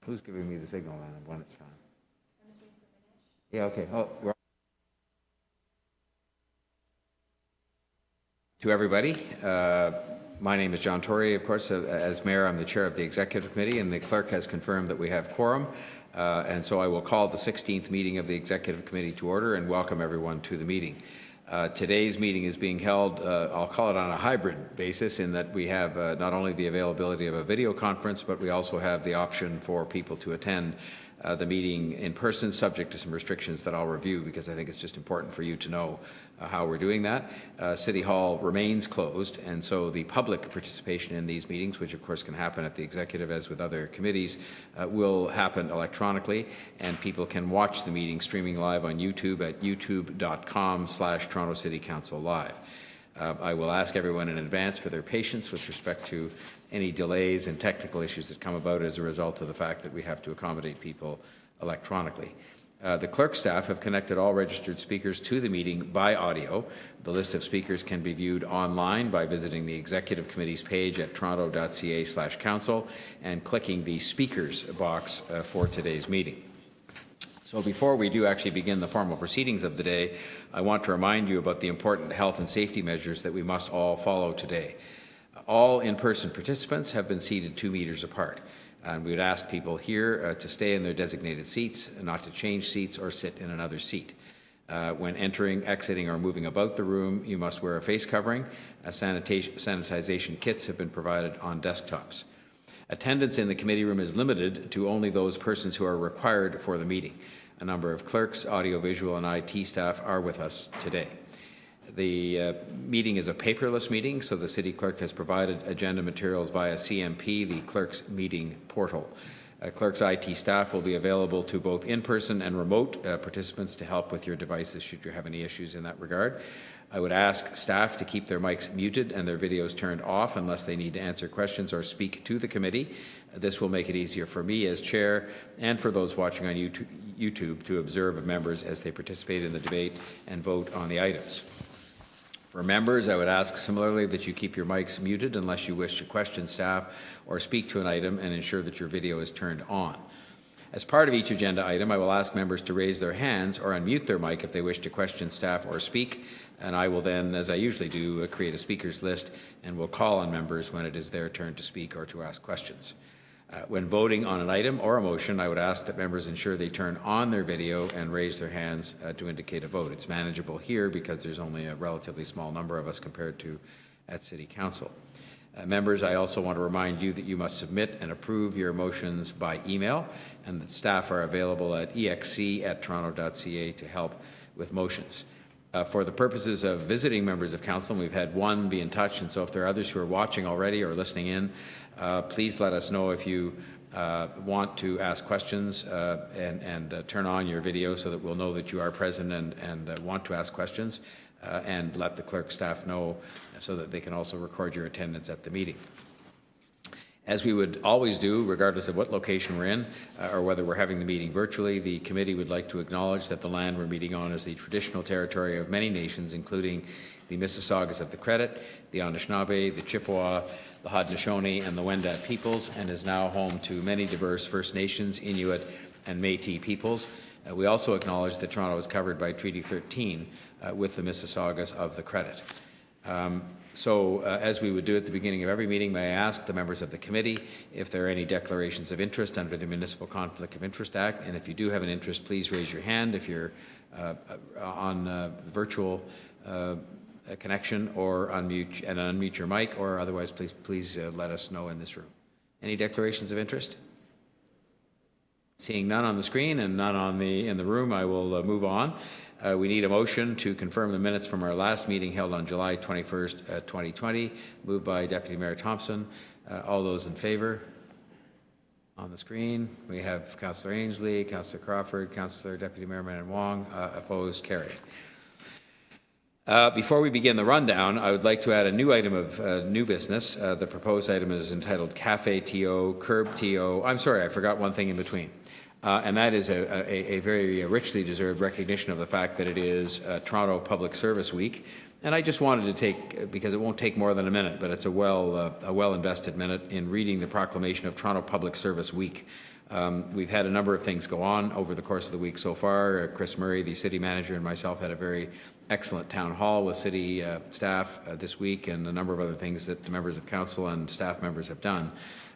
Who's giving me the signal then when it's time? Yeah, okay. To everybody, my name is John Tory. Of course, as mayor, I'm the chair of the executive committee, and the clerk has confirmed that we have quorum. And so I will call the 16th meeting of the executive committee to order and welcome everyone to the meeting. Today's meeting is being held, I'll call it on a hybrid basis, in that we have not only the availability of a video conference, but we also have the option for people to attend the meeting in person, subject to some restrictions that I'll review, because I think it's just important for you to know how we're doing that. City Hall remains closed, and so the public participation in these meetings, which of course can happen at the executive as with other committees, will happen electronically, and people can watch the meeting streaming live on YouTube at youtube.com/Toronto City Council Live. I will ask everyone in advance for their patience with respect to any delays and technical issues that come about as a result of the fact that we have to accommodate people electronically. The clerk staff have connected all registered speakers to the meeting by audio. The list of speakers can be viewed online by visiting the Executive Committee's page at toronto.ca/council and clicking the speakers box for today's meeting. So before we do actually begin the formal proceedings of the day, I want to remind you about the important health and safety measures that we must all follow today. All in-person participants have been seated 2 meters apart, and we would ask people here to stay in their designated seats, not to change seats or sit in another seat. When entering, exiting, or moving about the room, you must wear a face covering. Sanitization kits have been provided on desktops. Attendance in the committee room is limited to only those persons who are required for the meeting. A number of clerks, audiovisual, and IT staff are with us today. The meeting is a paperless meeting, so the city clerk has provided agenda materials via CMP, the clerk's meeting portal. Clerk's IT staff will be available to both in-person and remote participants to help with your devices should you have any issues in that regard. I would ask staff to keep their mics muted and their videos turned off unless they need to answer questions or speak to the committee. This will make it easier for me as chair and for those watching on YouTube to observe members as they participate in the debate and vote on the items. For members, I would ask similarly that you keep your mics muted unless you wish to question staff or speak to an item, and ensure that your video is turned on. As part of each agenda item, I will ask members to raise their hands or unmute their mic if they wish to question staff or speak, and I will then, as I usually do, create a speakers list and will call on members when it is their turn to speak or to ask questions. When voting on an item or a motion, I would ask that members ensure they turn on their video and raise their hands to indicate a vote. It's manageable here because there's only a relatively small number of us compared to at City Council. Members, I also want to remind you that you must submit and approve your motions by email, and that staff are available at exc@toronto.ca to help with motions. For the purposes of visiting members of council, we've had one be in touch, and so if there are others who are watching already or listening in, please let us know if you want to ask questions and turn on your video so that we'll know that you are present and want to ask questions, and let the clerk staff know so that they can also record your attendance at the meeting. As we would always do, regardless of what location we're in or whether we're having the meeting virtually, the committee would like to acknowledge that the land we're meeting on is the traditional territory of many nations, including the Mississaugas of the Credit, the Anishinaabe, the Chippewa, the Haudenosaunee, and the Wendat peoples, and is now home to many diverse First Nations, Inuit, and Métis peoples. We also acknowledge that Toronto is covered by Treaty 13 with the Mississaugas of the Credit. As we would do at the beginning of every meeting, may I ask the members of the committee if there are any declarations of interest under the Municipal Conflict of Interest Act, and if you do have an interest, please raise your hand if you're on virtual connection, or unmute your mic, or otherwise please let us know in this room. Any declarations of interest? Seeing none on the screen and none in the room, I will move on. We need a motion to confirm the minutes from our last meeting held on July 21st, 2020, moved by Deputy Mayor Thompson. All those in favour? On the screen, we have Councillor Ainslie, Councillor Crawford, Councillor Deputy Mayor Manon Wong. Opposed? Carried. Before we begin the rundown, I would like to add a new item of new business. The proposed item is entitled Cafe TO, Curb TO. I'm sorry, I forgot one thing in between. And that is a very richly deserved recognition of the fact that it is Toronto Public Service Week. And I just wanted to take, because it won't take more than a minute, but it's a well invested minute in reading the proclamation of Toronto Public Service Week. We've had a number of things go on over the course of the week so far. Chris Murray, the city manager, and myself had a very excellent town hall with city staff this week, and a number of other things that the members of council and staff members have done.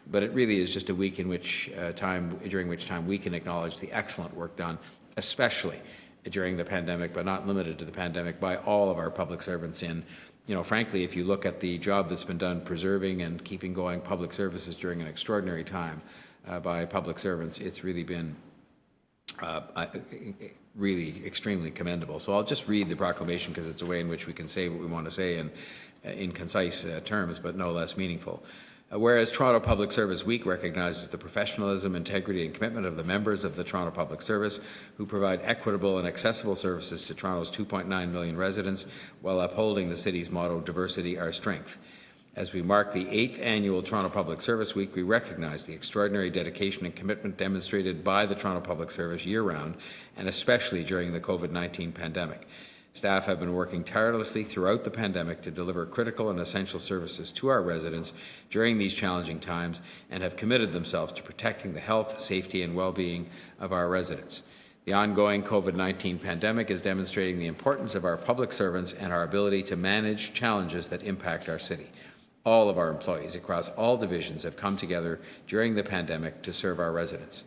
But it really is just a week in which during which time we can acknowledge the excellent work done, especially during the pandemic, but not limited to the pandemic, by all of our public servants in, frankly, if you look at the job that's been done preserving and keeping going public services during an extraordinary time by public servants, it's really been really extremely commendable. So I'll just read the proclamation because it's a way in which we can say what we want to say in concise terms, but no less meaningful. Whereas Toronto Public Service Week recognizes the professionalism, integrity, and commitment of the members of the Toronto Public Service who provide equitable and accessible services to Toronto's 2.9 million residents while upholding the city's motto, Diversity, Our Strength. As we mark the 8th annual Toronto Public Service Week, we recognize the extraordinary dedication and commitment demonstrated by the Toronto Public Service year-round, and especially during the COVID-19 pandemic. Staff have been working tirelessly throughout the pandemic to deliver critical and essential services to our residents during these challenging times, and have committed themselves to protecting the health, safety, and well-being of our residents. The ongoing COVID-19 pandemic is demonstrating the importance of our public servants and our ability to manage challenges that impact our city. All of our employees across all divisions have come together during the pandemic to serve our residents.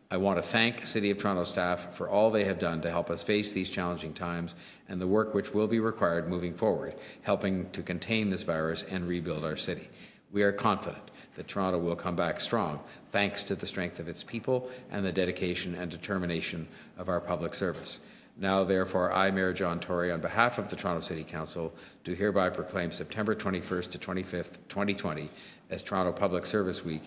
I want to thank City of Toronto staff for all they have done to help us face these challenging times and the work which will be required moving forward, helping to contain this virus and rebuild our city. We are confident that Toronto will come back strong thanks to the strength of its people and the dedication and determination of our public service. Now, therefore, I, Mayor John Tory, on behalf of the Toronto City Council, do hereby proclaim September 21st to 25th, 2020 as Toronto Public Service Week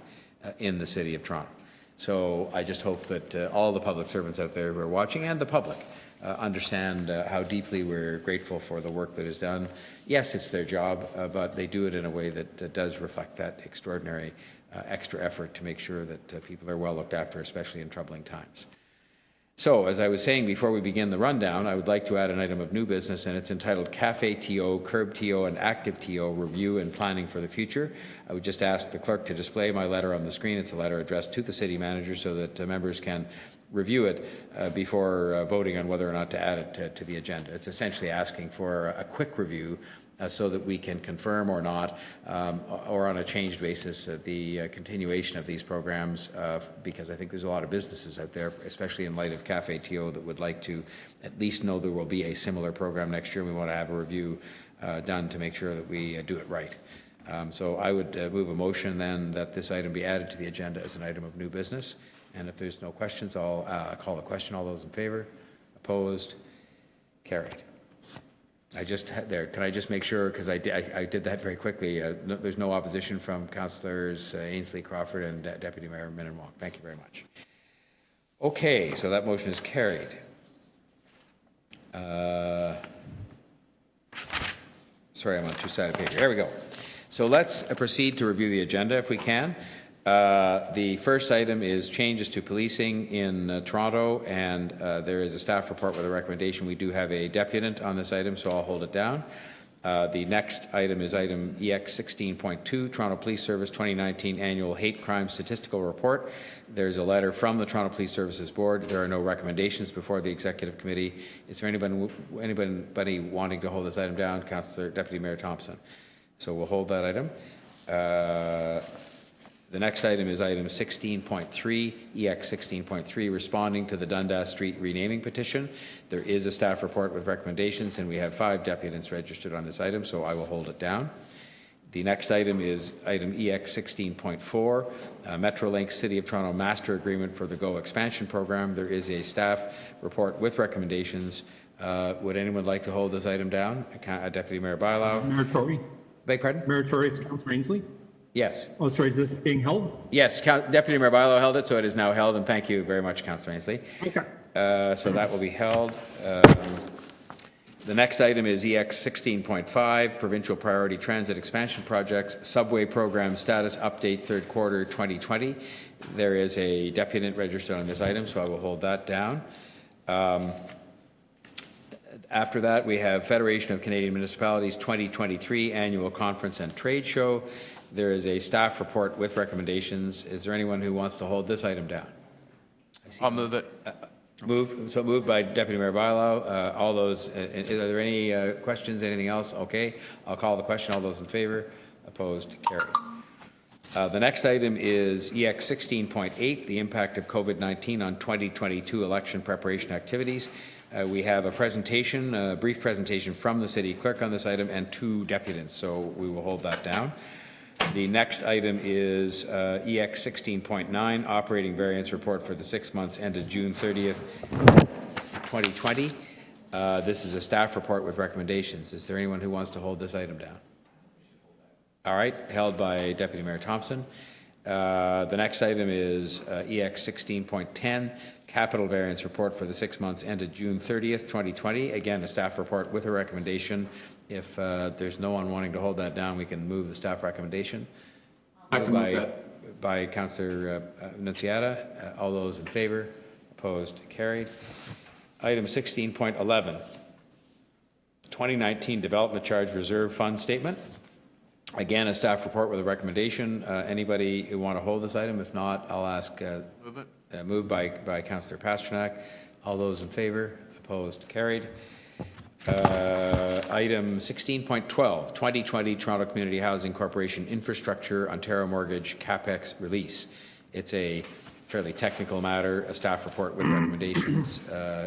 in the City of Toronto. So I just hope that all the public servants out there who are watching and the public understand how deeply we're grateful for the work that is done. Yes, it's their job, but they do it in a way that does reflect that extraordinary extra effort to make sure that people are well looked after, especially in troubling times. So, as I was saying before we begin the rundown, I would like to add an item of new business, and it's entitled Cafe TO, Curb TO, and Active TO Review and Planning for the Future. I would just ask the clerk to display my letter on the screen. It's a letter addressed to the city manager so that members can review it before voting on whether or not to add it to the agenda. It's essentially asking for a quick review so that we can confirm or not, or on a changed basis, the continuation of these programs, because I think there's a lot of businesses out there, especially in light of Cafe TO, that would like to at least know there will be a similar program next year. We want to have a review done to make sure that we do it right. So I would move a motion then that this item be added to the agenda as an item of new business. And if there's no questions, I'll call the question. All those in favor? Opposed? Carried. Can I just make sure, because I did that very quickly, there's no opposition from Councillors Ainsley, Crawford, and Deputy Mayor Minnan-Wong. Thank you very much. Okay, so that motion is carried. Sorry, I'm on two-sided paper. There we go. So let's proceed to review the agenda if we can. The first item is changes to policing in Toronto, and there is a staff report with a recommendation. We do have a deputant on this item, so I'll hold it down. The next item is item EX 16.2, Toronto Police Service 2019 Annual Hate Crime Statistical Report. There's a letter from the Toronto Police Services Board. There are no recommendations before the Executive Committee. Is there anybody wanting to hold this item down? Councillor Deputy Mayor Thompson. So we'll hold that item. The next item is item 16.3, EX 16.3, responding to the Dundas Street renaming petition. There is a staff report with recommendations, and we have 5 deputants registered on this item, so I will hold it down. The next item is item EX 16.4, Metrolink City of Toronto Master Agreement for the GO Expansion Program. There is a staff report with recommendations. Would anyone like to hold this item down? Deputy Mayor Bailão. Mayor Tory. Beg pardon? Mayor Tory, is Councillor Ainsley? Yes. Oh, sorry, is this being held? Yes, Deputy Mayor Bailão held it, so it is now held, and thank you very much, Councillor Ainsley. Okay. So that will be held. The next item is EX 16.5, Provincial Priority Transit Expansion Projects, Subway Program Status Update, 3rd quarter 2020. There is a deputant registered on this item, so I will hold that down. After that, we have Federation of Canadian Municipalities 2023 Annual Conference and Trade Show. There is a staff report with recommendations. Is there anyone who wants to hold this item down? I'll move it. Moved by Deputy Mayor Bylaw. All those, are there any questions, anything else? Okay, I'll call the question. All those in favor? Opposed? Carried. The next item is EX 16.8, the impact of COVID-19 on 2022 election preparation activities. We have a presentation, a brief presentation from the city clerk on this item and 2 deputants, so we will hold that down. The next item is EX 16.9, operating variance report for the 6 months ended June 30th, 2020. This is a staff report with recommendations. Is there anyone who wants to hold this item down? All right, held by Deputy Mayor Thompson. The next item is EX 16.10, capital variance report for the 6 months ended June 30th, 2020. Again, a staff report with a recommendation. If there's no one wanting to hold that down, we can move the staff recommendation. I can move that. By Councillor Nunziata. All those in favor? Opposed? Carried. Item 16.11, 2019 Development Charge Reserve Fund Statement. Again, a staff report with a recommendation. Anybody who want to hold this item? If not, I'll ask. Move it. Moved by Councillor Pasternak. All those in favor? Opposed? Carried. Item 16.12, 2020 Toronto Community Housing Corporation Infrastructure Ontario Mortgage CapEx Release. It's a fairly technical matter, a staff report with recommendations.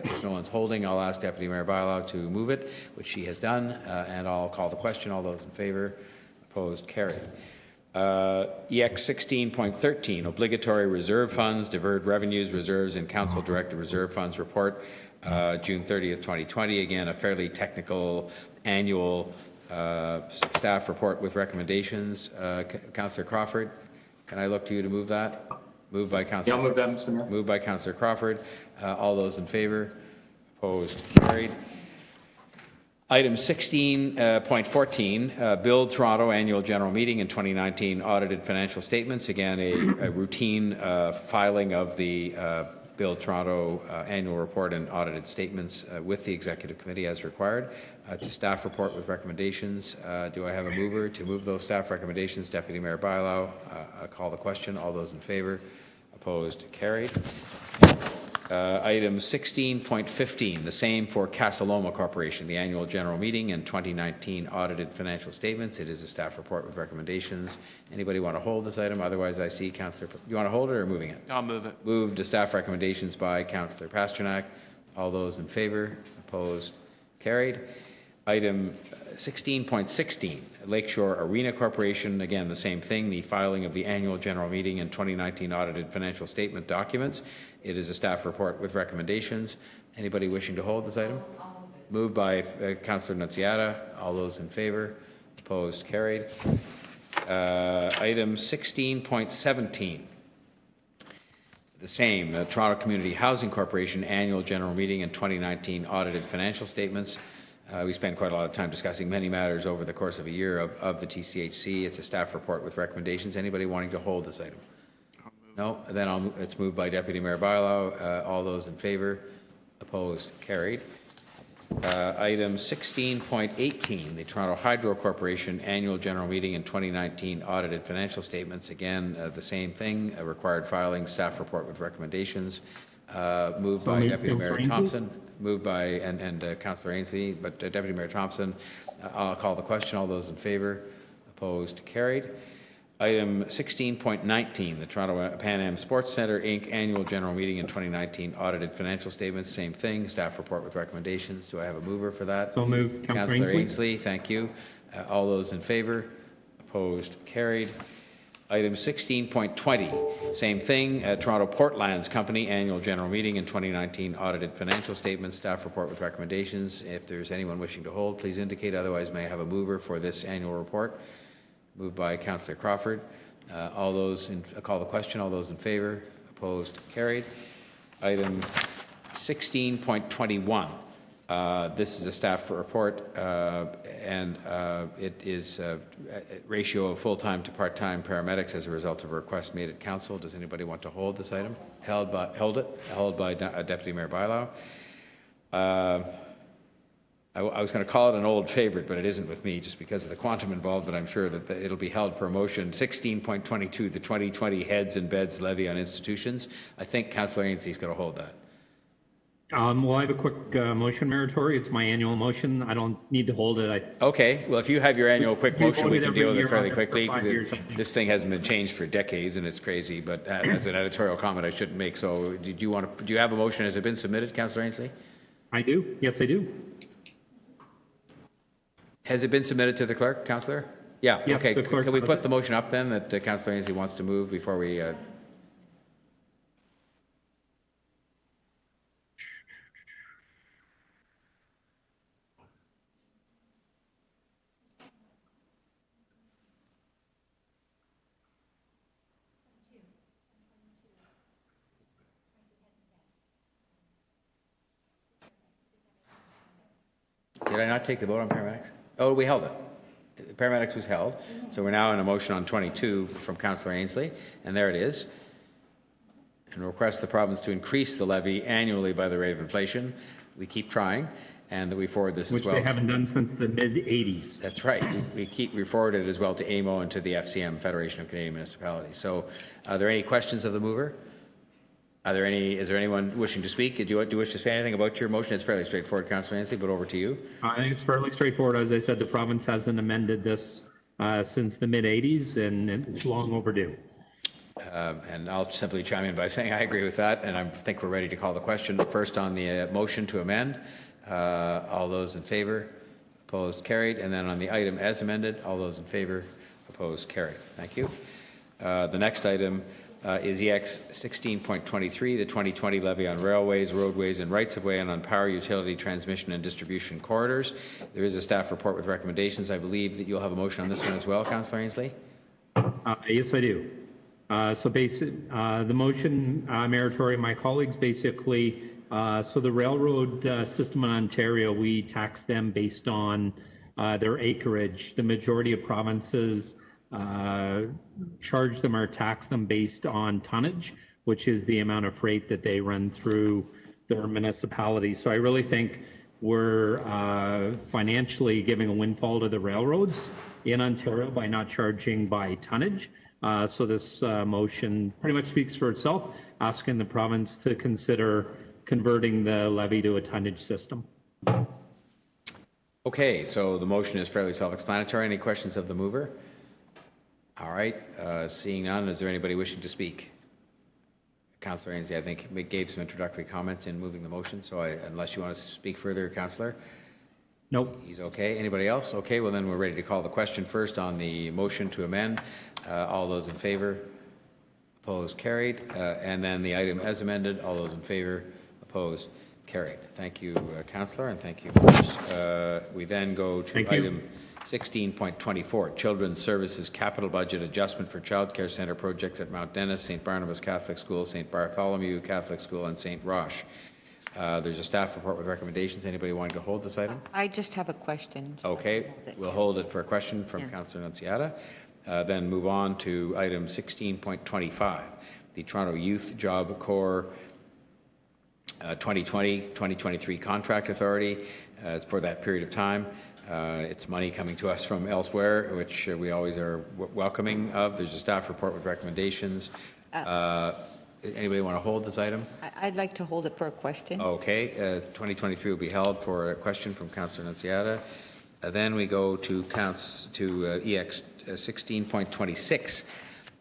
If no one's holding, I'll ask Deputy Mayor Bylaw to move it, which she has done, and I'll call the question. All those in favor? Opposed? Carried. EX 16.13, Obligatory Reserve Funds, Deferred Revenues, Reserves, and Council-Directed Reserve Funds Report, June 30th, 2020. Again, a fairly technical annual staff report with recommendations. Councillor Crawford, can I look to you to move that? Moved by Councillor. Yeah, I'll move that, Mr. Mayor. Moved by Councillor Crawford. All those in favor? Opposed? Carried. Item 16.14, Build Toronto Annual General Meeting and 2019 Audited Financial Statements. Again, a routine filing of the Build Toronto Annual Report and Audited Statements with the Executive Committee as required. It's a staff report with recommendations. Do I have a mover to move those staff recommendations? Deputy Mayor Bylaw, I call the question. All those in favor? Opposed? Carried. Item 16.15, the same for Casa Loma Corporation, the annual general meeting and 2019 audited financial statements. It is a staff report with recommendations. Anybody want to hold this item? Otherwise, I see Councillor. You want to hold it or moving it? I'll move it. Moved to staff recommendations by Councillor Pasternak. All those in favor? Opposed? Carried. Item 16.16, Lakeshore Arena Corporation, again, the same thing, the filing of the annual general meeting and 2019 audited financial statement documents. It is a staff report with recommendations. Anybody wishing to hold this item? Moved by Councillor Nunziata. All those in favor? Opposed? Carried. Item 16.17, the same, the Toronto Community Housing Corporation annual general meeting and 2019 audited financial statements. We spend quite a lot of time discussing many matters over the course of a year of the TCHC. It's a staff report with recommendations. Anybody wanting to hold this item? No? Then it's moved by Deputy Mayor Bylaw. All those in favor? Opposed? Carried. Item 16.18, the Toronto Hydro Corporation Annual General Meeting and 2019 Audited Financial Statements. Again, the same thing, a required filing, staff report with recommendations. Moved by Deputy Mayor Thompson. Moved by, and Councillor Ainsley, but Deputy Mayor Thompson. I'll call the question. All those in favor? Opposed? Carried. Item 16.19, the Toronto Pan Am Sports Centre, Inc. Annual General Meeting in 2019 Audited Financial Statements. Same thing, staff report with recommendations. Do I have a mover for that? So moved, Councillor Ainsley. Thank you. All those in favor? Opposed? Carried. Item 16.20, same thing, Toronto Portlands Company Annual General Meeting in 2019 Audited Financial Statements, staff report with recommendations. If there's anyone wishing to hold, please indicate. Otherwise, may I have a mover for this annual report? Moved by Councillor Crawford. All those call the question. All those in favor? Opposed? Carried. Item 16.21. This is a staff report, and it is a ratio of full-time to part-time paramedics as a result of a request made at council. Does anybody want to hold this item? Held by Deputy Mayor Bylaw. I was going to call it an old favorite, but it isn't with me, just because of the quantum involved, but I'm sure that it'll be held for a motion. 16.22, the 2020 heads and beds levy on institutions. I think Councillor Ainsley's going to hold that. Well, I have a quick motion, Mayor Tory. It's my annual motion. I don't need to hold it. Okay, well, if you have your annual quick We motion, we voted can every deal with it year fairly on it for quickly. 5 years. This thing hasn't been changed for decades, and it's crazy, but as an editorial comment, I shouldn't make. So do you have a motion? Has it been submitted, Councillor Ainsley? I do. Yes, I do. Has it been submitted to the clerk, Councillor? Yeah, Yes, okay. the clerk Can we has put it. the motion up then that Councillor Ainsley wants to move before we... Did I not take the vote on paramedics? Oh, we held it. Paramedics was held. So we're now in a motion on 22 from Councillor Ainsley, and there it is. And request the province to increase the levy annually by the rate of inflation. We keep trying, and that we forward this Which as well. they haven't done since the mid-'80s. That's right. We forward it as well to AMO and to the FCM, Federation of Canadian Municipalities. So are there any questions of the mover? Is there anyone wishing to speak? Do you wish to say anything about your motion? It's fairly straightforward, Councillor Nancy, but over to you. I think it's fairly straightforward. As I said, the province hasn't amended this since the mid-'80s, and it's long overdue. And I'll simply chime in by saying I agree with that, and I think we're ready to call the question. First on the motion to amend. All those in favor? Opposed? Carried. And then on the item as amended, all those in favor? Opposed? Carried. Thank you. The next item is EX 16.23, the 2020 levy on railways, roadways, and rights-of-way and on power utility transmission and distribution corridors. There is a staff report with recommendations. I believe that you'll have a motion on this one as well, Councillor Ainsley? Yes, I do. The motion, Mayor Tory, my colleagues basically, so the railroad system in Ontario, we tax them based on their acreage. The majority of provinces charge them or tax them based on tonnage, which is the amount of freight that they run through their municipality. So I really think we're financially giving a windfall to the railroads in Ontario by not charging by tonnage. So this motion pretty much speaks for itself, asking the province to consider converting the levy to a tonnage system. Okay, so the motion is fairly self-explanatory. Any questions of the mover? All right, seeing none, is there anybody wishing to speak? Councillor Ainsley, I think, gave some introductory comments in moving the motion, so unless you want to speak further, Councillor? Nope. He's okay. Anybody else? Okay, well then we're ready to call the question first on the motion to amend. All those in favor? Opposed? Carried. And then the item as amended. All those in favor? Opposed? Carried. Thank you, Councillor, and thank you, Bruce. We then go to item 16.24, Children's Services Capital Budget Adjustment for Child Care Centre Projects at Mount Dennis, St. Barnabas Catholic School, St. Bartholomew Catholic School, and St. Roche. There's a staff report with recommendations. Anybody wanting to hold this item? I just have a question. Okay, we'll hold it for a question from Councillor Nunziata. Then move on to item 16.25, the Toronto Youth Job Corps 2020-2023 Contract Authority for that period of time. It's money coming to us from elsewhere, which we always are welcoming of. There's a staff report with recommendations. Anybody want to hold this item? I'd like to hold it for a question. Okay, 2023 will be held for a question from Councillor Nunziata. Then we go to EX 16.26,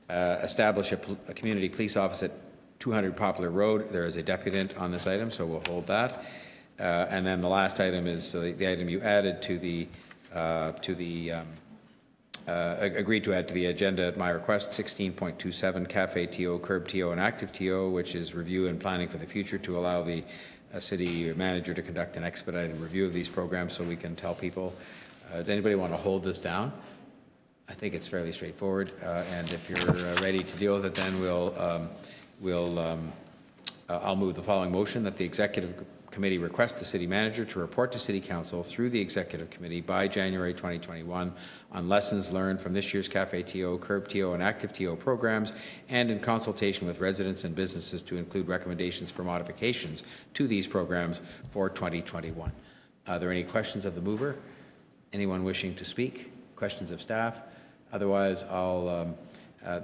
establish a community police office at 200 Poplar Road. There is a deputant on this item, so we'll hold that. And then the last item is the item you added to the agreed to add to the agenda at my request, 16.27, Cafe TO, Curb TO, and Active TO, which is review and planning for the future to allow the city manager to conduct an expedited review of these programs so we can tell people. Does anybody want to hold this down? I think it's fairly straightforward, and if you're ready to deal with it, then I'll move the following motion that the Executive Committee request the City Manager to report to City Council through the Executive Committee by January 2021 on lessons learned from this year's Cafe TO, Curb TO, and Active TO programs, and in consultation with residents and businesses to include recommendations for modifications to these programs for 2021. Are there any questions of the mover? Anyone wishing to speak? Questions of staff? Otherwise, I'll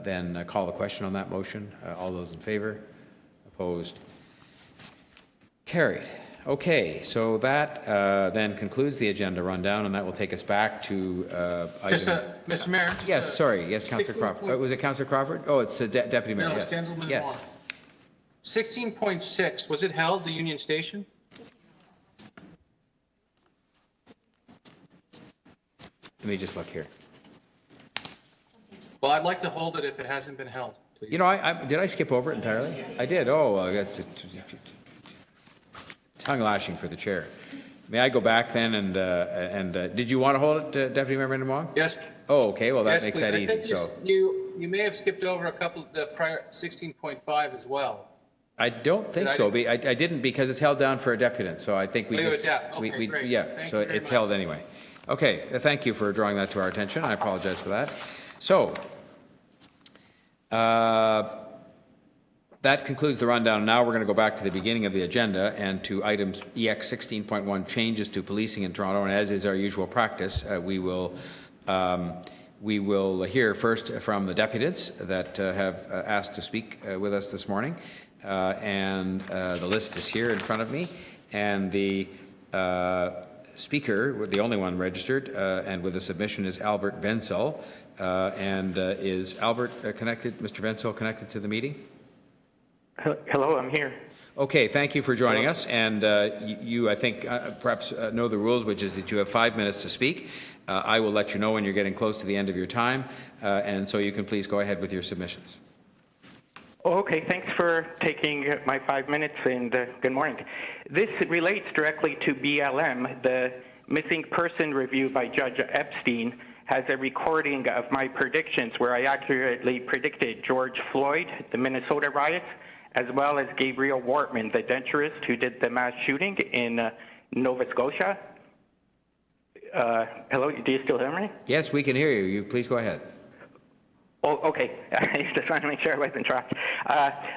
then call the question on that motion. All those in favor? Opposed? Carried. Okay, so that then concludes the agenda rundown, and that will take us back to Just, item... Mr. Mayor? just Yes, a- sorry, yes, Councillor 16 Crawford. points. Was it Councillor Crawford? Oh, it's Deputy Mayor, No, yes. it's Councilman Yes. Wong. 16.6, was it held, the Union Station? Let me just look here. Well, I'd like to hold it if it hasn't been held, please. You know, did I skip over it entirely? I did. Oh, that's tongue lashing for the chair. May I go back then and did you want to hold it, Deputy Mayor Brendan Wong? Yes. Oh, okay. Well, that Yes, makes please. that I easy. think So you may have skipped over a couple, the prior 16.5 as well. I don't think Did I so. do- I didn't because it's held down for a deputant. So I think we Oh, you just adapt. Okay, great. yeah. Thank So you very it's much. held anyway. Okay. Thank you for drawing that to our attention. I apologize for that. So. That concludes the rundown. Now we're going to go back to the beginning of the agenda and to item EX 16.1, changes to policing in Toronto. And as is our usual practice, we will hear first from the deputants that have asked to speak with us this morning. And the list is here in front of me. And the speaker, the only one registered, and with a submission is Albert Vensel. Is Albert connected, Mr. Vensel, connected to the meeting? Hello, I'm here. Okay, thank you for joining us. And you, I think, perhaps know the rules, which is that you have 5 minutes to speak. I will let you know when you're getting close to the end of your time, and so you can please go ahead with your submissions. Okay, thanks for taking my 5 minutes, and good morning. This relates directly to BLM. The missing person review by Judge Epstein has a recording of my predictions where I accurately predicted George Floyd, the Minnesota riots, as well as Gabriel Wortman, the denturist who did the mass shooting in Nova Scotia. Hello, do you still hear me? Yes, we can hear you. You please go ahead. Oh, okay. I just want to make sure I was in track.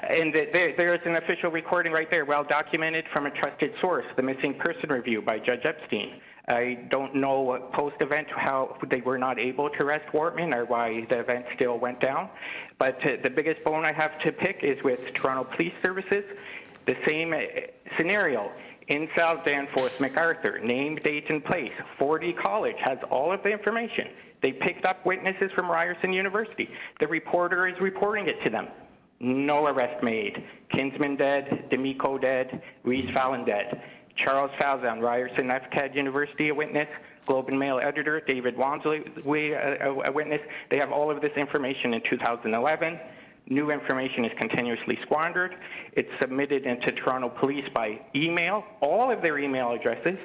And there's an official recording right there, well documented from a trusted source, the missing person review by Judge Epstein. I don't know post-event how they were not able to arrest Wortman or why the event still went down. But the biggest bone I have to pick is with Toronto Police Services. The same scenario. In South Danforth, MacArthur, name, date, and place. Fordham College has all of the information. They picked up witnesses from Ryerson University. The reporter is reporting it to them. No arrest made. Kinsman dead, D'Amico dead, Reese Fallon dead. Charles Falzon, Ryerson FCAD University, a witness. Globe and Mail editor, David Wansley, a witness. They have all of this information in 2011. New information is continuously squandered. It's submitted into Toronto Police by email, all of their email addresses,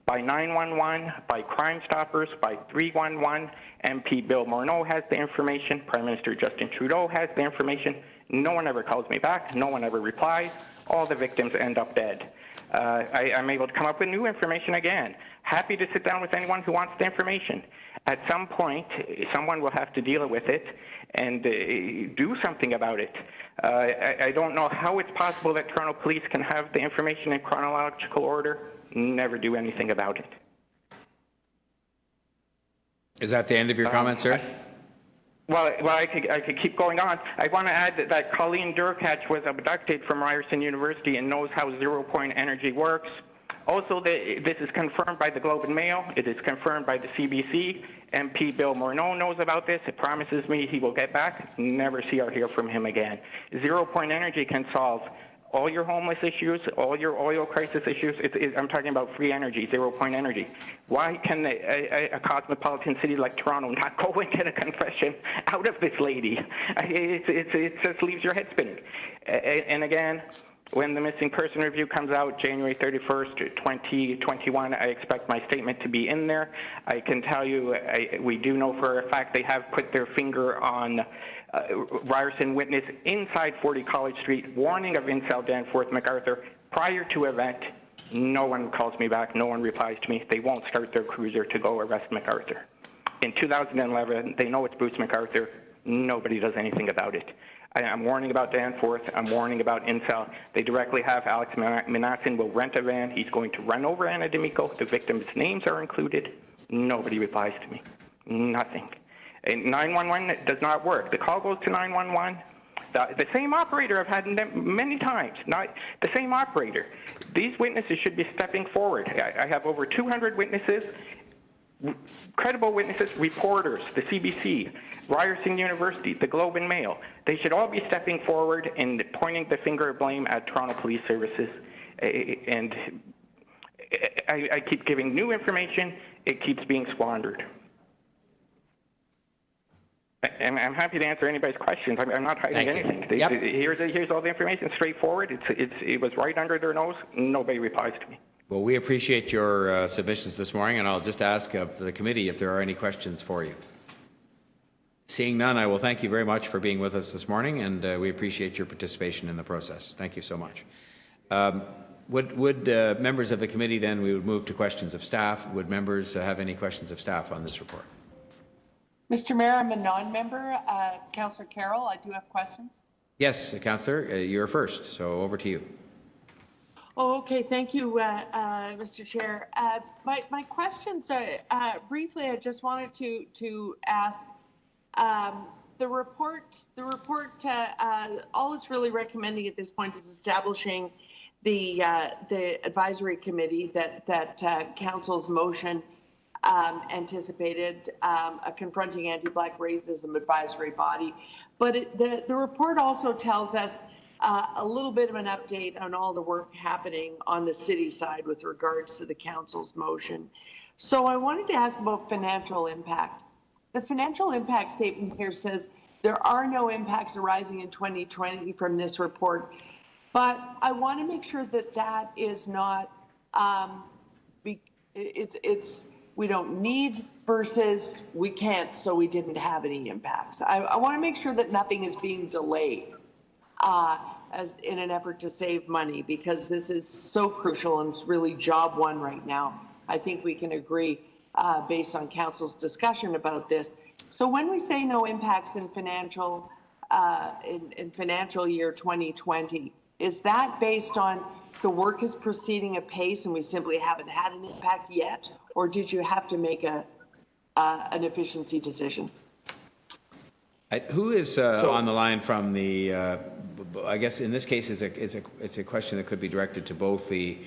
by 911, by Crime Stoppers, by 311. MP Bill Morneau has the information. Prime Minister Justin Trudeau has the information. No one ever calls me back. No one ever replies. All the victims end up dead. I'm able to come up with new information again. Happy to sit down with anyone who wants the information. At some point, someone will have to deal with it and do something about it. I don't know how it's possible that Toronto Police can have the information in chronological order, never do anything about it. Is that the end of your comment, sir? Well, I could keep going on. I want to add that Colleen Durkach was abducted from Ryerson University and knows how zero-point energy works. Also, this is confirmed by the Globe and Mail. It is confirmed by the CBC. MP Bill Morneau knows about this. It promises me he will get back. Never see or hear from him again. Zero-point energy can solve all your homeless issues, all your oil crisis issues. I'm talking about free energy, zero-point energy. Why can a cosmopolitan city like Toronto not go and get a confession out of this lady? It just leaves your head spinning. And again, when the missing person review comes out, January 31st, 2021, I expect my statement to be in there. I can tell you, we do know for a fact they have put their finger on Ryerson witness inside 40 College Street, warning of in South Danforth, MacArthur. Prior to event, no one calls me back, no one replies to me. They won't start their cruiser to go arrest MacArthur. In 2011, they know it's Bruce MacArthur. Nobody does anything about it. I'm warning about Danforth. I'm warning about Incel. They directly have Alex Minasin will rent a van. He's going to run over Anna D'Amico. The victims' names are included. Nobody replies to me. Nothing. And 911 does not work. The call goes to 911. The same operator I've had them many times, not the same operator. These witnesses should be stepping forward. I have over 200 witnesses, credible witnesses, reporters, the CBC, Ryerson University, the Globe and Mail. They should all be stepping forward and pointing the finger of blame at Toronto Police Services. And I keep giving new information. It keeps being squandered. And I'm happy to answer anybody's questions. I'm not hiding anything. Here's all the information, straightforward. It was right under their nose. Nobody replies to me. Well, we appreciate your submissions this morning, and I'll just ask of the committee if there are any questions for you. Seeing none, I will thank you very much for being with us this morning, and we appreciate your participation in the process. Thank you so much. Would members of the committee then, we would move to questions of staff. Would members have any questions of staff on this report? Mr. Mayor, I'm a non-member. Councillor Carroll, I do have questions. Yes, Councillor, you're first, so over to you. Oh, okay. Thank you, Mr. Chair. My questions, briefly, I just wanted to ask, the report, all it's really recommending at this point is establishing the advisory committee that council's motion anticipated, a confronting anti-Black racism advisory body. But the report also tells us a little bit of an update on all the work happening on the city side with regards to the council's motion. So I wanted to ask about financial impact. The financial impact statement here says there are no impacts arising in 2020 from this report, but I want to make sure that that is not, we don't need versus we can't, so we didn't have any impacts. I want to make sure that nothing is being delayed as in an effort to save money, because this is so crucial and it's really job one right now. I think we can agree based on council's discussion about this. So when we say no impacts in financial year 2020, is that based on the work is proceeding at pace and we simply haven't had an impact yet, or did you have to make an efficiency decision? Who is on the line from the? I guess in this case, it's a question that could be directed to both the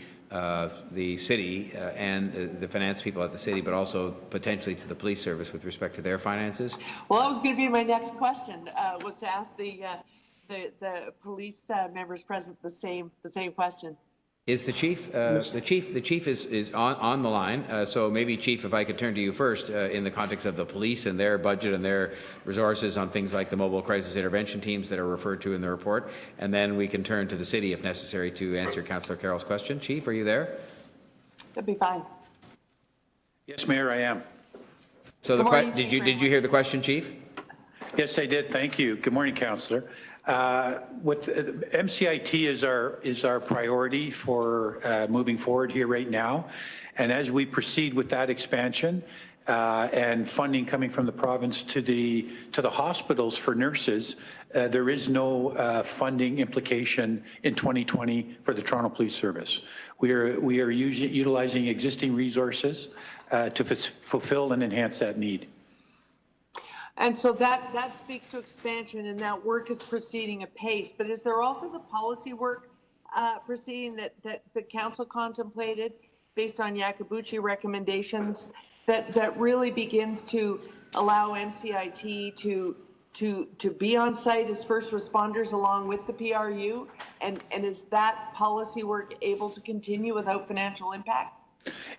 city and the finance people at the city, but also potentially to the police service with respect to their finances. Well, that was going to be my next question. Was to ask the police members present the same question. Is the chief? The chief is on the line. So maybe, Chief, if I could turn to you first in the context of the police and their budget and their resources on things like the mobile crisis intervention teams that are referred to in the report, and then we can turn to the city if necessary to answer Councillor Carroll's question. Chief, are you there? That'd be fine. Yes, Mayor, I am. So did you hear the question, Chief? Yes, I did. Thank you. Good morning, Councillor. With MCIT is our priority for moving forward here right now, and as we proceed with that expansion and funding coming from the province to the hospitals for nurses, there is no funding implication in 2020 for the Toronto Police Service. We are utilizing existing resources to fulfill and enhance that need. And so that speaks to expansion, and that work is proceeding at pace. But is there also the policy work proceeding that the council contemplated based on Yakabuchi recommendations that really begins to allow MCIT to be on site as first responders along with the PRU? And is that policy work able to continue without financial impact?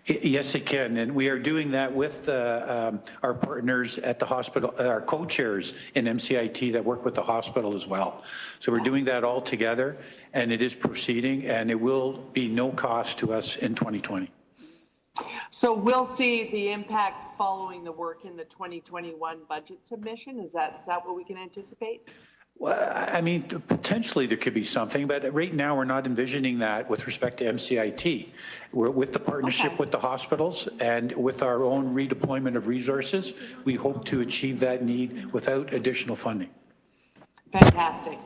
Yes, it can, and we are doing that with our partners at the hospital, our co-chairs in MCIT that work with the hospital as well. So we're doing that all together, and it is proceeding, and it will be no cost to us in 2020. So we'll see the impact following the work in the 2021 budget submission. Is that what we can anticipate? Well, I mean, potentially there could be something, but right now we're not envisioning that with respect to MCIT. We're with the partnership with the hospitals and with our own redeployment of resources, we hope to achieve that need without additional funding. Fantastic.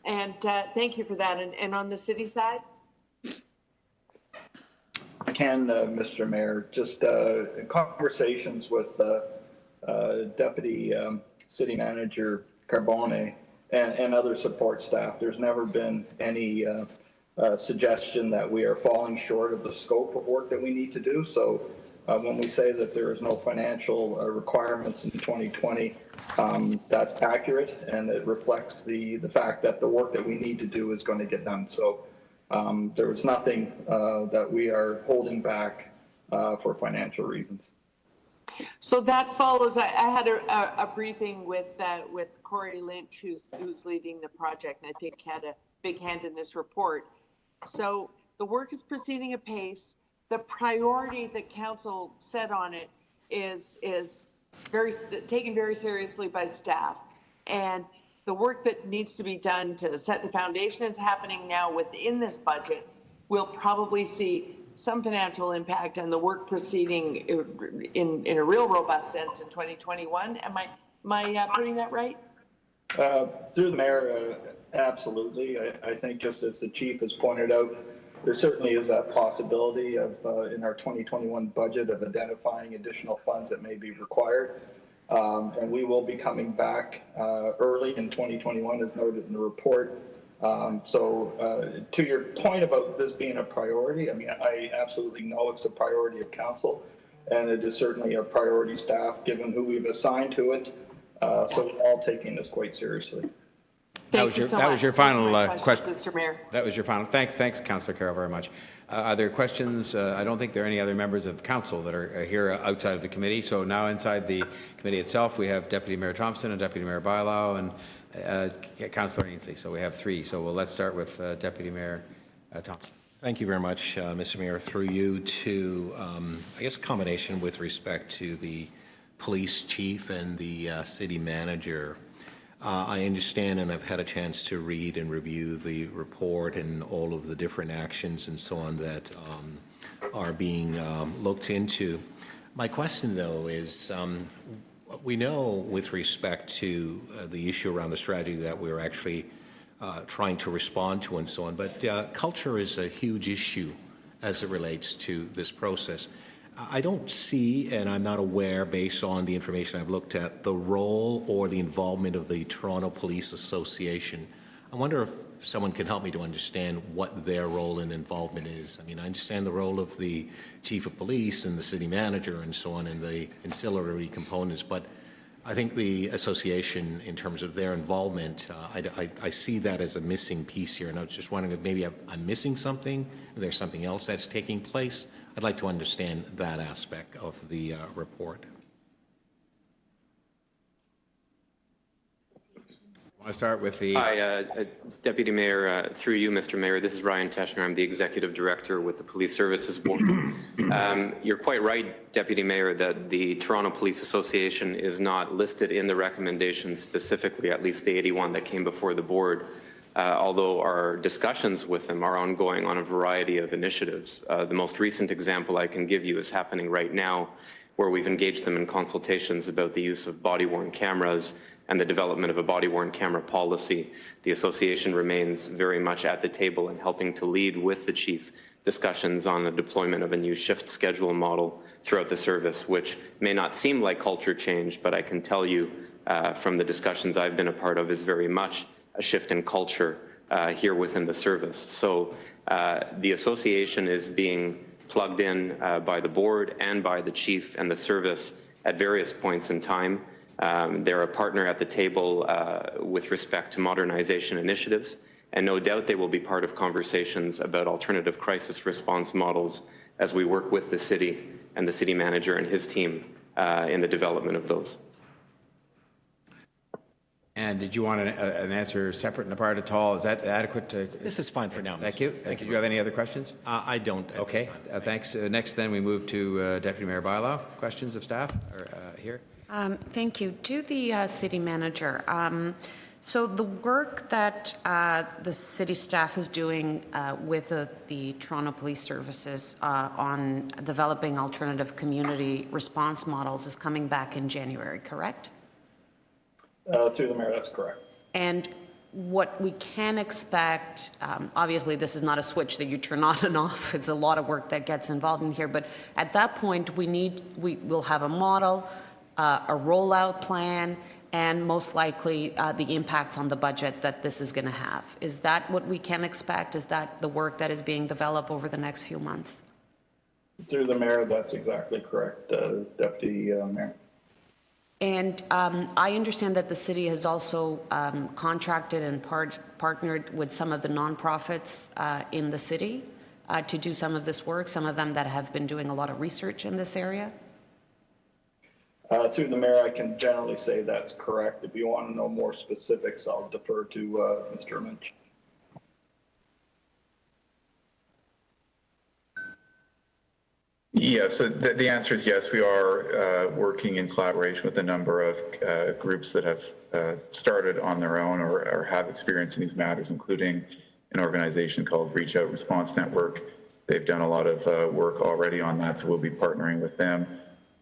And thank you for that. And on the city side? I can, Mr. Mayor, just conversations with Deputy City Manager Carbone and other support staff. There's never been any suggestion that we are falling short of the scope of work that we need to do. So when we say that there is no financial requirements in 2020, that's accurate, and it reflects the fact that the work that we need to do is going to get done. So there was nothing that we are holding back for financial reasons. So that follows, I had a briefing with Corey Lynch, who's leading the project, and I think had a big hand in this report. So the work is proceeding apace. The priority that council set on it is taken very seriously by staff. And the work that needs to be done to set the foundation is happening now within this budget. We'll probably see some financial impact on the work proceeding in a real robust sense in 2021. Am I putting that right? Through the mayor, absolutely. I think just as the chief has pointed out, there certainly is that possibility of in our 2021 budget of identifying additional funds that may be required. And we will be coming back early in 2021 as noted in the report. So to your point about this being a priority, I mean, I absolutely know it's a priority of council, and it is certainly a priority staff given who we've assigned to it. So we're all taking this quite seriously. That was your final question. Mr. Mayor. That was your final. Thanks, Councillor Carroll, very much. Are there questions? I don't think there are any other members of council that are here outside of the committee. So now inside the committee itself, we have Deputy Mayor Thompson and Deputy Mayor Bylaw and Councillor Ainsley. So we have three. So let's start with Deputy Mayor Thompson. Thank you very much, Mr. Mayor. Through you to, I guess, a combination with respect to the police chief and the city manager. I understand, and I've had a chance to read and review the report and all of the different actions and so on that are being looked into. My question, though, is we know with respect to the issue around the strategy that we're actually trying to respond to and so on, but culture is a huge issue as it relates to this process. I don't see, and I'm not aware, based on the information I've looked at, the role or the involvement of the Toronto Police Association. I wonder if someone can help me to understand what their role and involvement is. I mean, I understand the role of the chief of police and the city manager and so on and the ancillary components, but I think the association, in terms of their involvement, I see that as a missing piece here, and I was just wondering if maybe I'm missing something, if there's something else that's taking place. I'd like to understand that aspect of the report. I want to start with the... Hi, Deputy Mayor, through you, Mr. Mayor. This is Ryan Teschner. I'm the Executive Director with the Police Services Board. You're quite right, Deputy Mayor, that the Toronto Police Association is not listed in the recommendations specifically, at least the 81 that came before the board. Although our discussions with them are ongoing on a variety of initiatives. The most recent example I can give you is happening right now, where we've engaged them in consultations about the use of body-worn cameras and the development of a body-worn camera policy. The association remains very much at the table and helping to lead with the chief discussions on the deployment of a new shift schedule model throughout the service, which may not seem like culture change, but I can tell you from the discussions I've been a part of is very much a shift in culture here within the service. So the association is being plugged in by the board and by the chief and the service at various points in time. They're a partner at the table with respect to modernization initiatives, and no doubt they will be part of conversations about alternative crisis response models as we work with the city and the city manager and his team in the development of those. And did you want an answer separate and apart at all? Is that adequate? This is fine for now. Thank you. Did you have any other questions? I don't. Okay, thanks. Next, then, we move to Deputy Mayor Bylaw. Questions of staff here? Thank you. To the city manager. So the work that the city staff is doing with the Toronto Police Services on developing alternative community response models is coming back in January, correct? Through the mayor, that's correct. And what we can expect, obviously this is not a switch that you turn on and off, it's a lot of work that gets involved in here, but at that point we'll have a model, a rollout plan, and most likely the impacts on the budget that this is going to have. Is that what we can expect? Is that the work that is being developed over the next few months? Through the mayor, that's exactly correct, Deputy Mayor. And I understand that the city has also contracted and partnered with some of the nonprofits in the city to do some of this work, some of them that have been doing a lot of research in this area. Through the mayor, I can generally say that's correct. If you want to know more specifics, I'll defer to Mr. Lynch. Yeah, so the answer is yes. We are working in collaboration with a number of groups that have started on their own or have experience in these matters, including an organization called Reach Out Response Network. They've done a lot of work already on that, so we'll be partnering with them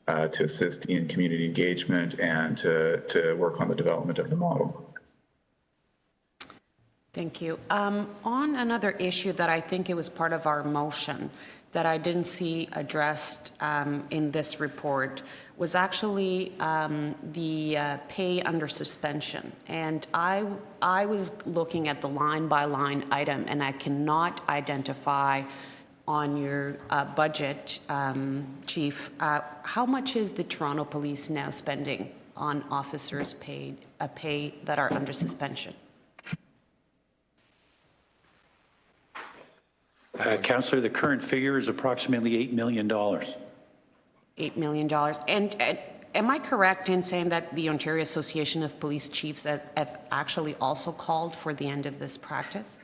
to assist in community engagement and to work on the development of the model. Thank you. On another issue that I think it was part of our motion that I didn't see addressed in this report was actually the pay under suspension. And I was looking at the line-by-line item, and I cannot identify on your budget, Chief, how much is the Toronto Police now spending on officers pay that are under suspension? Councillor, the current figure is approximately $8 million. $8 million. And am I correct in saying that the Ontario Association of Police Chiefs have actually also called for the end of this practice?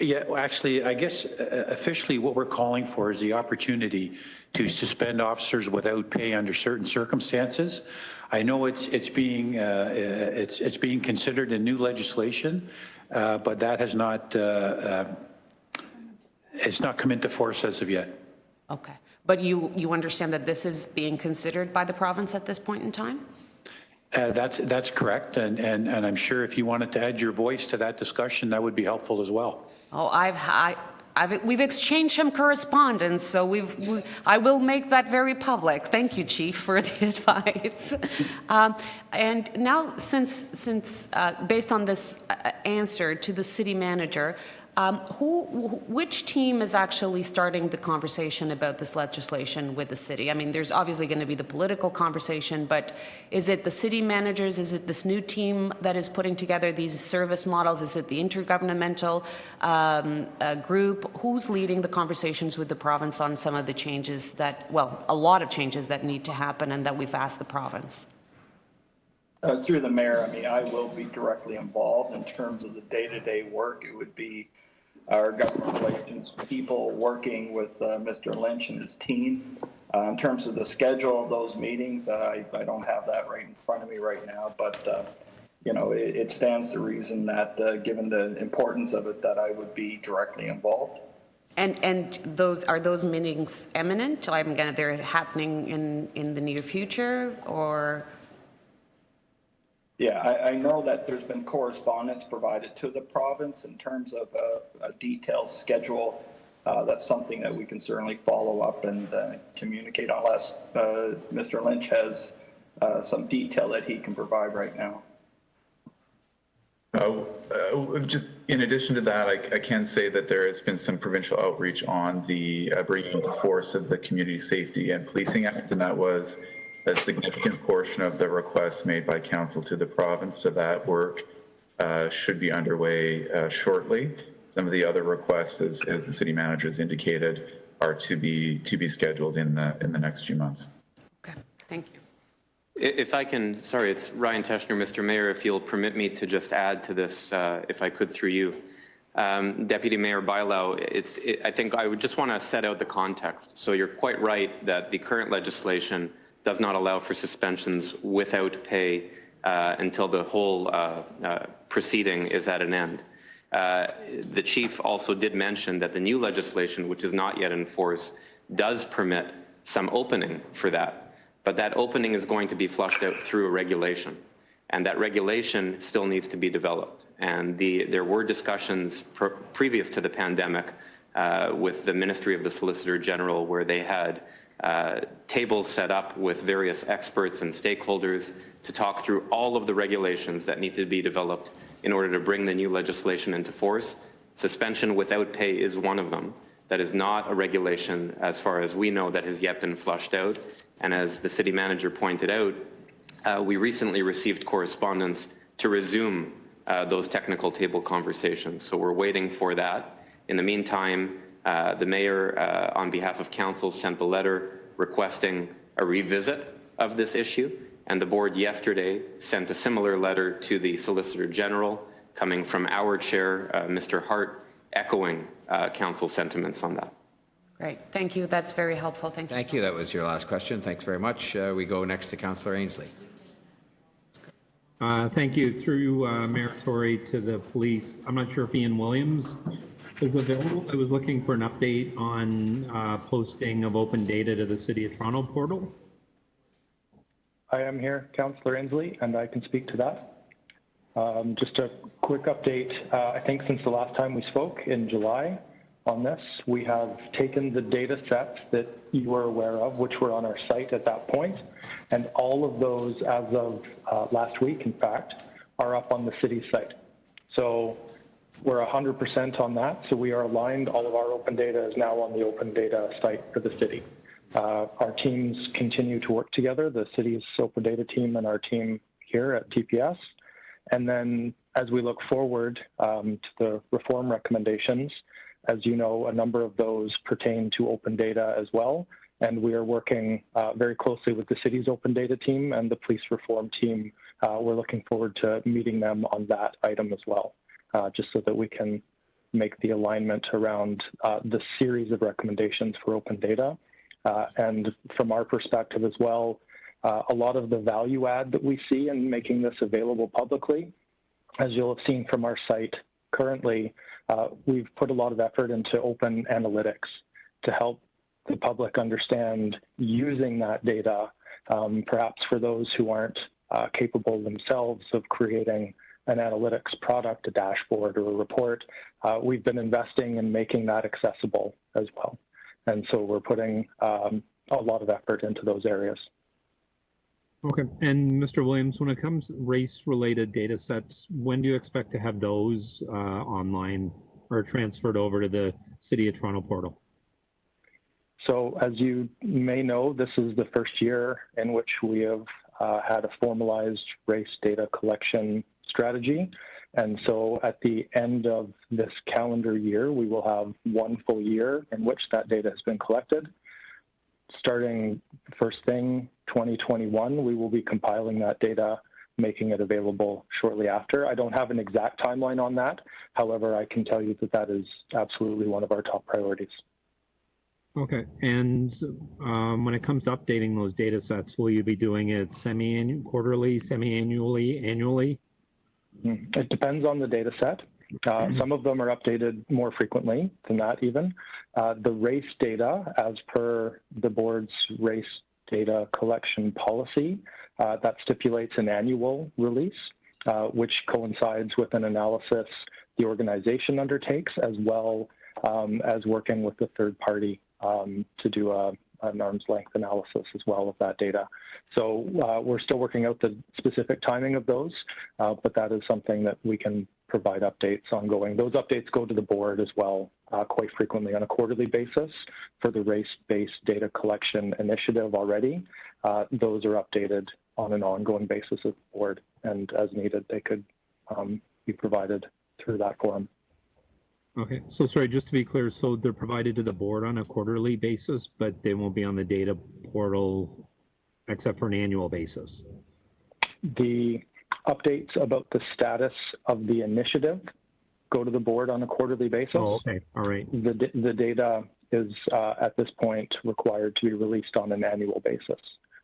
Yeah, well, actually, I guess officially what we're calling for is the opportunity to suspend officers without pay under certain circumstances. I know it's being considered in new legislation, but that has not it's not come into force as of yet. Okay, but you understand that this is being considered by the province at this point in time? That's correct, and I'm sure if you wanted to add your voice to that discussion, that would be helpful as well. Oh, we've exchanged some correspondence, so I will make that very public. Thank you, Chief, for the advice. And now, since based on this answer to the city manager, which team is actually starting the conversation about this legislation with the city? I mean, there's obviously going to be the political conversation, but is it the city managers? Is it this new team that is putting together these service models? Is it the intergovernmental group? Who's leading the conversations with the province on some of the changes that, well, a lot of changes that need to happen and that we've asked the province? Through the mayor, I mean, I will be directly involved in terms of the day-to-day work. It would be our government relations people working with Mr. Lynch and his team. In terms of the schedule of those meetings, I don't have that right in front of me right now, but you know, it stands to reason that given the importance of it, that I would be directly involved. And those meetings imminent? They're happening in the near future, or? Yeah, I know that there's been correspondence provided to the province in terms of a detailed schedule. That's something that we can certainly follow up and communicate unless Mr. Lynch has some detail that he can provide right now. Just in addition to that, I can say that there has been some provincial outreach on the bringing into force of the Community Safety and Policing Act, and that was a significant portion of the requests made by council to the province. So that work should be underway shortly. Some of the other requests, as the city manager has indicated, are to be scheduled in the next few months. Okay, thank you. If I can, sorry, it's Ryan Teschner, Mr. Mayor, if you'll permit me to just add to this, if I could through you. Deputy Mayor Bailão, I think I would just want to set out the context. So you're quite right that the current legislation does not allow for suspensions without pay until the whole proceeding is at an end. The chief also did mention that the new legislation, which is not yet in force, does permit some opening for that, but that opening is going to be flushed out through a regulation. And that regulation still needs to be developed. And there were discussions previous to the pandemic with the Ministry of the Solicitor General, where they had tables set up with various experts and stakeholders to talk through all of the regulations that need to be developed in order to bring the new legislation into force. Suspension without pay is one of them. That is not a regulation, as far as we know, that has yet been flushed out. And as the city manager pointed out, we recently received correspondence to resume those technical table conversations. So we're waiting for that. In the meantime, the mayor, on behalf of council, sent the letter requesting a revisit of this issue. And the board yesterday sent a similar letter to the Solicitor General, coming from our chair, Mr. Hart, echoing council sentiments on that. Great, thank you. That's very helpful. Thank you. Thank you. That was your last question. Thanks very much. We go next to Councillor Ainsley. Thank you. Through Mayor Tory to the police. I'm not sure if Ian Williams is available. I was looking for an update on posting of open data to the City of Toronto portal. I am here, Councillor Inslee, and I can speak to that. Just a quick update. I think since the last time we spoke in July on this, we have taken the data sets that you were aware of, which were on our site at that point, and all of those, as of last week, in fact, are up on the city site. So we're 100% on that. So we are aligned. All of our open data is now on the open data site for the city. Our teams continue to work together, the city's open data team and our team here at TPS. And then as we look forward to the reform recommendations, as you know, a number of those pertain to open data as well. And we are working very closely with the city's open data team and the police reform team. We're looking forward to meeting them on that item as well, just so that we can make the alignment around the series of recommendations for open data. And from our perspective as well, a lot of the value add that we see in making this available publicly, as you'll have seen from our site currently, we've put a lot of effort into open analytics to help the public understand using that data, perhaps for those who aren't capable themselves of creating an analytics product, a dashboard or a report. We've been investing in making that accessible as well. And so we're putting a lot of effort into those areas. Okay. And Mr. Williams, when it comes to race-related data sets, when do you expect to have those online or transferred over to the City of Toronto portal? So as you may know, this is the first year in which we have had a formalized race data collection strategy. And so at the end of this calendar year, we will have one full year in which that data has been collected. Starting first thing, 2021, we will be compiling that data, making it available shortly after. I don't have an exact timeline on that. However, I can tell you that that is absolutely one of our top priorities. Okay. And when it comes to updating those data sets, will you be doing it quarterly, semi-annually, annually? It depends on the data set. Some of them are updated more frequently than that even. The race data, as per the board's race data collection policy, that stipulates an annual release, which coincides with an analysis the organization undertakes, as well as working with the third party to do an arm's length analysis as well of that data. So we're still working out the specific timing of those, but that is something that we can provide updates ongoing. Those updates go to the board as well quite frequently on a quarterly basis for the race-based data collection initiative already. Those are updated on an ongoing basis at the board, and as needed, they could be provided through that forum. Okay, so sorry, just to be clear, so they're provided to the board on a quarterly basis, but they won't be on the data portal except for an annual basis? The updates about the status of the initiative go to the board on a quarterly basis. Oh, okay, all right. The data is at this point required to be released on an annual basis,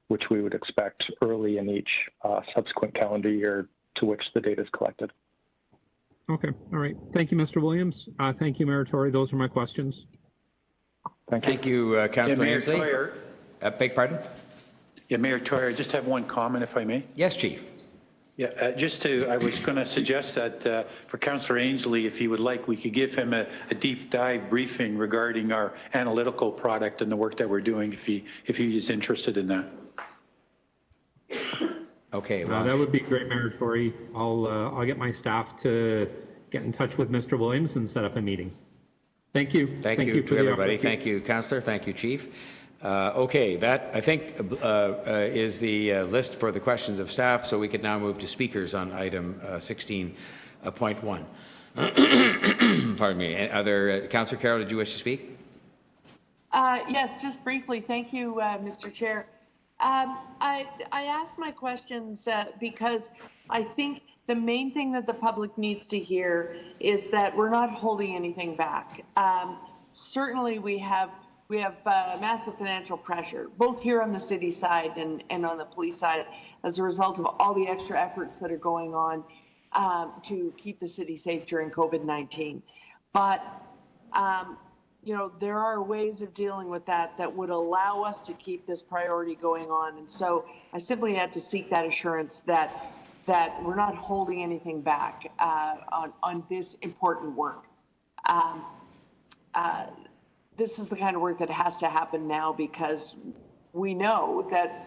which we would expect early in each subsequent calendar year to which the data is collected. Okay, all right. Thank you, Mr. Williams. Thank you, Mayor Tory. Those are my questions. Thank you, Councillor Ainsley. Beg pardon? Yeah, Mayor Tory, I just have one comment, if I may. Yes, Chief. Yeah, I was going to suggest that for Councillor Ainsley, if he would like, we could give him a deep dive briefing regarding our analytical product and the work that we're doing if he is interested in that. Okay. Well, That would be great, Mayor Tory. I'll get my staff to get in touch with Mr. Williams and set up a meeting. Thank you. Thank you for to the everybody. opportunity. Thank you, Councillor. Thank you, Chief. Okay, that I think is the list for the questions of staff. So we could now move to speakers on item 16.1. Pardon me. Councillor Carroll, did you wish to speak? Yes, just briefly. Thank you, Mr. Chair. I asked my questions because I think the main thing that the public needs to hear is that we're not holding anything back. Certainly, we have massive financial pressure, both here on the city side and on the police side, as a result of all the extra efforts that are going on to keep the city safe during COVID-19. But you know, there are ways of dealing with that would allow us to keep this priority going on. And so I simply had to seek that assurance that we're not holding anything back on this important work. This is the kind of work that has to happen now because we know that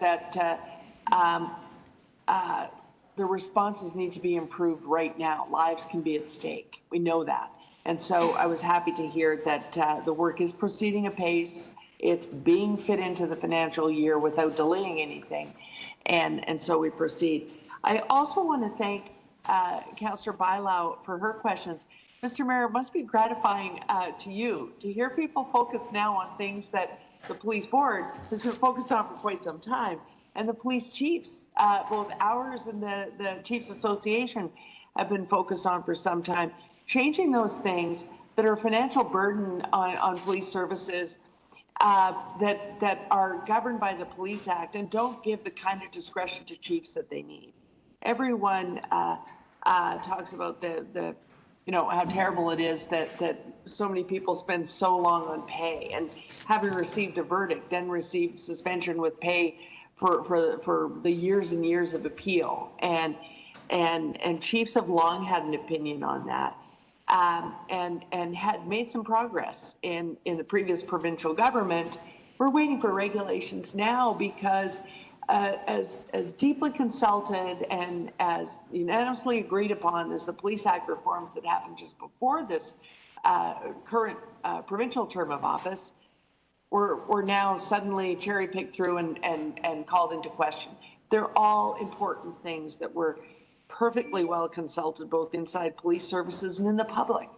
the responses need to be improved right now. Lives can be at stake. We know that. And so I was happy to hear that the work is proceeding apace. It's being fit into the financial year without delaying anything. And so we proceed. I also want to thank Councillor Bailau for her questions. Mr. Mayor, it must be gratifying to you to hear people focus now on things that the police board has been focused on for quite some time. And the police chiefs, both ours and the Chiefs Association, have been focused on for some time. Changing those things that are a financial burden on police services that are governed by the Police Act and don't give the kind of discretion to chiefs that they need. Everyone talks about the you know, how terrible it is that so many people spend so long on pay and having received a verdict, then receive suspension with pay for the years and years of appeal. And chiefs have long had an opinion on that. And had made some progress in the previous provincial government. We're waiting for regulations now because as deeply consulted and as unanimously agreed upon as the Police Act reforms that happened just before this current provincial term of office, we're now suddenly cherry-picked through and called into question. They're all important things that were perfectly well consulted both inside police services and in the public.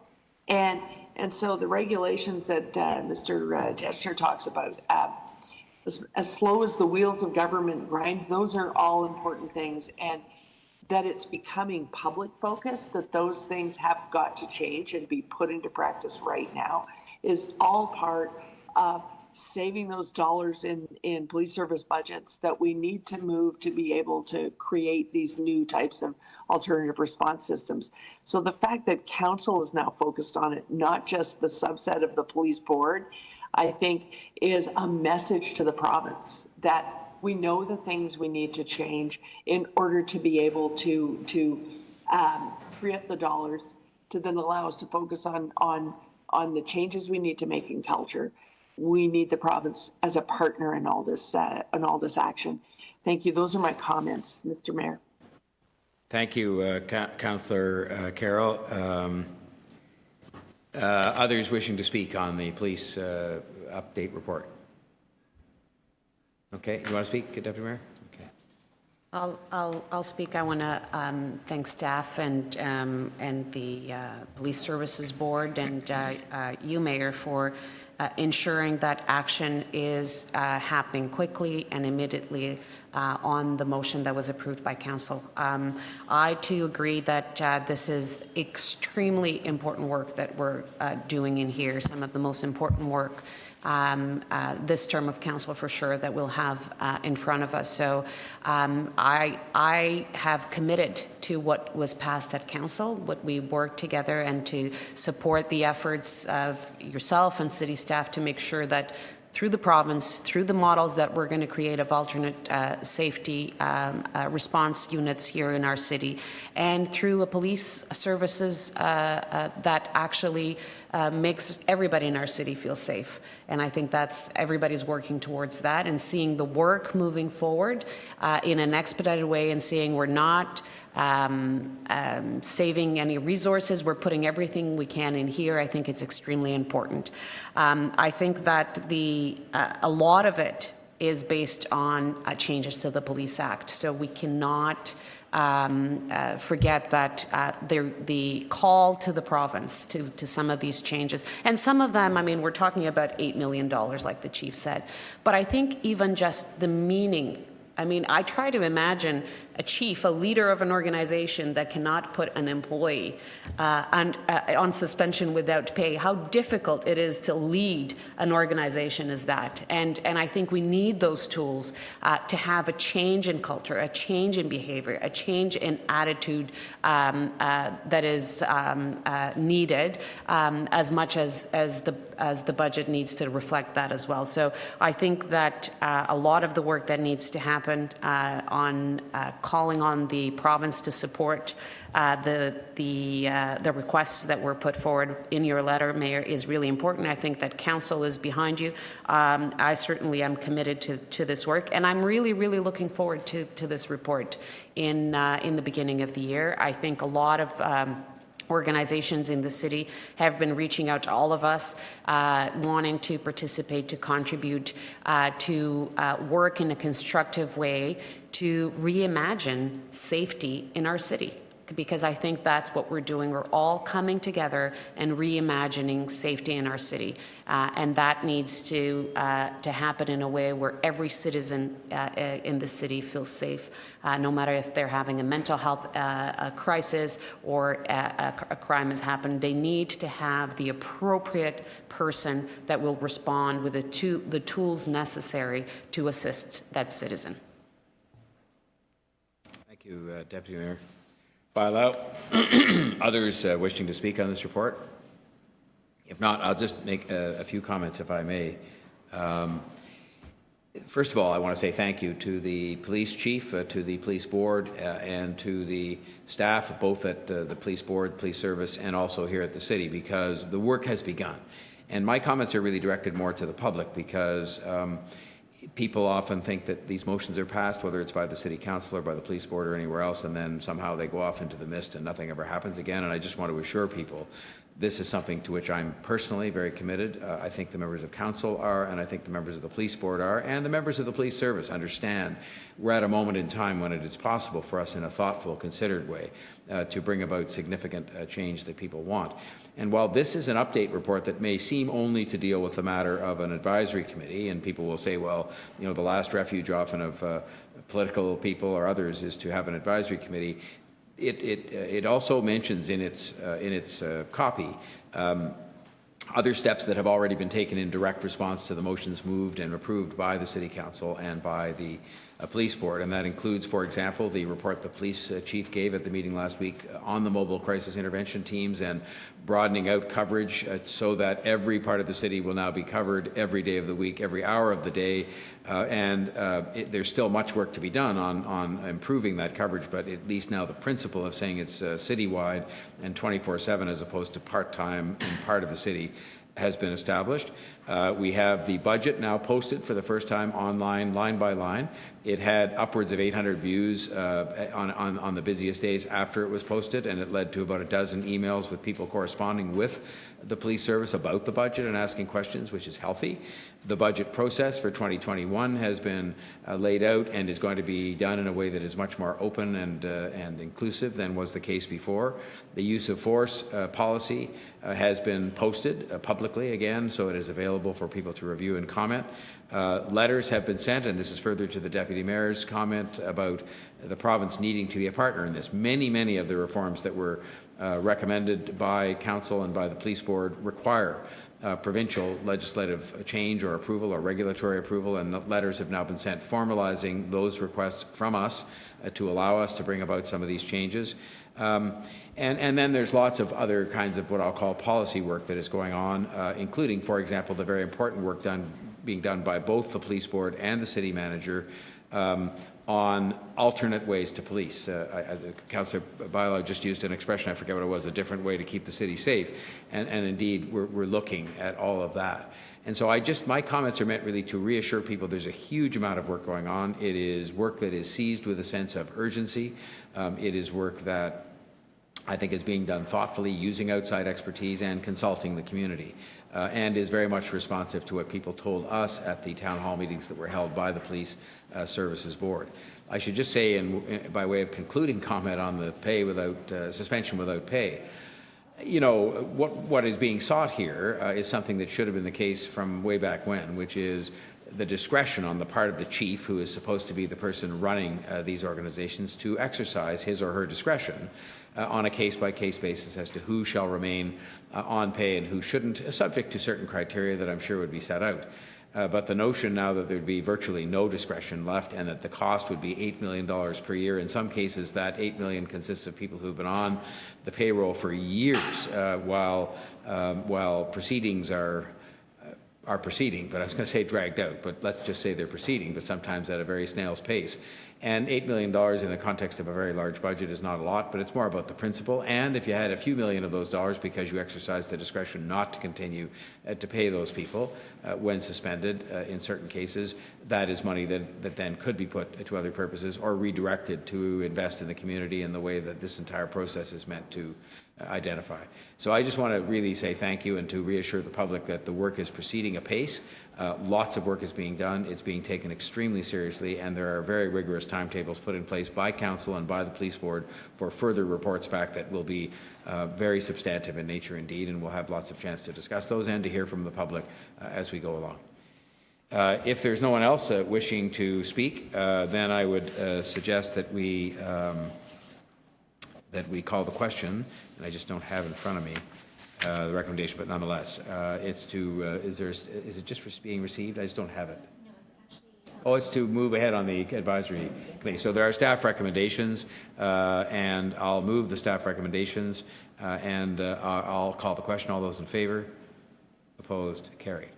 And so the regulations that Mr. Teschner talks about, as slow as the wheels of government grind, those are all important things. And that it's becoming public focused, that those things have got to change and be put into practice right now, is all part of saving those dollars in police service budgets that we need to move to be able to create these new types of alternative response systems. So the fact that council is now focused on it, not just the subset of the police board, I think is a message to the province that we know the things we need to change in order to be able to free up the dollars to then allow us to focus on the changes we need to make in culture. We need the province as a partner in all this action. Thank you. Those are my comments, Mr. Mayor. Thank you, Councillor Carroll. Others wishing to speak on the police update report? Okay, you want to speak, Deputy Mayor? Okay. I'll speak. I want to thank staff and the Police Services Board and you, Mayor, for ensuring that action is happening quickly and immediately on the motion that was approved by Council. I too agree that this is extremely important work that we're doing in here, some of the most important work this term of council for sure that we'll have in front of us. So I have committed to what was passed at council, what we worked together, and to support the efforts of yourself and city staff to make sure that through the province, through the models that we're going to create of alternate safety response units here in our city, and through a police services that actually makes everybody in our city feel safe. And I think that's, everybody's working towards that, and seeing the work moving forward in an expedited way, and seeing we're not saving any resources. We're putting everything we can in here. I think it's extremely important. I think that a lot of it is based on changes to the Police Act. So we cannot forget that the call to the province to some of these changes, and some of them, I mean, we're talking about $8 million, like the chief said, but I think even just the meaning, I mean, I try to imagine a chief, a leader of an organization that cannot put an employee on suspension without pay, how difficult it is to lead an organization as that. And I think we need those tools to have a change in culture, a change in behavior, a change in attitude that is needed as much as the budget needs to reflect that as well. So I think that a lot of the work that needs to happen on calling on the province to support the requests that were put forward in your letter, Mayor, is really important. I think that council is behind you. I certainly am committed to this work, and I'm really, really looking forward to this report in the beginning of the year. I think a lot of organizations in the city have been reaching out to all of us, wanting to participate, to contribute, to work in a constructive way to reimagine safety in our city. Because I think that's what we're doing. We're all coming together and reimagining safety in our city. And that needs to happen in a way where every citizen in the city feels safe, no matter if they're having a mental health crisis or a crime has happened. They need to have the appropriate person that will respond with the tools necessary to assist that citizen. Thank you, Deputy Mayor. If I allow others wishing to speak on this report. If not, I'll just make a few comments, if I may. First of all, I want to say thank you to the police chief, to the police board, and to the staff, both at the police board, police service, and also here at the city, because the work has begun. And my comments are really directed more to the public, because people often think that these motions are passed, whether it's by the city council or by the police board or anywhere else, and then somehow they go off into the mist and nothing ever happens again. And I just want to assure people this is something to which I'm personally very committed. I think the members of council are, and I think the members of the police board are, and the members of the police service understand we're at a moment in time when it is possible for us in a thoughtful, considered way to bring about significant change that people want. And while this is an update report that may seem only to deal with the matter of an advisory committee, and people will say, well, you know, the last refuge often of political people or others is to have an advisory committee, it also mentions in its copy other steps that have already been taken in direct response to the motions moved and approved by the City Council and by the police board. And that includes, for example, the report the police chief gave at the meeting last week on the mobile crisis intervention teams and broadening out coverage so that every part of the city will now be covered every day of the week, every hour of the day. There's still much work to be done on improving that coverage, but at least now the principle of saying it's citywide and 24/7 as opposed to part-time in part of the city has been established. We have the budget now posted for the first time online, line by line. It had upwards of 800 views on the busiest days after it was posted, and it led to about a dozen emails with people corresponding with the police service about the budget and asking questions, which is healthy. The budget process for 2021 has been laid out and is going to be done in a way that is much more open and inclusive than was the case before. The use of force policy has been posted publicly again, so it is available for people to review and comment. Letters have been sent, and this is further to the Deputy Mayor's comment about the province needing to be a partner in this. Many of the reforms that were recommended by Council and by the Police Board require provincial legislative change or approval or regulatory approval, and letters have now been sent formalizing those requests from us to allow us to bring about some of these changes. And then there's lots of other kinds of what I'll call policy work that is going on, including, for example, the very important work done being done by both the police board and the city manager on alternate ways to police. Councillor Bailão just used an expression, I forget what it was, a different way to keep the city safe. And indeed, we're looking at all of that. And so my comments are meant really to reassure people there's a huge amount of work going on. It is work that is seized with a sense of urgency. It is work that I think is being done thoughtfully, using outside expertise and consulting the community, and is very much responsive to what people told us at the town hall meetings that were held by the Police Services Board. I should just say, by way of concluding comment on the pay without suspension without pay, you know, what is being sought here is something that should have been the case from way back when, which is the discretion on the part of the chief, who is supposed to be the person running these organizations, to exercise his or her discretion on a case-by-case basis as to who shall remain on pay and who shouldn't, subject to certain criteria that I'm sure would be set out. But the notion now that there'd be virtually no discretion left and that the cost would be $8 million per year, in some cases that $8 million consists of people who've been on the payroll for years while proceedings are proceeding, but I was going to say dragged out, but let's just say they're proceeding, but sometimes at a very snail's pace. And $8 million in the context of a very large budget is not a lot, but it's more about the principle. And if you had a few million of those dollars because you exercised the discretion not to continue to pay those people when suspended in certain cases, that is money that then could be put to other purposes or redirected to invest in the community in the way that this entire process is meant to identify. So I just want to really say thank you and to reassure the public that the work is proceeding apace. Lots of work is being done. It's being taken extremely seriously, and there are very rigorous timetables put in place by council and by the police board for further reports back that will be very substantive in nature indeed, and we'll have lots of chance to discuss those and to hear from the public as we go along. If there's no one else wishing to speak, then I would suggest that we call the question, and I just don't have in front of me the recommendation, but nonetheless, it's to, is it just being received? I just don't have it. No, it's actually... Oh, it's to move ahead on the advisory committee. So there are staff recommendations, and I'll move the staff recommendations, and I'll call the question. All those in favor? Opposed? Carried.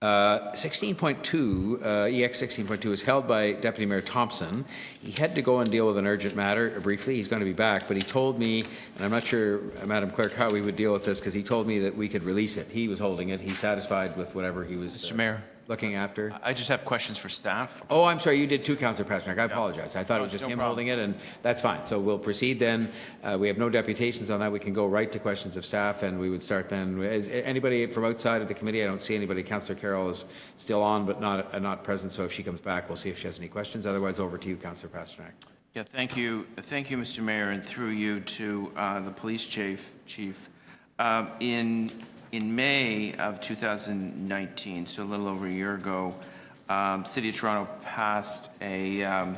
16.2, EX 16.2 is held by Deputy Mayor Thompson. He had to go and deal with an urgent matter briefly. He's going to be back, but he told me, and I'm not sure, Madam Clerk, how we would deal with this, because he told me that we could release it. He was holding it. He's satisfied with whatever he was Mr. Mayor, looking after. I just have questions for staff. Oh, I'm sorry. You did too, Councillor Pasternak. I apologize. I thought it was just no him problem. holding it, and that's fine. So we'll proceed then. We have no deputations on that. We can go right to questions of staff, and we would start then. Is anybody from outside of the committee? I don't see anybody. Councillor Carroll is still on, but not present. So if she comes back, we'll see if she has any questions. Otherwise, over to you, Councillor Pasternak. Yeah, thank you, Mr. Mayor, and through you to the police chief. In May of 2019, so a little over a year ago, City of Toronto passed a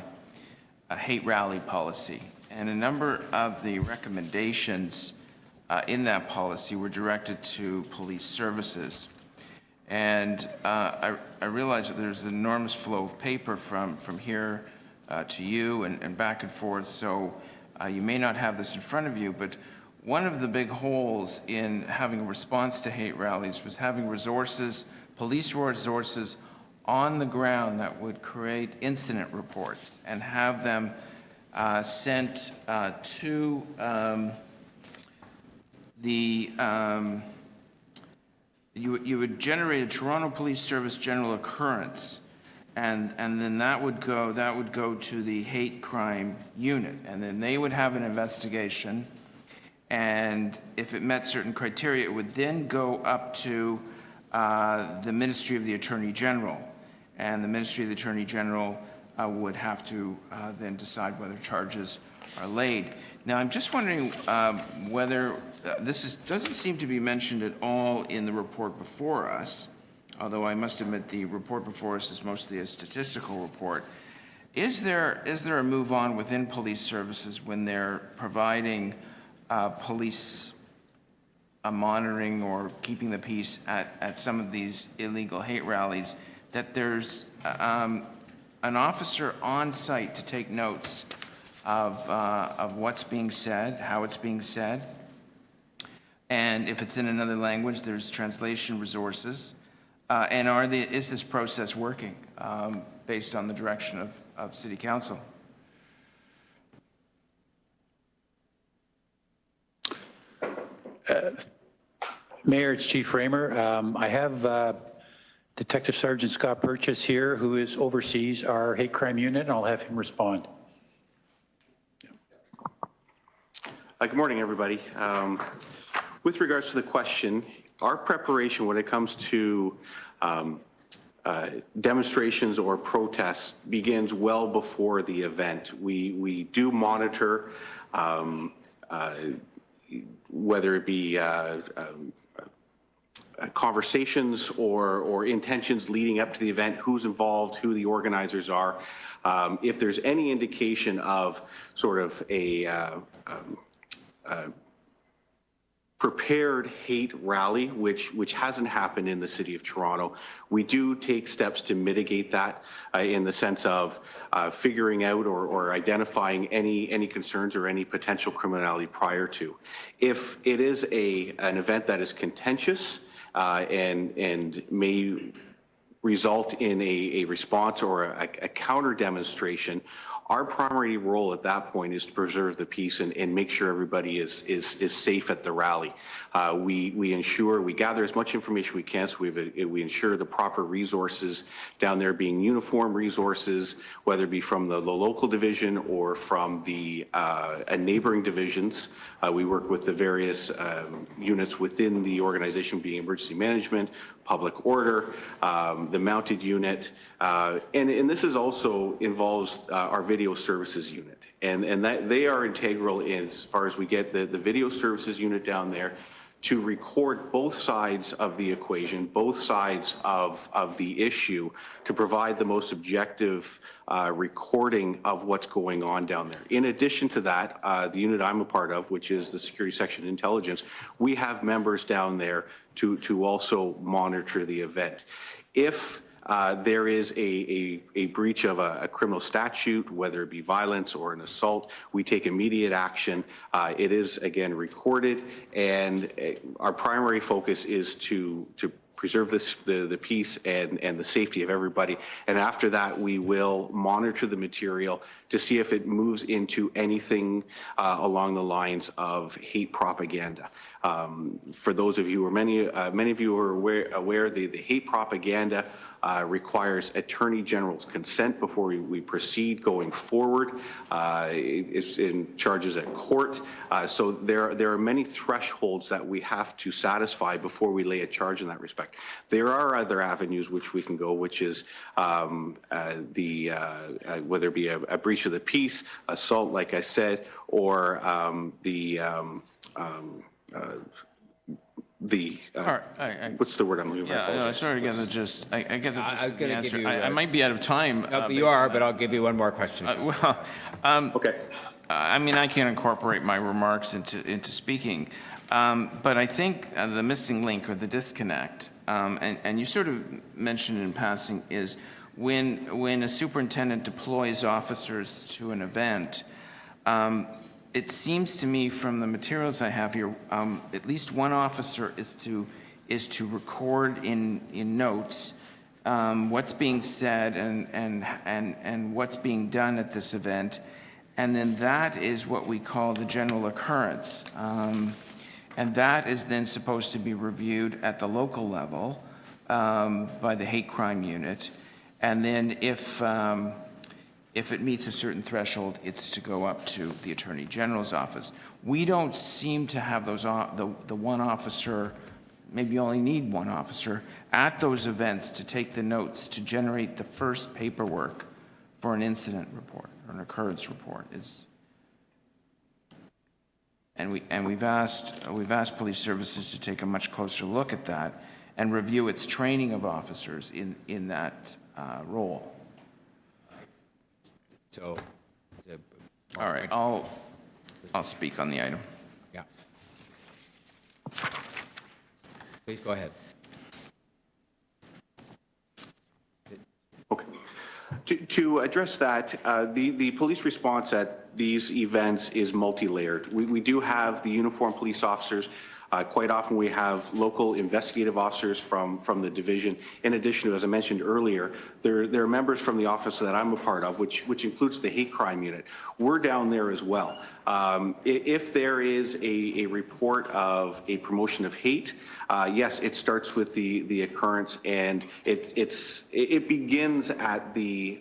hate rally policy, and a number of the recommendations in that policy were directed to police services. And I realize that there's an enormous flow of paper from here to you and back and forth, so you may not have this in front of you, but one of the big holes in having a response to hate rallies was having resources, police resources on the ground that would create incident reports and have them sent to you would generate a Toronto Police Service general occurrence, and then that would go to the hate crime unit, and then they would have an investigation. And if it met certain criteria, it would then go up to the Ministry of the Attorney General. And the Ministry of the Attorney General would have to then decide whether charges are laid. Now, I'm just wondering whether doesn't seem to be mentioned at all in the report before us, although I must admit the report before us is mostly a statistical report. Is there a move on within police services when they're providing police monitoring or keeping the peace at some of these illegal hate rallies, that there's an officer on site to take notes of what's being said, how it's being said, and if it's in another language, there's translation resources, And is this process working based on the direction of City Council? Mayor, it's Chief Raymer. I have Detective Sergeant Scott Purchase here, who oversees our hate crime unit, and I'll have him respond. Good morning, everybody. With regards to the question, our preparation when it comes to demonstrations or protests begins well before the event. We do monitor whether it be conversations or intentions leading up to the event, who's involved, who the organizers are. If there's any indication of sort of a prepared hate rally, which hasn't happened in the City of Toronto, we do take steps to mitigate that in the sense of figuring out or identifying any concerns or any potential criminality prior to. If it is an event that is contentious and may result in a response or a counter demonstration, our primary role at that point is to preserve the peace and make sure everybody is safe at the rally. We gather as much information we can, so we ensure the proper resources down there being uniform resources, whether it be from the local division or from the neighboring divisions. We work with the various units within the organization, being emergency management, public order, the mounted unit, and this is also involves our video services unit, and that they are integral as far as we get the video services unit down there to record both sides of the equation, both sides of the issue, to provide the most objective recording of what's going on down there. In addition to that, the unit I'm a part of, which is the Security Section Intelligence, we have members down there to also monitor the event. If there is a breach of a criminal statute, whether it be violence or an assault, we take immediate action. It is, again, recorded, and our primary focus is to preserve the peace and the safety of everybody. And after that, we will monitor the material to see if it moves into anything along the lines of hate propaganda. For those of you, or many of you are aware the hate propaganda requires Attorney General's consent before we proceed going forward. It's in charges at court. So there are many thresholds that we have to satisfy before we lay a charge in that respect. There are other avenues which we can go, which is whether it be a breach of the peace, assault, like I said, or what's the word I'm looking for? Yeah, no, sorry, I get the gist. I get the gist of the answer. I might be out of time. No, you are, but I'll give you one more question. Okay. I mean, I can't incorporate my remarks into speaking, but I think the missing link or the disconnect, and you sort of mentioned in passing, is when a superintendent deploys officers to an event, it seems to me from the materials I have here, at least one officer is to record in notes what's being said and what's being done at this event, and then that is what we call the general occurrence, and that is then supposed to be reviewed at the local level by the hate crime unit, and then if it meets a certain threshold, it's to go up to the Attorney General's office. We don't seem to have those the one officer, maybe you only need one officer, at those events to take the notes to generate the first paperwork for an incident report or an occurrence report. And we've asked police services to take a much closer look at that and review its training of officers in that role. So, all right, I'll speak on the item. Yeah. Please go ahead. Okay. To address that, the police response at these events is multi-layered. We do have the uniformed police officers Quite often we have local investigative officers from the division. In addition to, as I mentioned earlier, there are members from the office that I'm a part of, which includes the hate crime unit. We're down there as well. If there is a report of a promotion of hate, yes, it starts with the occurrence, and it begins at the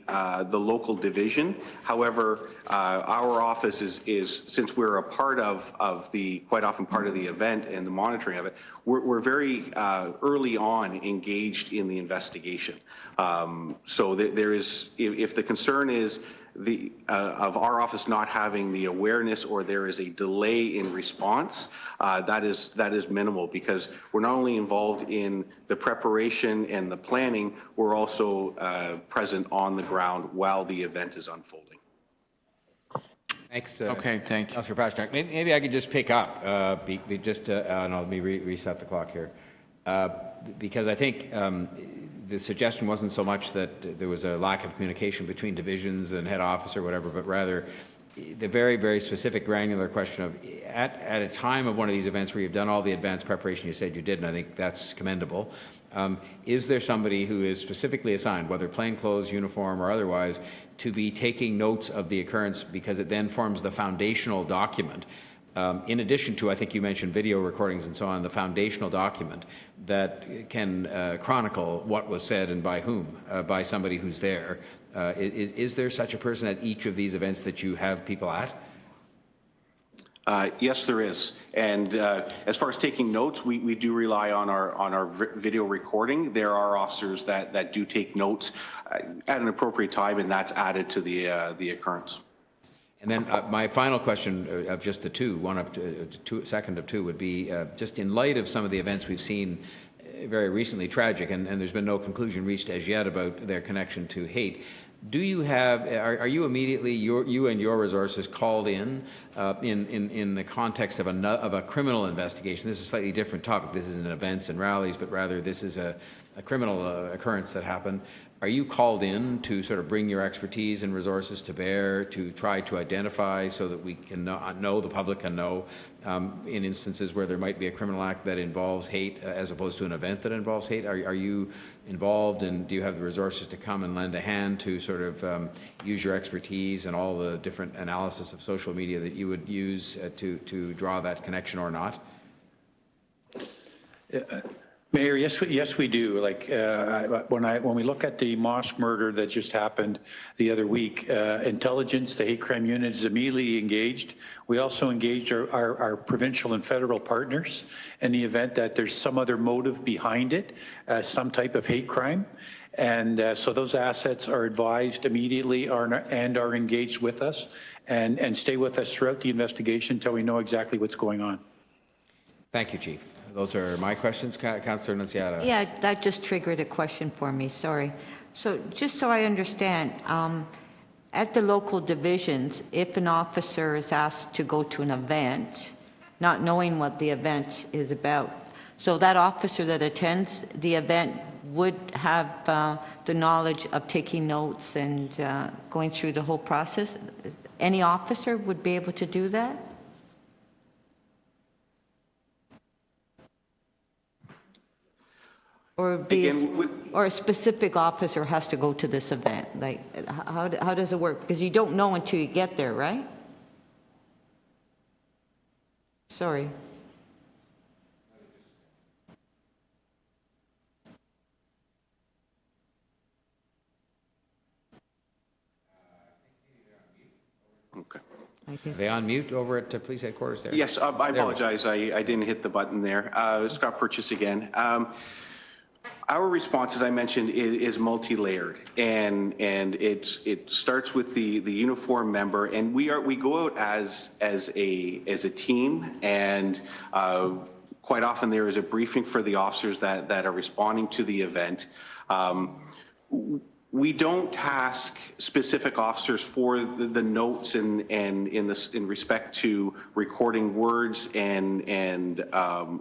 local division. However, our office is since we're a part of the quite often part of the event and the monitoring of it, we're very early on engaged in the investigation. So there is, if the concern is of our office not having the awareness or there is a delay in response, that is minimal, because we're not only involved in the preparation and the planning, we're also present on the ground while the event is unfolding. Thanks. Okay, thank you. Councillor Pasternak. Maybe I could just pick up, and let me reset the clock here, because I think the suggestion wasn't so much that there was a lack of communication between divisions and head office or whatever, but rather the very, very specific granular question of at a time of one of these events where you've done all the advanced preparation you said you did, and I think that's commendable, is there somebody who is specifically assigned, whether plainclothes, uniform, or otherwise, to be taking notes of the occurrence, because it then forms the foundational document, in addition to, I think you mentioned video recordings and so on, the foundational document that can chronicle what was said and by whom, by somebody who's there. Is there such a person at each of these events that you have people at? Yes, there is. And as far as taking notes, we do rely on our video recording. There are officers that do take notes at an appropriate time, and that's added to the occurrence. And then my final question of just the two, second of two, would be just in light of some of the events we've seen very recently, tragic, and there's been no conclusion reached as yet about their connection to hate. Do you have, are you immediately, you and your resources called in the context of a criminal investigation? This is a slightly different topic. This isn't events and rallies, but rather this is a criminal occurrence that happened. Are you called in to sort of bring your expertise and resources to bear to try to identify so that we can know, the public can know, in instances where there might be a criminal act that involves hate as opposed to an event that involves hate? Are you involved, and do you have the resources to come and lend a hand to sort of use your expertise and all the different analysis of social media that you would use to draw that connection or not? Mayor, yes, we do. Like when we look at the mosque murder that just happened the other week, intelligence, the hate crime unit is immediately engaged. We also engaged our provincial and federal partners in the event that there's some other motive behind it, some type of hate crime. And so those assets are advised immediately and are engaged with us and stay with us throughout the investigation until we know exactly what's going on. Thank you, Chief. Those are my questions. Councillor Nunziata. Yeah, that just triggered a question for me, sorry. So just so I understand, at the local divisions, if an officer is asked to go to an event, not knowing what the event is about, so that officer that attends the event would have the knowledge of taking notes and going through the whole process? Any officer would be able to do that? Or or a specific officer has to go to this event? Like, how does it work? Because you don't know until you get there, right? Sorry. Okay. Are they on mute over at police headquarters there? Yes, I apologize. I didn't hit the button there. Scott Purchase again. Our response, as I mentioned, is multi-layered, and it starts with the uniform member, and we go out as a team, and quite often there is a briefing for the officers that are responding to the event. We don't task specific officers for the notes and in respect to recording words and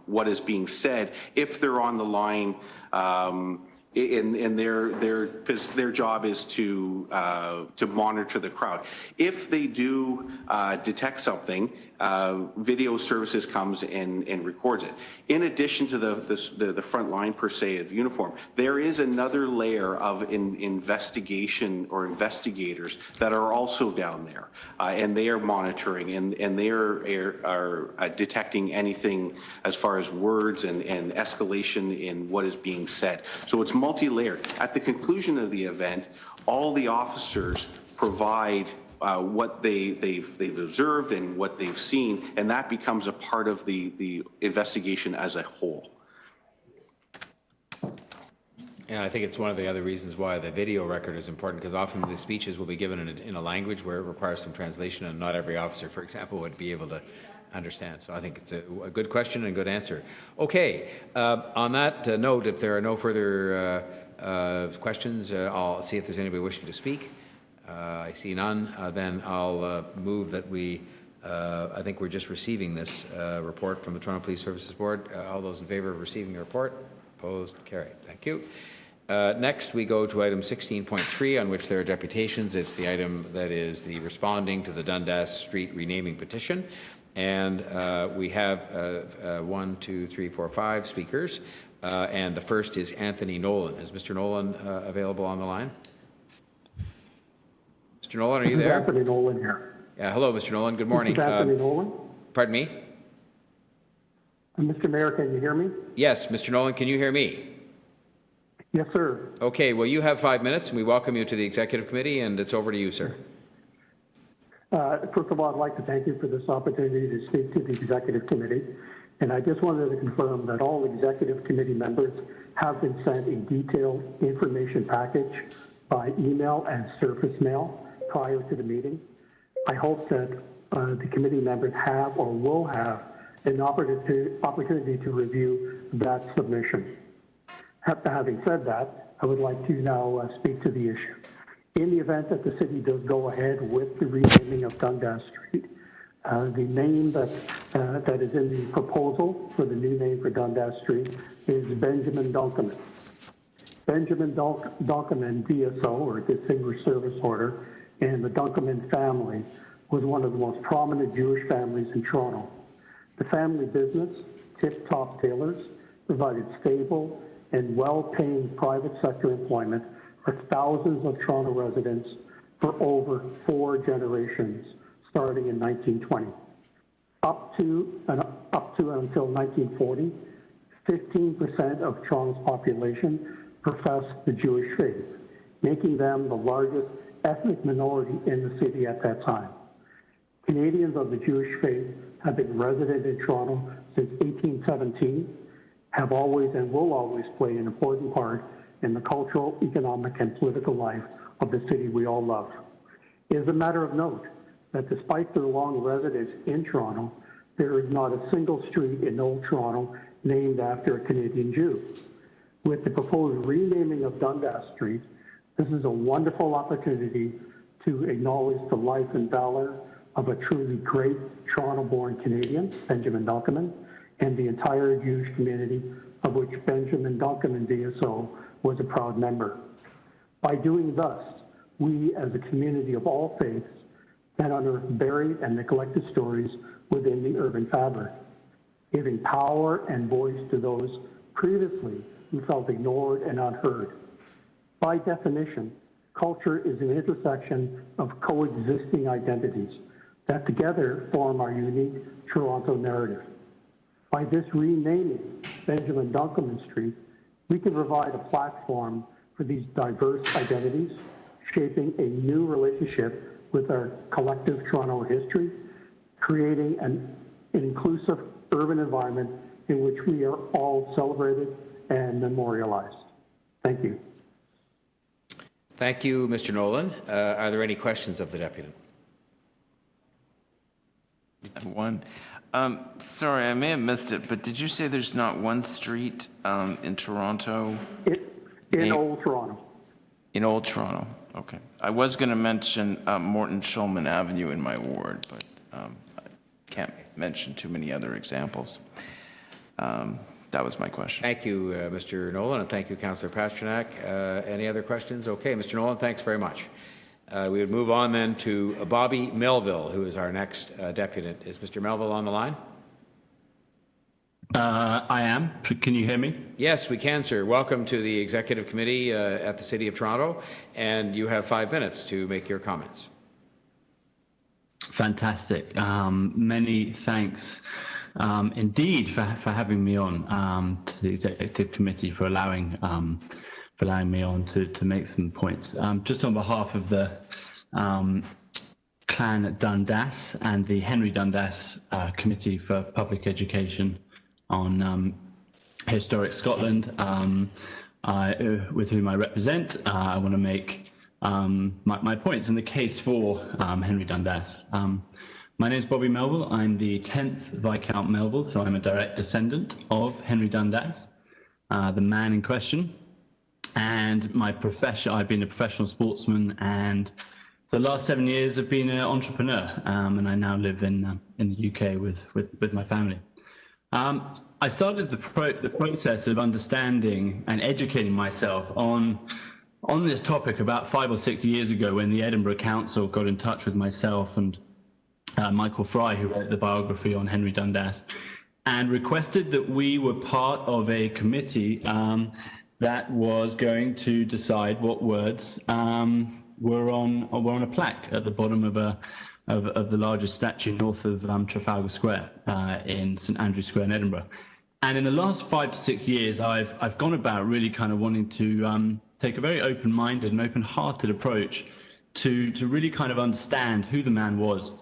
what is being said if they're on the line. And their job is to monitor the crowd. If they do detect something, video services comes and records it. In addition to the front line per se of uniform, there is another layer of investigation or investigators that are also down there, and they are monitoring and they are detecting anything as far as words and escalation in what is being said. So it's multi-layered. At the conclusion of the event, all the officers provide what they've observed and what they've seen, and that becomes a part of the investigation as a whole. And I think it's one of the other reasons why the video record is important, because often the speeches will be given in a language where it requires some translation, and not every officer, for example, would be able to understand. So I think it's a good question and a good answer. Okay, on that note, if there are no further questions, I'll see if there's anybody wishing to speak. I see none. Then I'll move that we, I think we're just receiving this report from the Toronto Police Services Board. All those in favor of receiving the report? Opposed? Carried. Thank you. Next, we go to item 16.3, on which there are deputations. It's the item that is the responding to the Dundas Street renaming petition. And we have 1, 2, 3, 4, 5 speakers. And the first is Anthony Nolan. Is Mr. Nolan available on the line? Mr. Nolan, are you there? Anthony Nolan here. Yeah, hello, Mr. Nolan. Good morning. This is Anthony Nolan. Pardon me? Mr. Mayor, can you hear me? Yes, Mr. Nolan, can you hear me? Yes, sir. Okay, well, you have 5 minutes, and we welcome you to the Executive Committee, and it's over to you, sir. First of all, I'd like to thank you for this opportunity to speak to the Executive Committee. And I just wanted to confirm that all Executive Committee members have been sent a detailed information package by email and surface mail prior to the meeting. I hope that the committee members have or will have an opportunity to review that submission. Having said that, I would like to now speak to the issue. In the event that the city does go ahead with the renaming of Dundas Street, the name that is in the proposal for the new name for Dundas Street is Benjamin Dunkelman. Benjamin Dunkelman, DSO, or Distinguished Service Order, and the Dunkelman family was one of the most prominent Jewish families in Toronto. The family business, Tip Top Tailors, provided stable and well-paying private sector employment for thousands of Toronto residents for over 4 generations, starting in 1920. Up to and until 1940, 15% of Toronto's population professed the Jewish faith, making them the largest ethnic minority in the city at that time. Canadians of the Jewish faith have been resident in Toronto since 1817, have always and will always play an important part in the cultural, economic, and political life of the city we all love. It is a matter of note that despite their long residence in Toronto, there is not a single street in Old Toronto named after a Canadian Jew. With the proposed renaming of Dundas Street, this is a wonderful opportunity to acknowledge the life and valor of a truly great Toronto-born Canadian, Benjamin Dunkelman, and the entire Jewish community of which Benjamin Dunkelman DSO was a proud member. By doing thus, we as a community of all faiths can unearth buried and neglected stories within the urban fabric, giving power and voice to those previously who felt ignored and unheard. By definition, culture is an intersection of coexisting identities that together form our unique Toronto narrative. By this renaming Benjamin Dunkelman Street, we can provide a platform for these diverse identities, shaping a new relationship with our collective Toronto history, creating an inclusive urban environment in which we are all celebrated and memorialized. Thank you. Thank you, Mr. Nolan. Are there any questions of the deputy? One. Sorry, I may have missed it, but did you say there's not one street in Toronto? In Old Toronto. In Old Toronto, okay. I was going to mention Morton Shulman Avenue in my ward, but I can't mention too many other examples. That was my question. Thank you, Mr. Nolan, and thank you, Councillor Pasternak. Any other questions? Okay, Mr. Nolan, thanks very much. We would move on then to Bobby Melville, who is our next deputant. Is Mr. Melville on the line? I am. Can you hear me? Yes, we can, sir. Welcome to the Executive Committee at the City of Toronto, and you have 5 minutes to make your comments. Fantastic. Many thanks indeed for having me on to the Executive Committee, for allowing me on to make some points. Just on behalf of the Clan Dundas and the Henry Dundas Committee for Public Education on Historic Scotland, with whom I represent, I want to make my points in the case for Henry Dundas. My name is Bobby Melville. I'm the 10th Viscount Melville, so I'm a direct descendant of Henry Dundas, the man in question. And my profession, I've been a professional sportsman, and for the last 7 years I've been an entrepreneur, and I now live in the UK with my family. I started the process of understanding and educating myself on this topic about 5 or 6 years ago, when the Edinburgh Council got in touch with myself and Michael Fry, who wrote the biography on Henry Dundas, and requested that we were part of a committee that was going to decide what words were on a plaque at the bottom of the largest statue north of Trafalgar Square in St Andrew's Square in Edinburgh. And in the last 5 to 6 years, I've gone about really kind of wanting to take a very open-minded and open-hearted approach to really kind of understand who the man was.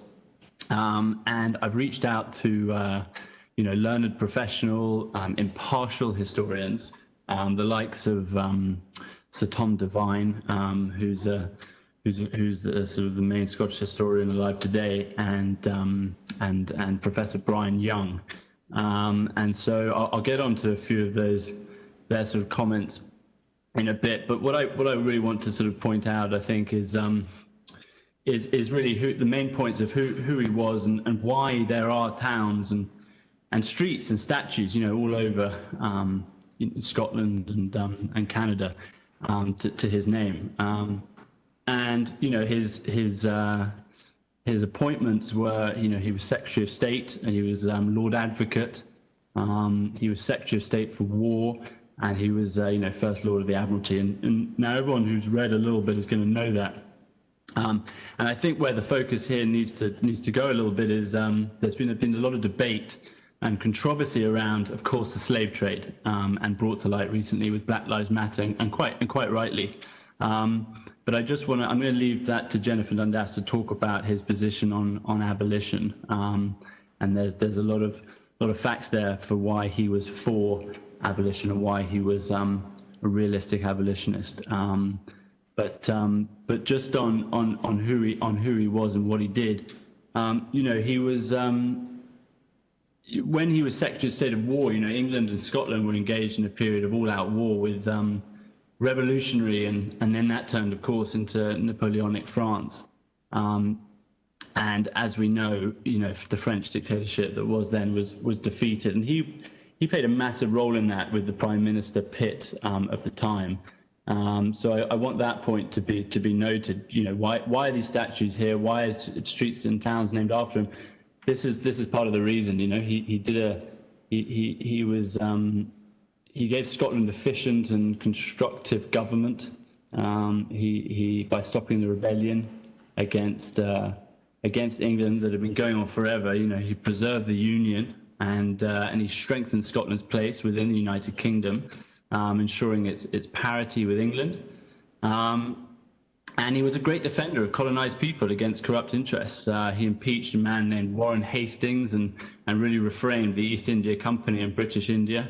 And I've reached out to learned professional, impartial historians, the likes of Sir Tom Devine, who's the sort of the main Scottish historian alive today, and Professor Brian Young. And so I'll get on to a few of their sort of comments in a bit. But what I really want to sort of point out, I think, is really the main points of who he was and why there are towns and streets and statues, all over Scotland and Canada to his name. And his appointments were, he was Secretary of State, and he was Lord Advocate. He was Secretary of State for War, and he was, First Lord of the Admiralty. And now everyone who's read a little bit is going to know that. And I think where the focus here needs to go a little bit is there's been a lot of debate and controversy around, of course, the slave trade, and brought to light recently with Black Lives Matter, and quite rightly. But I'm going to leave that to Jennifer Dundas to talk about his position on abolition. And there's a lot of facts there for why he was for abolition and why he was a realistic abolitionist. But just on who he was and what he did, he was. When he was Secretary of State of War, England and Scotland were engaged in a period of all-out war with revolutionary, and then that turned, of course, into Napoleonic France. And as we know, the French dictatorship that was then was defeated, and he played a massive role in that with the Prime Minister Pitt of the time. So I want that point to be noted. Why are these statues here? Why are streets and towns named after him? This is part of the reason. He gave Scotland efficient and constructive government. He by stopping the rebellion against England that had been going on forever. He preserved the Union, and he strengthened Scotland's place within the United Kingdom, ensuring its parity with England. And he was a great defender of colonized people against corrupt interests. He impeached a man named Warren Hastings and really reframed the East India Company and British India.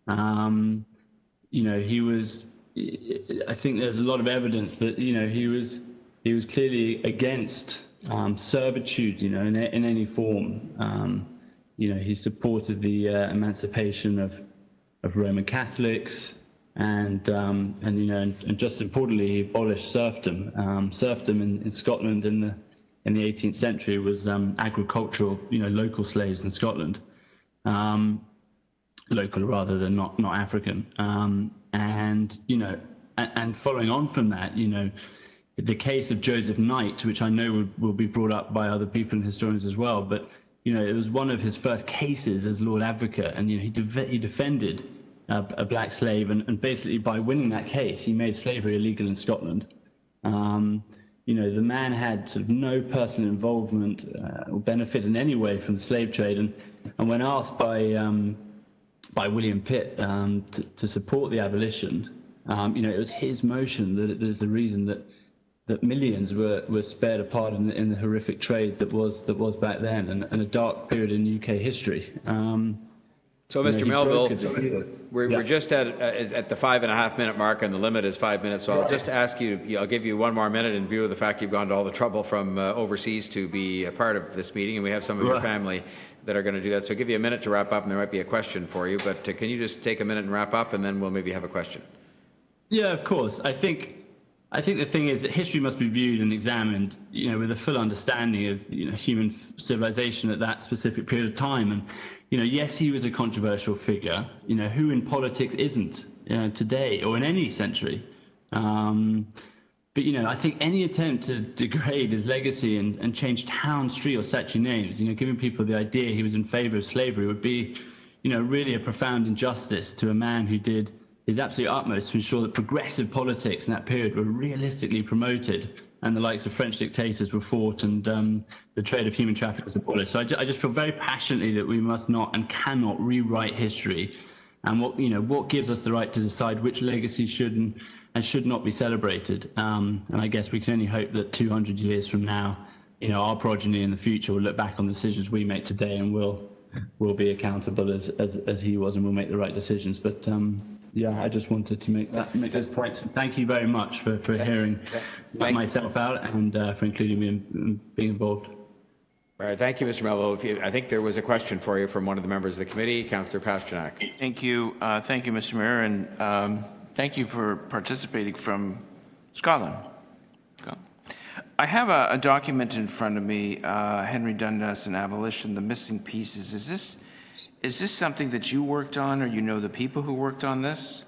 He was. I think there's a lot of evidence that he was clearly against servitude, in any form. He supported the emancipation of Roman Catholics. And just importantly, he abolished serfdom. Serfdom in Scotland in the 18th century was agricultural, local slaves in Scotland, local rather than not African. And following on from that, the case of Joseph Knight, which I know will be brought up by other people and historians as well, but it was one of his first cases as Lord Advocate, and he defended a black slave, and basically by winning that case, he made slavery illegal in Scotland. The man had sort of no personal involvement or benefit in any way from the slave trade, and when asked by William Pitt to support the abolition, it was his motion that is the reason that millions were spared a part in the horrific trade that was back then, and a dark period in UK history. So, Mr. Melville, we're just at the 5.5 minute mark, and the limit is 5 minutes. So I'll just ask you, I'll give you 1 more minute in view of the fact you've gone to all the trouble from overseas to be a part of this meeting, and we have some of your family that are going to do that. So I'll give you a minute to wrap up, and there might be a question for you. But can you just take a minute and wrap up, and then we'll maybe have a question? Yeah, of course. I think the thing is that history must be viewed and examined, with a full understanding of human civilization at that specific period of time. And yes, he was a controversial figure. Who in politics isn't today or in any century? But I think any attempt to degrade his legacy and change town, street, or statue names, giving people the idea he was in favour of slavery would be, really a profound injustice to a man who did his absolute utmost to ensure that progressive politics in that period were realistically promoted, and the likes of French dictators were fought, and the trade of human traffic was abolished. So I just feel very passionately that we must not and cannot rewrite history, and what gives us the right to decide which legacy should and should not be celebrated. And I guess we can only hope that 200 years from now, our progeny in the future will look back on the decisions we make today, and will be accountable as he was, and will make the right decisions. But yeah, I just wanted to make those points. Thank you very much for hearing myself out, and for including me in being involved. All right, thank you, Mr. Melville. I think there was a question for you from one of the members of the committee, Councillor Pasternak. Thank you, Mr. Mayor, and thank you for participating from Scotland. I have a document in front of me, Henry Dundas and Abolition, the Missing Pieces. Is this something that you worked on, or the people who worked on this?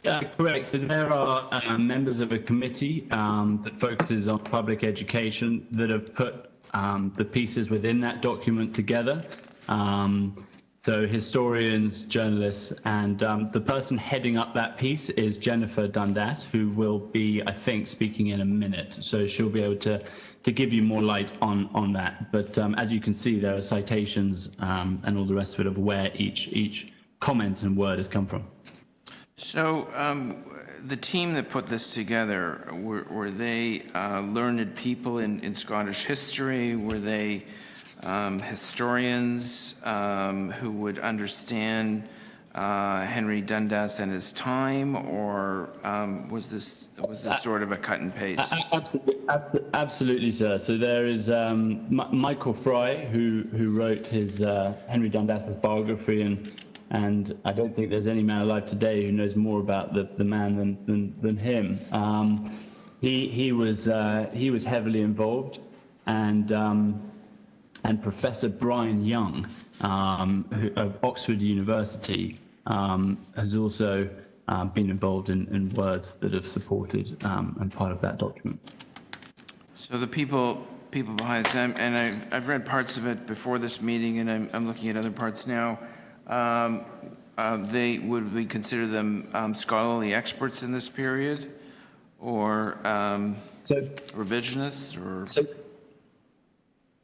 Correct. So there are members of a committee that focuses on public education that have put the pieces within that document together. So historians, journalists, and the person heading up that piece is Jennifer Dundas, who will be, I think, speaking in a minute. So she'll be able to give you more light on that. But as you can see, there are citations and all the rest of it of where each comment and word has come from. So the team that put this together, were they learned people in Scottish history? Were they historians who would understand Henry Dundas and his time, or was this sort of a cut and paste? Absolutely, sir. So there is Michael Fry, who wrote his Henry Dundas's biography, and I don't think there's any man alive today who knows more about the man than him. He was heavily involved, and Professor Brian Young of Oxford University has also been involved in words that have supported and part of that document. So the people behind it, and I've read parts of it before this meeting, and I'm looking at other parts now. Would we consider them scholarly experts in this period, or revisionists, or?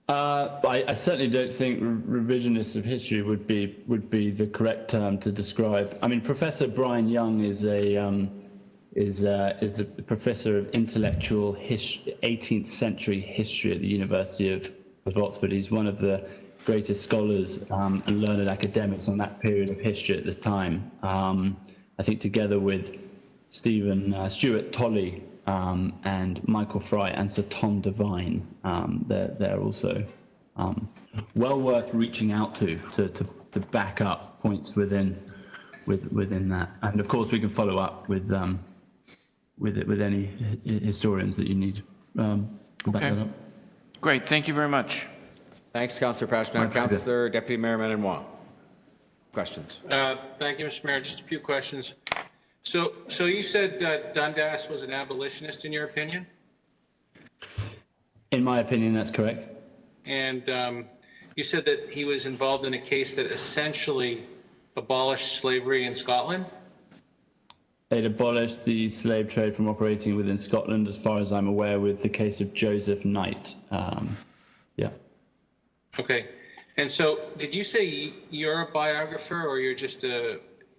I certainly don't think revisionist of history would be the correct term to describe. I mean, Professor Brian Young is a professor of intellectual 18th century history at the University of Oxford. He's one of the greatest scholars and learned academics on that period of history at this time. I think together with Stuart Tolley and Michael Fry and Sir Tom Devine, they're also well worth reaching out to back up points within that. And of course, we can follow up with any historians that you need to back that up. Great, thank you very much. Thanks, Councillor Pasternak. Councillor Deputy Mayor Ménanois. Questions? Thank you, Mr. Mayor. Just a few questions. So you said that Dundas was an abolitionist, in your opinion? In my opinion, that's correct. And you said that he was involved in a case that essentially abolished slavery in Scotland? It abolished the slave trade from operating within Scotland, as far as I'm aware, with the case of Joseph Knight. Yeah. Okay. And so did you say you're a biographer, or you're just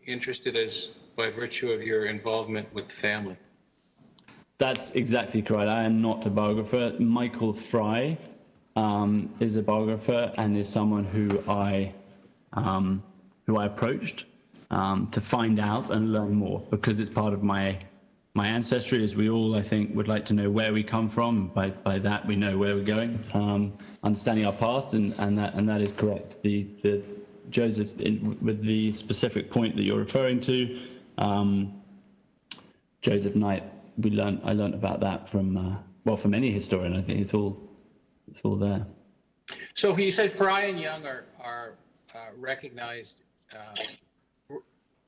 interested as by virtue of your involvement with the family? That's exactly correct. I am not a biographer. Michael Fry is a biographer and is someone who I approached to find out and learn more, because it's part of my ancestry, as we all, I think, would like to know where we come from. By that, we know where we're going, understanding our past, and that is correct. The Joseph, with the specific point that you're referring to, Joseph Knight, I learned about that from any historian. I think it's all there. So you said Fry and Young are recognized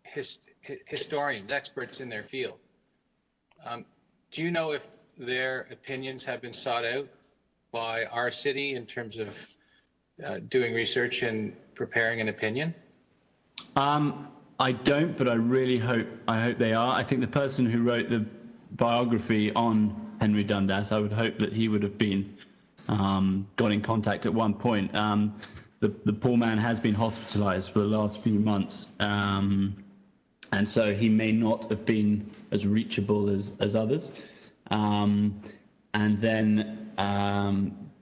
historians, experts in their field. Do you know if their opinions have been sought out by our city in terms of doing research and preparing an opinion? I don't, but I really hope they are. I think the person who wrote the biography on Henry Dundas, I would hope that he would have been got in contact at one point. The poor man has been hospitalized for the last few months, and so he may not have been as reachable as others. And then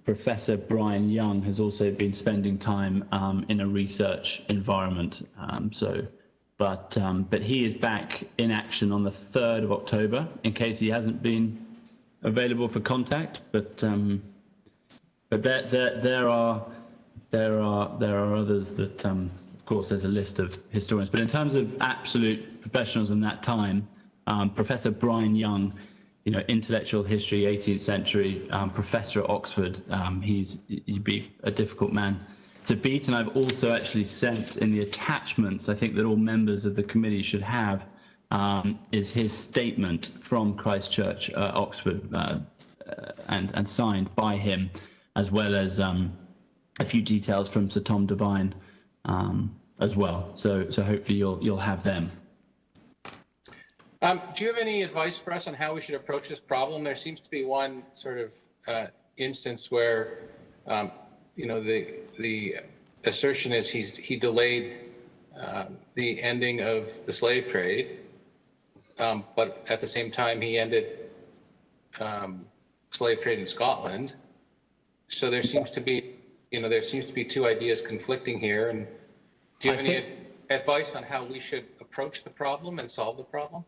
Professor Brian Young has also been spending time in a research environment. But he is back in action on the 3rd of October, in case he hasn't been available for contact. But there are others that, of course, there's a list of historians. But in terms of absolute professionals in that time, Professor Brian Young, intellectual history, 18th century, professor at Oxford, he'd be a difficult man to beat. And I've also actually sent in the attachments, I think that all members of the committee should have, is his statement from Christ Church, Oxford, and signed by him, as well as a few details from Sir Tom Devine as well. So hopefully you'll have them. Do you have any advice for us on how we should approach this problem? There seems to be one sort of instance where, the assertion is he delayed the ending of the slave trade, but at the same time he ended slave trade in Scotland. So there seems to be, two ideas conflicting here. And do you have any advice on how we should approach the problem and solve the problem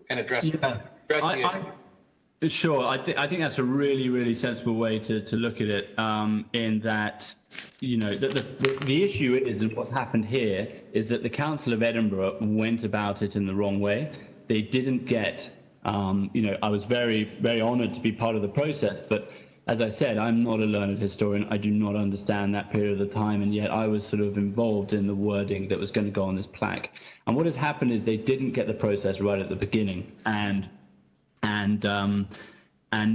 and address the issue? Sure, I think that's a really, really sensible way to look at it. In that, the issue is, and what's happened here is that the Council of Edinburgh went about it in the wrong way. They didn't get, I was very, very honoured to be part of the process, but as I said, I'm not a learned historian. I do not understand that period of the time, and yet I was sort of involved in the wording that was going to go on this plaque. And what has happened is they didn't get the process right at the beginning, and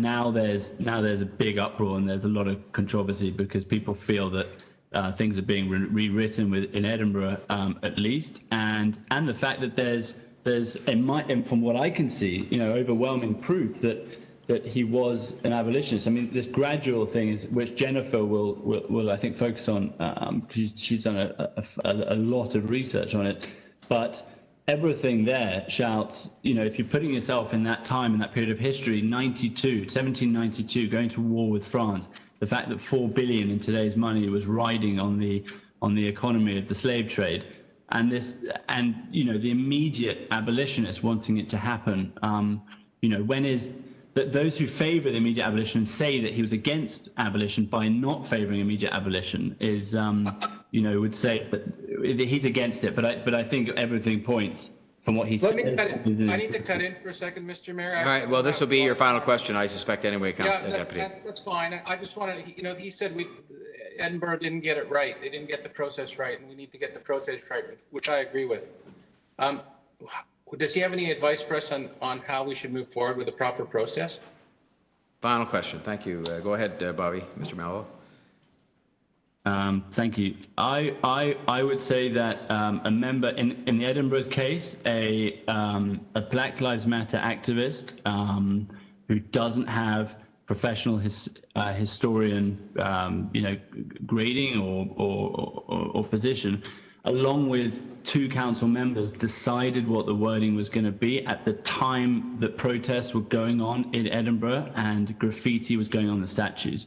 now there's a big uproar and there's a lot of controversy because people feel that things are being rewritten in Edinburgh, at least, and the fact that there's from what I can see, overwhelming proof that he was an abolitionist. I mean, this gradual thing is, which Jennifer will I think focus on, because she's done a lot of research on it, but everything there shouts, if you're putting yourself in that time, in that period of history, 1792, going to war with France, the fact that 4 billion in today's money was riding on the economy of the slave trade, and the immediate abolitionists wanting it to happen, when is that those who favor the immediate abolition say that he was against abolition by not favoring immediate abolition is, would say that he's against it. But I think everything points from what he says. I need to cut in for a second, Mr. Mayor. All right, well, this will be your final question, I suspect, anyway, Deputy. That's fine. I just want to, he said Edinburgh didn't get it right. They didn't get the process right, and we need to get the process right, which I agree with. Does he have any advice for us on how we should move forward with the proper process? Final question. Thank you. Go ahead, Bobby. Mr. Mallow. Thank you. I would say that a member in the Edinburgh's case, a Black Lives Matter activist who doesn't have professional historian, grading or position, along with two council members, decided what the wording was going to be at the time that protests were going on in Edinburgh and graffiti was going on the statues.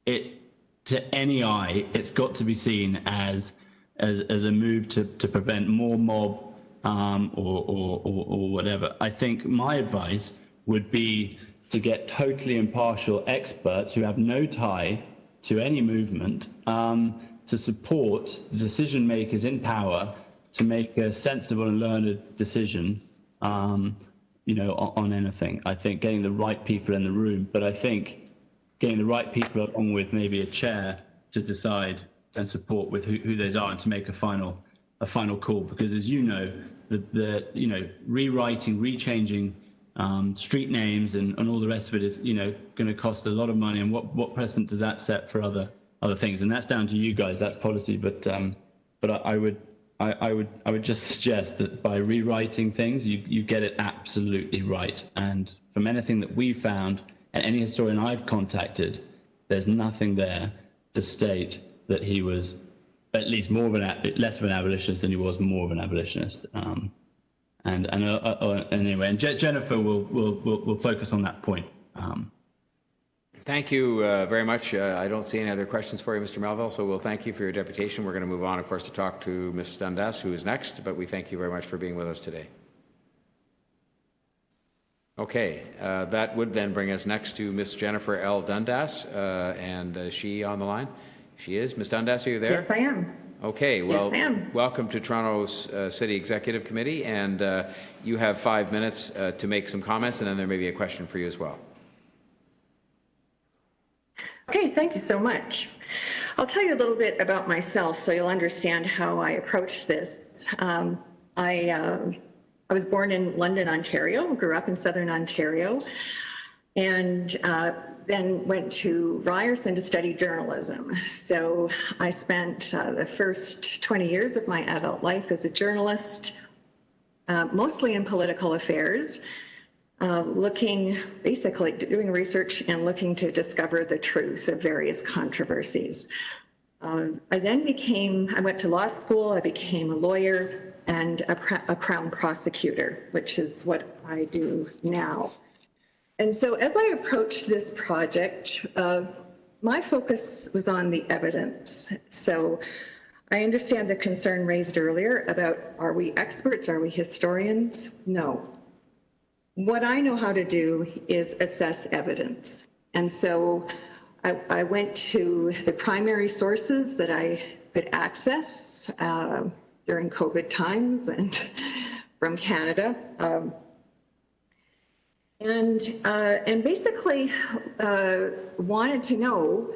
To any eye, it's got to be seen as a move to prevent more mob or whatever. I think my advice would be to get totally impartial experts who have no tie to any movement to support the decision makers in power to make a sensible and learned decision, on anything. I think getting the right people in the room, but I think getting the right people along with maybe a chair to decide and support with who those are and to make a final call. Because as you know, the rewriting, rechanging street names and all the rest of it is going to cost a lot of money. And what precedent does that set for other things? And that's down to you guys. That's policy. But I would just suggest that by rewriting things, you get it absolutely right. And from anything that we've found, and any historian I've contacted, there's nothing there to state that he was at least less of an abolitionist than he was more of an abolitionist. Anyway, and Jennifer will focus on that point. Thank you very much. I don't see any other questions for you, Mr. Melville, so we'll thank you for your deputation. We're going to move on, of course, to talk to Ms. Dundas, who is next, but we thank you very much for being with us today. Okay, that would then bring us next to Ms. Jennifer L. Dundas, and is she on the line? She is. Ms. Dundas, are you there? Yes, I am. Okay, well, yes, ma'am. Welcome to Toronto's City Executive Committee, and you have 5 minutes to make some comments, and then there may be a question for you as well. Okay, thank you so much. I'll tell you a little bit about myself so you'll understand how I approach this. I was born in London, Ontario, grew up in Southern Ontario, and then went to Ryerson to study journalism. So I spent the first 20 years of my adult life as a journalist, mostly in political affairs, basically doing research and looking to discover the truth of various controversies. I went to law school, I became a lawyer and a Crown prosecutor, which is what I do now. And so as I approached this project, my focus was on the evidence. So I understand the concern raised earlier about, are we experts, are we historians? No. What I know how to do is assess evidence. And so I went to the primary sources that I could access during COVID times and from Canada. And basically wanted to know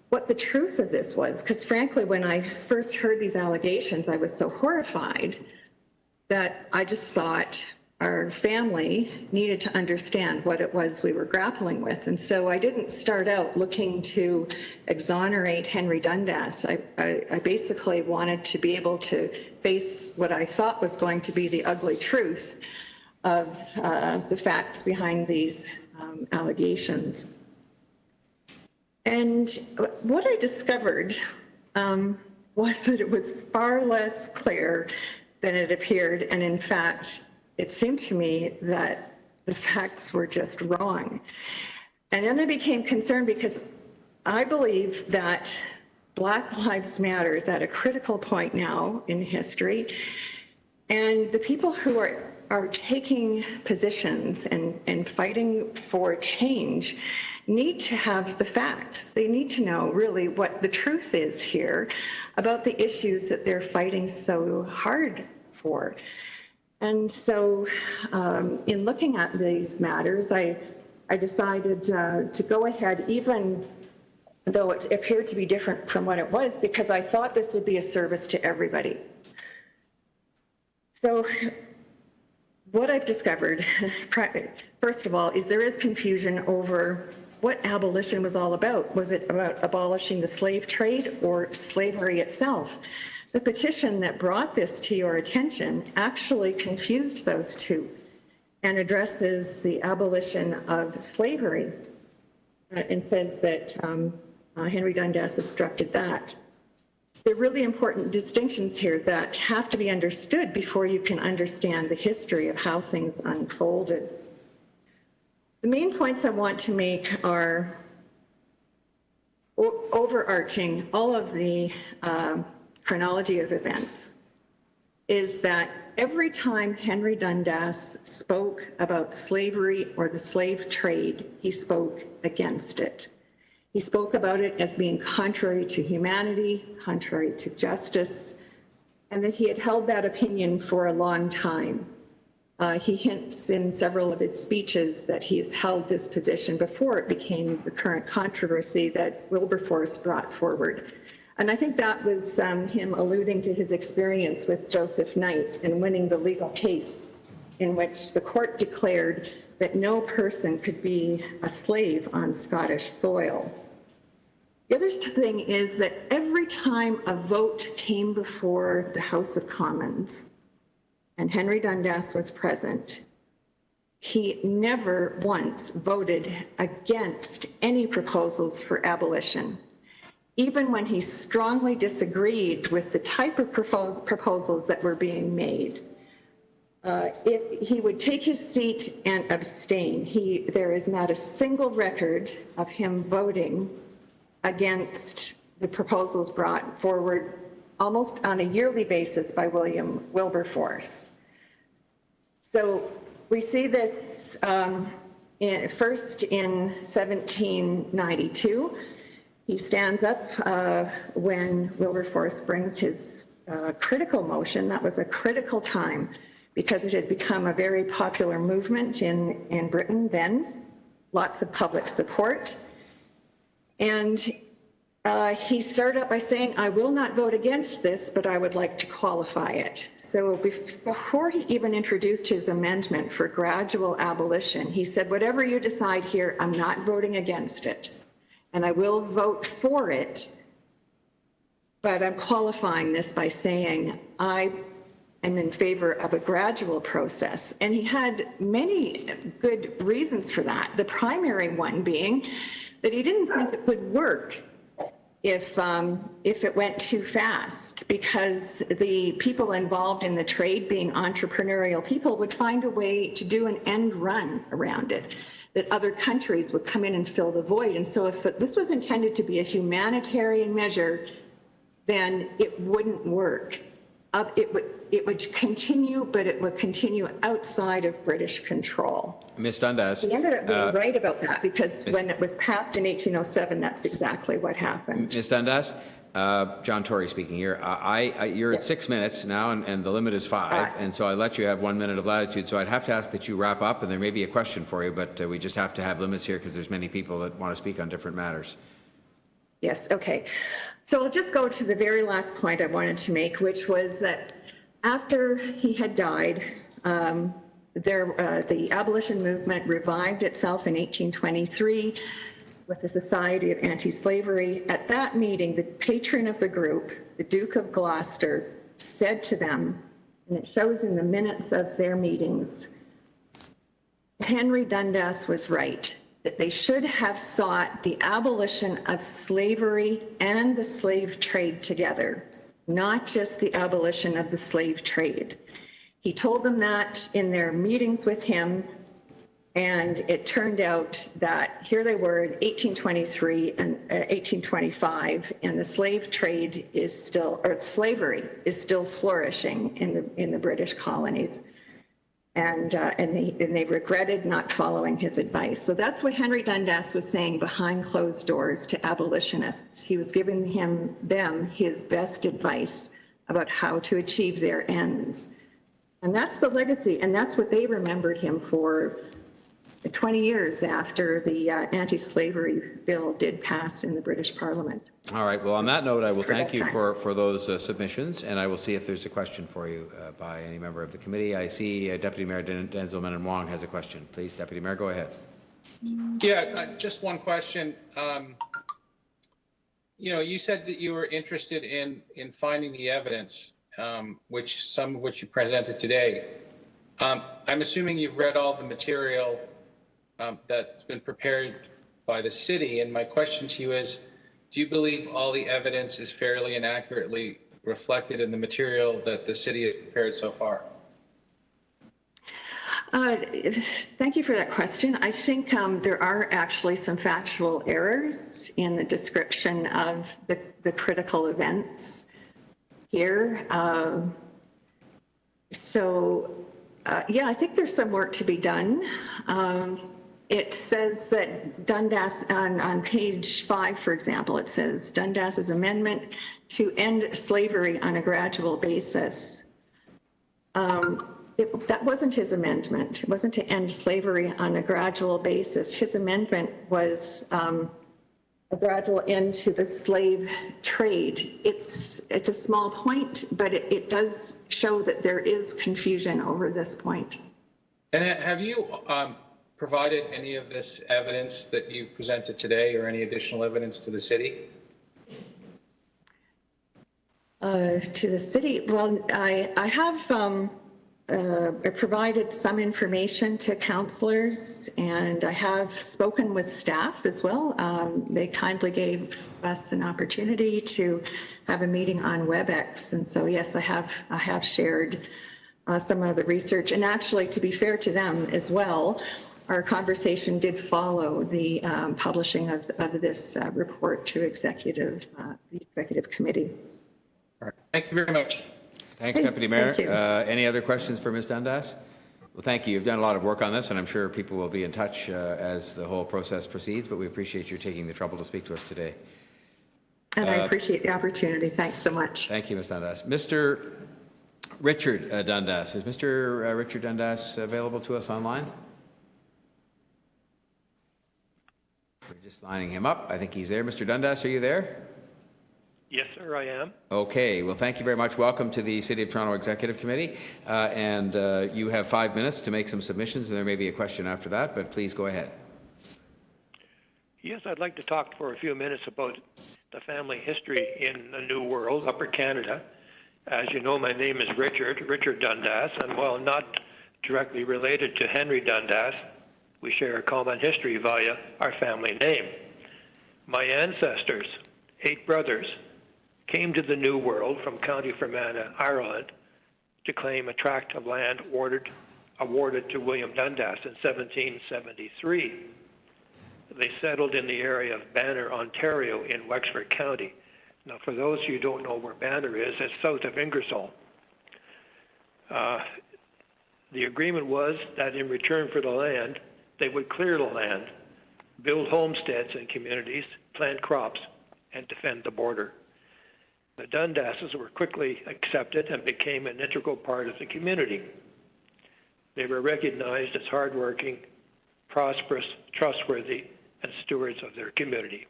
what the truth of this was, because frankly, when I first heard these allegations, I was so horrified that I just thought our family needed to understand what it was we were grappling with. And so I didn't start out looking to exonerate Henry Dundas. I basically wanted to be able to face what I thought was going to be the ugly truth of the facts behind these allegations. And what I discovered was that it was far less clear than it appeared. And in fact, it seemed to me that the facts were just wrong. And then I became concerned because I believe that Black Lives Matter is at a critical point now in history. And the people who are taking positions and fighting for change need to have the facts. They need to know really what the truth is here about the issues that they're fighting so hard for. And so in looking at these matters, I decided to go ahead, even though it appeared to be different from what it was, because I thought this would be a service to everybody. So what I've discovered, first of all, is there is confusion over what abolition was all about. Was it about abolishing the slave trade or slavery itself? The petition that brought this to your attention actually confused those two and addresses the abolition of slavery and says that Henry Dundas obstructed that. There are really important distinctions here that have to be understood before you can understand the history of how things unfolded. The main points I want to make are overarching all of the chronology of events is that every time Henry Dundas spoke about slavery or the slave trade, he spoke against it. He spoke about it as being contrary to humanity, contrary to justice, and that he had held that opinion for a long time. He hints in several of his speeches that he has held this position before it became the current controversy that Wilberforce brought forward. And I think that was him alluding to his experience with Joseph Knight and winning the legal case in which the court declared that no person could be a slave on Scottish soil. The other thing is that every time a vote came before the House of Commons and Henry Dundas was present, he never once voted against any proposals for abolition. Even when he strongly disagreed with the type of proposals that were being made, he would take his seat and abstain. There is not a single record of him voting against the proposals brought forward almost on a yearly basis by William Wilberforce. So we see this first in 1792. He stands up when Wilberforce brings his critical motion. That was a critical time because it had become a very popular movement in Britain then, lots of public support. And he started up by saying, I will not vote against this, but I would like to qualify it. So before he even introduced his amendment for gradual abolition, he said, whatever you decide here, I'm not voting against it. And I will vote for it, but I'm qualifying this by saying I am in favor of a gradual process. And he had many good reasons for that. The primary one being that he didn't think it would work if it went too fast, because the people involved in the trade, being entrepreneurial people, would find a way to do an end run around it, that other countries would come in and fill the void. And so if this was intended to be a humanitarian measure, then it wouldn't work. It would continue, but it would continue outside of British control. Ms. Dundas. He ended up being right about that, because when it was passed in 1807, that's exactly what happened. Ms. Dundas, John Tory speaking here. You're at 6 minutes now, and the limit is 5, and so I let you have 1 minute of latitude. So I'd have to ask that you wrap up, and there may be a question for you, but we just have to have limits here because there's many people that want to speak on different matters. Yes, okay. So I'll just go to the very last point I wanted to make, which was that after he had died, the abolition movement revived itself in 1823 with the Society of Anti-Slavery. At that meeting, the patron of the group, the Duke of Gloucester, said to them, and it shows in the minutes of their meetings, Henry Dundas was right, that they should have sought the abolition of slavery and the slave trade together, not just the abolition of the slave trade. He told them that in their meetings with him, and it turned out that here they were in 1823 and 1825, and the slave trade is still, or slavery is still flourishing in the British colonies. And they regretted not following his advice. So that's what Henry Dundas was saying behind closed doors to abolitionists. He was giving them his best advice about how to achieve their ends. And that's the legacy, and that's what they remembered him for 20 years after the anti-slavery bill did pass in the British Parliament. All right, well, on that note, I will thank you for those submissions, and I will see if there's a question for you by any member of the committee. I see Deputy Mayor Denzil Minnan-Wong has a question. Please, Deputy Mayor, go ahead. Yeah, just one question. You said that you were interested in finding the evidence, some of which you presented today. I'm assuming you've read all the material that's been prepared by the city, and my question to you is, do you believe all the evidence is fairly and accurately reflected in the material that the city has prepared so far? Thank you for that question. I think there are actually some factual errors in the description of the critical events here. Yeah, I think there's some work to be done. It says that Dundas, on page 5, for example, it says Dundas's amendment to end slavery on a gradual basis. That wasn't his amendment. It wasn't to end slavery on a gradual basis. His amendment was a gradual end to the slave trade. It's a small point, but it does show that there is confusion over this point. And have you provided any of this evidence that you've presented today or any additional evidence to the city? To the city? Well, I have provided some information to councillors, and I have spoken with staff as well. They kindly gave us an opportunity to have a meeting on WebEx, and so yes, I have shared some of the research. And actually, to be fair to them as well, our conversation did follow the publishing of this report to the executive committee. All right. Thank you very much. Thanks, Deputy Mayor. Thank you. Any other questions for Ms. Dundas? Well, thank you. You've done a lot of work on this, and I'm sure people will be in touch as the whole process proceeds, but we appreciate you taking the trouble to speak to us today. And I appreciate the opportunity. Thanks so much. Thank you, Ms. Dundas. Mr. Richard Dundas. Is Mr. Richard Dundas available to us online? We're just lining him up. I think he's there. Mr. Dundas, are you there? Yes, sir, I am. Okay. Well, thank you very much. Welcome to the City of Toronto Executive Committee. You have 5 minutes to make some submissions, and there may be a question after that, but please go ahead. Yes, I'd like to talk for a few minutes about the family history in the New World, Upper Canada. As you know, my name is Richard Dundas, and while not directly related to Henry Dundas, we share a common history via our family name. My ancestors, 8 brothers, came to the New World from County Fermanagh, Ireland, to claim a tract of land awarded to William Dundas in 1773. They settled in the area of Banner, Ontario, in Wexford County. Now, for those who don't know where Banner is, it's south of Ingersoll. The agreement was that in return for the land, they would clear the land, build homesteads and communities, plant crops, and defend the border. The Dundases were quickly accepted and became an integral part of the community. They were recognized as hardworking, prosperous, trustworthy, and stewards of their community.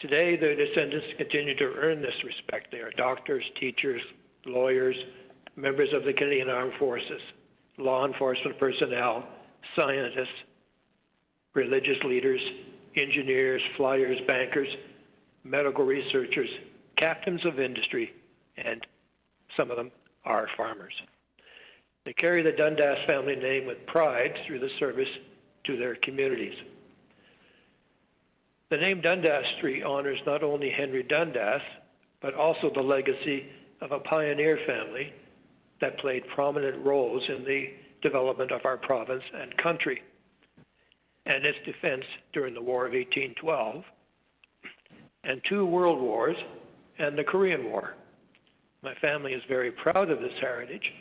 Today, their descendants continue to earn this respect. They are doctors, teachers, lawyers, members of the Canadian Armed Forces, law enforcement personnel, scientists, religious leaders, engineers, flyers, bankers, medical researchers, captains of industry, and some of them are farmers. They carry the Dundas family name with pride through the service to their communities. The name Dundas Street honors not only Henry Dundas, but also the legacy of a pioneer family that played prominent roles in the development of our province and country, and its defense during the War of 1812, and 2 world wars, and the Korean War. My family is very proud of this heritage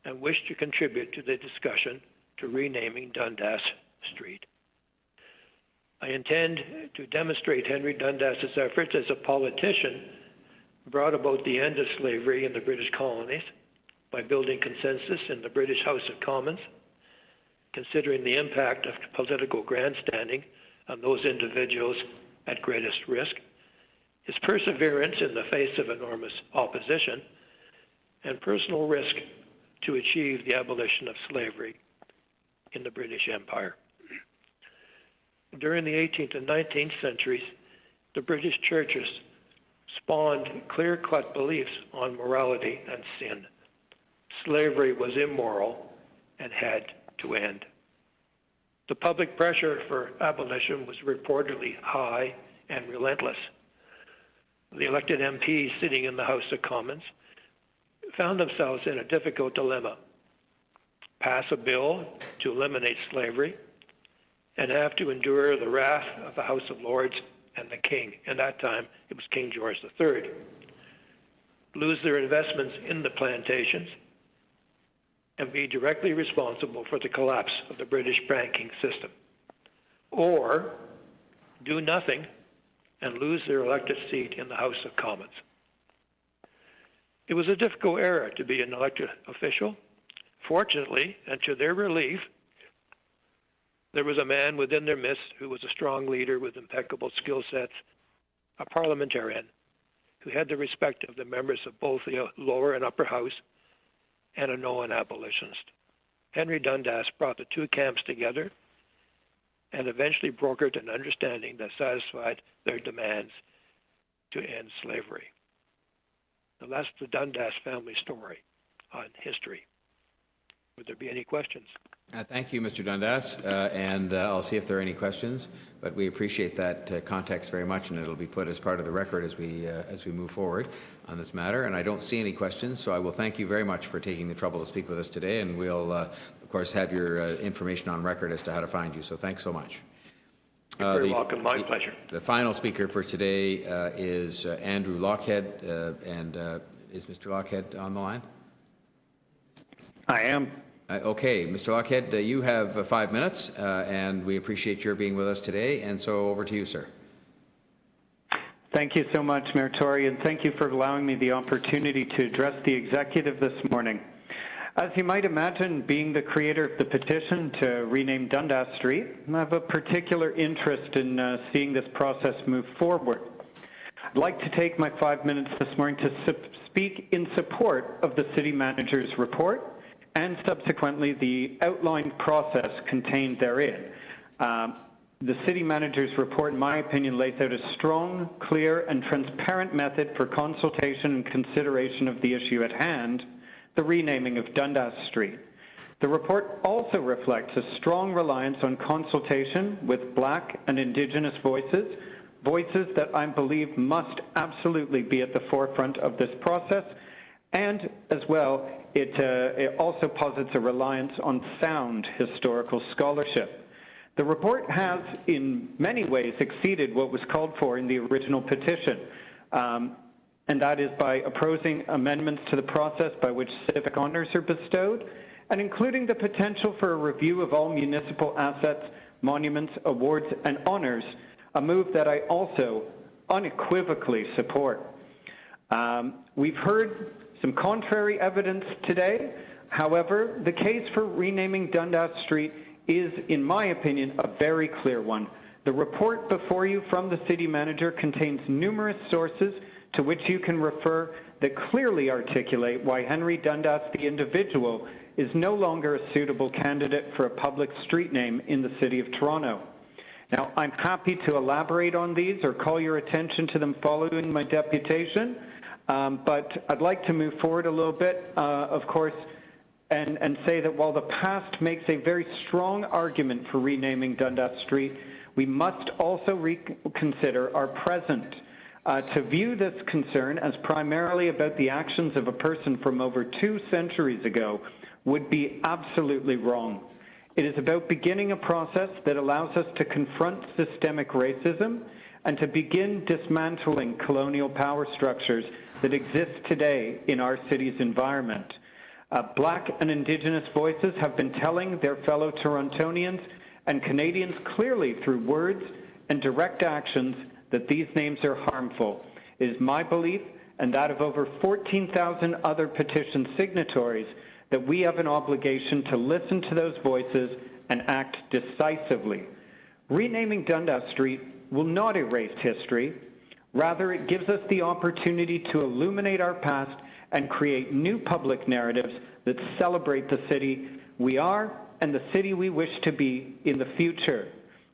and wish to contribute to the discussion to renaming Dundas Street. I intend to demonstrate Henry Dundas's efforts as a politician brought about the end of slavery in the British colonies by building consensus in the British House of Commons, considering the impact of political grandstanding on those individuals at greatest risk, his perseverance in the face of enormous opposition, and personal risk to achieve the abolition of slavery in the British Empire. During the 18th and 19th centuries, the British churches spawned clear-cut beliefs on morality and sin. Slavery was immoral and had to end. The public pressure for abolition was reportedly high and relentless. The elected MPs sitting in the House of Commons found themselves in a difficult dilemma: pass a bill to eliminate slavery and have to endure the wrath of the House of Lords and the King. At that time, it was King George III. Lose their investments in the plantations and be directly responsible for the collapse of the British banking system. Or do nothing and lose their elected seat in the House of Commons. It was a difficult era to be an elected official. Fortunately, and to their relief, there was a man within their midst who was a strong leader with impeccable skill sets, a parliamentarian who had the respect of the members of both the lower and upper house, and a known abolitionist. Henry Dundas brought the two camps together and eventually brokered an understanding that satisfied their demands to end slavery. Now, that's the Dundas family story on history. Would there be any questions? Thank you, Mr. Dundas, and I'll see if there are any questions, but we appreciate that context very much, and it'll be put as part of the record as we move forward on this matter. And I don't see any questions, so I will thank you very much for taking the trouble to speak with us today, and we'll, of course, have your information on record as to how to find you, so thanks so much. You're very welcome. My pleasure. The final speaker for today is Andrew Lochhead, and is Mr. Lochhead on the line? I am. Okay, Mr. Lochhead, you have 5 minutes, and we appreciate your being with us today, and so over to you, sir. Thank you so much, Mayor Tory, and thank you for allowing me the opportunity to address the executive this morning. As you might imagine, being the creator of the petition to rename Dundas Street, I have a particular interest in seeing this process move forward. I'd like to take my 5 minutes this morning to speak in support of the City Manager's report and subsequently the outlined process contained therein. The City Manager's report, in my opinion, lays out a strong, clear, and transparent method for consultation and consideration of the issue at hand, the renaming of Dundas Street. The report also reflects a strong reliance on consultation with Black and Indigenous voices, voices that I believe must absolutely be at the forefront of this process. And as well, it also posits a reliance on sound historical scholarship. The report has, in many ways, exceeded what was called for in the original petition, and that is by proposing amendments to the process by which civic honors are bestowed, and including the potential for a review of all municipal assets, monuments, awards, and honors, a move that I also unequivocally support. We've heard some contrary evidence today. However, the case for renaming Dundas Street is, in my opinion, a very clear one. The report before you from the City Manager contains numerous sources to which you can refer that clearly articulate why Henry Dundas, the individual, is no longer a suitable candidate for a public street name in the City of Toronto. Now, I'm happy to elaborate on these or call your attention to them following my deputation. But I'd like to move forward a little bit, of course, and say that while the past makes a very strong argument for renaming Dundas Street, we must also reconsider our present. To view this concern as primarily about the actions of a person from over 2 centuries ago would be absolutely wrong. It is about beginning a process that allows us to confront systemic racism and to begin dismantling colonial power structures that exist today in our city's environment. Black and Indigenous voices have been telling their fellow Torontonians and Canadians clearly through words and direct actions that these names are harmful. It is my belief, and that of over 14,000 other petition signatories, that we have an obligation to listen to those voices and act decisively. Renaming Dundas Street will not erase history. Rather, it gives us the opportunity to illuminate our past and create new public narratives that celebrate the city we are and the city we wish to be in the future.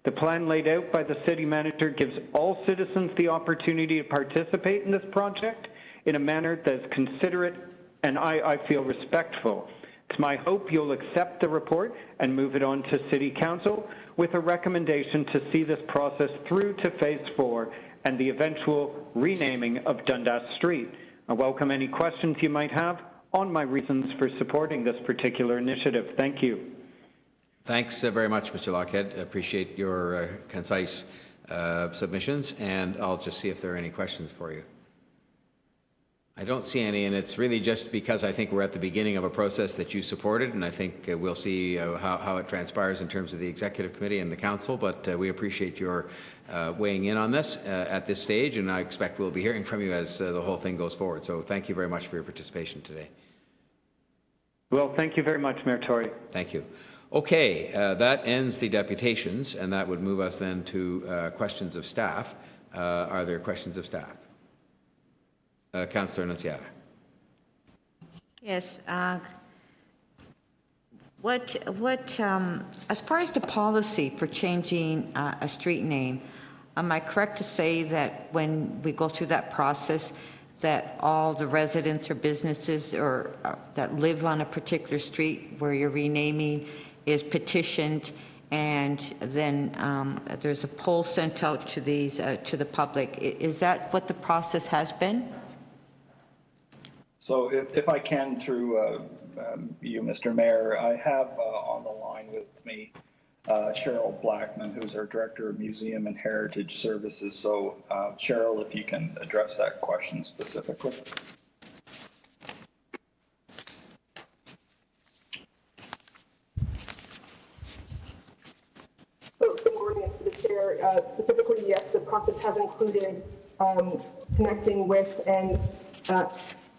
The plan laid out by the city manager gives all citizens the opportunity to participate in this project in a manner that is considerate and I feel respectful. It's my hope you'll accept the report and move it on to City Council with a recommendation to see this process through to Phase 4 and the eventual renaming of Dundas Street. I welcome any questions you might have on my reasons for supporting this particular initiative. Thank you. Thanks very much, Mr. Lockhead. Appreciate your concise submissions, and I'll just see if there are any questions for you. I don't see any, and it's really just because I think we're at the beginning of a process that you supported, and I think we'll see how it transpires in terms of the Executive Committee and the Council, but we appreciate your weighing in on this at this stage, and I expect we'll be hearing from you as the whole thing goes forward. So thank you very much for your participation today. Well, thank you very much, Mayor Tory. Thank you. Okay, that ends the deputations, and that would move us then to questions of staff. Are there questions of staff? Councillor Nunziata. Yes. As far as the policy for changing a street name, am I correct to say that when we go through that process, that all the residents or businesses or that live on a particular street where you're renaming is petitioned, and then there's a poll sent out to these to the public? Is that what the process has been? So if I can, through you, Mr. Mayor, I have on the line with me Cheryl Blackman, who's our Director of Museum and Heritage Services. So Cheryl, if you can address that question specifically. So good morning to the Chair. Specifically, yes, the process has included connecting with and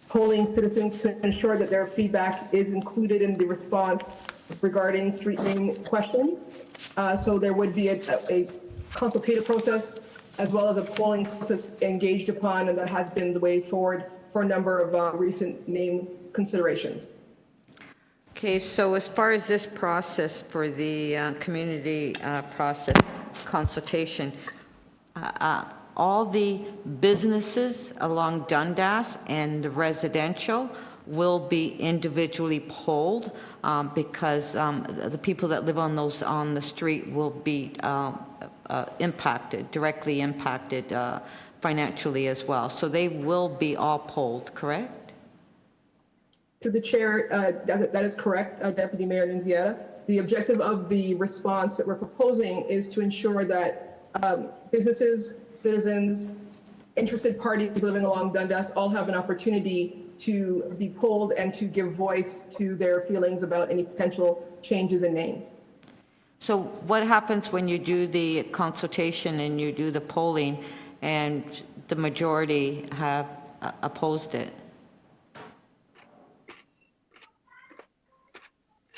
polling citizens to ensure that their feedback is included in the response regarding street name questions. So there would be a consultative process as well as a polling process engaged upon, and that has been the way forward for a number of recent name considerations. Okay, so as far as this process for the community process consultation, all the businesses along Dundas and the residential will be individually polled because the people that live on the street will be directly impacted financially as well. So they will be all polled, correct? To the Chair, that is correct, Deputy Mayor Nunziata. The objective of the response that we're proposing is to ensure that businesses, citizens, interested parties living along Dundas all have an opportunity to be polled and to give voice to their feelings about any potential changes in name. So what happens when you do the consultation and you do the polling and the majority have opposed it?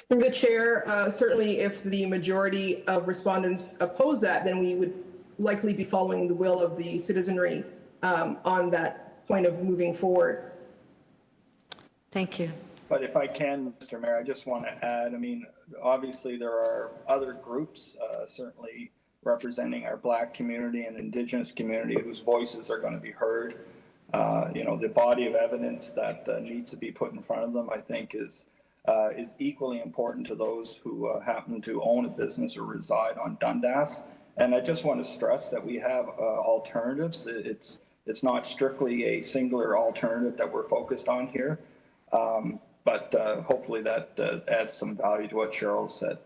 Through the Chair, certainly if the majority of respondents oppose that, then we would likely be following the will of the citizenry on that point of moving forward. Thank you. But if I can, Mr. Mayor, I just want to add, I mean, obviously there are other groups, certainly representing our Black community and Indigenous community whose voices are going to be heard. You know, the body of evidence that needs to be put in front of them, I think, is equally important to those who happen to own a business or reside on Dundas. And I just want to stress that we have alternatives. It's not strictly a singular alternative that we're focused on here. But hopefully that adds some value to what Cheryl said.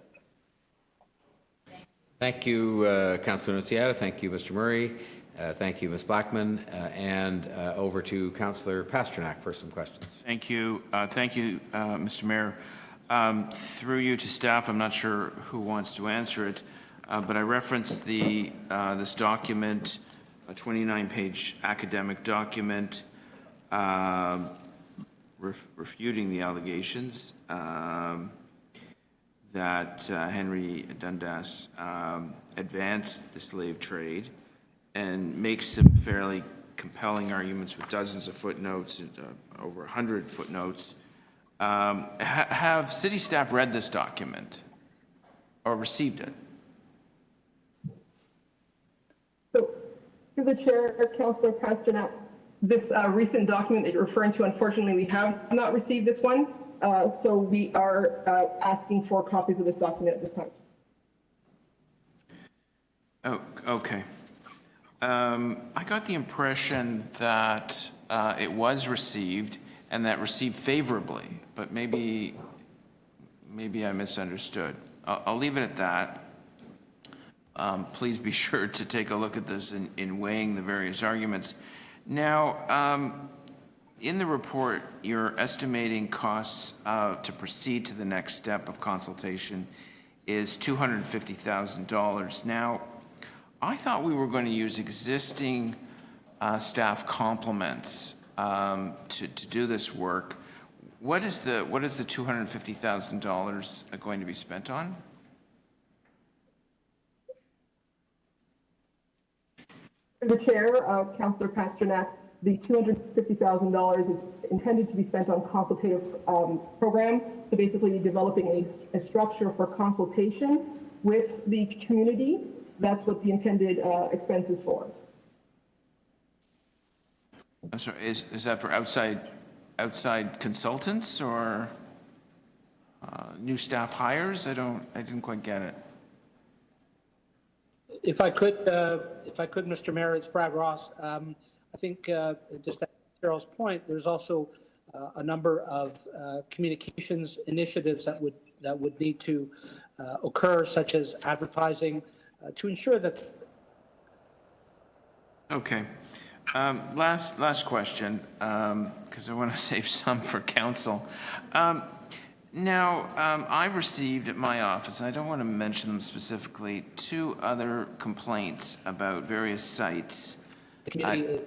Thank you, Councillor Nunziata. Thank you, Mr. Murray. Thank you, Ms. Blackman. And over to Councillor Pasternak for some questions. Thank you. Thank you, Mr. Mayor. Through you to staff, I'm not sure who wants to answer it, but I referenced this document, a 29-page academic document refuting the allegations that Henry Dundas advanced the slave trade makes some fairly compelling arguments with dozens of footnotes, over 100 footnotes. Have city staff read this document or received it? So, through the chair, Councillor Pasternak, this recent document that you're referring to, unfortunately, we have not received this one. So we are asking for copies of this document at this time. Oh, okay. I got the impression that it was received and that received favorably, but maybe I misunderstood. I'll leave it at that. Please be sure to take a look at this in weighing the various arguments. Now, in the report, you're estimating costs to proceed to the next step of consultation is $250,000. Now, I thought we were going to use existing staff complements to do this work. What is the $250,000 going to be spent on? Through the chair, Councillor Pasternak, the $250,000 is intended to be spent on consultative program, so basically developing a structure for consultation with the community. That's what the intended expense is for. I'm sorry, is that for outside consultants or new staff hires? I didn't quite get it. If I could, Mr. Mayor, it's Brad Ross. I think just at Cheryl's point, there's also a number of communications initiatives that would need to occur, such as advertising, to ensure that. Okay. Last question, because I want to save some for council. Now, I've received at my office, I don't want to mention them specifically, 2 other complaints about various sites,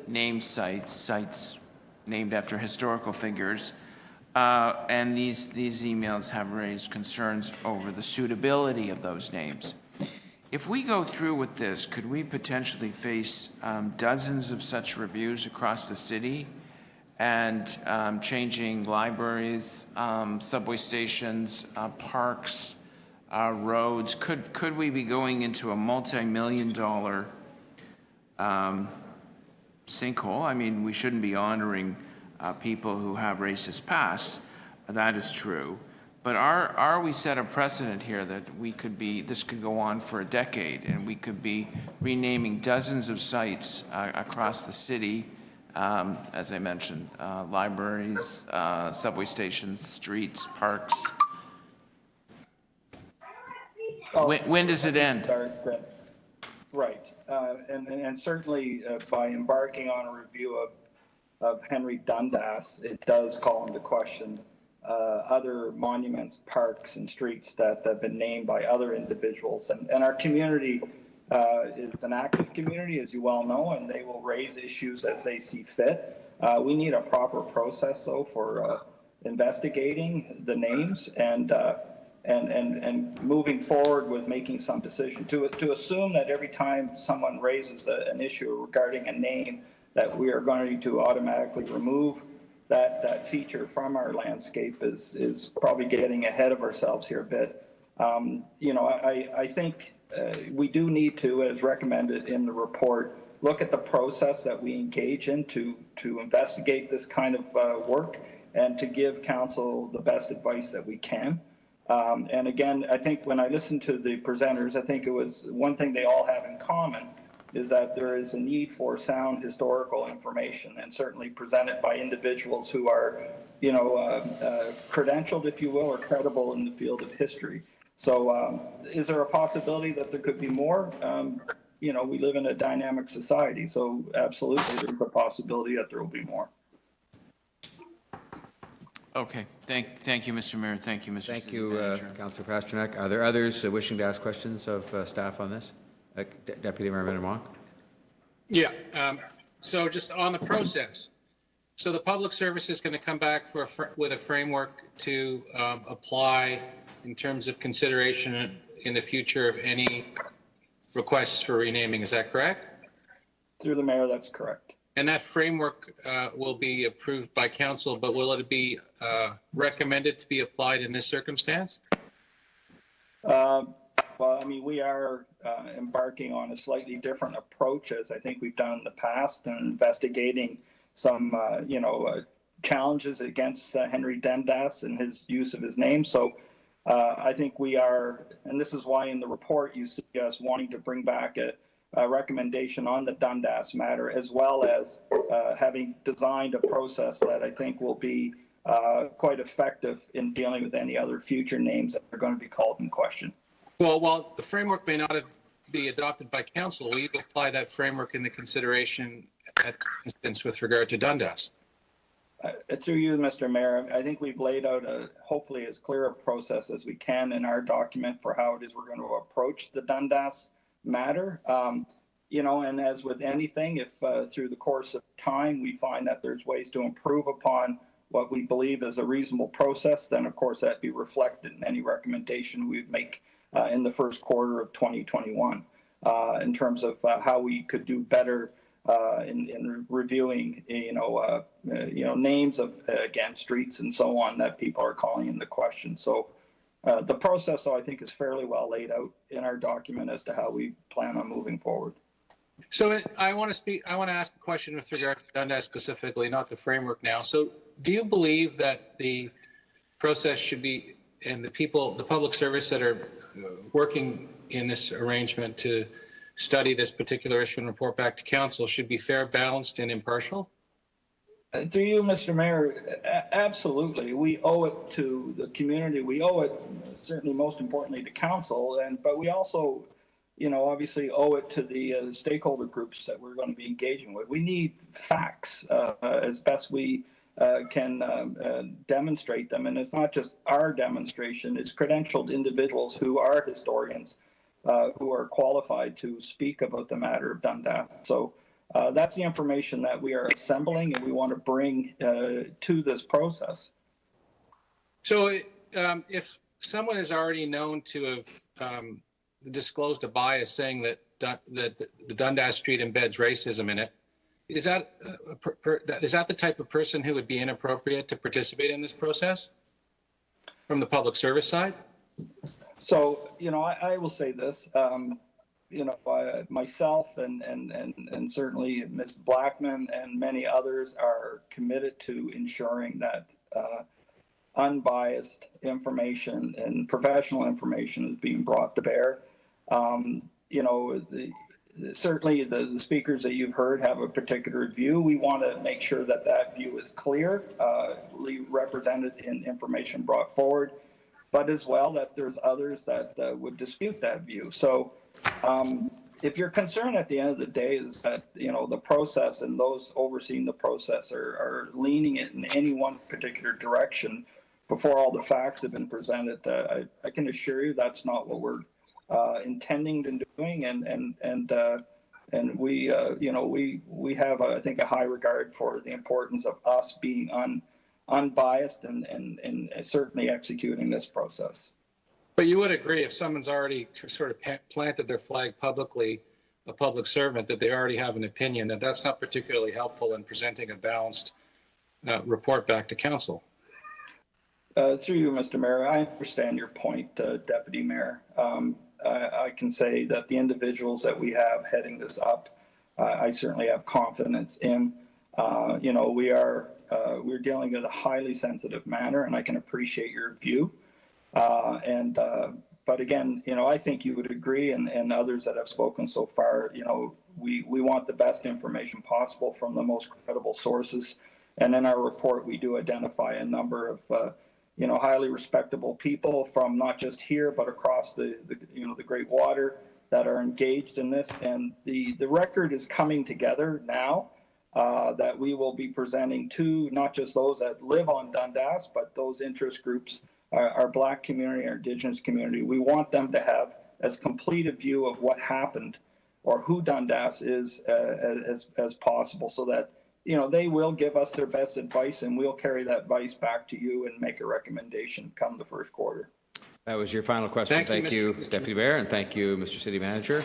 named sites named after historical figures, and these emails have raised concerns over the suitability of those names. If we go through with this, could we potentially face dozens of such reviews across the city and changing libraries, subway stations, parks, roads? Could we be going into a multi-million-dollar sinkhole? I mean, we shouldn't be honoring people who have racist pasts. That is true. But are we set a precedent here that this could go on for a decade and we could be renaming dozens of sites across the city, as I mentioned, libraries, subway stations, streets, parks? When does it end? Right, and certainly by embarking on a review of Henry Dundas, it does call into question other monuments, parks, and streets that have been named by other individuals. And our community is an active community, as you well know, and they will raise issues as they see fit. We need a proper process, though, for investigating the names and moving forward with making some decision. To assume that every time someone raises an issue regarding a name that we are going to automatically remove that feature from our landscape is probably getting ahead of ourselves here a bit. I think we do need to, as recommended in the report, look at the process that we engage in to investigate this kind of work and to give council the best advice that we can. And again, I think when I listened to the presenters, I think it was one thing they all have in common is that there is a need for sound historical information, and certainly presented by individuals who are, credentialed, if you will, or credible in the field of history. So is there a possibility that there could be more? We live in a dynamic society, so absolutely there's a possibility that there will be more. Okay. Thank you, Mr. Mayor. Thank you, Mr. Thank City you, Manager. Councillor Pasternak. Are there others wishing to ask questions of staff on this? Deputy Mayor Minnan-Wong? Yeah. So just on the process. So the public service is going to come back with a framework to apply in terms of consideration in the future of any requests for renaming. Is that correct? Through the mayor, that's correct. And that framework will be approved by council, but will it be recommended to be applied in this circumstance? Well, I mean, we are embarking on a slightly different approach, as I think we've done in the past, and investigating some, challenges against Henry Dundas and his use of his name. So I think we are, and this is why in the report you see us wanting to bring back a recommendation on the Dundas matter, as well as having designed a process that I think will be quite effective in dealing with any other future names that are going to be called in question. Well, while the framework may not be adopted by council, will you apply that framework into consideration at instance with regard to Dundas? Through you, Mr. Mayor, I think we've laid out hopefully as clear a process as we can in our document for how it is we're going to approach the Dundas matter. And as with anything, if through the course of time we find that there's ways to improve upon what we believe is a reasonable process, then of course that'd be reflected in any recommendation we would make in the first quarter of 2021 in terms of how we could do better in reviewing, names of, again, streets and so on that people are calling into question. So the process, though, I think is fairly well laid out in our document as to how we plan on moving forward. So I want to ask a question with regard to Dundas specifically, not the framework now. So do you believe that the process should be, and the public service that are working in this arrangement to study this particular issue and report back to council should be fair, balanced, and impartial? Through you, Mr. Mayor, absolutely. We owe it to the community. We owe it certainly most importantly to council, but we also, obviously owe it to the stakeholder groups that we're going to be engaging with. We need facts as best we can demonstrate them. And it's not just our demonstration, it's credentialed individuals who are historians who are qualified to speak about the matter of Dundas. So that's the information that we are assembling and we want to bring to this process. So if someone is already known to have disclosed a bias saying that the Dundas Street embeds racism in it, is that the type of person who would be inappropriate to participate in this process from the public service side? So, I will say this, myself and certainly Ms. Blackman and many others are committed to ensuring that unbiased information and professional information is being brought to bear. Certainly the speakers that you've heard have a particular view. We want to make sure that that view is clearly represented in information brought forward, but as well that there's others that would dispute that view. So if your concern at the end of the day is that, the process and those overseeing the process are leaning it in any one particular direction before all the facts have been presented, I can assure you that's not what we're intending to doing, and we have I think a high regard for the importance of us being unbiased and certainly executing this process. But you would agree if someone's already sort of planted their flag publicly, a public servant, that they already have an opinion, that's not particularly helpful in presenting a balanced report back to council. Through you, Mr. Mayor, I understand your point, Deputy Mayor. I can say that the individuals that we have heading this up, I certainly have confidence in. We're dealing with a highly sensitive matter, and I can appreciate your view. But again, I think you would agree, and others that have spoken so far, we want the best information possible from the most credible sources. And in our report, we do identify a number of highly respectable people from not just here, but across the Great Water that are engaged in this. And the record is coming together now that we will be presenting to not just those that live on Dundas, but those interest groups, our Black community, our Indigenous community. We want them to have as complete a view of what happened or who Dundas is as possible, so that they will give us their best advice, and we'll carry that advice back to you and make a recommendation come the first quarter. That was your final question. Thank you, Deputy Mayor, and thank you, Mr. City Manager.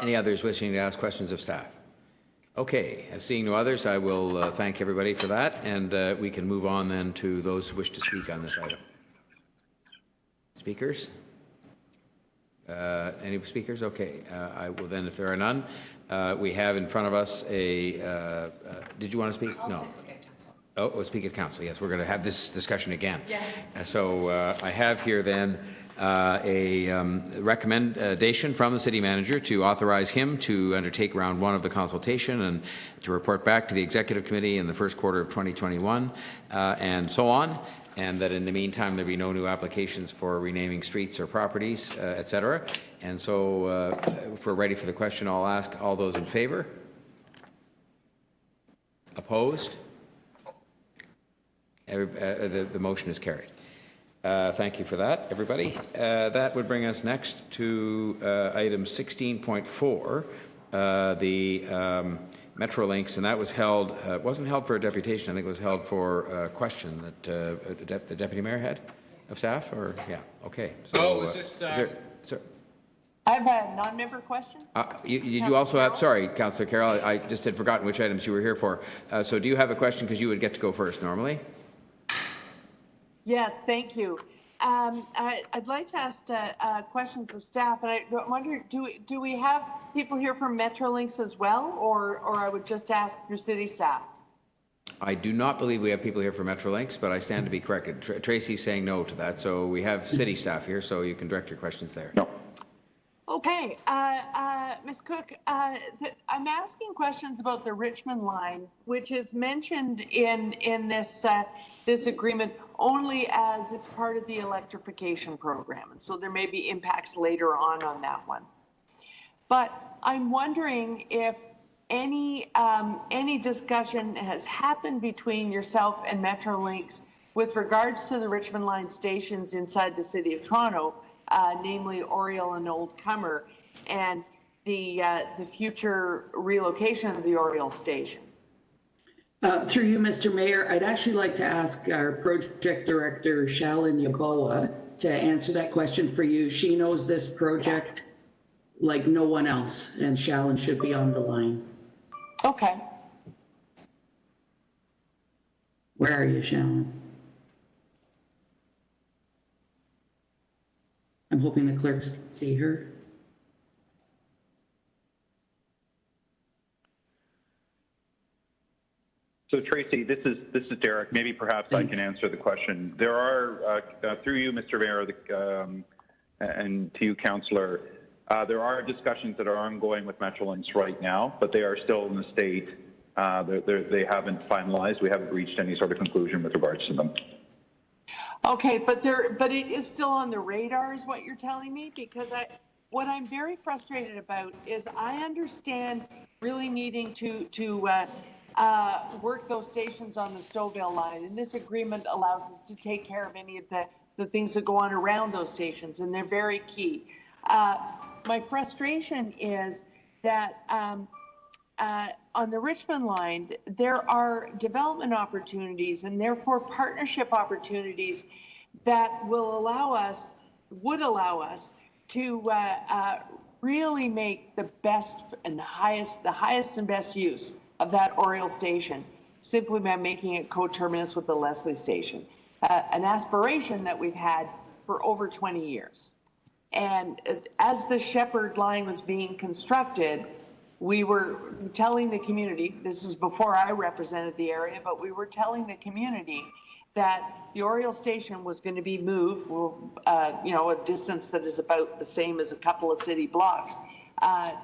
Any others wishing to ask questions of staff? Okay, seeing no others, I will thank everybody for that, and we can move on then to those who wish to speak on this item. Speakers? Any speakers? Okay, I will then, if there are none, we have in front of us a, did you want to speak? No. Oh, speak at council, yes, we're going to have this discussion again. Yeah. So I have here then a recommendation from the city manager to authorize him to undertake round one of the consultation and to report back to the executive committee in the first quarter of 2021 and so on, and that in the meantime there be no new applications for renaming streets or properties, et cetera. And so if we're ready for the question, I'll ask all those in favor. Opposed? The motion is carried. Thank you for that, everybody. That would bring us next to item 16.4, the Metrolinx, and that was held, wasn't held for a deputation, I think it was held for a question that the deputy mayor had of staff, or, yeah, okay. So, is this... sir, I have a non-member question. did you also have, sorry, Councillor Carroll, I just had forgotten which items you were here for. So do you have a question, because you would get to go first normally? Yes, thank you. I'd like to ask questions of staff, and I wonder, do we have people here from Metrolinx as well, or I would just ask your city staff? I do not believe we have people here from Metrolinx, but I stand to be corrected. Tracy's saying no to that, so we have city staff here, so you can direct your questions there. No. Okay, Ms. Cook, I'm asking questions about the Richmond line, which is mentioned in this this agreement only as it's part of the electrification program, and so there may be impacts later on that one. But I'm wondering if any discussion has happened between yourself and Metrolinx with regards to the Richmond line stations inside the City of Toronto, namely Oriel and Old Comer, and the future relocation of the Oriel station. Through you, Mr. Mayor, I'd actually like to ask our project director, Shalin Yaboa, to answer that question for you. She knows this project like no one else, and Shalin should be on the line. Okay. Where are you, Shalin? I'm hoping the clerks can see her. So Tracy, this is Derek. Maybe perhaps I can answer the question. There are, through you, Mr. Mayor, and to you, Councillor, there are discussions that are ongoing with Metrolinx right now, but they are still in the state. They haven't finalized. We haven't reached any sort of conclusion with regards to them. Okay, but it is still on the radar, is what you're telling me? Because what I'm very frustrated about is I understand really needing to work those stations on the Stouffville line, and this agreement allows us to take care of any of the things that go on around those stations, and they're very key. My frustration is that on the Richmond line, there are development opportunities and therefore partnership opportunities that would allow us to really make the best and the highest and best use of that Oriel station, simply by making it co-terminus with the Leslie station, an aspiration that we've had for over 20 years. And as the Shepherd line was being constructed, we were telling the community, this is before I represented the area, but we were telling the community that the Oriel station was going to be moved, a distance that is about the same as a couple of city blocks,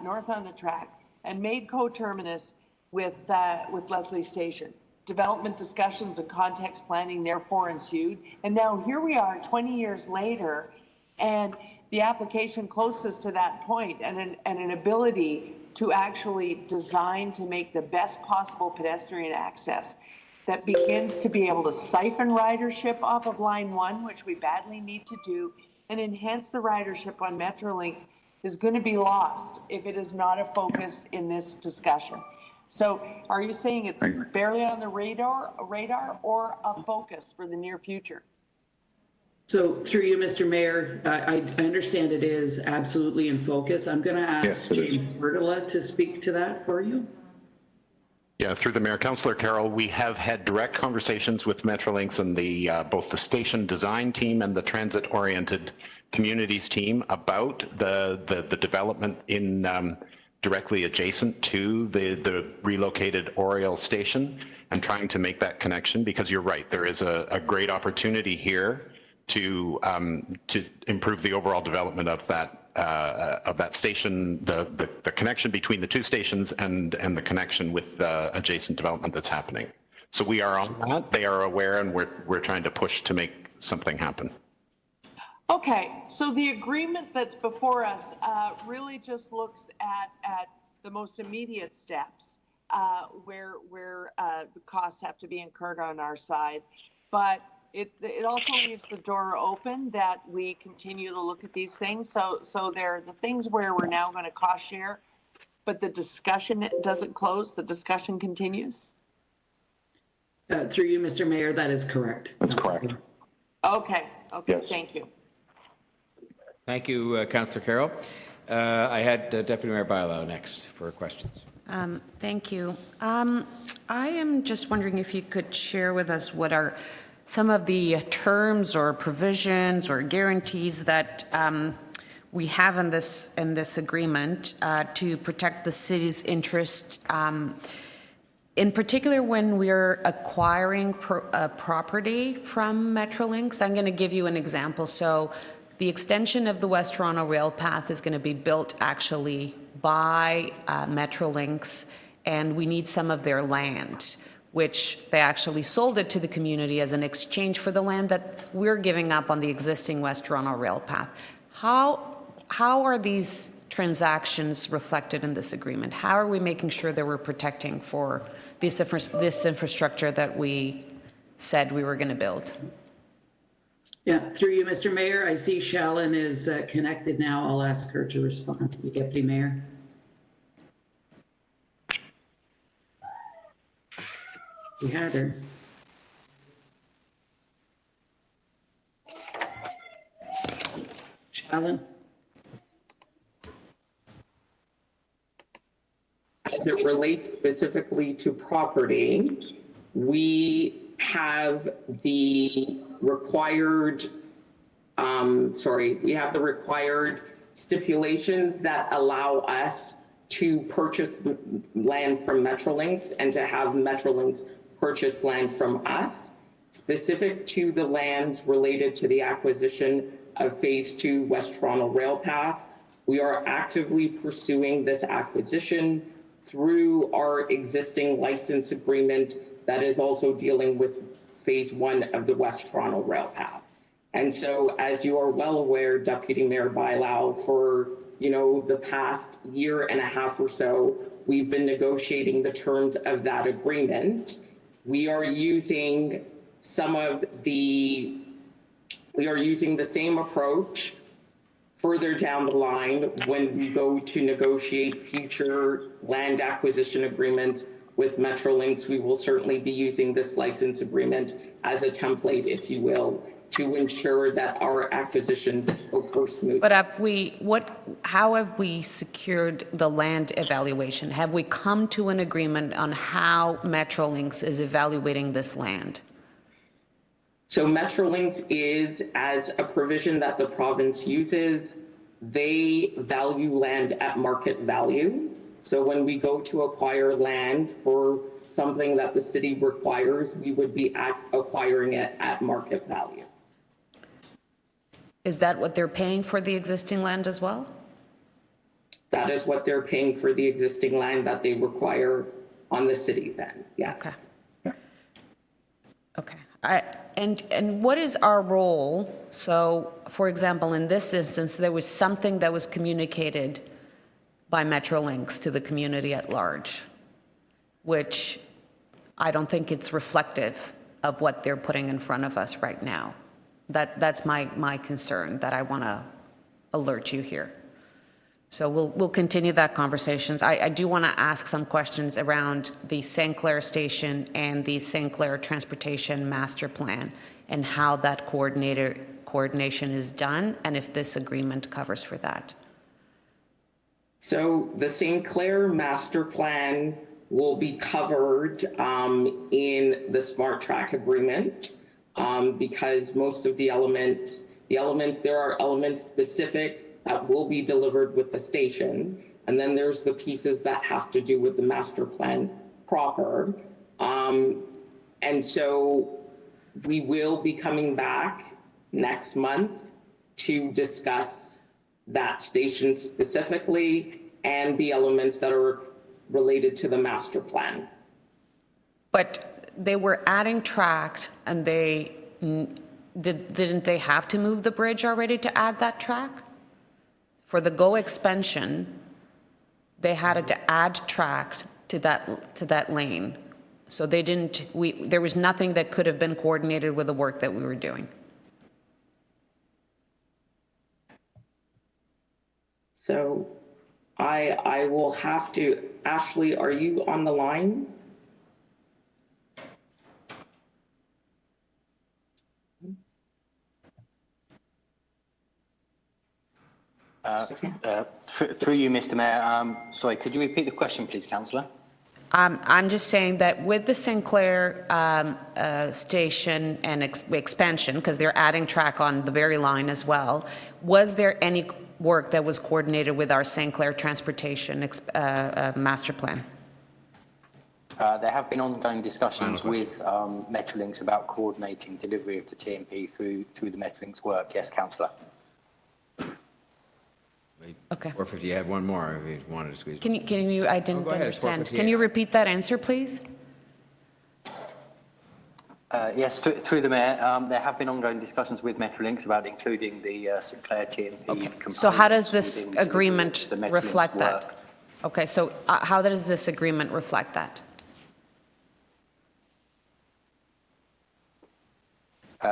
north on the track, and made co-terminus with Leslie Station. Development discussions and context planning therefore ensued. And now here we are 20 years later, and the application closest to that point and an ability to actually design to make the best possible pedestrian access that begins to be able to siphon ridership off of Line 1, which we badly need to do, and enhance the ridership on Metrolinx is going to be lost if it is not a focus in this discussion. So are you saying it's barely on the radar or a focus for the near future? So through you, Mr. Mayor, I understand it is absolutely in focus. I'm going to ask Yes, it is. James Bertola to speak to that for you. Yeah, through the mayor, Councillor Carroll, we have had direct conversations with Metrolinx and the both the station design team and the transit-oriented communities team about the development in directly adjacent to the relocated Oriole station, and trying to make that connection, because you're right, there is a great opportunity here to improve the overall development of that station, the connection between the two stations and the connection with the adjacent development that's happening. So we are on that. They are aware, and we're trying to push to make something happen. Okay, so the agreement that's before us really just looks at the most immediate steps where the costs have to be incurred on our side, but it also leaves the door open that we continue to look at these things. So there are the things where we're now going to cost share, but the discussion doesn't close. The discussion continues. Through you, Mr. Mayor, that is correct. That's correct. Okay. Yes. Thank you. Thank you, Councillor Carroll. I had Deputy Mayor Bailao next for questions. Thank you. I am just wondering if you could share with us what are some of the terms or provisions or guarantees that we have in this agreement to protect the city's interest, in particular when we're acquiring a property from Metrolinx. I'm going to give you an example. So the extension of the West Toronto Rail Path is going to be built actually by Metrolinx, and we need some of their land, which they actually sold it to the community as an exchange for the land that we're giving up on the existing West Toronto Rail Path. How are these transactions reflected in this agreement? How are we making sure that we're protecting for this infrastructure that we said we were going to build? Yeah, through you, Mr. Mayor, I see Shallon is connected now. I'll ask her to respond to the Deputy Mayor. We had her. Shallon? As it relates specifically to property, we have the required, stipulations that allow us to purchase land from Metrolinx and to have Metrolinx purchase land from us, specific to the land related to the acquisition of Phase 2 West Toronto Rail Path. We are actively pursuing this acquisition through our existing license agreement that is also dealing with Phase 1 of the West Toronto Rail Path. And so, as you are well aware, Deputy Mayor Bailao, for the past year and a half or so, we've been negotiating the terms of that agreement. We are using the same approach further down the line when we go to negotiate future land acquisition agreements with Metrolinx. We will certainly be using this license agreement as a template, if you will, to ensure that our acquisitions go smoothly. But how have we secured the land evaluation? Have we come to an agreement on how Metrolinx is evaluating this land? So Metrolinx is, as a provision that the province uses, they value land at market value. So when we go to acquire land for something that the city requires, we would be acquiring it at market value. Is that what they're paying for the existing land as well? That is what they're paying for the existing land that they require on the city's end, yes. Okay. And what is our role? So, for example, in this instance, there was something that was communicated by Metrolinx to the community at large, which I don't think it's reflective of what they're putting in front of us right now. That's my concern that I want to alert you here. So we'll continue that conversations. I do want to ask some questions around the St. Clair Station and the St. Clair Transportation Master Plan and how that coordination is done, and if this agreement covers for that. So the St. Clair Master Plan will be covered in the Smart Track agreement because most of the elements, there are elements specific that will be delivered with the station. And then there's the pieces that have to do with the master plan proper. And so we will be coming back next month to discuss that station specifically and the elements that are related to the master plan. But they were adding track, and didn't they have to move the bridge already to add that track? For the GO expansion, they had to add track to that lane. So they didn't, there was nothing that could have been coordinated with the work that we were doing. So I will have to, Ashley, are you on the line? Through you, Mr. Mayor. Sorry, could you repeat the question, please, Councillor? I'm just saying that with the St. Clair station and expansion, because they're adding track on the very line as well, was there any work that was coordinated with our St. Clair transportation master plan? There have been ongoing discussions with Metrolinx about coordinating delivery of the TMP through the Metrolinx work. Yes, Councillor. Okay. Or if you had one more, if you wanted to squeeze. Can you? I didn't understand. Can you repeat that answer, please? Yes, through the Mayor, there have been ongoing discussions with Metrolinx about including the St. Clair TMP components. So how does this agreement the Metrolinx reflect work. that? Okay, so how does this agreement reflect that?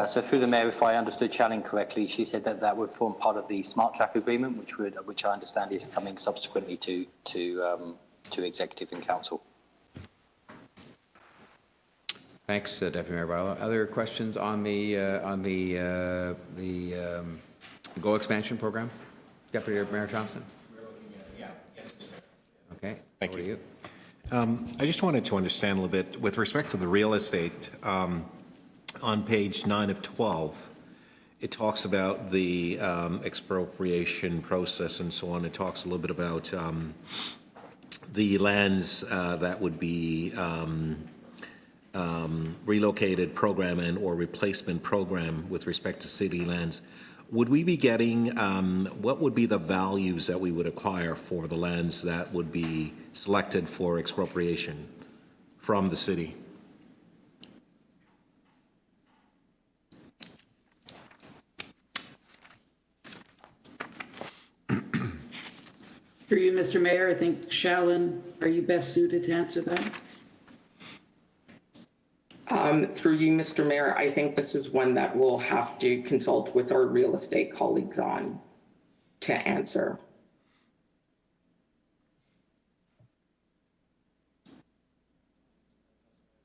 So through the Mayor, if I understood Shannon correctly, she said that that would form part of the Smart Track agreement, which I understand is coming subsequently to Executive and Council. Thanks, Deputy Mayor Barlow. Other questions on the GO expansion program? Deputy Mayor Thompson? Okay. Thank you. I just wanted to understand a little bit with respect to the real estate. On page 9 of 12, it talks about the expropriation process and so on. It talks a little bit about the lands that would be relocated program and or replacement program with respect to city lands. Would we be getting, what would be the values that we would acquire for the lands that would be selected for expropriation from the city? Through you, Mr. Mayor, I think, Shalin, are you best suited to answer that? Through you, Mr. Mayor, I think this is one that we'll have to consult with our real estate colleagues on to answer.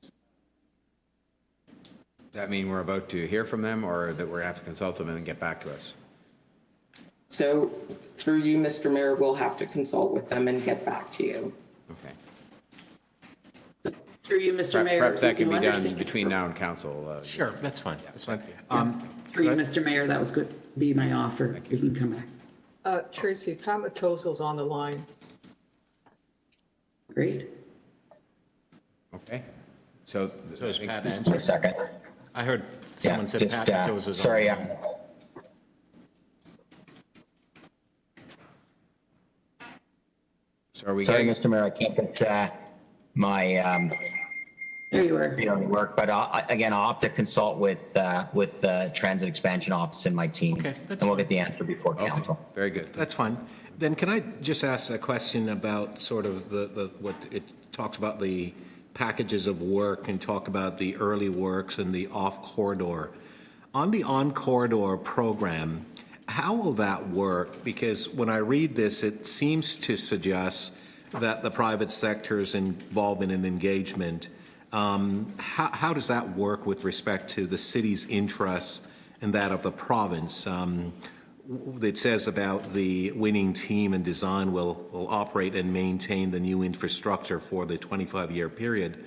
Does that mean we're about to hear from them, or that we're going to have to consult them and then get back to us? So through you, Mr. Mayor, we'll have to consult with them and get back to you. Okay. Through you, Mr. Mayor. Perhaps that can be done understand- between now and council. Sure, that's fine. That's fine. Through you, Mr. Mayor, that was good. Be my offer. You can come back. Tracy, Pat Matoso's on the line. Great. Okay. So is Pat Just answer? a second. I heard someone said Pat Matos is on. Sorry, So are we sorry, getting? Mr. Mayor, I can't get my there you are. video to work, but again, I'll have to consult with Transit Expansion Office and my team, and we'll get the answer before council. Very good. That's fine. Then can I just ask a question about sort of what it talks about the packages of work and talk about the early works and the off corridor. On the on corridor program, how will that work? Because when I read this, it seems to suggest that the private sector's involvement and engagement. How does that work with respect to the city's interests and that of the province? It says about the winning team and design will operate and maintain the new infrastructure for the 25-year period,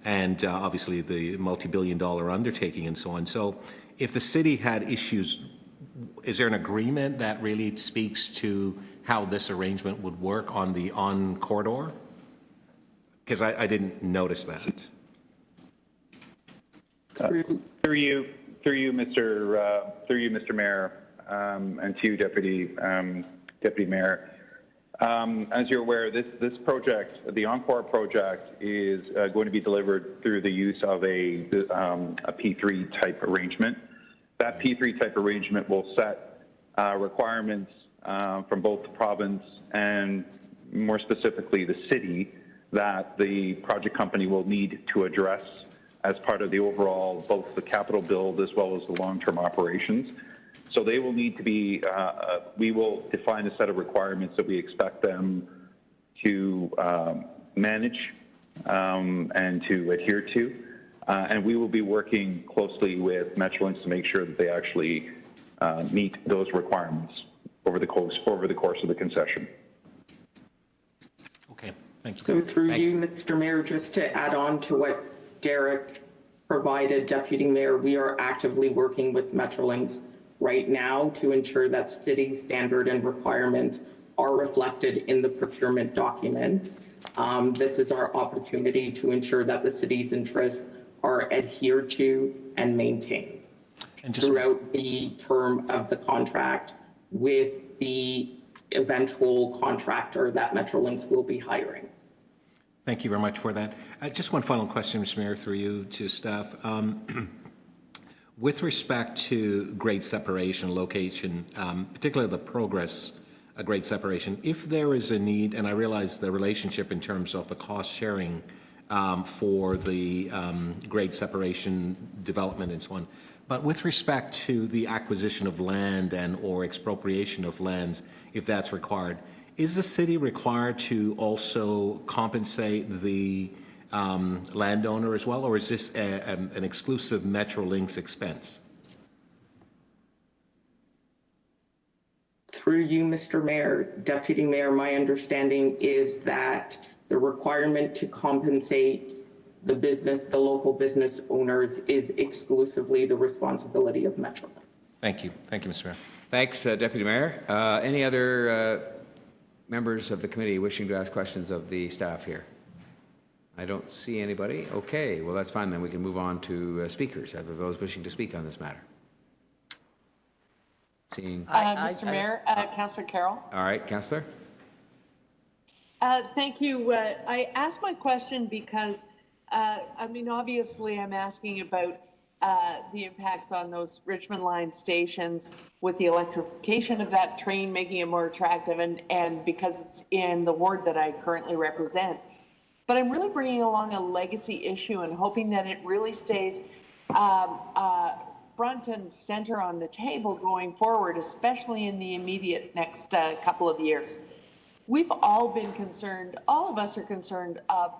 and obviously the multi-billion-dollar undertaking and so on. So if the city had issues, is there an agreement that really speaks to how this arrangement would work on the corridor? Because I didn't notice that. Through you, Mr. Mayor, and to you, Deputy Mayor. As you're aware, this project, the Encore project, is going to be delivered through the use of a P3 type arrangement. That P3 type arrangement will set requirements from both the province and more specifically the city that the project company will need to address as part of the overall, both the capital build as well as the long-term operations. So they will need to be, we will define a set of requirements that we expect them to manage and to adhere to. And we will be working closely with Metrolinx to make sure that they actually meet those requirements over the course of the concession. Okay, thank you. So through you, Mr. Mayor, just to add on to what Derek provided, Deputy Mayor, we are actively working with Metrolinx right now to ensure that city standard and requirements are reflected in the procurement documents. This is our opportunity to ensure that the city's interests are adhered to and maintained throughout the term of the contract with the eventual contractor that Metrolinx will be hiring. Thank you very much for that. Just one final question, Mr. Mayor, through you to staff. With respect to grade separation location, particularly the progress grade separation, if there is a need, and I realize the relationship in terms of the cost sharing for the grade separation development and so on, but with respect to the acquisition of land and or expropriation of lands, if that's required, is the city required to also compensate the landowner as well, or is this an exclusive Metrolinx expense? Through you, Mr. Mayor, Deputy Mayor, my understanding is that the requirement to compensate the local business owners is exclusively the responsibility of Metrolinx. Thank you. Thank you, Mr. Mayor. Thanks, Deputy Mayor. Any other members of the committee wishing to ask questions of the staff here? I don't see anybody. Okay, well, that's fine. Then we can move on to speakers, those wishing to speak on this matter. Seeing. Mr. Mayor, Councillor Carroll. All right, Councillor. Thank you. I asked my question because, I mean, obviously I'm asking about the impacts on those Richmond Line stations with the electrification of that train, making it more attractive, and because it's in the ward that I currently represent. But I'm really bringing along a legacy issue and hoping that it really stays front and center on the table going forward, especially in the immediate next couple of years. We've all been concerned, all of us are concerned of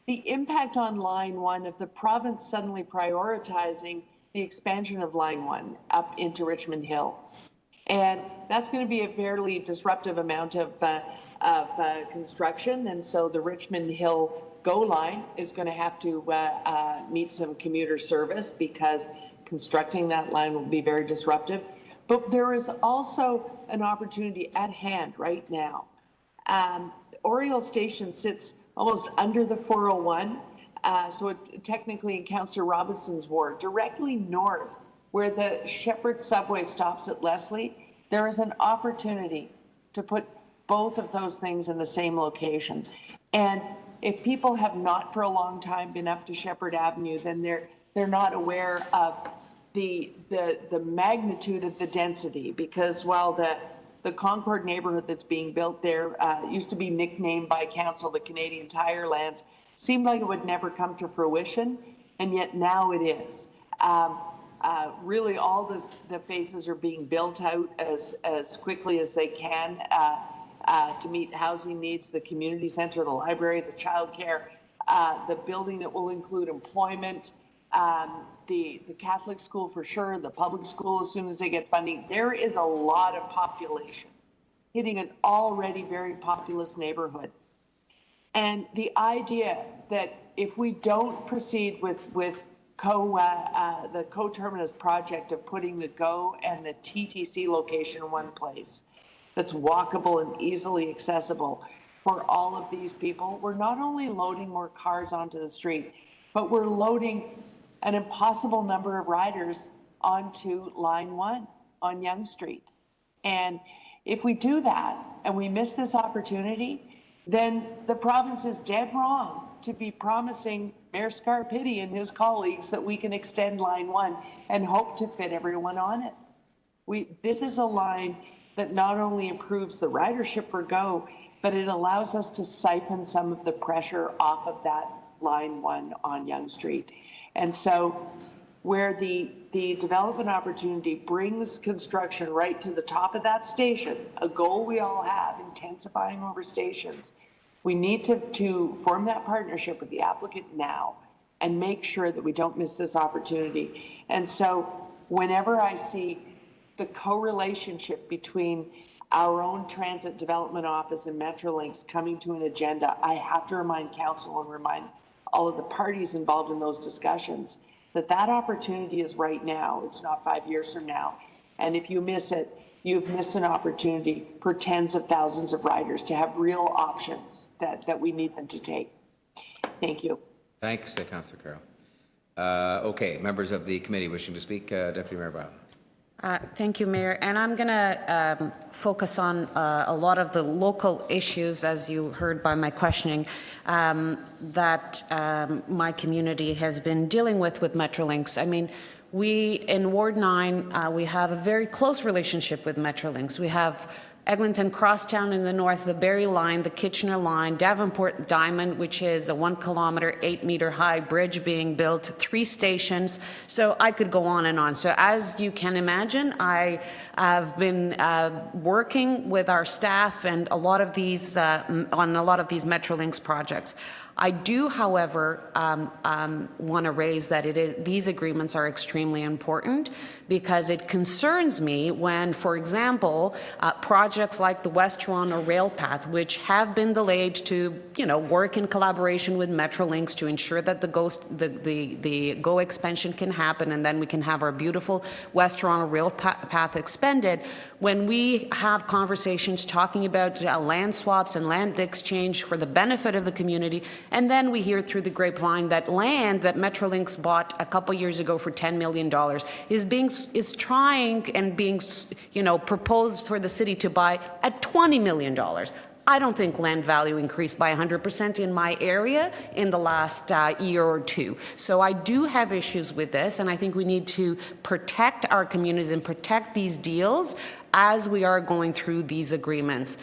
the impact on Line 1 of the province suddenly prioritizing the expansion of Line 1 up into Richmond Hill. And that's going to be a fairly disruptive amount of construction, and so the Richmond Hill GO line is going to have to meet some commuter service because constructing that line will be very disruptive. But there is also an opportunity at hand right now. Oriole Station sits almost under the 401, so it technically in Councillor Robinson's ward, directly north where the Shepherd subway stops at Leslie. There is an opportunity to put both of those things in the same location. And if people have not for a long time been up to Shepherd Avenue, then they're not aware of the magnitude of the density, because while the Concord neighborhood that's being built there used to be nicknamed by council the Canadian Tire Lands, seemed like it would never come to fruition, and yet now it is. Really, all the phases are being built out as quickly as they can to meet housing needs, the community center, the library, the childcare, the building that will include employment, the Catholic school for sure, the public school as soon as they get funding. There is a lot of population hitting an already very populous neighborhood. And the idea that if we don't proceed with the co-terminus project of putting the GO and the TTC location in one place that's walkable and easily accessible for all of these people, we're not only loading more cars onto the street, but we're loading an impossible number of riders onto Line 1 on Yonge Street. And if we do that and we miss this opportunity, then the province is dead wrong to be promising Mayor Scarpitti and his colleagues that we can extend Line 1 and hope to fit everyone on it. This is a line that not only improves the ridership for GO, but it allows us to siphon some of the pressure off of that Line 1 on Yonge Street. And so where the development opportunity brings construction right to the top of that station, a goal we all have, intensifying over stations, we need to form that partnership with the applicant now and make sure that we don't miss this opportunity. And so whenever I see the co-relationship between our own Transit Development Office and Metrolinx coming to an agenda, I have to remind council and remind all of the parties involved in those discussions that opportunity is right now. It's not 5 years from now. And if you miss it, you've missed an opportunity for tens of thousands of riders to have real options that we need them to take. Thank you. Thanks, Councillor Carroll. Okay, members of the committee wishing to speak, Deputy Mayor Byler. Thank you, Mayor. And I'm going to focus on a lot of the local issues, as you heard by my questioning, that my community has been dealing with Metrolinx. I mean, we in Ward 9, we have a very close relationship with Metrolinx. We have Eglinton Crosstown in the north, the Barrie Line, the Kitchener Line, Davenport Diamond, which is a 1 kilometer, 8 meter high bridge being built, 3 stations. So I could go on and on. So as you can imagine, I have been working with our staff and a lot of these on a lot of these Metrolinx projects. I do, however, want to raise that these agreements are extremely important because it concerns me when, for example, projects like the West Toronto Rail Path, which have been delayed to, work in collaboration with Metrolinx to ensure that the GO expansion can happen, and then we can have our beautiful West Toronto Rail Path expanded. When we have conversations talking about land swaps and land exchange for the benefit of the community, and then we hear through the grapevine that land that Metrolinx bought a couple years ago for $10 million is trying and being, proposed for the city to buy at $20 million. I don't think land value increased by 100% in my area in the last year or two. So I do have issues with this, and I think we need to protect our communities and protect these deals as we are going through these agreements.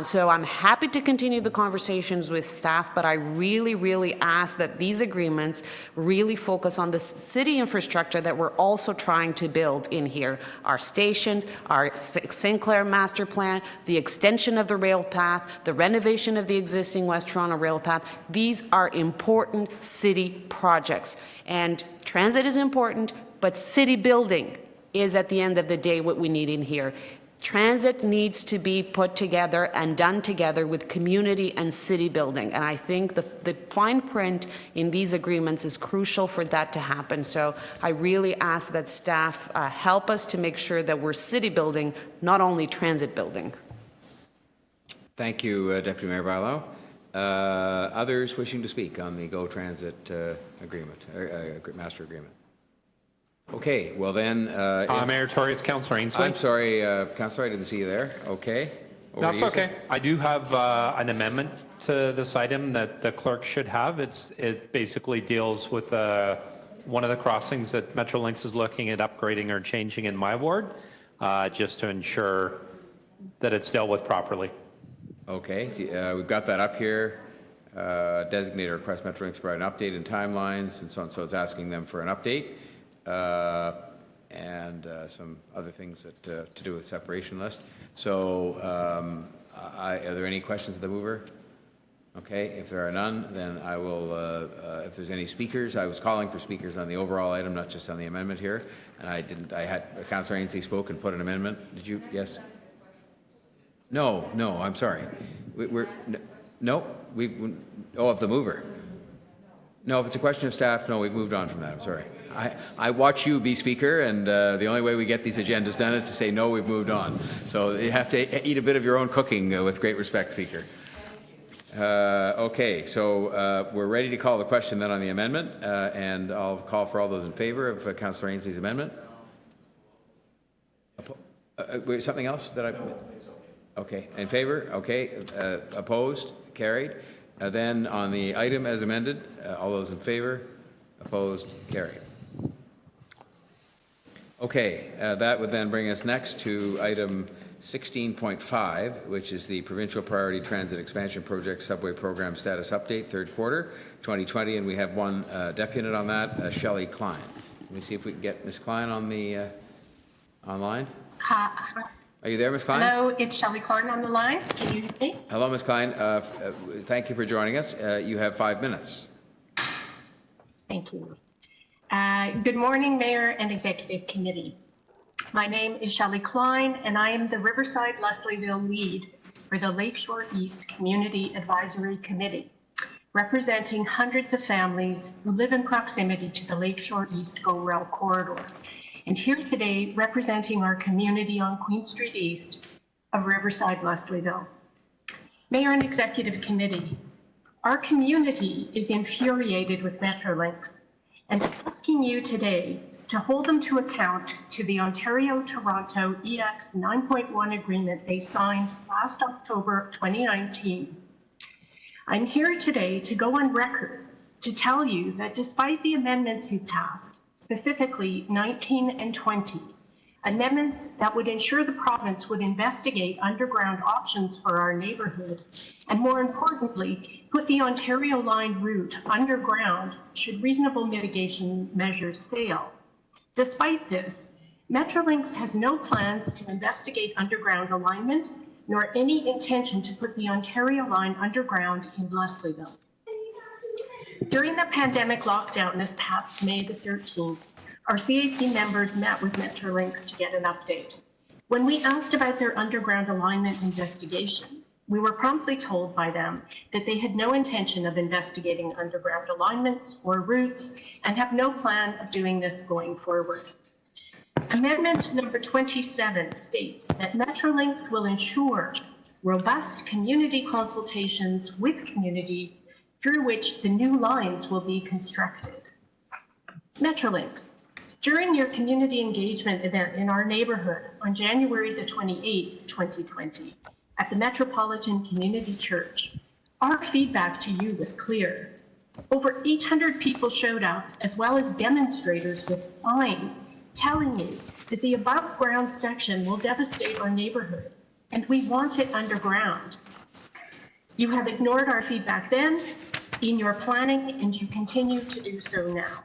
So I'm happy to continue the conversations with staff, but I really, really ask that these agreements really focus on the city infrastructure that we're also trying to build in here. Our stations, our Sinclair master plan, the extension of the rail path, the renovation of the existing West Toronto rail path. These are important city projects. And transit is important, but city building is at the end of the day what we need in here. Transit needs to be put together and done together with community and city building. And I think the fine print in these agreements is crucial for that to happen. So I really ask that staff help us to make sure that we're city building, not only transit building. Thank you, Deputy Mayor Barlow. Others wishing to speak on the GO Transit agreement, master agreement? Okay, well then... Mayor Tory, it's Councillor Ainsley. I'm sorry, Councillor, I didn't see you there. Okay. That's okay. I do have an amendment to this item that the clerk should have. It basically deals with one of the crossings that Metrolinx is looking at upgrading or changing in my ward, just to ensure that it's dealt with properly. Okay, we've got that up here. Designated request Metrolinx provide an update in timelines and so on. So it's asking them for an update. and some other things that, to do with separation list. So are there any questions of the mover? Okay, if there are none, then I will, if there's any speakers, I was calling for speakers on the overall item, not just on the amendment here. And I had, Councillor Ainsley spoke and put an amendment. Did you? Yes? No, I'm sorry. Of the mover. No, if it's a question of staff, no, we've moved on from that. I'm sorry. I watch you be speaker, and the only way we get these agendas done is to say, no, we've moved on. So you have to eat a bit of your own cooking with great respect, Speaker. Okay, so we're ready to call the question then on the amendment, and I'll call for all those in favor of Councillor Ainsley's amendment. Something else that I... Okay, in favor? Okay, opposed? Carried. Then on the item as amended, all those in favor? Opposed? Carried. Okay, that would then bring us next to item 16.5, which is the Provincial Priority Transit Expansion Project Subway Program Status Update, third quarter 2020, and we have one deputant on that, Shelley Klein. Let me see if we can get Ms. Klein on the online. Hi. Are you there, Ms. Klein? Hello, it's Shelley Klein on the line. Can you hear me? Hello, Ms. Klein. Thank you for joining us. You have 5 minutes. Thank you. Good morning, Mayor and Executive Committee. My name is Shelley Klein, and I am the Riverside Leslieville lead for the Lakeshore East Community Advisory Committee, representing hundreds of families who live in proximity to the Lakeshore East GO Rail corridor. And here today, representing our community on Queen Street East of Riverside Leslieville. Mayor and Executive Committee, our community is infuriated with Metrolinx and asking you today to hold them to account to the Ontario-Toronto EX 9.1 agreement they signed last October 2019. I'm here today to go on record to tell you that despite the amendments you passed, specifically 19 and 20, amendments that would ensure the province would investigate underground options for our neighborhood, and more importantly, put the Ontario Line route underground should reasonable mitigation measures fail. Despite this, Metrolinx has no plans to investigate underground alignment, nor any intention to put the Ontario Line underground in Leslieville. During the pandemic lockdown this past May the 13th, our CAC members met with Metrolinx to get an update. When we asked about their underground alignment investigations, we were promptly told by them that they had no intention of investigating underground alignments or routes and have no plan of doing this going forward. Amendment number 27 states that Metrolinx will ensure robust community consultations with communities through which the new lines will be constructed. Metrolinx, during your community engagement event in our neighborhood on January the 28th, 2020, at the Metropolitan Community Church, our feedback to you was clear. Over 800 people showed up, as well as demonstrators with signs telling you that the above ground section will devastate our neighborhood, and we want it underground. You have ignored our feedback then, in your planning, and you continue to do so now.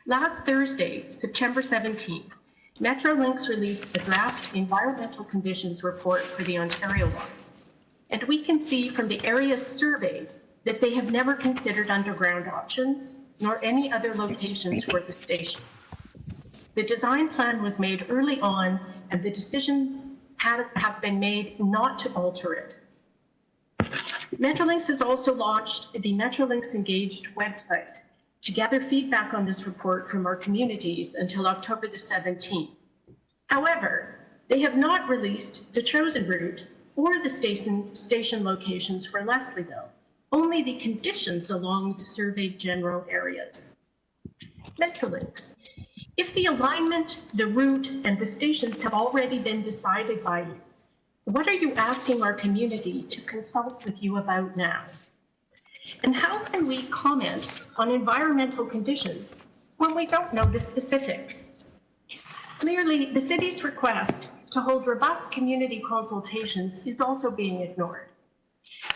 Last Thursday, September 17th, Metrolinx released a draft environmental conditions report for the Ontario Line. And we can see from the areas surveyed that they have never considered underground options, nor any other locations for the stations. The design plan was made early on, and the decisions have been made not to alter it. Metrolinx has also launched the Metrolinx Engaged website to gather feedback on this report from our communities until October the 17th. However, they have not released the chosen route or the station locations for Leslieville, only the conditions along the surveyed general areas. Metrolinx, if the alignment, the route, and the stations have already been decided by you, what are you asking our community to consult with you about now? And how can we comment on environmental conditions when we don't know the specifics? Clearly, the city's request to hold robust community consultations is also being ignored.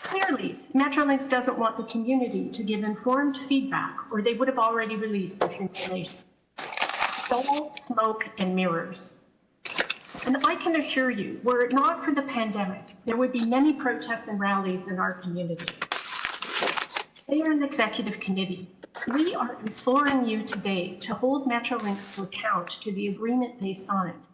Clearly, Metrolinx doesn't want the community to give informed feedback, or they would have already released this information. all smoke and mirrors. And I can assure you, were it not for the pandemic, there would be many protests and rallies in our community. Mayor and Executive Committee, we are imploring you today to hold Metrolinx to account to the agreement they signed.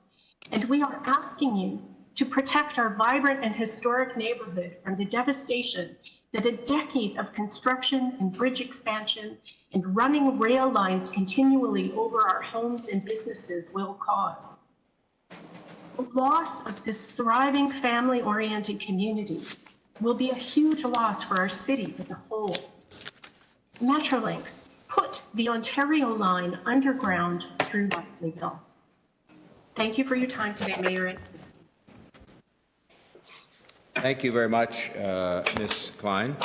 And we are asking you to protect our vibrant and historic neighborhood from the devastation that a decade of construction and bridge expansion and running rail lines continually over our homes and businesses will cause. The loss of this thriving family-oriented community will be a huge loss for our city as a whole. Metrolinx put the Ontario line underground through Leslieville. Thank you for your time today, Mayor. Thank you very much, Ms. Klein.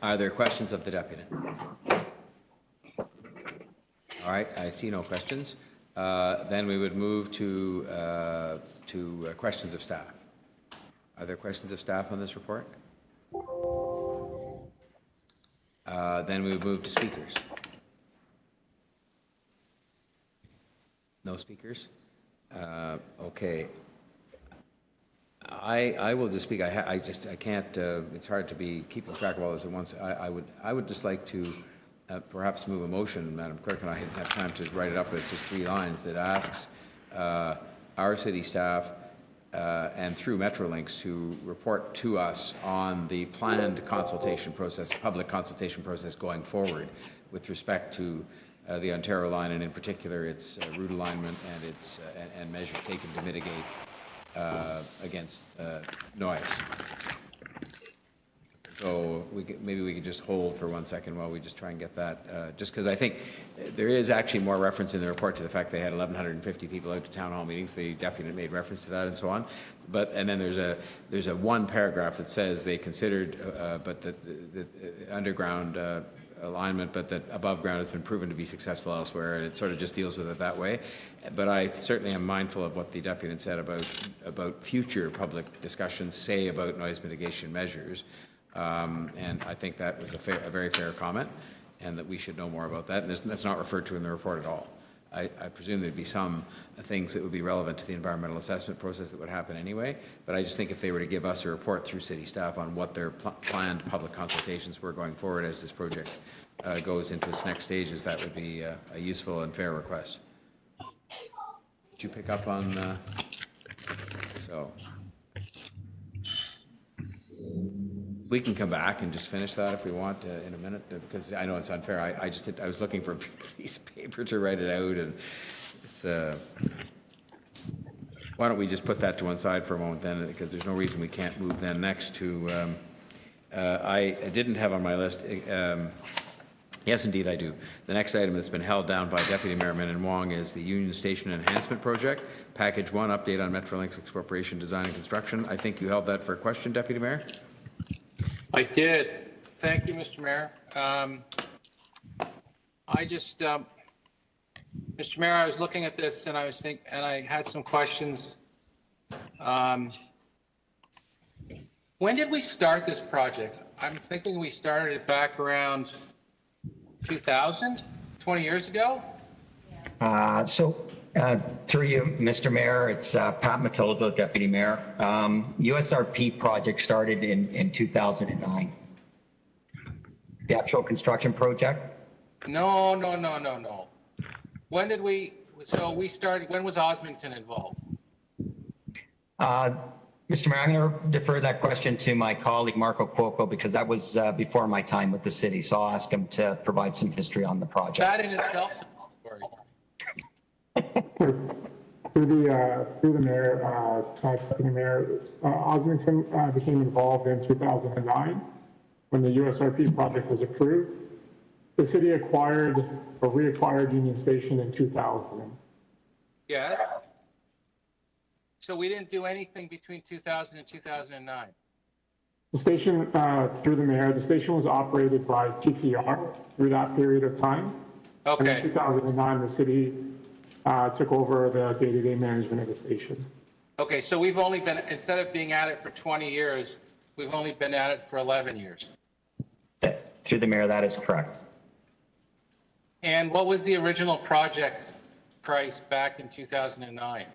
Are there questions of the deputy? All right, I see no questions. Then we would move to questions of staff. Are there questions of staff on this report? Then we would move to speakers. No speakers? Okay. I will just speak. I can't. It's hard to be keeping track of all this at once. I would just like to perhaps move a motion, Madam Clerk, and I didn't have time to write it up, but it's just 3 lines that asks our city staff and through Metrolinx to report to us on the planned consultation process, public consultation process going forward with respect to the Ontario line, and in particular its route alignment and its and measures taken to mitigate against noise. So maybe we could just hold for 1 second while we just try and get that, just because I think there is actually more reference in the report to the fact they had 1,150 people out to town hall meetings. The deputy made reference to that and so on. And then there's a 1 paragraph that says they considered, but the underground alignment, but that above ground has been proven to be successful elsewhere, and it sort of just deals with it that way. But I certainly am mindful of what the deputy had said about future public discussions, say about noise mitigation measures. And I think that was a very fair comment, and that we should know more about that. And that's not referred to in the report at all. I presume there'd be some things that would be relevant to the environmental assessment process that would happen anyway, but I just think if they were to give us a report through city staff on what their planned public consultations were going forward as this project goes into its next stages, that would be a useful and fair request. Did you pick up on, so. We can come back and just finish that if we want in a minute, because I know it's unfair. I was looking for a piece of paper to write it out, and it's, why don't we just put that to one side for a moment then, because there's no reason we can't move then next to, I didn't have on my list, yes indeed I do. The next item that's been held down by Deputy Mayor Min Wong is the Union Station Enhancement Project, Package 1, update on Metrolinx expropriation, design and construction. I think you held that for a question, Deputy Mayor? I did. Thank you, Mr. Mayor. I just, Mr. Mayor, I was looking at this and and I had some questions. When did we start this project? I'm thinking we started it back around 2000, 20 years ago? Through you, Mr. Mayor, it's Pat Matozzo, Deputy Mayor. USRP project started in 2009. The actual construction project? No. When did we started, when was Osmington involved? Mr. Mayor, I'm going to defer that question to my colleague, Marco Cuoco, because that was before my time with the city. So I'll ask him to provide some history on the project. That in itself is a story. Through the mayor, Deputy Mayor, Osmington became involved in 2009 when the USRP project was approved. The city reacquired Union Station in 2000. Yeah. So we didn't do anything between 2000 and 2009. The station, through the mayor, the station was operated by TTR through that period of time. Okay. And in 2009, the city took over the day-to-day management of the station. Okay, so we've only been, instead of being at it for 20 years, we've only been at it for 11 years. Through the mayor, that is correct. And what was the original project price back in 2009?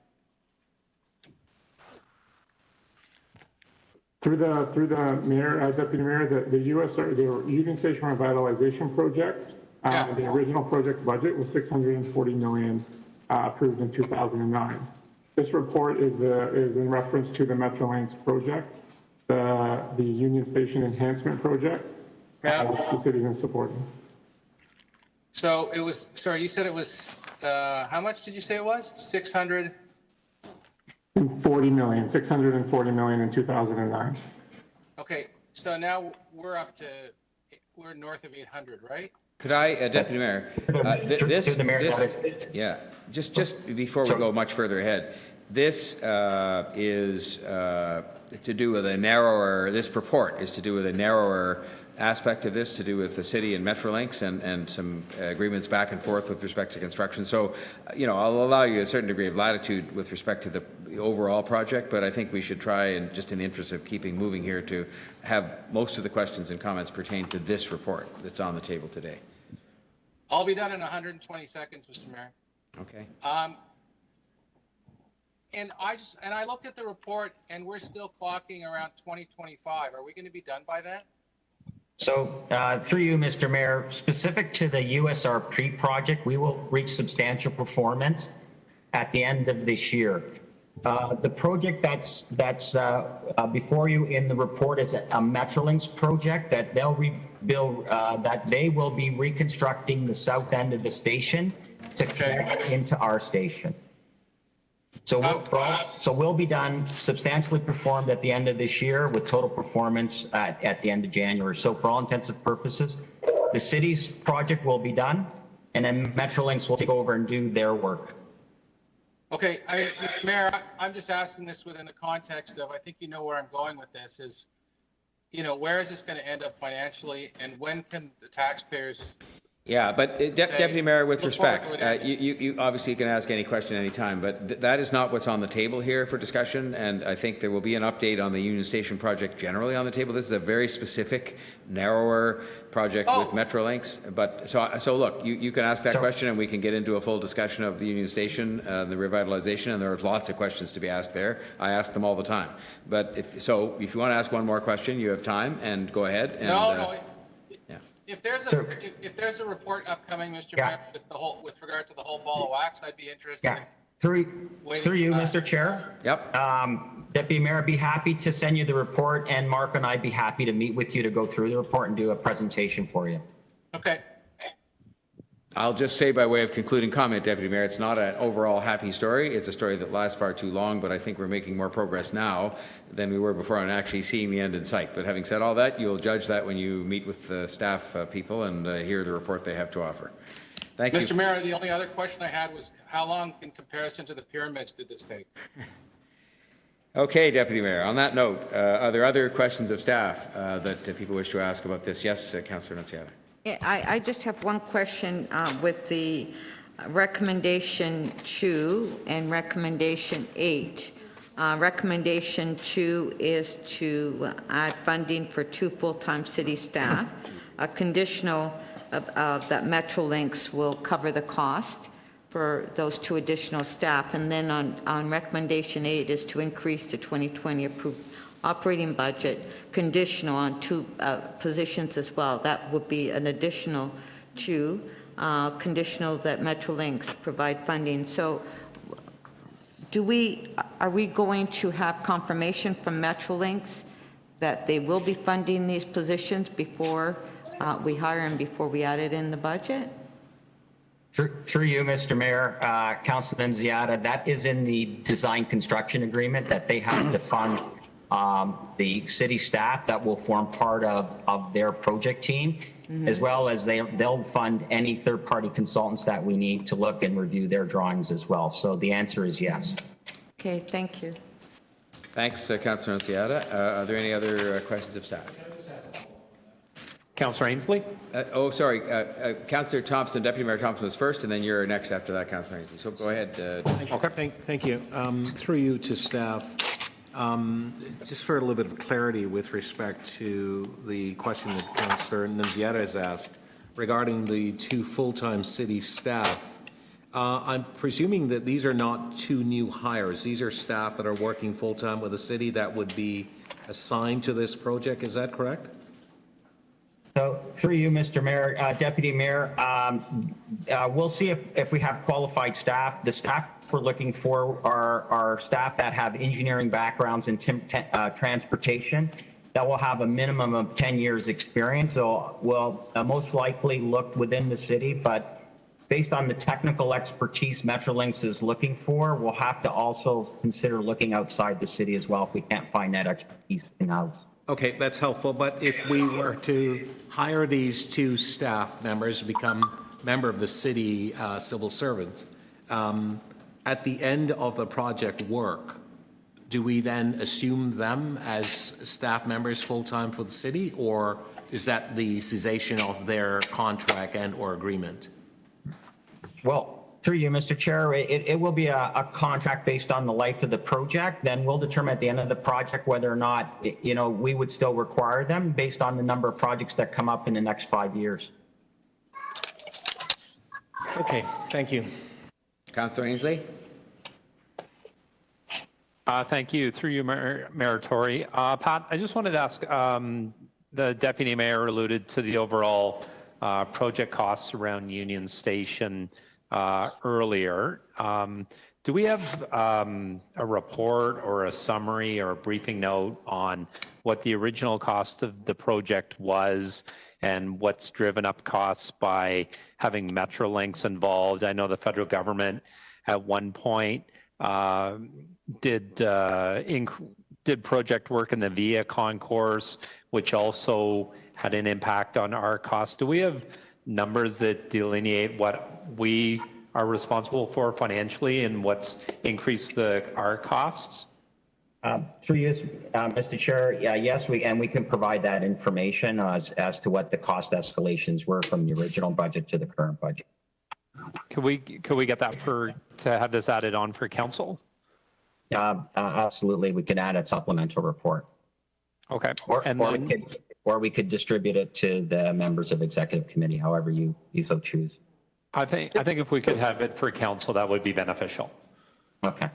Through the mayor, deputy mayor, the Union Station Revitalization Project, the original project budget was $640 million approved in 2009. This report is in reference to the Metrolinx project, the Union Station Enhancement Project, which the city is supporting. So it was, sorry, you said it was, how much did you say it was? 640 million in 2009. Okay, so now we're north of 800, right? Could I, Deputy Mayor, just before we go much further ahead, this is to do with a narrower, this report is to do with a narrower aspect of this, to do with the city and Metrolinx and some agreements back and forth with respect to construction. So, I'll allow you a certain degree of latitude with respect to the overall project, but I think we should try, and just in the interest of keeping moving here, to have most of the questions and comments pertain to this report that's on the table today. I'll be done in 120 seconds, Mr. Mayor. Okay. And I looked at the report, and we're still clocking around 2025. Are we going to be done by then? So through you, Mr. Mayor, specific to the USRP project, we will reach substantial performance at the end of this year. The project that's before you in the report is a Metrolinx project that they'll rebuild, that they will be reconstructing the south end of the station to connect into our station. So we'll be done, substantially performed at the end of this year with total performance at the end of January. So for all intents and purposes, the city's project will be done, and then Metrolinx will take over and do their work. Okay, Mr. Mayor, I'm just asking this within the context of, I think you know where I'm going with this, is, where is this going to end up financially, and when can the taxpayers... Yeah, but Deputy Mayor, with respect, you obviously can ask any question anytime, but that is not what's on the table here for discussion, and I think there will be an update on the Union Station project generally on the table. This is a very specific, narrower project with Metrolinx, but so look, you can ask that question, and we can get into a full discussion of the Union Station, the revitalization, and there are lots of questions to be asked there. I ask them all the time, but if you want to ask one more question, you have time, and go ahead. And, If there's a report upcoming, Mr. Mayor, with regard to the whole ball of wax, I'd be interested. Yeah. Through you, Mr. Chair. Yep. Deputy Mayor, I'd be happy to send you the report, and Mark and I'd be happy to meet with you to go through the report and do a presentation for you. Okay. I'll just say by way of concluding comment, Deputy Mayor, it's not an overall happy story. It's a story that lasts far too long, but I think we're making more progress now than we were before on actually seeing the end in sight. But having said all that, you'll judge that when you meet with the staff people and hear the report they have to offer. Thank you. Mr. Mayor, the only other question I had was, how long in comparison to the pyramids did this take? Okay, Deputy Mayor, on that note, are there other questions of staff that people wish to ask about this? Yes, Councillor Nunziata. Yeah, I just have one question with the recommendation 2 and recommendation 8. Recommendation 2 is to add funding for 2 full-time city staff. A conditional that Metrolinx will cover the cost for those 2 additional staff. And then on recommendation 8 is to increase the 2020 approved operating budget conditional on 2 positions as well. That would be an additional 2 conditional that Metrolinx provide funding. So are we going to have confirmation from Metrolinx that they will be funding these positions before we hire and before we add it in the budget? Through you, Mr. Mayor, Councilor Nunziata, that is in the design construction agreement that they have to fund the city staff that will form part of their project team, as well as they'll fund any third-party consultants that we need to look and review their drawings as well. So the answer is yes. Okay, thank you. Thanks, Councillor Nunziata. Are there any other questions of staff? Councillor Ainsley? Sorry. Councillor Thompson, Deputy Mayor Thompson was first, and then you're next after that, Councillor Ainsley. So go ahead. Thank you. Through you to staff. Just for a little bit of clarity with respect to the question that Councillor Nunziata has asked regarding the 2 full-time city staff, I'm presuming that these are not two new hires. These are staff that are working full-time with the city that would be assigned to this project. Is that correct? So through you, Mr. Mayor, Deputy Mayor, we'll see if we have qualified staff. The staff we're looking for are staff that have engineering backgrounds in transportation that will have a minimum of 10 years experience. So we'll most likely look within the city, but based on the technical expertise Metrolinx is looking for, we'll have to also consider looking outside the city as well if we can't find that expertise in-house. Okay, that's helpful, but if we were to hire these two staff members to become member of the city civil servants, at the end of the project work, do we then assume them as staff members full-time for the city, or is that the cessation of their contract and or agreement? Well, through you, Mr. Chair, it will be a contract based on the life of the project. Then we'll determine at the end of the project whether or not, we would still require them based on the number of projects that come up in the next 5 years. Okay, thank you. Councillor Ainsley? Thank you. Through you, Mayor Tory. Pat, I just wanted to ask, the Deputy Mayor alluded to the overall project costs around Union Station earlier. Do we have a report or a summary or a briefing note on what the original cost of the project was and what's driven up costs by having Metrolinx involved? I know the federal government at one point did project work in the VIA concourse, which also had an impact on our costs. Do we have numbers that delineate what we are responsible for financially and what's increased our costs? Through you, Mr. Chair, yes, we can provide that information as to what the cost escalations were from the original budget to the current budget. Could we get that to have this added on for council? Absolutely, we can add a supplemental report. Okay. Or we could distribute it to the members of executive committee, however you so choose. I think if we could have it for council, that would be beneficial. Okay.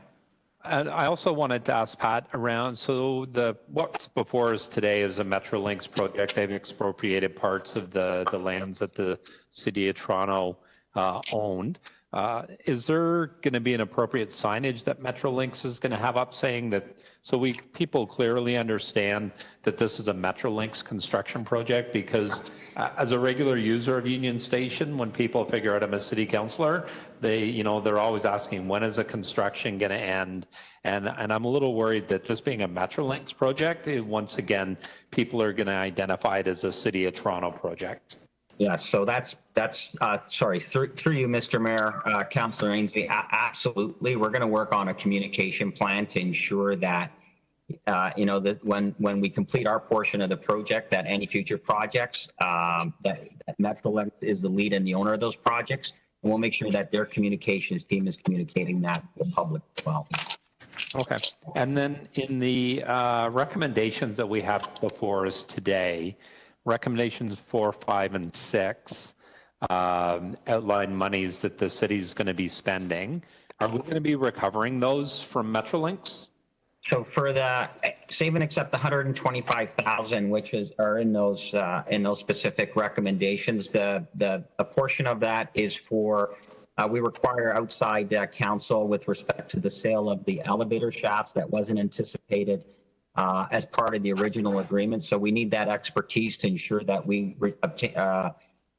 And I also wanted to ask Pat around, so what's before us today is a Metrolinx project. They've expropriated parts of the lands that the City of Toronto owned. Is there going to be an appropriate signage that Metrolinx is going to have up saying that, so people clearly understand that this is a Metrolinx construction project? Because as a regular user of Union Station, when people figure out I'm a city councillor, they're always asking, when is the construction going to end? And I'm a little worried that this being a Metrolinx project, once again, people are going to identify it as a City of Toronto project. Yeah, so that's sorry, through you, Mr. Mayor, Councillor Ainsley, absolutely. We're going to work on a communication plan to ensure that, when we complete our portion of the project, that any future projects, that Metrolinx is the lead and the owner of those projects, and we'll make sure that their communications team is communicating that to the public as well. Okay. And then in the recommendations that we have before us today, recommendations 4, 5, and 6 outline monies that the city is going to be spending. Are we going to be recovering those from Metrolinx? So for the save and accept the 125,000, which are in those specific recommendations, the portion of that is for we require outside counsel with respect to the sale of the elevator shafts that wasn't anticipated as part of the original agreement. So we need that expertise to ensure that we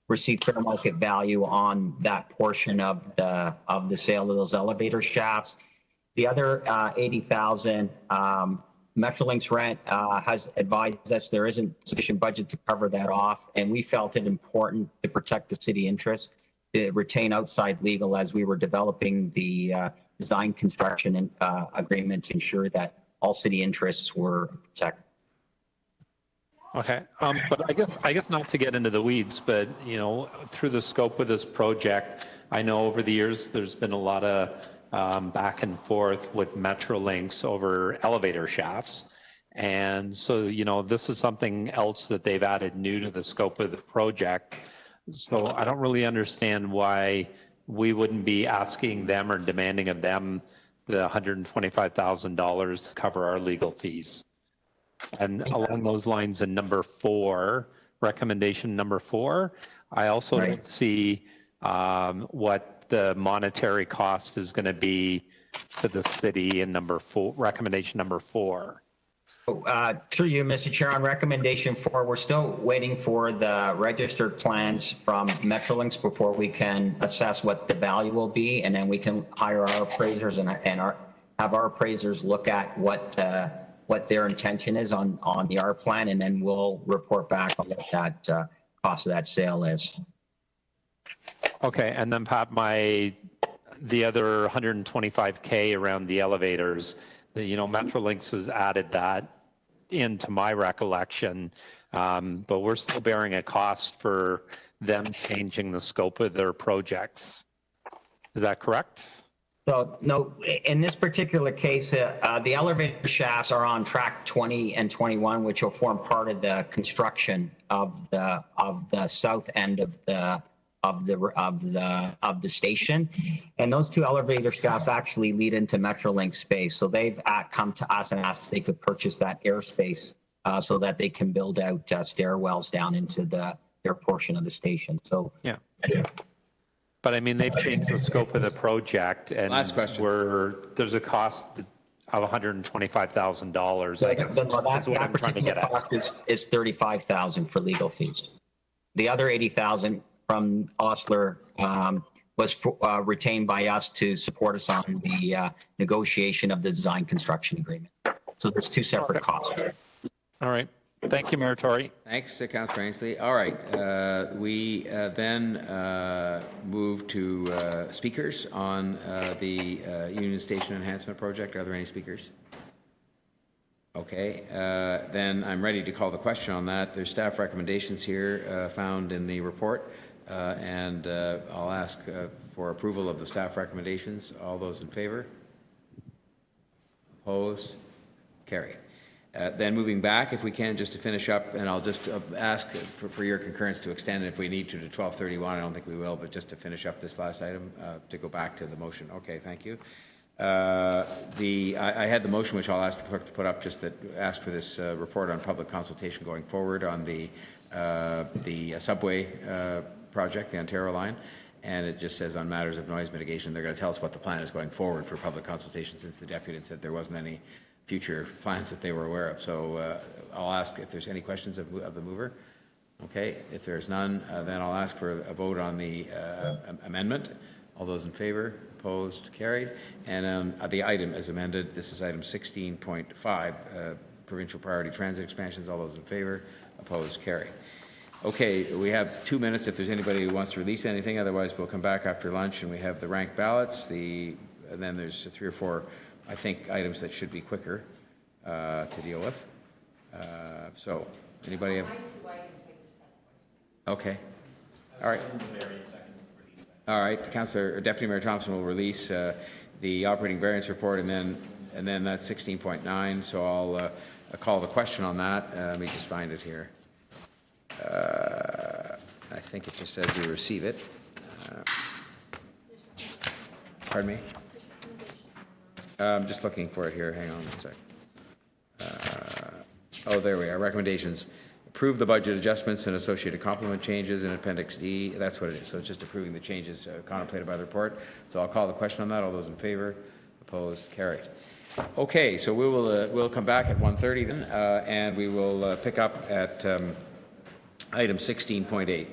receive fair market value on that portion of the sale of those elevator shafts. The other 80,000, Metrolinx Rent has advised us there isn't sufficient budget to cover that off, and we felt it important to protect the city interest to retain outside legal as we were developing the design construction agreement to ensure that all city interests were protected. Okay, but I guess not to get into the weeds, but through the scope of this project, I know over the years there's been a lot of back and forth with Metrolinx over elevator shafts, and so this is something else that they've added new to the scope of the project. So I don't really understand why we wouldn't be asking them or demanding of them the $125,000 to cover our legal fees. And along those lines, in number 4, recommendation number 4, I also don't see what the monetary cost is going to be to the city in number 4, recommendation number 4. Through you, Mr. Chair, on recommendation 4, we're still waiting for the registered plans from Metrolinx before we can assess what the value will be, and then we can hire our appraisers and have our appraisers look at what their intention is on the art plan, and then we'll report back on what that cost of that sale is. Okay, and then Pat, the other $125K around the elevators, Metrolinx has added that into my recollection, but we're still bearing a cost for them changing the scope of their projects. Is that correct? So no, in this particular case, the elevator shafts are on track 20 and 21, which will form part of the construction of the south end of the station, and those 2 elevator shafts actually lead into Metrolinx space. So they've come to us and asked if they could purchase that airspace so that they can build out stairwells down into their portion of the station. So yeah. But I mean, they've changed the scope of the project, and last question. There's a cost of $125,000. That particular cost is $35,000 for legal fees. The other $80,000 from Osler was retained by us to support us on the negotiation of the design construction agreement. So there's 2 separate costs. All right. Thank you, Mayor Tory. Thanks, Councillor Ainsley. All right, we then move to speakers on the Union Station Enhancement Project. Are there any speakers? Okay, then I'm ready to call the question on that. There's staff recommendations here found in the report, and I'll ask for approval of the staff recommendations. All those in favor? Opposed? Carried. Then moving back, if we can, just to finish up, and I'll just ask for your concurrence to extend it if we need to 12:31. I don't think we will, but just to finish up this last item, to go back to the motion. Okay, thank you. I had the motion, which I'll ask the clerk to put up, just that ask for this report on public consultation going forward on the subway project, the Ontario line. And it just says on matters of noise mitigation, they're going to tell us what the plan is going forward for public consultation, since the deputy had said there wasn't any future plans that they were aware of. So I'll ask if there's any questions of the mover. Okay, if there's none, then I'll ask for a vote on the amendment. All those in favor? Opposed? Carried. And the item as amended, this is item 16.5, provincial priority transit expansions. All those in favor? Opposed? Carried. Okay, we have 2 minutes if there's anybody who wants to release anything. Otherwise, we'll come back after lunch, and we have the ranked ballots. And then there's 3 or 4, I think, items that should be quicker to deal with. So, anybody have? Okay. All right. All right. Councillor Deputy Mayor Thompson will release the operating variance report, and then that's 16.9. So I'll call the question on that. Let me just find it here. I think it just says we receive it. Pardon me? I'm just looking for it here. Hang on one sec. Oh, there we are. Recommendations. Approve the budget adjustments and associated complement changes in Appendix D. That's what it is. So it's just approving the changes contemplated by the report. So I'll call the question on that. All those in favor? Opposed? Carried. Okay, so we'll come back at 1:30 then, and we will pick up at item 16.8,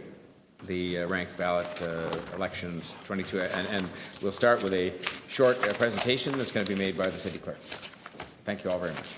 the ranked ballot elections 22, and we'll start with a short presentation that's going to be made by the city clerk. Thank you all very much.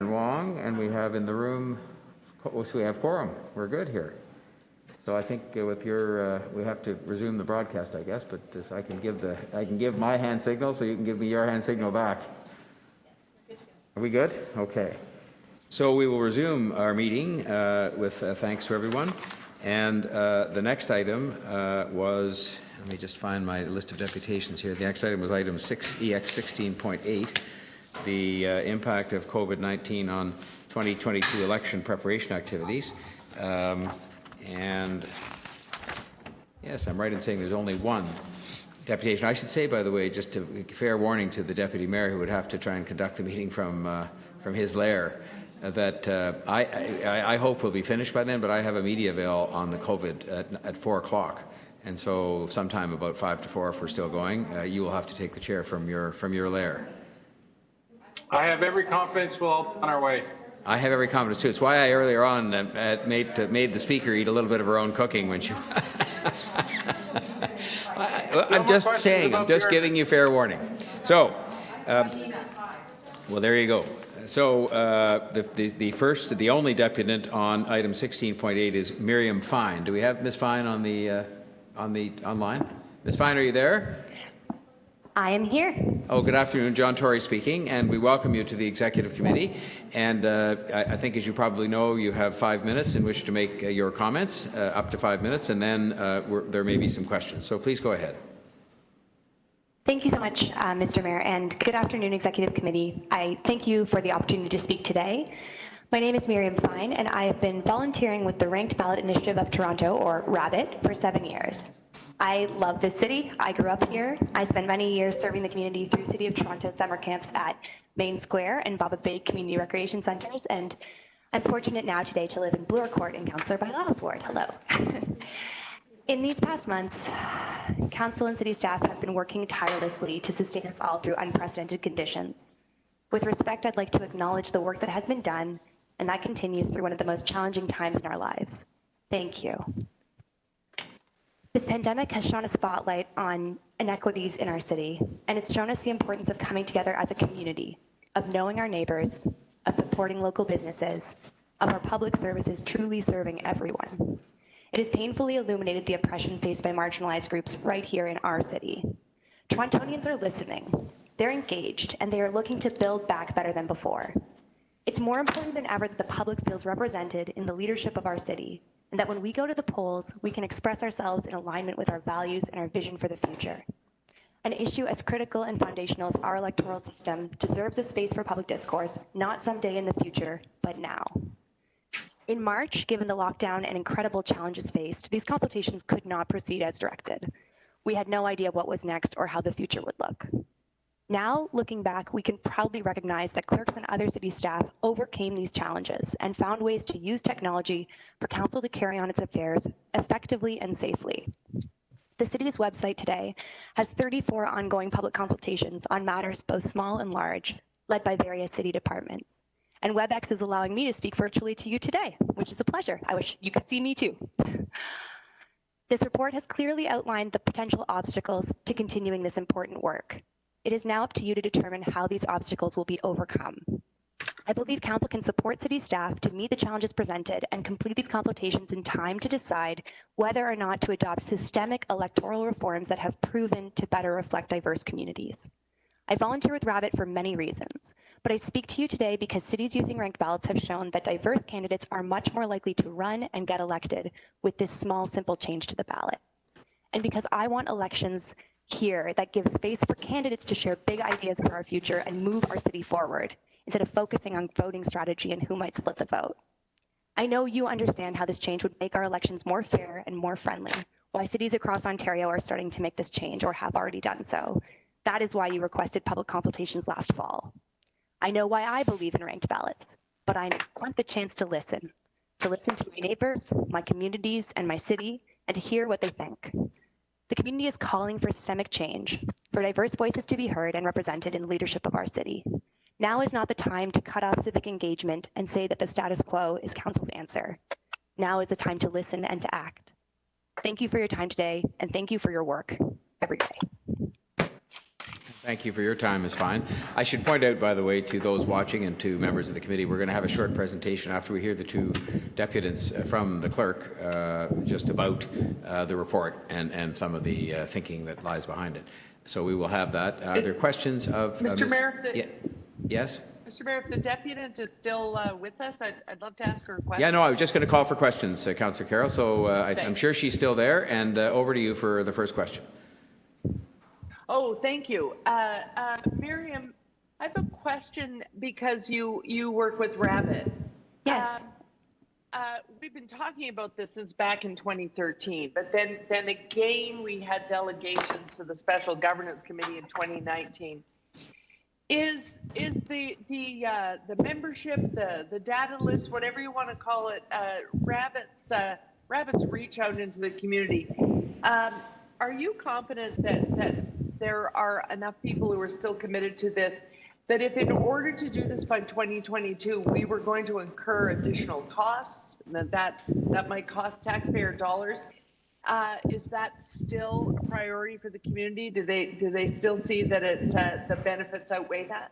Wong, and we have in the room, so we have quorum. We're good here. So I think with your, we have to resume the broadcast, I guess, but this, I can give my hand signal, so you can give me your hand signal back. Are we good? Okay. So we will resume our meeting with thanks to everyone. And the next item was, let me just find my list of deputations here. The next item was item 6EX 16.8, the impact of COVID-19 on 2022 election preparation activities. And yes, I'm right in saying there's only one deputation. I should say, by the way, just a fair warning to the deputy mayor who would have to try and conduct the meeting from his lair, that I hope we'll be finished by then, but I have a media avail on the COVID at 4 o'clock. And so sometime about 5 to 4, if we're still going, you will have to take the chair from your lair. I have every confidence we'll all be on our way. I have every confidence too. It's why I earlier on made the speaker eat a little bit of her own cooking when she. I'm just saying. I'm just giving you fair warning. So, well, there you go. So the only deputant on item 16.8 is Miriam Fine. Do we have Ms. Fine on the online? Ms. Fine, are you there? I am here. Oh, good afternoon. John Tory speaking, and we welcome you to the Executive Committee. And I think, as you probably know, you have 5 minutes in which to make your comments, up to 5 minutes, and then there may be some questions. So please go ahead. Thank you so much, Mr. Mayor, and good afternoon, Executive Committee. I thank you for the opportunity to speak today. My name is Miriam Fine, and I have been volunteering with the Ranked Ballot Initiative of Toronto, or RABBIT, for 7 years. I love this city. I grew up here. I spent many years serving the community through City of Toronto summer camps at Main Square and Baba Bay Community Recreation Centres, and I'm fortunate now today to live in Bloor Court in Councillor Bailano's ward. Hello. In these past months, Council and City staff have been working tirelessly to sustain us all through unprecedented conditions. With respect, I'd like to acknowledge the work that has been done, and that continues through one of the most challenging times in our lives. Thank you. This pandemic has shone a spotlight on inequities in our city, and it's shown us the importance of coming together as a community, of knowing our neighbors, of supporting local businesses, of our public services truly serving everyone. It has painfully illuminated the oppression faced by marginalized groups right here in our city. Torontonians are listening, they're engaged, and they are looking to build back better than before. It's more important than ever that the public feels represented in the leadership of our city, and that when we go to the polls, we can express ourselves in alignment with our values and our vision for the future. An issue as critical and foundational as our electoral system deserves a space for public discourse, not someday in the future, but now. In March, given the lockdown and incredible challenges faced, these consultations could not proceed as directed. We had no idea what was next or how the future would look. Now, looking back, we can proudly recognize that clerks and other city staff overcame these challenges and found ways to use technology for council to carry on its affairs effectively and safely. The city's website today has 34 ongoing public consultations on matters both small and large, led by various city departments. And WebEx is allowing me to speak virtually to you today, which is a pleasure. I wish you could see me too. This report has clearly outlined the potential obstacles to continuing this important work. It is now up to you to determine how these obstacles will be overcome. I believe Council can support City staff to meet the challenges presented and complete these consultations in time to decide whether or not to adopt systemic electoral reforms that have proven to better reflect diverse communities. I volunteer with RABBIT for many reasons, but I speak to you today because cities using ranked ballots have shown that diverse candidates are much more likely to run and get elected with this small, simple change to the ballot. And because I want elections here that give space for candidates to share big ideas for our future and move our city forward, instead of focusing on voting strategy and who might split the vote. I know you understand how this change would make our elections more fair and more friendly, why cities across Ontario are starting to make this change or have already done so. That is why you requested public consultations last fall. I know why I believe in ranked ballots, but I want the chance to listen to my neighbors, my communities, and my city, and to hear what they think. The community is calling for systemic change, for diverse voices to be heard and represented in the leadership of our city. Now is not the time to cut off civic engagement and say that the status quo is council's answer. Now is the time to listen and to act. Thank you for your time today, and thank you for your work every day. Thank you for your time, Ms. Fine. I should point out, by the way, to those watching and to members of the committee, we're going to have a short presentation after we hear the two deputants from the clerk just about the report and some of the thinking that lies behind it. So we will have that. Are there questions of Mr. Mayor, yes? Mr. Mayor, if the deputant is still with us, I'd love to ask her a question. Yeah, no, I was just going to call for questions, Councillor Carroll. So I'm sure she's still there. And over to you for the first question. Oh, thank you. Miriam, I have a question because you work with Rabbit. Yes. We've been talking about this since back in 2013, but then again we had delegations to the Special Governance Committee in 2019. Is the membership, the data list, whatever you want to call it, Rabbit's reach out into the community? Are you confident that there are enough people who are still committed to this, that if in order to do this by 2022, we were going to incur additional costs, that might cost taxpayer dollars, is that still a priority for the community? Do they still see that the benefits outweigh that?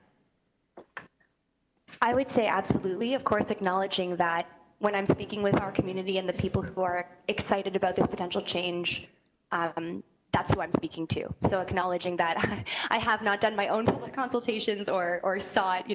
I would say absolutely, of course, acknowledging that when I'm speaking with our community and the people who are excited about this potential change, that's who I'm speaking to. So acknowledging that I have not done my own public consultations or sought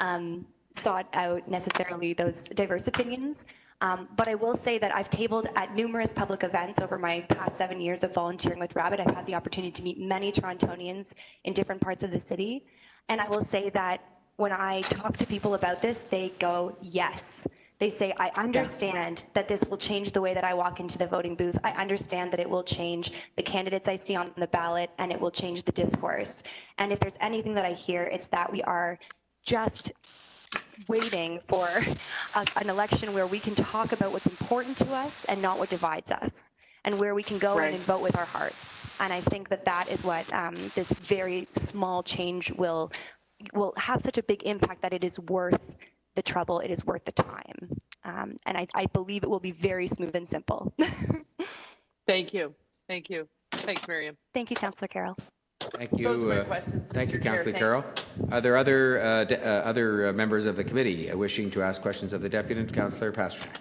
out necessarily those diverse opinions. But I will say that I've tabled at numerous public events over my past 7 years of volunteering with Rabbit. I've had the opportunity to meet many Torontonians in different parts of the city. And I will say that when I talk to people about this, they go, yes. They say, I understand that this will change the way that I walk into the voting booth. I understand that it will change the candidates I see on the ballot, and it will change the discourse. And if there's anything that I hear, it's that we are just waiting for an election where we can talk about what's important to us and not what divides us, and where we can go in and vote with our hearts. And I think that is what this very small change will have such a big impact that it is worth the trouble, it is worth the time. And I believe it will be very smooth and simple. Thank you. Thank you. Thanks, Miriam. Thank you, Councillor Carroll. Thank you. Those are my questions, Thank you, Mr. Chair. Councillor Carroll. Are there other members of the committee wishing to ask questions of the deputant? Councillor Pasternak.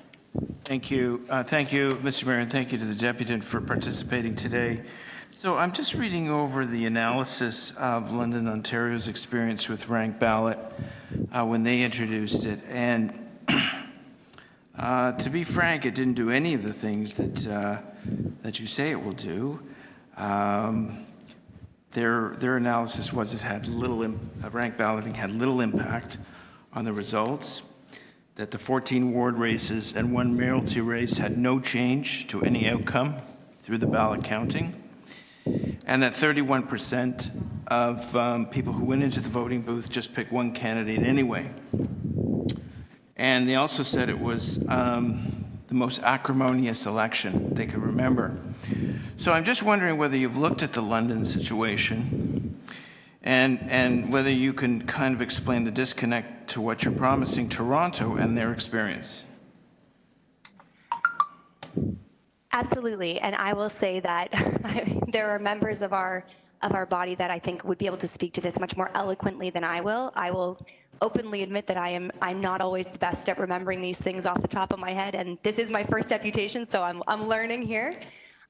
Thank you. Thank you, Mr. Mayor, and thank you to the deputant for participating today. So I'm just reading over the analysis of London, Ontario's experience with ranked ballot when they introduced it. And to be frank, it didn't do any of the things that you say it will do. Their analysis was it had ranked balloting had little impact on the results, that the 14 ward races and one mayoralty race had no change to any outcome through the ballot counting, and that 31% of people who went into the voting booth just picked one candidate anyway. And they also said it was the most acrimonious election they could remember. So I'm just wondering whether you've looked at the London situation and whether you can kind of explain the disconnect to what you're promising Toronto and their experience. Absolutely, and I will say that there are members of our body that I think would be able to speak to this much more eloquently than I will. I will openly admit that I'm not always the best at remembering these things off the top of my head, and this is my first deputation, so I'm learning here.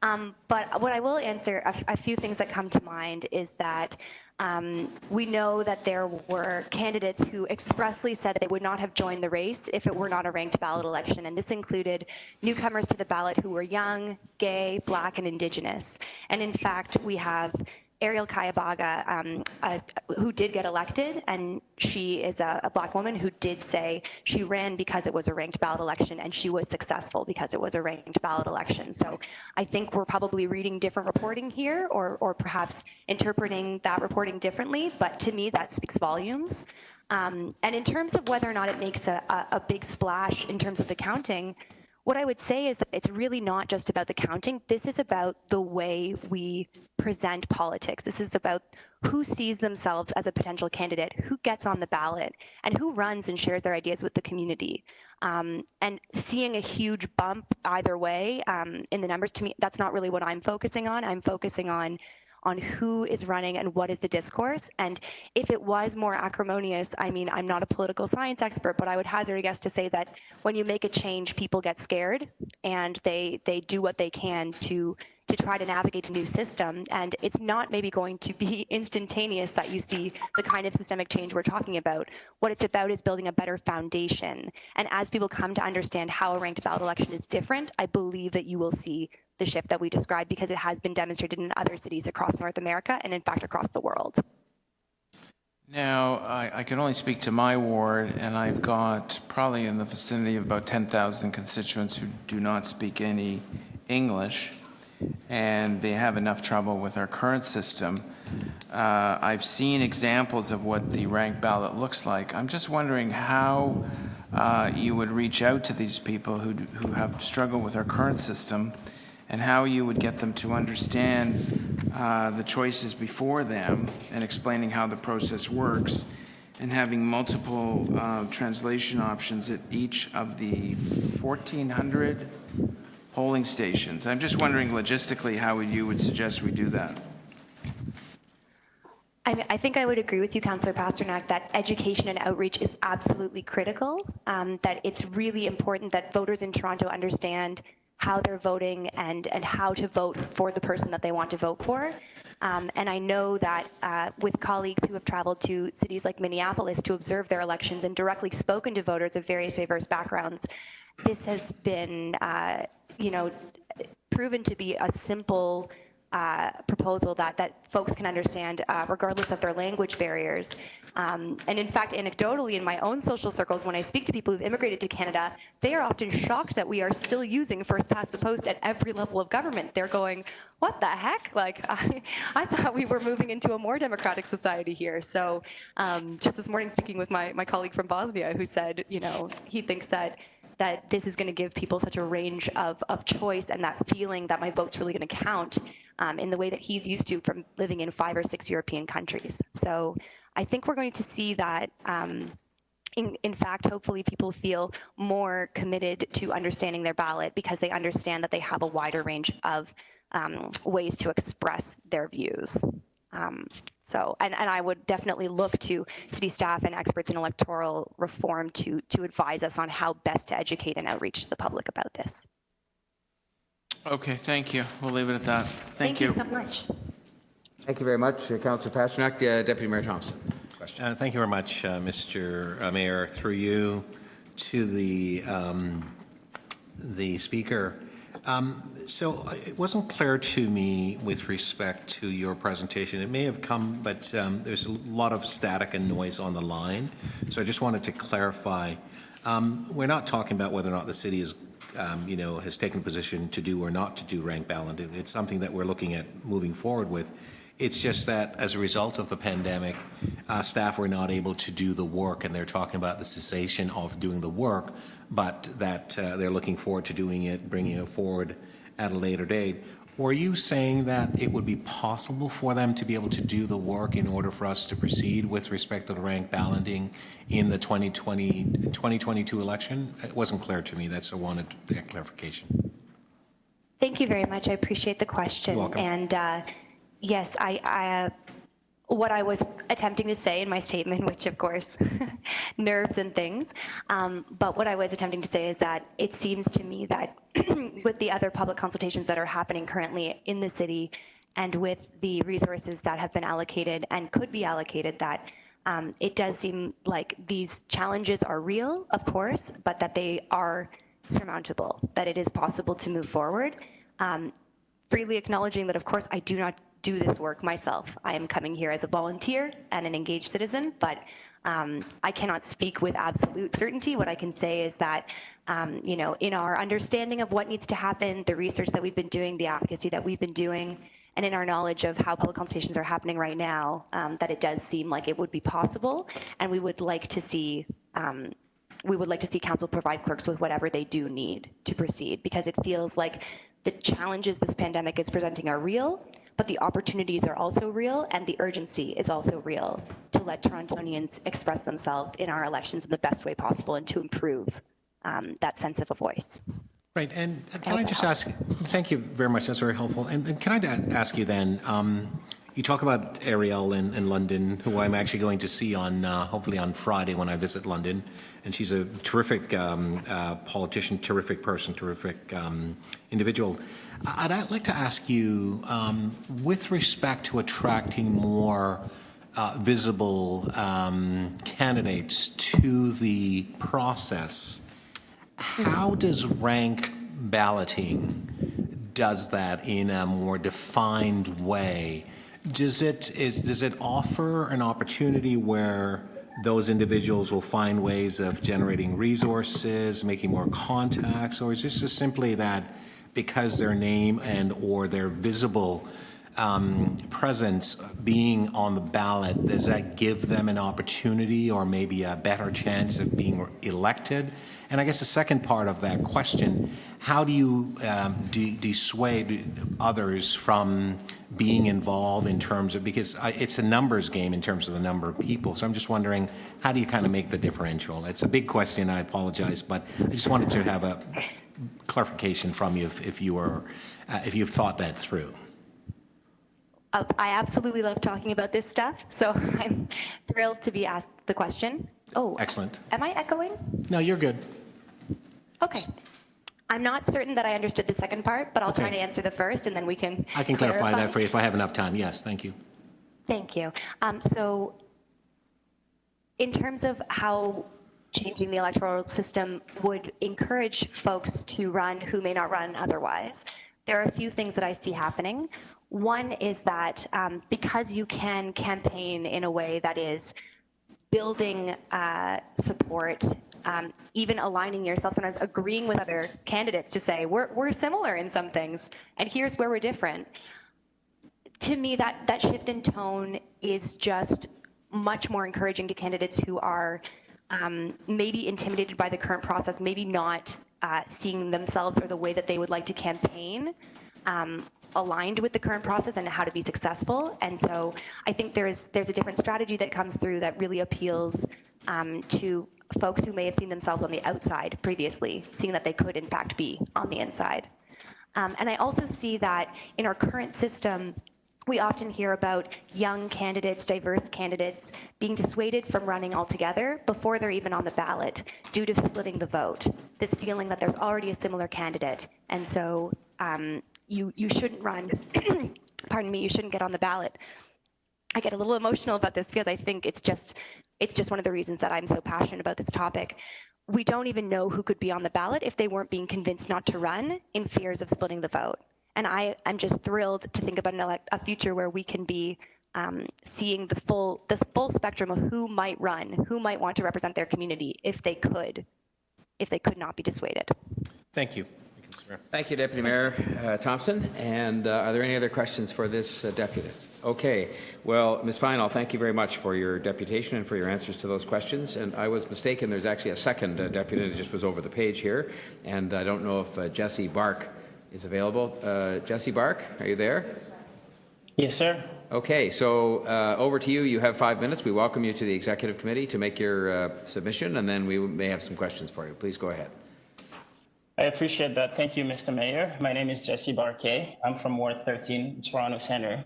But what I will answer, a few things that come to mind is that we know that there were candidates who expressly said that they would not have joined the race if it were not a ranked ballot election. And this included newcomers to the ballot who were young, gay, Black, and Indigenous. And in fact, we have Ariel Kayabaga, who did get elected, and she is a Black woman who did say she ran because it was a ranked ballot election, and she was successful because it was a ranked ballot election. So I think we're probably reading different reporting here, or perhaps interpreting that reporting differently, but to me that speaks volumes. And in terms of whether or not it makes a big splash in terms of the counting, what I would say is that it's really not just about the counting. This is about the way we present politics. This is about who sees themselves as a potential candidate, who gets on the ballot, and who runs and shares their ideas with the community. And seeing a huge bump either way in the numbers, to me, that's not really what I'm focusing on. I'm focusing on on who is running and what is the discourse. And if it was more acrimonious, I mean, I'm not a political science expert, but I would hazard a guess to say that when you make a change, people get scared and they do what they can to try to navigate a new system. And it's not maybe going to be instantaneous that you see the kind of systemic change we're talking about. What it's about is building a better foundation. And as people come to understand how a ranked ballot election is different, I believe that you will see the shift that we described, because it has been demonstrated in other cities across North America and in fact across the world. Now, I can only speak to my ward, and I've got probably in the vicinity of about 10,000 constituents who do not speak any English, and they have enough trouble with our current system. I've seen examples of what the ranked ballot looks like. I'm just wondering how you would reach out to these people who have struggled with our current system, and how you would get them to understand the choices before them, and explaining how the process works, and having multiple translation options at each of the 1,400 polling stations. I'm just wondering logistically how you would suggest we do that. I think I would agree with you, Councillor Pasternak, that education and outreach is absolutely critical, that it's really important that voters in Toronto understand how they're voting and how to vote for the person that they want to vote for. And I know that with colleagues who have traveled to cities like Minneapolis to observe their elections and directly spoken to voters of various diverse backgrounds, this has been, proven to be a simple proposal that folks can understand regardless of their language barriers. And in fact, anecdotally, in my own social circles, when I speak to people who've immigrated to Canada, they are often shocked that we are still using first past the post at every level of government. They're going, what the heck? Like, I thought we were moving into a more democratic society here. So just this morning, speaking with my colleague from Bosnia, who said, he thinks that this is going to give people such a range of choice, and that feeling that my vote's really going to count in the way that he's used to from living in 5 or 6 European countries. So I think we're going to see that, in fact, hopefully people feel more committed to understanding their ballot because they understand that they have a wider range of ways to express their views. And I would definitely look to city staff and experts in electoral reform to advise us on how best to educate and outreach to the public about this. Okay, thank you. We'll leave it at that. Thank you so much. Thank you very much, Councillor Pasternak. Deputy Mayor Thompson. Question. Thank you very much, Mr. Mayor. Through you to the Speaker. So it wasn't clear to me with respect to your presentation. It may have come, but there's a lot of static and noise on the line. So I just wanted to clarify. We're not talking about whether or not the city is, has taken a position to do or not to do ranked ballot. It's something that we're looking at moving forward with. It's just that as a result of the pandemic, staff were not able to do the work, and they're talking about the cessation of doing the work, but that they're looking forward to doing it, bringing it forward at a later date. Were you saying that it would be possible for them to be able to do the work in order for us to proceed with respect to the ranked balloting in the 2022 election? It wasn't clear to me. That's why I wanted that clarification. Thank you very much. I appreciate the question. You're welcome. And yes, I what I was attempting to say in my statement, which of course, nerves and things, but what I was attempting to say is that it seems to me that with the other public consultations that are happening currently in the city and with the resources that have been allocated and could be allocated, that it does seem like these challenges are real, of course, but that they are surmountable, that it is possible to move forward. Freely acknowledging that, of course, I do not do this work myself. I am coming here as a volunteer and an engaged citizen, but I cannot speak with absolute certainty. What I can say is that, in our understanding of what needs to happen, the research that we've been doing, the advocacy that we've been doing, and in our knowledge of how public consultations are happening right now, that it does seem like it would be possible, and we would like to see council provide clerks with whatever they do need to proceed, because it feels like the challenges this pandemic is presenting are real, but the opportunities are also real, and the urgency is also real to let Torontonians express themselves in our elections in the best way possible and to improve that sense of a voice. Right, and can I just ask, thank you very much, that's very helpful. And can I ask you then, You talk about Ariel in London, who I'm actually going to see on hopefully on Friday when I visit London, and she's a terrific politician, terrific person, terrific individual. I'd like to ask you, with respect to attracting more visible candidates to the process, how does rank balloting does that in a more defined way? Does it offer an opportunity where those individuals will find ways of generating resources, making more contacts, or is this just simply that because their name and or their visible presence being on the ballot, does that give them an opportunity or maybe a better chance of being elected? And I guess the second part of that question, how do you dissuade others from being involved in terms of, because it's a numbers game in terms of the number of people. So I'm just wondering, how do you kind of make the differential? It's a big question, I apologize, but I just wanted to have a clarification from you if you've thought that through. I absolutely love talking about this stuff, so I'm thrilled to be asked the question. Oh, excellent. Am I echoing? No, you're good. Okay. I'm not certain that I understood the second part, but I'll try to answer the first, and then we can I can clarify that for you if I have enough time. Yes, thank you. Thank you. So in terms of how changing the electoral system would encourage folks to run who may not run otherwise, there are a few things that I see happening. One is that because you can campaign in a way that is building support, even aligning yourself, sometimes agreeing with other candidates to say, we're similar in some things, and here's where we're different. To me, that shift in tone is just much more encouraging to candidates who are maybe intimidated by the current process, maybe not seeing themselves or the way that they would like to campaign aligned with the current process and how to be successful. And so I think there's a different strategy that comes through that really appeals to folks who may have seen themselves on the outside previously, seeing that they could in fact be on the inside. And I also see that in our current system, we often hear about young candidates, diverse candidates being dissuaded from running altogether before they're even on the ballot due to splitting the vote. This feeling that there's already a similar candidate, and so you shouldn't run, pardon me, you shouldn't get on the ballot. I get a little emotional about this because I think it's just one of the reasons that I'm so passionate about this topic. We don't even know who could be on the ballot if they weren't being convinced not to run in fears of splitting the vote. And I'm just thrilled to think about a future where we can be seeing the full spectrum of who might run, who might want to represent their community if they could not be dissuaded. Thank you. Thank you, Deputy Mayor Thompson. And are there any other questions for this deputy? Okay. Well, Ms. Fine, I'll thank you very much for your deputation and for your answers to those questions. And I was mistaken. There's actually a second deputy that just was over the page here. And I don't know if Jesse Bark is available. Jesse Bark, are you there? Yes, sir. Okay, so over to you. You have 5 minutes. We welcome you to the Executive Committee to make your submission, and then we may have some questions for you. Please go ahead. I appreciate that. Thank you, Mr. Mayor. My name is Jesse Barquet. I'm from Ward 13, Toronto Centre.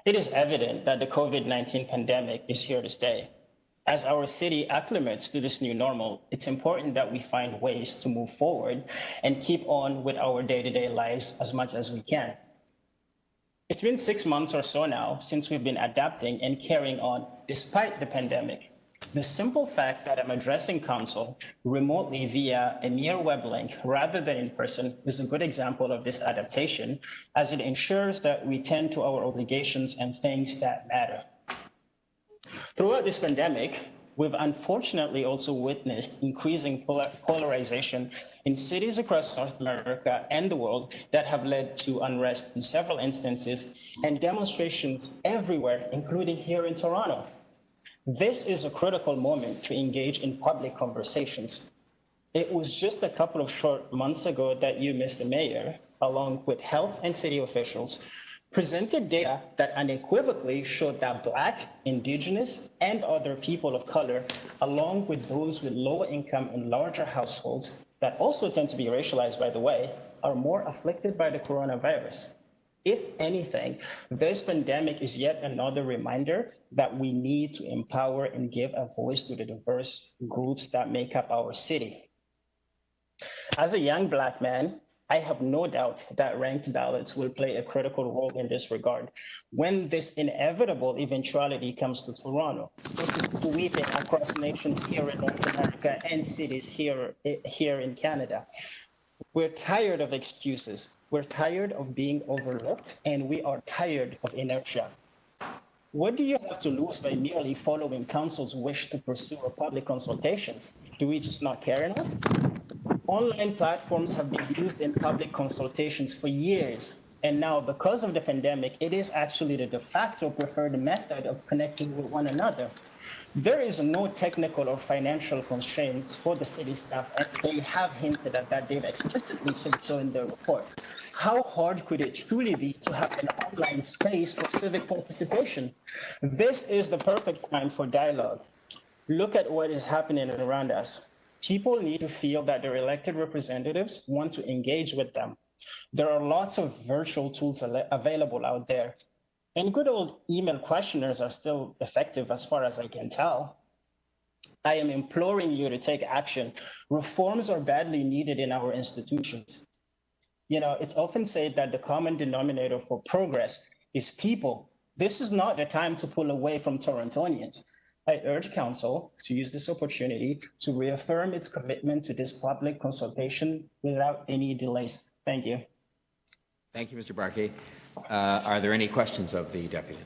It is evident that the COVID-19 pandemic is here to stay. As our city acclimates to this new normal, it's important that we find ways to move forward and keep on with our day-to-day lives as much as we can. It's been 6 months or so now since we've been adapting and carrying on despite the pandemic. The simple fact that I'm addressing council remotely via a mere web link rather than in person is a good example of this adaptation, as it ensures that we tend to our obligations and things that matter. Throughout this pandemic, we've unfortunately also witnessed increasing polarization in cities across North America and the world that have led to unrest in several instances and demonstrations everywhere, including here in Toronto. This is a critical moment to engage in public conversations. It was just a couple of short months ago that you, Mr. Mayor, along with health and city officials, presented data that unequivocally showed that Black, Indigenous, and other people of color, along with those with lower income and larger households that also tend to be racialized, by the way, are more afflicted by the coronavirus. If anything, this pandemic is yet another reminder that we need to empower and give a voice to the diverse groups that make up our city. As a young Black man, I have no doubt that ranked ballots will play a critical role in this regard. When this inevitable eventuality comes to Toronto, this is sweeping across nations here in North America and cities here in Canada. We're tired of excuses. We're tired of being overlooked, and we are tired of inertia. What do you have to lose by merely following council's wish to pursue a public consultations? Do we just not care enough? Online platforms have been used in public consultations for years, and now because of the pandemic, it is actually the de facto preferred method of connecting with one another. There is no technical or financial constraints for the city staff, and they have hinted at that. They've explicitly said so in their report. How hard could it truly be to have an online space for civic participation? This is the perfect time for dialogue. Look at what is happening around us. People need to feel that their elected representatives want to engage with them. There are lots of virtual tools available out there, and good old email questionnaires are still effective as far as I can tell. I am imploring you to take action. Reforms are badly needed in our institutions. You know, it's often said that the common denominator for progress is people. This is not the time to pull away from Torontonians. I urge Council to use this opportunity to reaffirm its commitment to this public consultation without any delays. Thank you. Thank you, Mr. Barkey. Are there any questions of the deputy?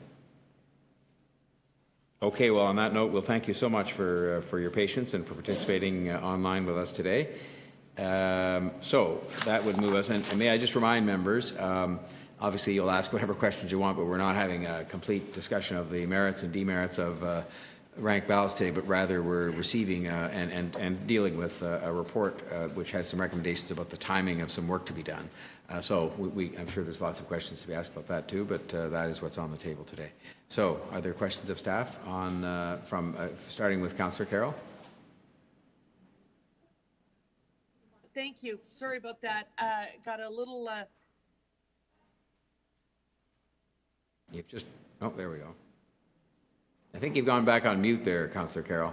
Okay, well, on that note, we'll thank you so much for your patience and for participating online with us today. So that would move us, and may I just remind members, obviously you'll ask whatever questions you want, but we're not having a complete discussion of the merits and demerits of ranked ballots today, but rather we're receiving and dealing with a report which has some recommendations about the timing of some work to be done. So I'm sure there's lots of questions to be asked about that too, but that is what's on the table today. So are there questions of staff on starting with Councillor Carroll? Thank you. Sorry about that. Got a little... You've just... Oh, there we go. I think you've gone back on mute there, Councillor Carroll.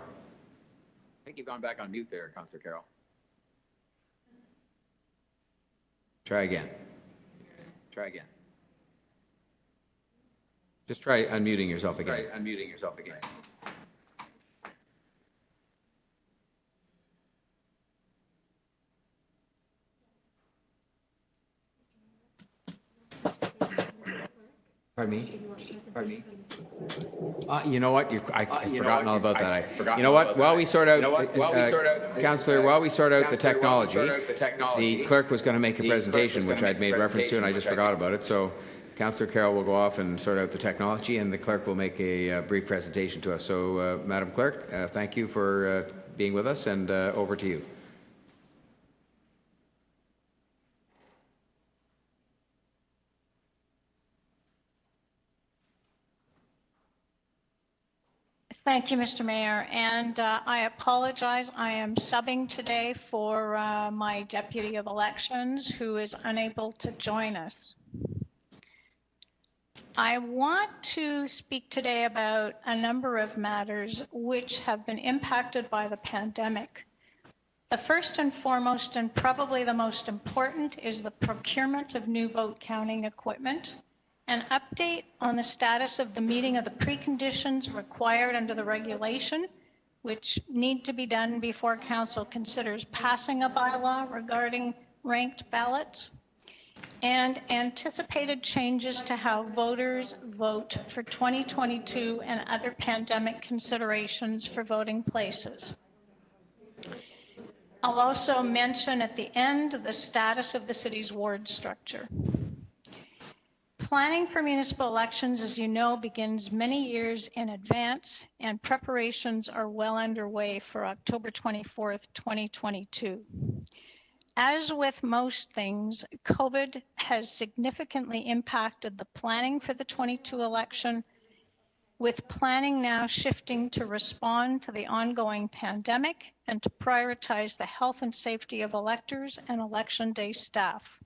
Try again. Just try unmuting yourself again. Pardon me? You know what? I've forgotten all about that. You know what? While we sort out, Councillor, while we sort out the technology, the clerk was going to make a presentation, which I'd made reference to, and I just forgot about it. So Councillor Carroll will go off and sort out the technology, and the clerk will make a brief presentation to us. So, Madam Clerk, thank you for being with us, and over to you. Thank you, Mr. Mayor, and I apologize. I am subbing today for my Deputy of Elections, who is unable to join us. I want to speak today about a number of matters which have been impacted by the pandemic. The first and foremost, and probably the most important, is the procurement of new vote counting equipment. An update on the status of the meeting of the preconditions required under the regulation, which need to be done before Council considers passing a bylaw regarding ranked ballots, and anticipated changes to how voters vote for 2022 and other pandemic considerations for voting places. I'll also mention at the end the status of the city's ward structure. Planning for municipal elections, as you know, begins many years in advance, and preparations are well underway for October 24th, 2022. As with most things, COVID has significantly impacted the planning for the 22 election, with planning now shifting to respond to the ongoing pandemic and to prioritize the health and safety of electors and election day staff.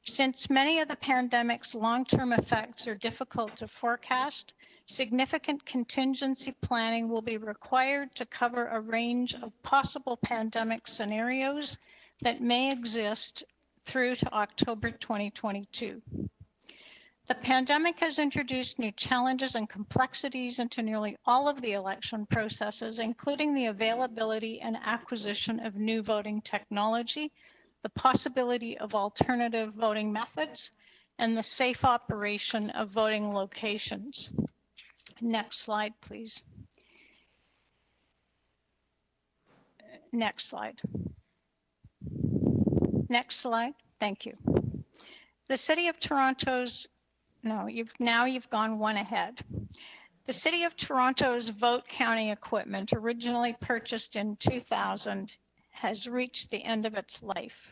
Since many of the pandemic's long-term effects are difficult to forecast, significant contingency planning will be required to cover a range of possible pandemic scenarios that may exist through to October 2022. The pandemic has introduced new challenges and complexities into nearly all of the election processes, including the availability and acquisition of new voting technology, the possibility of alternative voting methods, and the safe operation of voting locations. Next slide, please. Next slide. Next slide. Thank you. The City of Toronto's, no, you've gone one ahead. The City of Toronto's vote counting equipment, originally purchased in 2000, has reached the end of its life.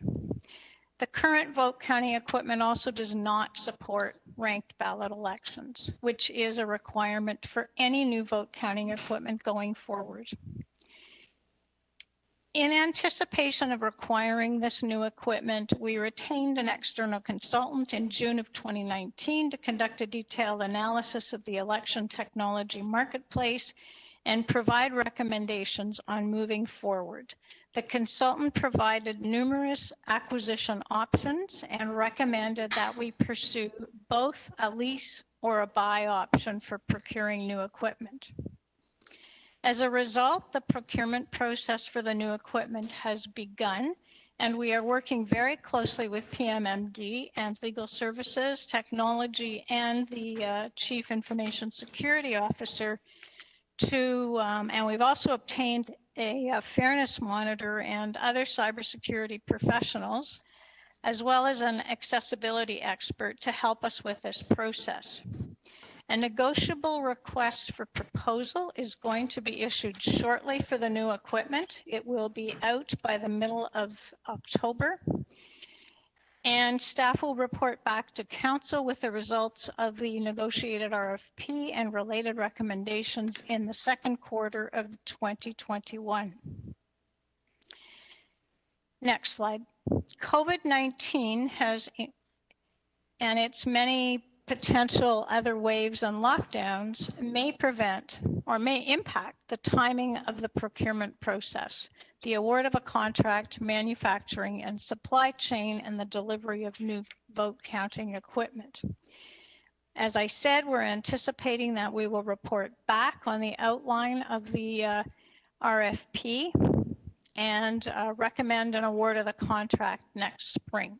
The current vote counting equipment also does not support ranked ballot elections, which is a requirement for any new vote counting equipment going forward. In anticipation of requiring this new equipment, we retained an external consultant in June of 2019 to conduct a detailed analysis of the election technology marketplace and provide recommendations on moving forward. The consultant provided numerous acquisition options and recommended that we pursue both a lease or a buy option for procuring new equipment. As a result, the procurement process for the new equipment has begun, and we are working very closely with PMMD and Legal Services, Technology, and the Chief Information Security Officer to, and we've also obtained a fairness monitor and other cybersecurity professionals, as well as an accessibility expert to help us with this process. A negotiable request for proposal is going to be issued shortly for the new equipment. It will be out by the middle of October. And staff will report back to council with the results of the negotiated RFP and related recommendations in the second quarter of 2021. Next slide. COVID-19 has, and its many potential other waves and lockdowns may prevent or may impact the timing of the procurement process, the award of a contract, manufacturing and supply chain, and the delivery of new vote counting equipment. As I said, we're anticipating that we will report back on the outline of the RFP and recommend an award of the contract next spring.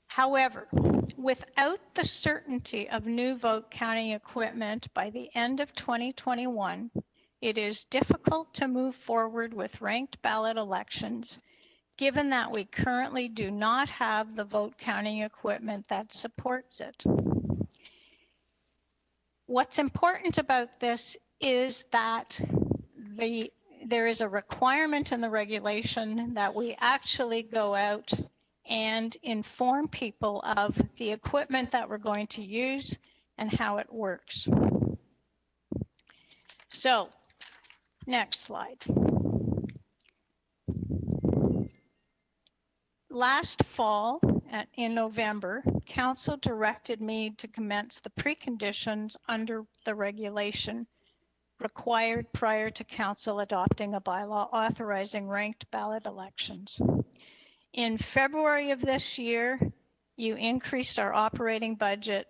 However, without the certainty of new vote counting equipment by the end of 2021, it is difficult to move forward with ranked ballot elections, given that we currently do not have the vote counting equipment that supports it. What's important about this is that there is a requirement in the regulation that we actually go out and inform people of the equipment that we're going to use and how it works. So, next slide. Last fall, in November, Council directed me to commence the preconditions under the regulation required prior to Council adopting a bylaw authorizing ranked ballot elections. In February of this year, you increased our operating budget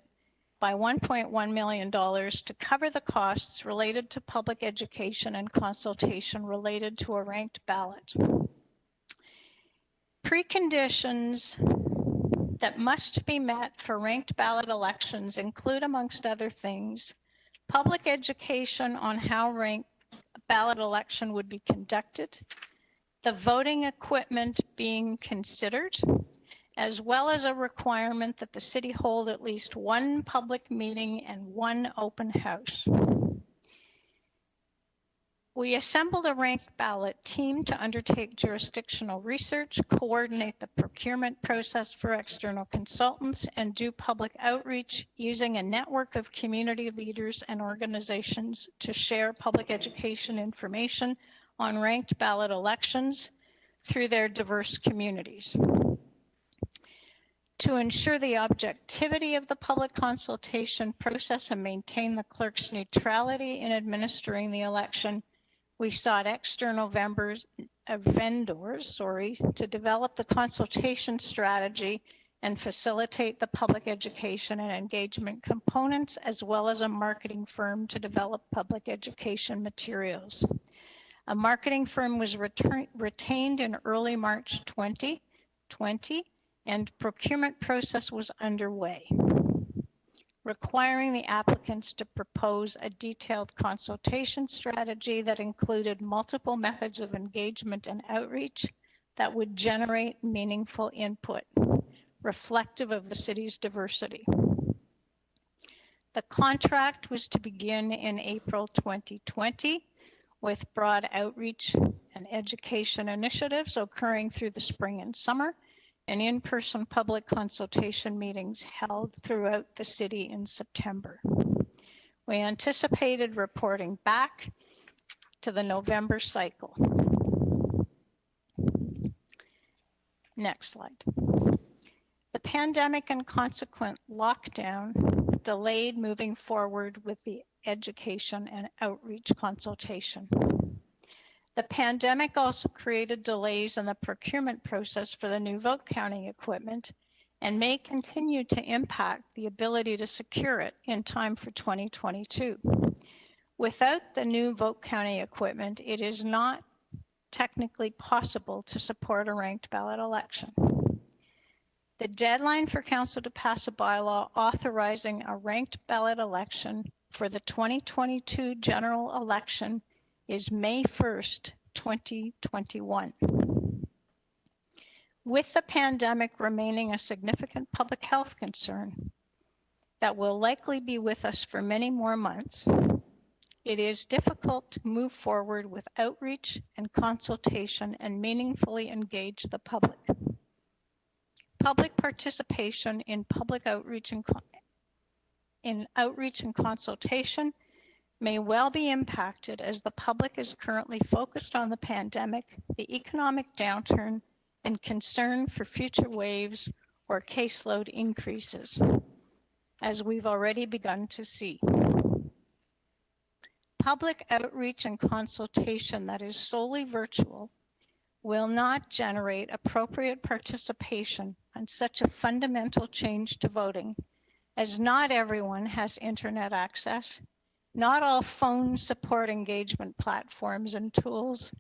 by $1.1 million to cover the costs related to public education and consultation related to a ranked ballot. Preconditions that must be met for ranked ballot elections include, amongst other things, public education on how ranked ballot election would be conducted, the voting equipment being considered, as well as a requirement that the city hold at least one public meeting and one open house. We assembled a ranked ballot team to undertake jurisdictional research, coordinate the procurement process for external consultants, and do public outreach using a network of community leaders and organizations to share public education information on ranked ballot elections through their diverse communities. To ensure the objectivity of the public consultation process and maintain the clerk's neutrality in administering the election, we sought external vendors to develop the consultation strategy and facilitate the public education and engagement components, as well as a marketing firm to develop public education materials. A marketing firm was retained in early March 2020, and procurement process was underway, requiring the applicants to propose a detailed consultation strategy that included multiple methods of engagement and outreach that would generate meaningful input, reflective of the city's diversity. The contract was to begin in April 2020, with broad outreach and education initiatives occurring through the spring and summer, and in-person public consultation meetings held throughout the city in September. We anticipated reporting back to the November cycle. Next slide. The pandemic and consequent lockdown delayed moving forward with the education and outreach consultation. The pandemic also created delays in the procurement process for the new vote counting equipment and may continue to impact the ability to secure it in time for 2022. Without the new vote counting equipment, it is not technically possible to support a ranked ballot election. The deadline for council to pass a bylaw authorizing a ranked ballot election for the 2022 general election is May 1st, 2021. With the pandemic remaining a significant public health concern that will likely be with us for many more months, it is difficult to move forward with outreach and consultation and meaningfully engage the public. Public participation in public outreach and consultation may well be impacted as the public is currently focused on the pandemic, the economic downturn, and concern for future waves or caseload increases, as we've already begun to see. Public outreach and consultation that is solely virtual will not generate appropriate participation on such a fundamental change to voting, as not everyone has internet access. Not all phones support engagement platforms and tools,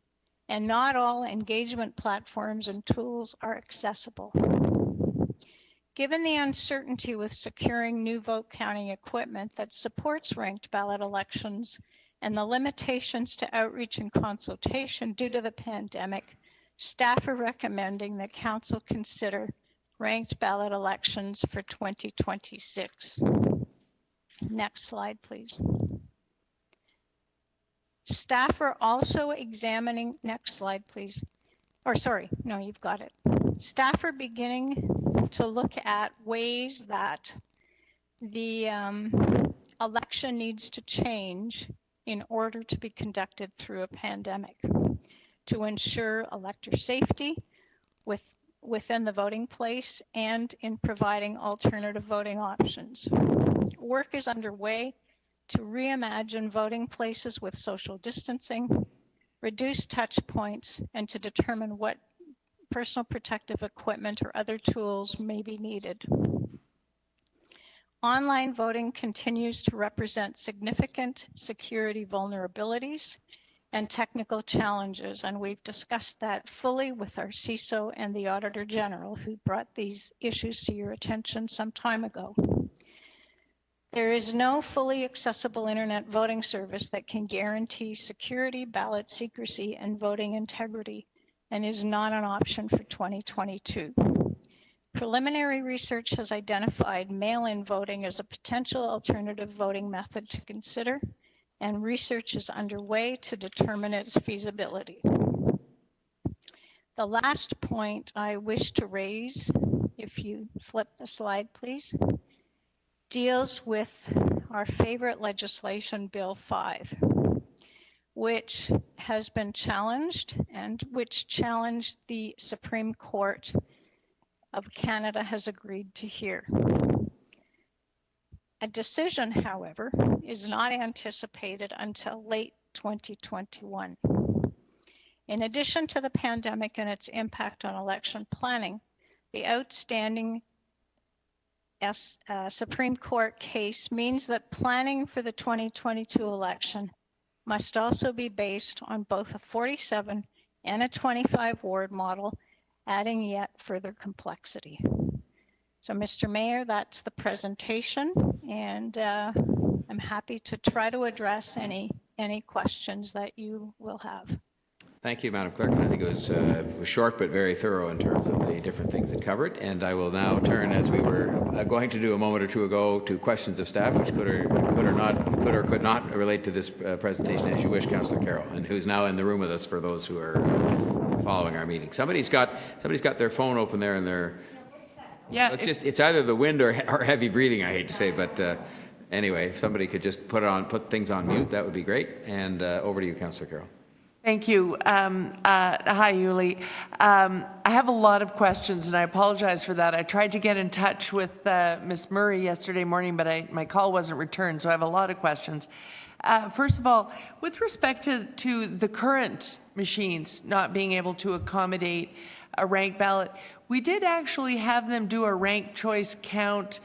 and not all engagement platforms and tools are accessible. Given the uncertainty with securing new vote counting equipment that supports ranked ballot elections and the limitations to outreach and consultation due to the pandemic, staff are recommending that council consider ranked ballot elections for 2026. Next slide, please. Staff are also examining, next slide, please. Or sorry, no, you've got it. Staff are beginning to look at ways that the election needs to change in order to be conducted through a pandemic to ensure elector safety within the voting place and in providing alternative voting options. Work is underway to reimagine voting places with social distancing, reduce touch points, and to determine what personal protective equipment or other tools may be needed. Online voting continues to represent significant security vulnerabilities and technical challenges, and we've discussed that fully with our CISO and the Auditor General, who brought these issues to your attention some time ago. There is no fully accessible internet voting service that can guarantee security, ballot secrecy, and voting integrity, and is not an option for 2022. Preliminary research has identified mail-in voting as a potential alternative voting method to consider, and research is underway to determine its feasibility. The last point I wish to raise, if you flip the slide, please, deals with our favorite legislation, Bill 5, which has been challenged and which challenged the Supreme Court of Canada has agreed to hear. A decision, however, is not anticipated until late 2021. In addition to the pandemic and its impact on election planning, the outstanding Supreme Court case means that planning for the 2022 election must also be based on both a 47 and a 25 ward model, adding yet further complexity. So, Mr. Mayor, that's the presentation, and I'm happy to try to address any questions that you will have. Thank you, Madam Clerk. I think it was short but very thorough in terms of the different things it covered. And I will now turn, as we were going to do a moment or two ago, to questions of staff, which could or could not relate to this presentation, as you wish, Councillor Carroll, and who's now in the room with us for those who are following our meeting. Somebody's got their phone open there, and they're. Yeah. It's either the wind or heavy breathing. I hate to say, but anyway, if somebody could just put things on mute, that would be great. And over to you, Councillor Carroll. Thank you. Hi, Yuli. I have a lot of questions, and I apologize for that. I tried to get in touch with Ms. Murray yesterday morning, but my call wasn't returned, so I have a lot of questions. First of all, with respect to the current machines not being able to accommodate a ranked ballot, we did actually have them do a ranked choice count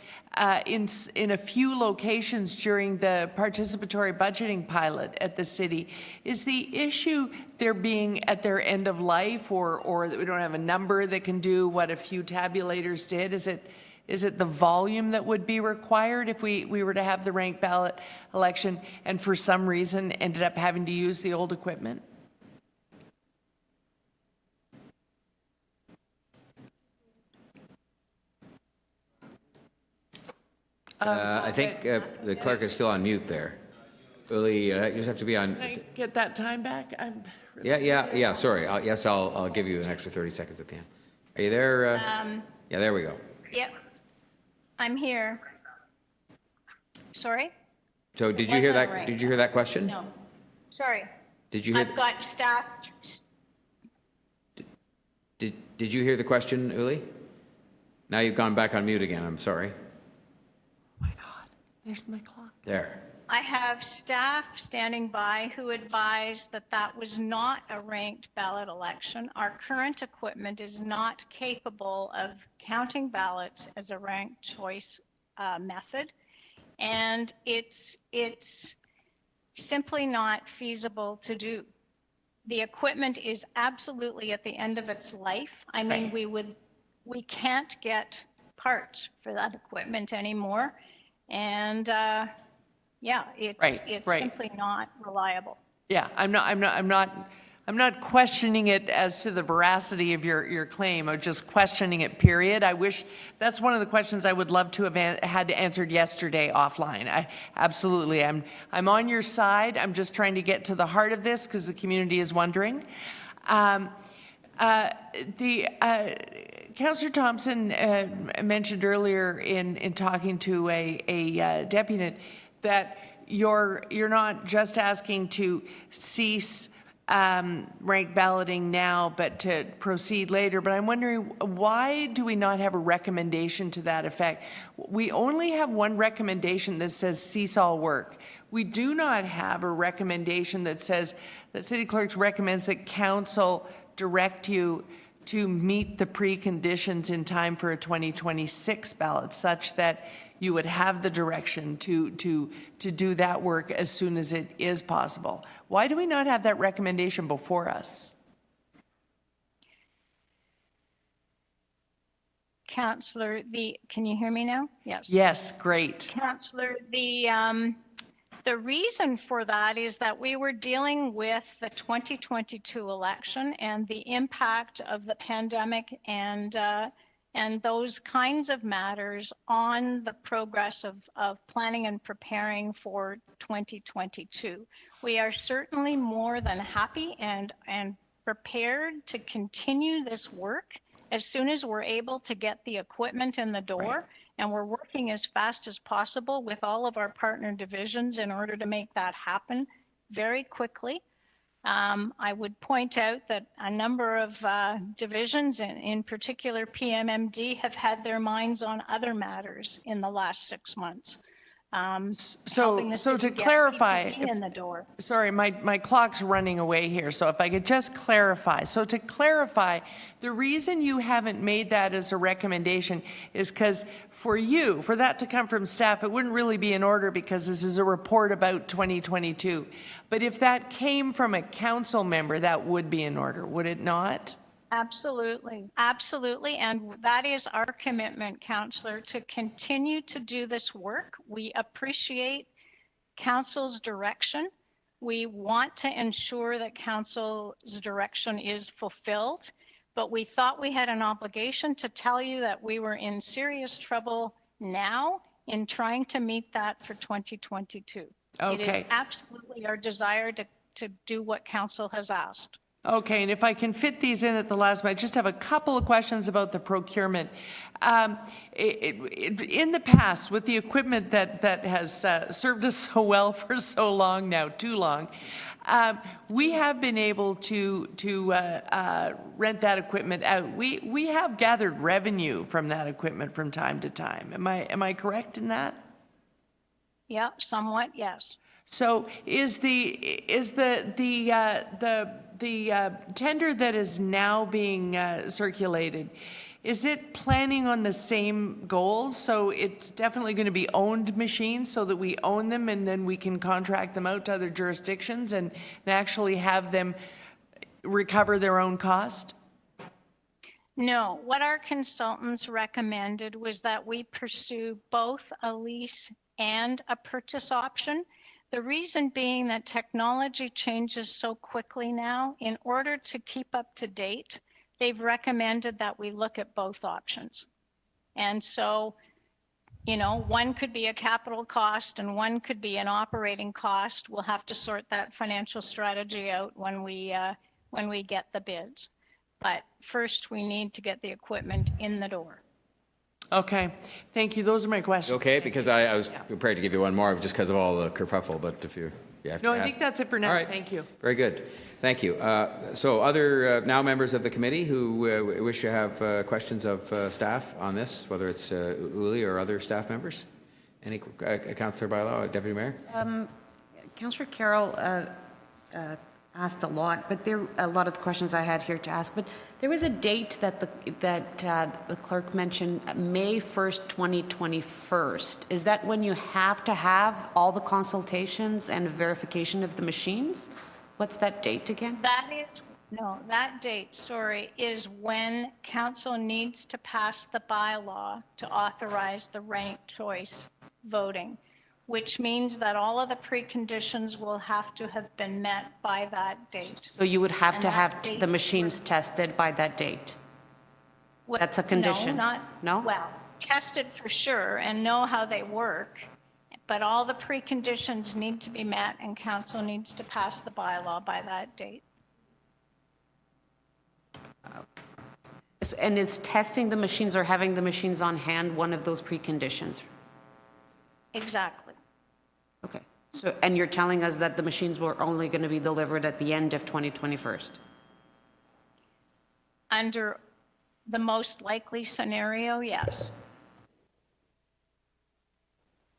in a few locations during the participatory budgeting pilot at the city. Is the issue they're being at their end of life, or that we don't have a number that can do what a few tabulators did? Is it the volume that would be required if we were to have the ranked ballot election and for some reason ended up having to use the old equipment? I think the clerk is still on mute there. Uli, you just have to be on. Can I get that time back? Yeah. Sorry. Yes, I'll give you an extra 30 seconds at the end. Are you there? Yeah, there we go. Yep, I'm here. Sorry? So did you hear that? Right. Did you hear that question? No. Sorry. Did you hear? I've got staff. Did you hear the question, Uli? Now you've gone back on mute again. I'm sorry. There's my clock. There. I have staff standing by who advised that that was not a ranked ballot election. Our current equipment is not capable of counting ballots as a ranked choice method, and it's simply not feasible to do. The equipment is absolutely at the end of its life. I mean, we can't get parts for that equipment anymore. And it's simply not reliable. Yeah, I'm not questioning it as to the veracity of your claim. I'm just questioning it, period. I wish that's one of the questions I would love to have had answered yesterday offline. I'm on your side. I'm just trying to get to the heart of this because the community is wondering. Councillor Thompson mentioned earlier in talking to a deputy that you're not just asking to cease ranked balloting now, but to proceed later. But I'm wondering, why do we not have a recommendation to that effect? We only have one recommendation that says cease all work. We do not have a recommendation that says that City Clerk recommends that Council direct you to meet the preconditions in time for a 2026 ballot, such that you would have the direction to do that work as soon as it is possible. Why do we not have that recommendation before us? Councillor, can you hear me now? Yes. Yes, great. Councillor, the reason for that is that we were dealing with the 2022 election and the impact of the pandemic and those kinds of matters on the progress of planning and preparing for 2022. We are certainly more than happy and prepared to continue this work as soon as we're able to get the equipment in the door. Right. And we're working as fast as possible with all of our partner divisions in order to make that happen very quickly. I would point out that a number of divisions, and in particular PMMD, have had their minds on other matters in the last 6 months. helping the So city to get clarify, PPE in the door. sorry, my clock's running away here, so if I could just clarify. So to clarify, the reason you haven't made that as a recommendation is because for you, for that to come from staff, it wouldn't really be in order because this is a report about 2022. But if that came from a council member, that would be in order, would it not? Absolutely, absolutely. And that is our commitment, Councillor, to continue to do this work. We appreciate Council's direction. We want to ensure that Council's direction is fulfilled, but we thought we had an obligation to tell you that we were in serious trouble now in trying to meet that for 2022. It is Okay. absolutely our desire to do what Council has asked. Okay, and if I can fit these in at the last minute, I just have a couple of questions about the procurement. In the past, with the equipment that has served us so well for so long now, too long, we have been able to rent that equipment out. We have gathered revenue from that equipment from time to time. Am I correct in that? Yeah, somewhat, yes. So is the tender that is now being circulated, is it planning on the same goals? So it's definitely going to be owned machines so that we own them and then we can contract them out to other jurisdictions and actually have them recover their own cost? No, what our consultants recommended was that we pursue both a lease and a purchase option. The reason being that technology changes so quickly now. In order to keep up to date, they've recommended that we look at both options. And so, you know, one could be a capital cost and one could be an operating cost. We'll have to sort that financial strategy out when we get the bids. But first, we need to get the equipment in the door. Okay, thank you. Those are my questions. Okay, because I was prepared to give you one more just because of all the kerfuffle, but if you have to No, I think that's it for now. All right. Thank you. Very good. Thank you. So other now members of the committee who wish to have questions of staff on this, whether it's Uli or other staff members? Any Councillor Bailão, Deputy Mayor? Councillor Carroll asked a lot, but there a lot of the questions I had here to ask. But there was a date that the clerk mentioned, May 1st, 2021. Is that when you have to have all the consultations and verification of the machines? What's that date again? That date, sorry, is when council needs to pass the bylaw to authorize the ranked choice voting, which means that all of the preconditions will have to have been met by that date. So you would have And to that have date the machines tested by that date? That's a condition? No? Well, tested for sure and know how they work, but all the preconditions need to be met and council needs to pass the bylaw by that date. And is testing the machines or having the machines on hand one of those preconditions? Exactly. Okay. So, and you're telling us that the machines were only going to be delivered at the end of 2021? Under the most likely scenario, yes.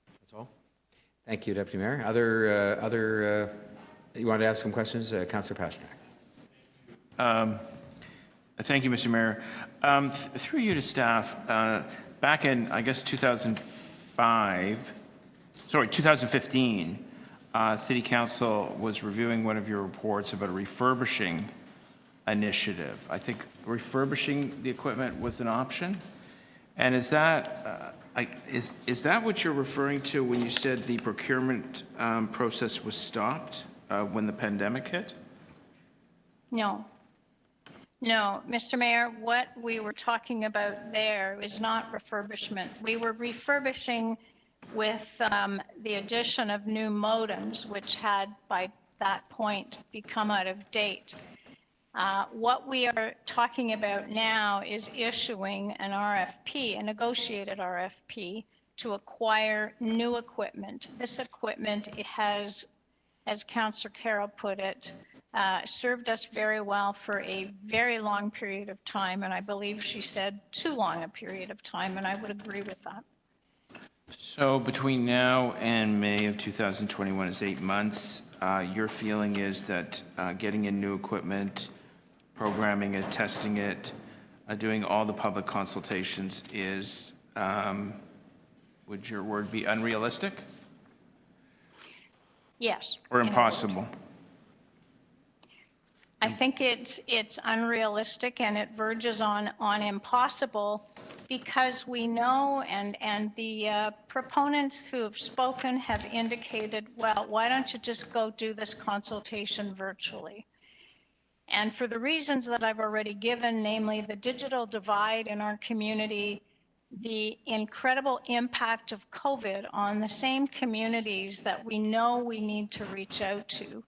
That's all. Thank you, Deputy Mayor. You wanted to ask some questions? Councillor Pasternak. Thank you, Mr. Mayor. Through you to staff, back in, I guess, 2015, City Council was reviewing one of your reports about a refurbishing initiative. I think refurbishing the equipment was an option. And is that what you're referring to when you said the procurement process was stopped when the pandemic hit? No. No, Mr. Mayor, what we were talking about there is not refurbishment. We were refurbishing with the addition of new modems, which had by that point become out of date. What we are talking about now is issuing an RFP, a negotiated RFP, to acquire new equipment. This equipment has, as Councillor Carroll put it, served us very well for a very long period of time, and I believe she said too long a period of time, and I would agree with that. So between now and May of 2021 is 8 months. Your feeling is that getting in new equipment, programming it, testing it, doing all the public consultations is, would your word be unrealistic Yes. or impossible? I think it's unrealistic and it verges on impossible, because we know, and the proponents who have spoken have indicated, well, why don't you just go do this consultation virtually? And for the reasons that I've already given, namely the digital divide in our community, the incredible impact of COVID on the same communities that we know we need to reach out to,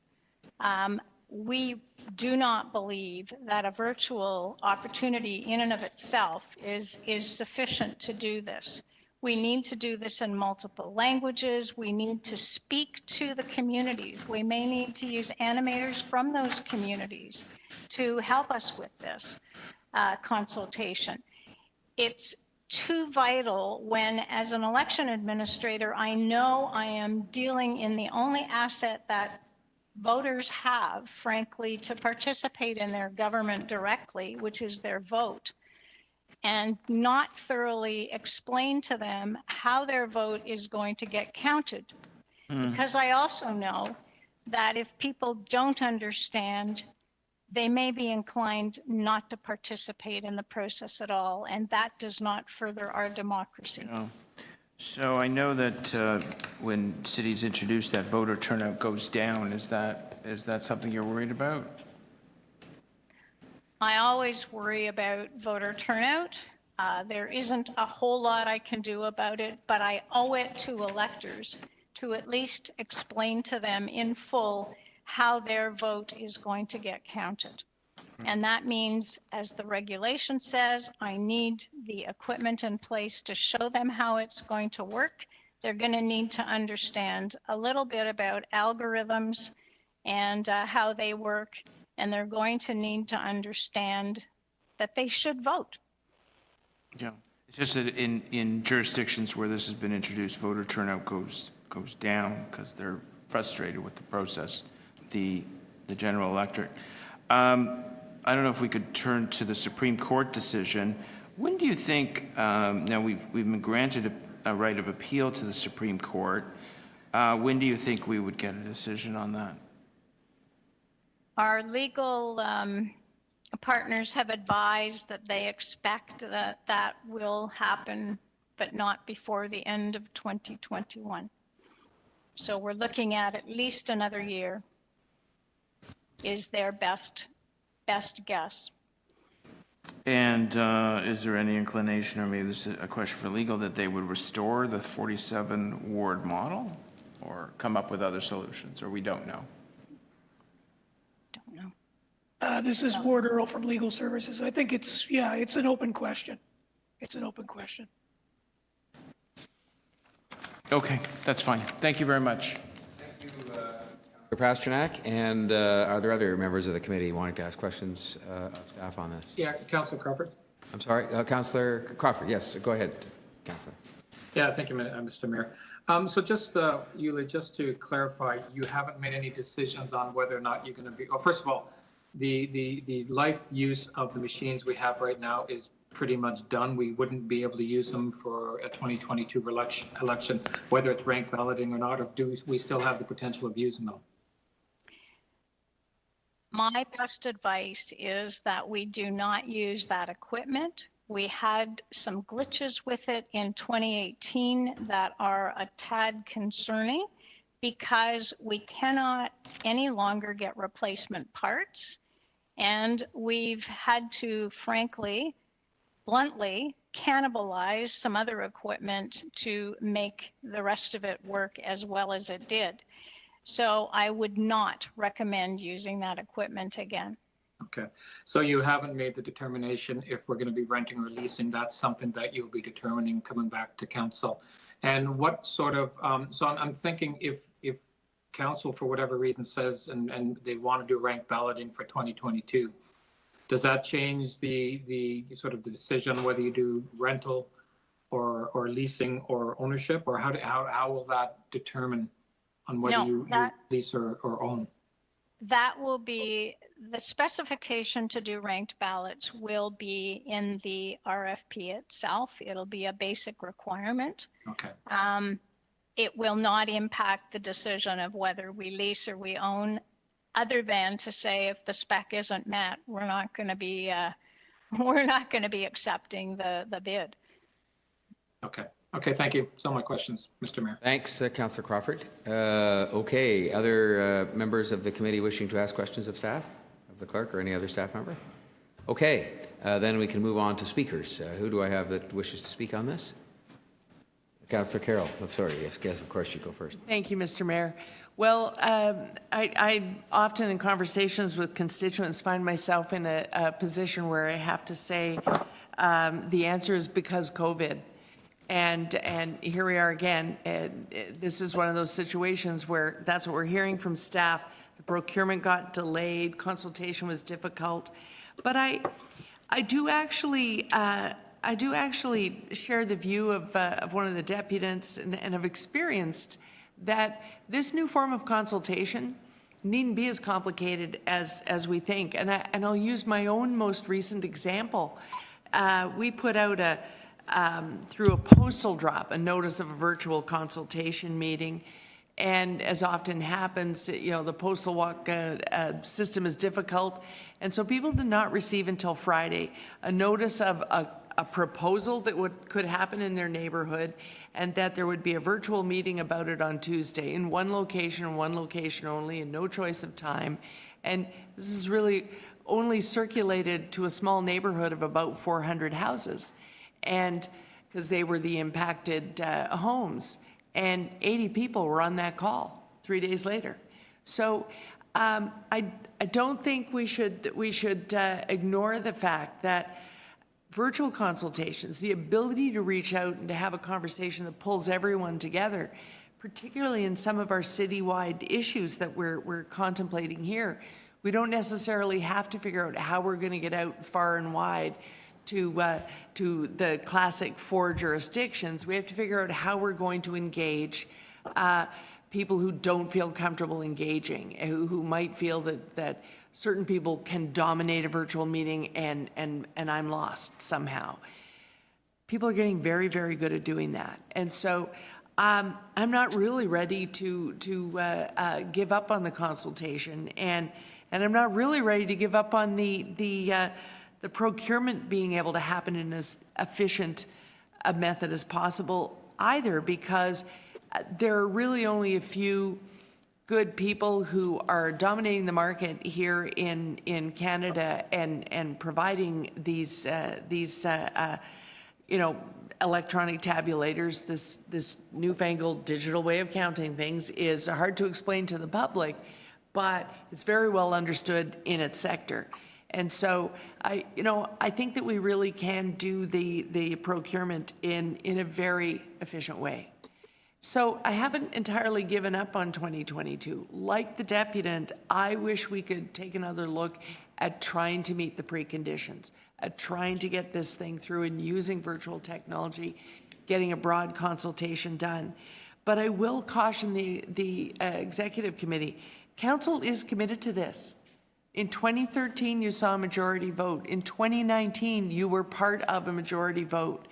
we do not believe that a virtual opportunity in and of itself is sufficient to do this. We need to do this in multiple languages. We need to speak to the communities. We may need to use animators from those communities to help us with this consultation. It's too vital when, as an election administrator, I know I am dealing in the only asset that voters have, frankly, to participate in their government directly, which is their vote, and not thoroughly explain to them how their vote is going to get counted. Because I also know that if people don't understand, they may be inclined not to participate in the process at all, and that does not further our democracy. So I know that when cities introduce that, voter turnout goes down. Is that something you're worried about? I always worry about voter turnout. There isn't a whole lot I can do about it, but I owe it to electors to at least explain to them in full how their vote is going to get counted. And that means, as the regulation says, I need the equipment in place to show them how it's going to work. They're going to need to understand a little bit about algorithms and how they work, and they're going to need to understand that they should vote. Yeah. It's just that in jurisdictions where this has been introduced, voter turnout goes down because they're frustrated with the process, the general electorate. I don't know if we could turn to the Supreme Court decision. When do you think, now we've been granted a right of appeal to the Supreme Court, when do you think we would get a decision on that? Our legal partners have advised that they expect that will happen, but not before the end of 2021. So we're looking at least another year is their best guess. And is there any inclination, or maybe this is a question for legal, that they would restore the 47 ward model or come up with other solutions, or we don't know? Don't know. This is Ward Earl from Legal Services. I think it's an open question. It's an open question. Okay, that's fine. Thank you very much. Dr. Pasternak, and are there other members of the committee wanting to ask questions of staff on this? Yeah, Councillor Crawford. I'm sorry, Councillor Crawford, yes, go ahead, Councillor. Yeah, thank you, Mr. Mayor. So just, Yulia, just to clarify, you haven't made any decisions on whether or not you're going to be, well, first of all, the life use of the machines we have right now is pretty much done. We wouldn't be able to use them for a 2022 election, whether it's ranked balloting or not, or do we still have the potential of using them? My best advice is that we do not use that equipment. We had some glitches with it in 2018 that are a tad concerning because we cannot any longer get replacement parts. And we've had to, frankly, bluntly, cannibalize some other equipment to make the rest of it work as well as it did. So I would not recommend using that equipment again. Okay, so you haven't made the determination if we're going to be renting or leasing. That's something that you'll be determining coming back to council. And what sort of, so I'm thinking if council, for whatever reason, says and they want to do ranked balloting for 2022, does that change the sort of the decision whether you do rental or leasing or ownership, or how will that determine on whether you lease or own? That will be, the specification to do ranked ballots will be in the RFP itself. It'll be a basic requirement. Okay. It will not impact the decision of whether we lease or we own, other than to say if the spec isn't met, we're not going to be accepting the bid. Okay. Okay, thank you. That's all my questions, Mr. Mayor. Thanks, Councillor Crawford. Okay, other members of the committee wishing to ask questions of staff, of the clerk, or any other staff member? Okay, then we can move on to speakers. Who do I have that wishes to speak on this? Councillor Carroll. Oh, sorry, yes, of course you go first. Thank you, Mr. Mayor. Well, I often in conversations with constituents find myself in a position where I have to say the answer is because COVID. And here we are again. This is one of those situations where that's what we're hearing from staff. The procurement got delayed, consultation was difficult. But I do actually share the view of one of the deputants and have experienced that this new form of consultation needn't be as complicated as we think. And I'll use my own most recent example. We put out through a postal drop, a notice of a virtual consultation meeting. And as often happens, the postal walk system is difficult. And so people did not receive until Friday a notice of a proposal that could happen in their neighborhood, and that there would be a virtual meeting about it on Tuesday in one location and one location only, and no choice of time. And this is really only circulated to a small neighborhood of about 400 houses. And because they were the impacted homes, and 80 people were on that call 3 days later. So I don't think we should ignore the fact that virtual consultations, the ability to reach out and to have a conversation that pulls everyone together, particularly in some of our citywide issues that we're contemplating here, we don't necessarily have to figure out how we're going to get out far and wide to the classic 4 jurisdictions. We have to figure out how we're going to engage people who don't feel comfortable engaging, who might feel that certain people can dominate a virtual meeting and I'm lost somehow. People are getting very, very good at doing that. And so I'm not really ready to give up on the consultation, and I'm not really ready to give up on the procurement being able to happen in as efficient a method as possible either, because there are really only a few good people who are dominating the market here in Canada and providing these electronic tabulators. This newfangled digital way of counting things is hard to explain to the public, but it's very well understood in its sector. And so I think that we really can do the procurement in a very efficient way. So I haven't entirely given up on 2022. Like the deputant, I wish we could take another look at trying to meet the preconditions, at trying to get this thing through and using virtual technology, getting a broad consultation done. But I will caution the executive committee, council is committed to this. In 2013, you saw a majority vote. In 2019, you were part of a majority vote.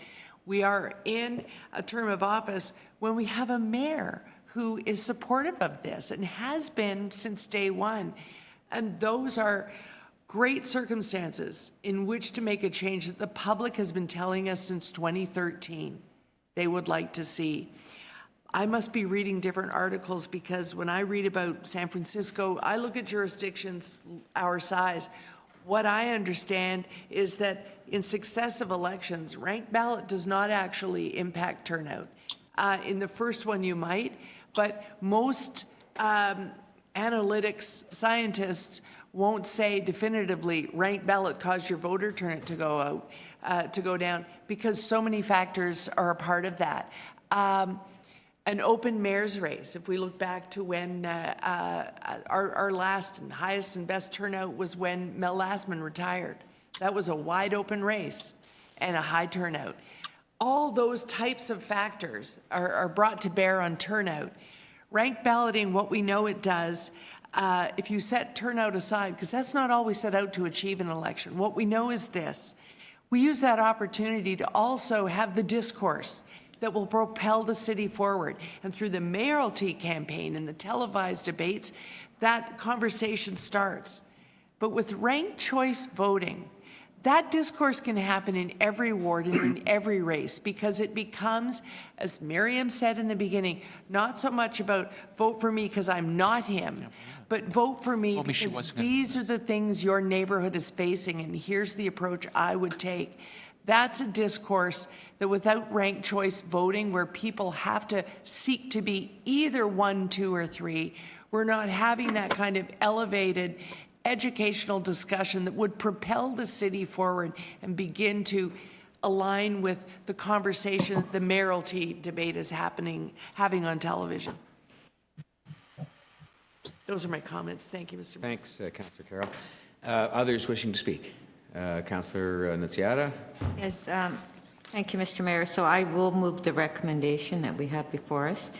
We are in a term of office when we have a mayor who is supportive of this and has been since day one. And those are great circumstances in which to make a change that the public has been telling us since 2013 they would like to see. I must be reading different articles, because when I read about San Francisco, I look at jurisdictions our size. What I understand is that in successive elections, ranked ballot does not actually impact turnout. In the first one you might, but most analytics scientists won't say definitively ranked ballot caused your voter turnout to go out, to go down, because so many factors are a part of that. an open mayor's race. If we look back to when our last and highest and best turnout was when Mel Lastman retired. That was a wide open race and a high turnout. All those types of factors are brought to bear on turnout. Ranked balloting, what we know it does, if you set turnout aside, because that's not all we set out to achieve in an election. What we know is this. We use that opportunity to also have the discourse that will propel the city forward. And through the mayoralty campaign and the televised debates, that conversation starts. But with ranked choice voting, that discourse can happen in every ward and in every race, because it becomes, as Miriam said in the beginning, not so much about vote for me because I'm not him, but vote for me because these are the things your neighborhood is facing, and here's the approach I would take. That's a discourse that without ranked choice voting, where people have to seek to be either 1, 2, or 3, we're not having that kind of elevated educational discussion that would propel the city forward and begin to align with the conversation the mayoralty debate is having on television. Those are my comments. Thank you, Mr. Mayor. Thanks, Councillor Carroll. Others wishing to speak? Councillor Nunziata? Yes, thank you, Mr. Mayor. So I will move the recommendation that we have before us.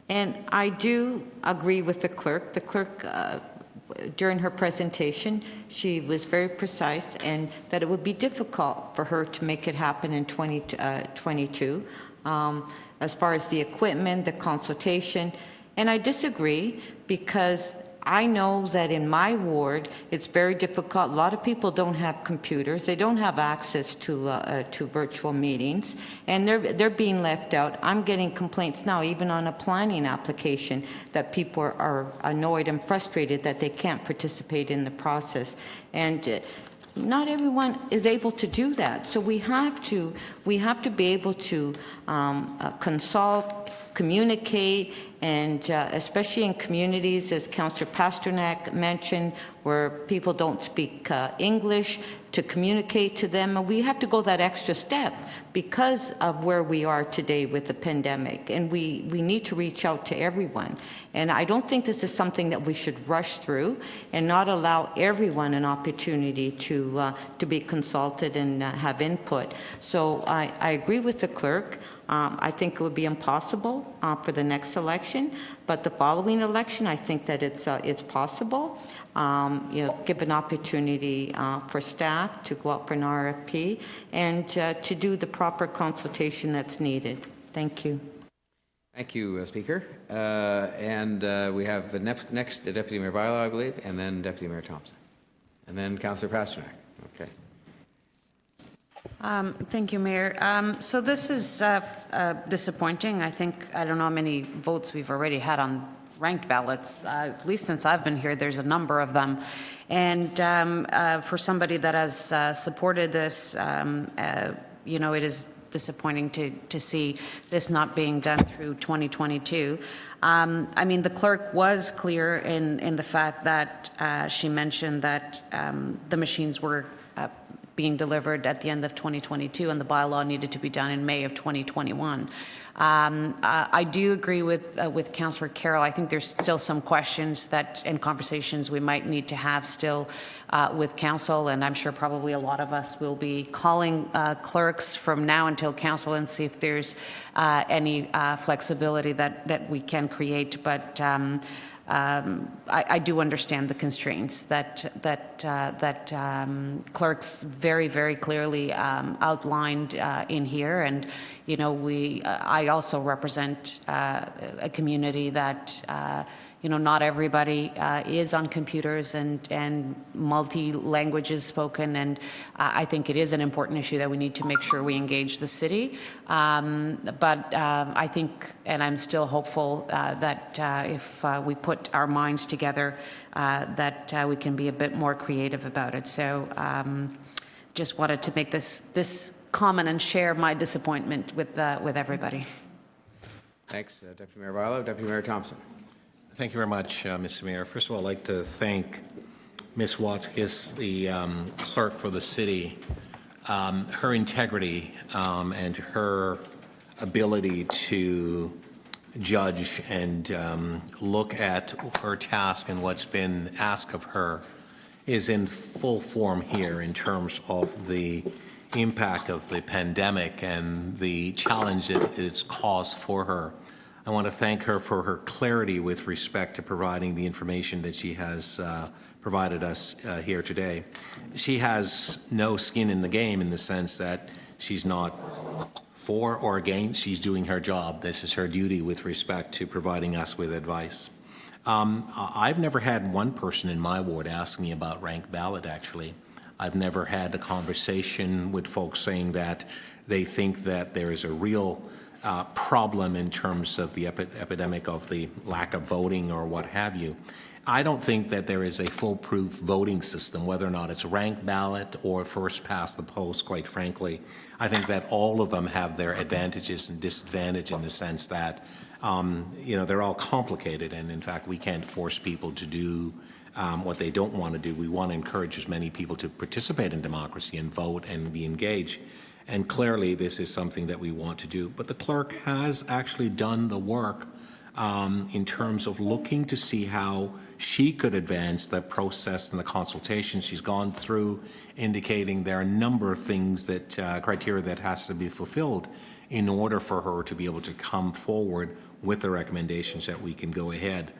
And I do agree with the clerk. The clerk, during her presentation, she was very precise, and that it would be difficult for her to make it happen in 2022 as far as the equipment, the consultation. And I disagree, because I know that in my ward, it's very difficult. A lot of people don't have computers. They don't have access to virtual meetings, and they're being left out. I'm getting complaints now, even on a planning application, that people are annoyed and frustrated that they can't participate in the process. And not everyone is able to do that. So we have to be able to consult, communicate, and especially in communities, as Councillor Pasternak mentioned, where people don't speak English, to communicate to them. And we have to go that extra step because of where we are today with the pandemic. And we need to reach out to everyone. And I don't think this is something that we should rush through and not allow everyone an opportunity to be consulted and have input. So I agree with the clerk. I think it would be impossible for the next election, but the following election, I think that it's possible. Give an opportunity for staff to go out for an RFP and to do the proper consultation that's needed. Thank you. Thank you, Speaker. And we have the next Deputy Mayor Bylaw, I believe, and then Deputy Mayor Thompson, and then Councillor Pasternak. Okay. Thank you, Mayor. So this is disappointing. I don't know how many votes we've already had on ranked ballots. At least since I've been here, there's a number of them. And for somebody that has supported this, it is disappointing to see this not being done through 2022. I mean, the clerk was clear in the fact that she mentioned that the machines were being delivered at the end of 2022, and the bylaw needed to be done in May of 2021. I do agree with Councillor Carroll. I think there's still some questions and conversations we might need to have still with council, and I'm sure probably a lot of us will be calling clerks from now until council and see if there's any flexibility that we can create. But I do understand the constraints that clerks very, very clearly outlined in here, and I also represent a community that not everybody is on computers and multi-languages spoken, and I think it is an important issue that we need to make sure we engage the city. But I think, and I'm still hopeful that if we put our minds together, that we can be a bit more creative about it. So just wanted to make this comment and share my disappointment with everybody. Thanks, Deputy Mayor Bylaw. Deputy Mayor Thompson. Thank you very much, Mr. Mayor. First of all, I'd like to thank Ms. Watkins, the clerk for the city. Her integrity and her ability to judge and look at her task and what's been asked of her is in full form here in terms of the impact of the pandemic and the challenge that it's caused for her. I want to thank her for her clarity with respect to providing the information that she has provided us here today. She has no skin in the game in the sense that she's not for or against, she's doing her job. This is her duty with respect to providing us with advice. I've never had one person in my ward ask me about ranked ballot, actually. I've never had a conversation with folks saying that they think that there is a real problem in terms of the epidemic of the lack of voting or what have you. I don't think that there is a foolproof voting system, whether or not it's ranked ballot or first past the post, quite frankly. I think that all of them have their advantages and disadvantages in the sense that, they're all complicated. And in fact, we can't force people to do what they don't want to do. We want to encourage as many people to participate in democracy and vote and be engaged. And clearly, this is something that we want to do. But the clerk has actually done the work in terms of looking to see how she could advance the process and the consultation she's gone through, indicating there are a number of things that criteria that has to be fulfilled in order for her to be able to come forward with the recommendations that we can go ahead.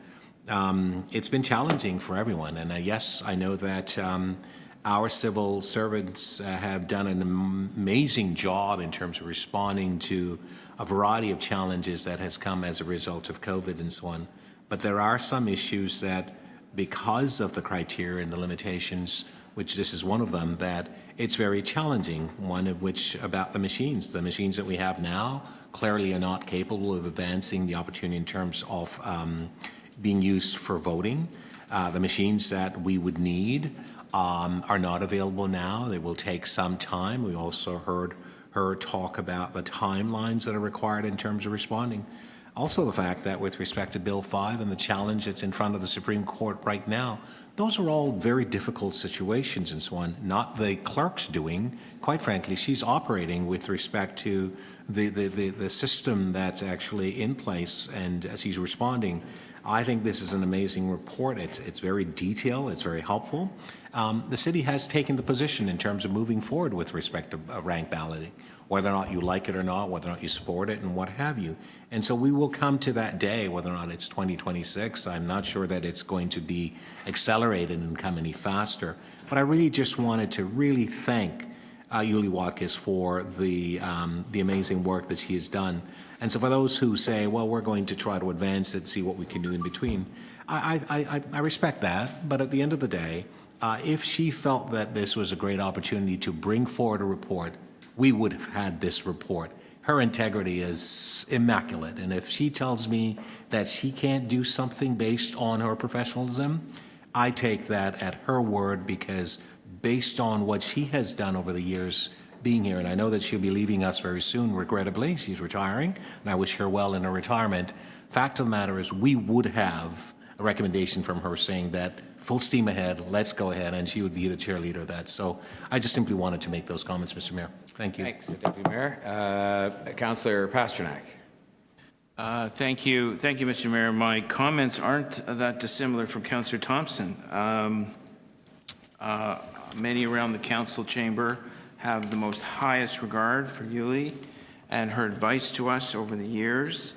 It's been challenging for everyone, and yes, I know that our civil servants have done an amazing job in terms of responding to a variety of challenges that has come as a result of COVID and so on. But there are some issues that, because of the criteria and the limitations, which this is one of them, that it's very challenging. One of which about the machines. The machines that we have now clearly are not capable of advancing the opportunity in terms of being used for voting. The machines that we would need are not available now. They will take some time. We also heard her talk about the timelines that are required in terms of responding. Also the fact that with respect to Bill 5 and the challenge that's in front of the Supreme Court right now, those are all very difficult situations and so on, not the clerk's doing. Quite frankly, she's operating with respect to the system that's actually in place, and as she's responding. I think this is an amazing report. It's very detailed. It's very helpful. The city has taken the position in terms of moving forward with respect to ranked balloting, whether or not you like it or not, whether or not you support it and what have you. And so we will come to that day, whether or not it's 2026. I'm not sure that it's going to be accelerated and come any faster. But I really just wanted to really thank Yuli Watkins for the amazing work that she has done. And so for those who say, well, we're going to try to advance it, see what we can do in between, I respect that. But at the end of the day, if she felt that this was a great opportunity to bring forward a report, we would have had this report. Her integrity is immaculate. And if she tells me that she can't do something based on her professionalism, I take that at her word, because based on what she has done over the years being here, and I know that she'll be leaving us very soon, regrettably. She's retiring, and I wish her well in her retirement. Fact of the matter is, we would have a recommendation from her saying that full steam ahead, let's go ahead, and she would be the cheerleader of that. So I just simply wanted to make those comments, Mr. Mayor. Thank you. Thanks, Deputy Mayor. Councillor Pasternak. Thank you, Mr. Mayor. My comments aren't that dissimilar from Councillor Thompson. Many around the council chamber have the most highest regard for Yuli and her advice to us over the years.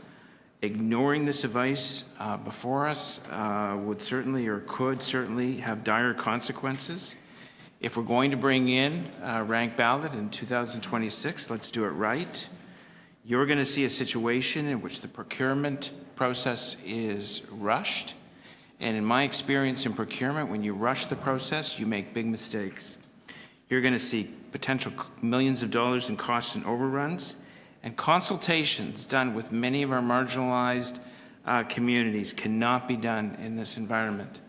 Ignoring this advice before us would certainly, or could certainly, have dire consequences. If we're going to bring in ranked ballot in 2026, let's do it right. You're going to see a situation in which the procurement process is rushed. And in my experience in procurement, when you rush the process, you make big mistakes. You're going to see potential millions of dollars in costs and overruns. And consultations done with many of our marginalized communities cannot be done in this environment.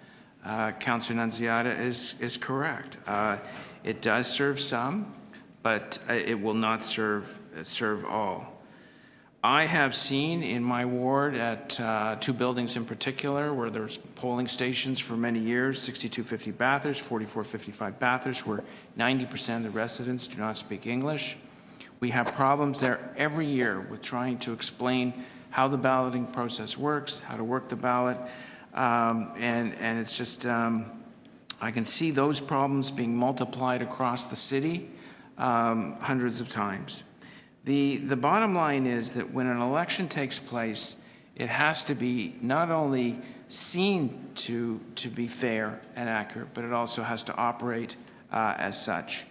Councillor Nunziata is correct. It does serve some, but it will not serve all. I have seen in my ward at two buildings in particular where there's polling stations for many years, 6250 Bathurst, 4455 Bathurst, where 90% of the residents do not speak English. We have problems there every year with trying to explain how the balloting process works, how to work the ballot. And it's just, I can see those problems being multiplied across the city hundreds of times. The bottom line is that when an election takes place, it has to be not only seen to be fair and accurate, but it also has to operate as such.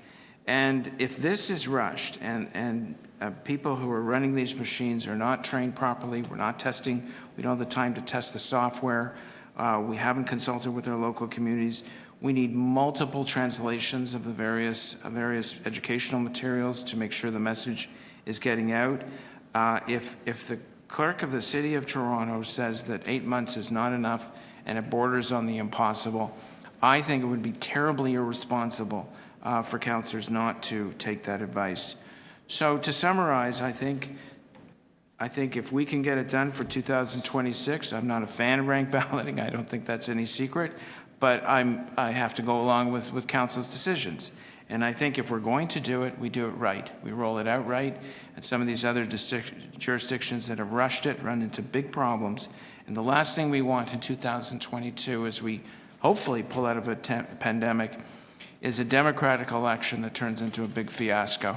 And if this is rushed and people who are running these machines are not trained properly, we're not testing, we don't have the time to test the software, we haven't consulted with our local communities, we need multiple translations of the various educational materials to make sure the message is getting out. If the clerk of the City of Toronto says that 8 months is not enough and it borders on the impossible, I think it would be terribly irresponsible for councillors not to take that advice. So to summarize, I think if we can get it done for 2026, I'm not a fan of rank balloting. I don't think that's any secret, but I have to go along with council's decisions. And I think if we're going to do it, we do it right. We roll it out right. And some of these other jurisdictions that have rushed it run into big problems. And the last thing we want in 2022 as we hopefully pull out of a pandemic is a democratic election that turns into a big fiasco.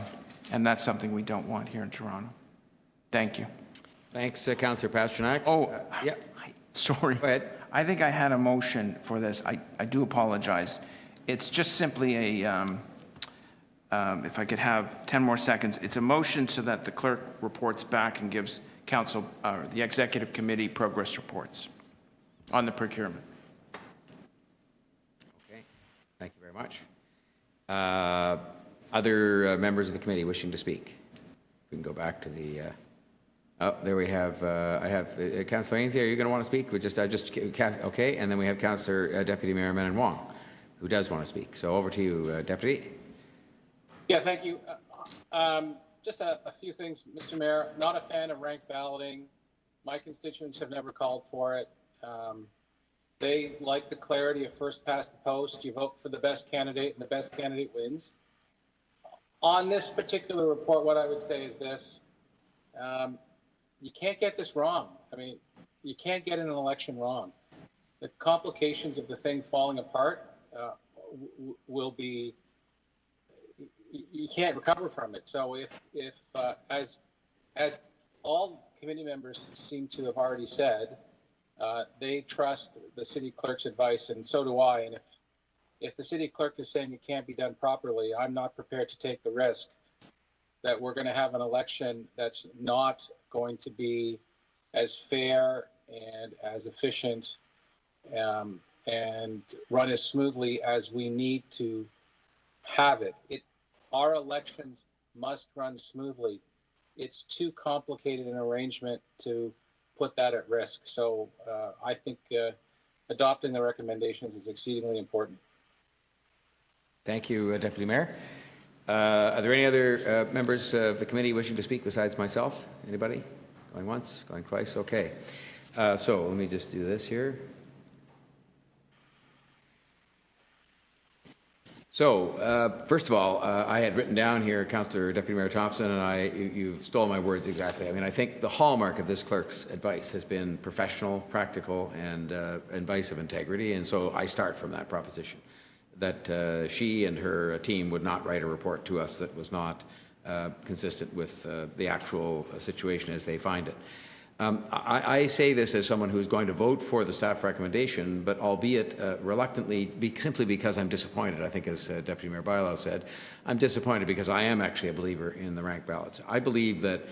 And that's something we don't want here in Toronto. Thank you. Thanks, Councillor Pasternak. Oh, yeah. Sorry. Go ahead. I think I had a motion for this. I do apologize. It's just simply a, if I could have 10 more seconds, it's a motion so that the clerk reports back and gives council, the executive committee progress reports on the procurement. Okay, thank you very much. Other members of the committee wishing to speak? We can go back to the, oh, there we have, I have Councillor Ainsley, are you going to want to speak? Okay, and then we have Councillor Deputy Mayor Menon Wong, who does want to speak. So over to you, Deputy. Yeah, thank you. Just a few things, Mr. Mayor. Not a fan of rank balloting. My constituents have never called for it. They like the clarity of first past the post. You vote for the best candidate and the best candidate wins. On this particular report, what I would say is this. You can't get this wrong. I mean, you can't get an election wrong. The complications of the thing falling apart will be, you can't recover from it. So if as all committee members seem to have already said, they trust the city clerk's advice, and so do I. And if the city clerk is saying it can't be done properly, I'm not prepared to take the risk that we're going to have an election that's not going to be as fair and as efficient and run as smoothly as we need to have it. Our elections must run smoothly. It's too complicated an arrangement to put that at risk. So I think adopting the recommendations is exceedingly important. Thank you, Deputy Mayor. Are there any other members of the committee wishing to speak besides myself? Anybody? Going once, going twice? Okay. So let me just do this here. So, first of all, I had written down here, Councillor Deputy Mayor Thompson, and you've stolen my words exactly. I mean, I think the hallmark of this clerk's advice has been professional, practical, and advice of integrity, and so I start from that proposition, that she and her team would not write a report to us that was not consistent with the actual situation as they find it. I say this as someone who's going to vote for the staff recommendation, but albeit reluctantly, simply because I'm disappointed. I think, as Deputy Mayor Bailão said, I'm disappointed because I am actually a believer in the ranked ballots. I believe that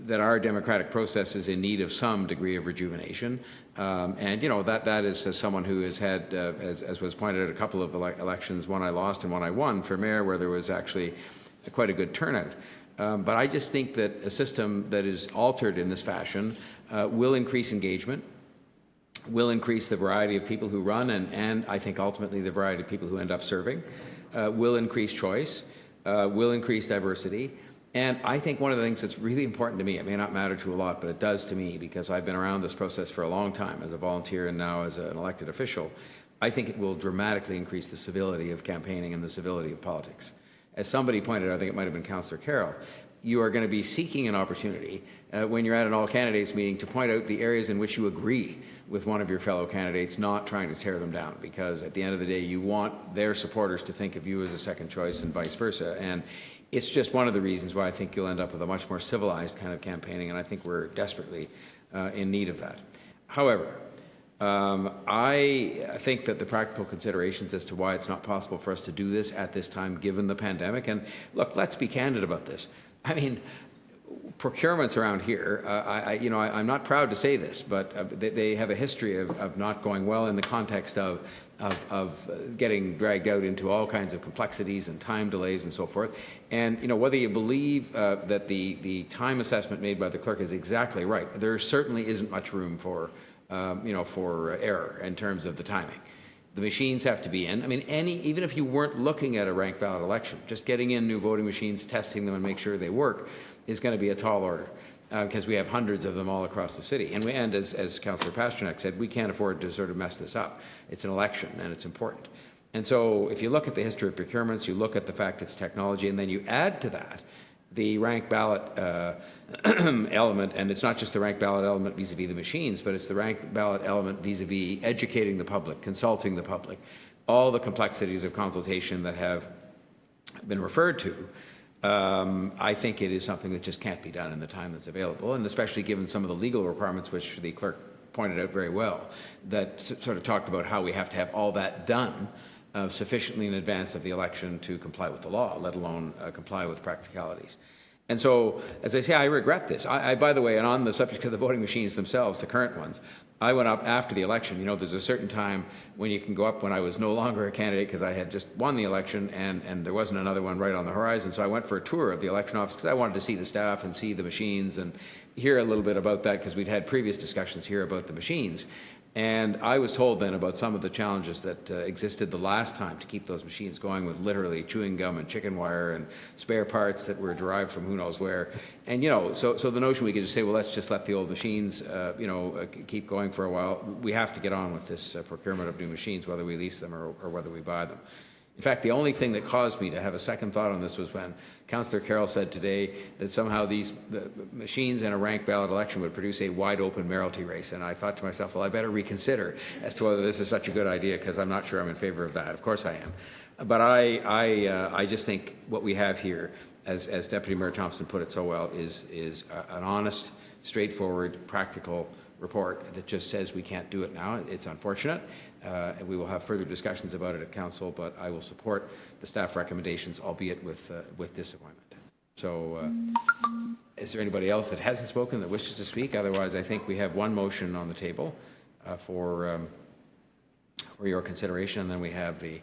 our democratic process is in need of some degree of rejuvenation, and you know that is as someone who has had, as was pointed out, a couple of elections, one I lost and one I won for mayor, where there was actually quite a good turnout. But I just think that a system that is altered in this fashion will increase engagement, will increase the variety of people who run, and I think ultimately the variety of people who end up serving, will increase choice, will increase diversity. And I think one of the things that's really important to me, it may not matter to a lot, but it does to me because I've been around this process for a long time as a volunteer and now as an elected official, I think it will dramatically increase the civility of campaigning and the civility of politics. As somebody pointed out, I think it might have been Councillor Carroll, you are going to be seeking an opportunity when you're at an all candidates meeting to point out the areas in which you agree with one of your fellow candidates, not trying to tear them down, because at the end of the day, you want their supporters to think of you as a second choice and vice versa. And it's just one of the reasons why I think you'll end up with a much more civilized kind of campaigning, and I think we're desperately in need of that. However, I think that the practical considerations as to why it's not possible for us to do this at this time, given the pandemic, and look, let's be candid about this. I mean, procurements around here, I'm not proud to say this, but they have a history of not going well in the context of getting dragged out into all kinds of complexities and time delays and so forth. And whether you believe that the time assessment made by the clerk is exactly right, there certainly isn't much room for for error in terms of the timing. The machines have to be in. I mean, even if you weren't looking at a ranked ballot election, just getting in new voting machines, testing them, and make sure they work is going to be a tall order, because we have hundreds of them all across the city. And as Councillor Pasternak said, we can't afford to sort of mess this up. It's an election, and it's important. And so if you look at the history of procurements, you look at the fact it's technology, and then you add to that the ranked ballot element, and it's not just the ranked ballot element vis-a-vis the machines, but it's the ranked ballot element vis-a-vis educating the public, consulting the public, all the complexities of consultation that have been referred to. I think it is something that just can't be done in the time that's available, and especially given some of the legal requirements, which the clerk pointed out very well, that sort of talked about how we have to have all that done sufficiently in advance of the election to comply with the law, let alone comply with practicalities. And so, as I say, I regret this. By the way, and on the subject of the voting machines themselves, the current ones, I went up after the election. There's a certain time when you can go up when I was no longer a candidate because I had just won the election and there wasn't another one right on the horizon. So I went for a tour of the election office because I wanted to see the staff and see the machines and hear a little bit about that, because we'd had previous discussions here about the machines. And I was told then about some of the challenges that existed the last time to keep those machines going, with literally chewing gum and chicken wire and spare parts that were derived from who knows where. And, so the notion we could just say, well, let's just let the old machines, keep going for a while. We have to get on with this procurement of new machines, whether we lease them or whether we buy them. In fact, the only thing that caused me to have a second thought on this was when Councillor Carroll said today that somehow the machines in a ranked ballot election would produce a wide open mayoralty race. And I thought to myself, well, I better reconsider as to whether this is such a good idea, because I'm not sure I'm in favor of that. Of course I am. But I just think what we have here, as Deputy Mayor Thompson put it so well, is an honest, straightforward, practical report that just says we can't do it now. It's unfortunate. And we will have further discussions about it at council, but I will support the staff recommendations, albeit with disappointment. So is there anybody else that hasn't spoken that wishes to speak? Otherwise, I think we have one motion on the table for your consideration, and then we have the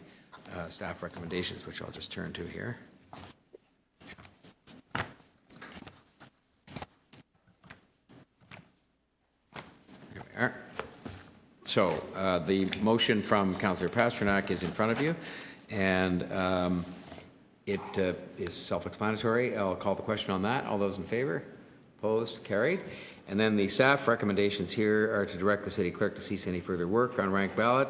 staff recommendations, which I'll just turn to here. Here we are. So the motion from Councillor Pasternak is in front of you, and it is self-explanatory. I'll call the question on that. All those in favor? Opposed? Carried. And then the staff recommendations here are to direct the city clerk to cease any further work on ranked ballot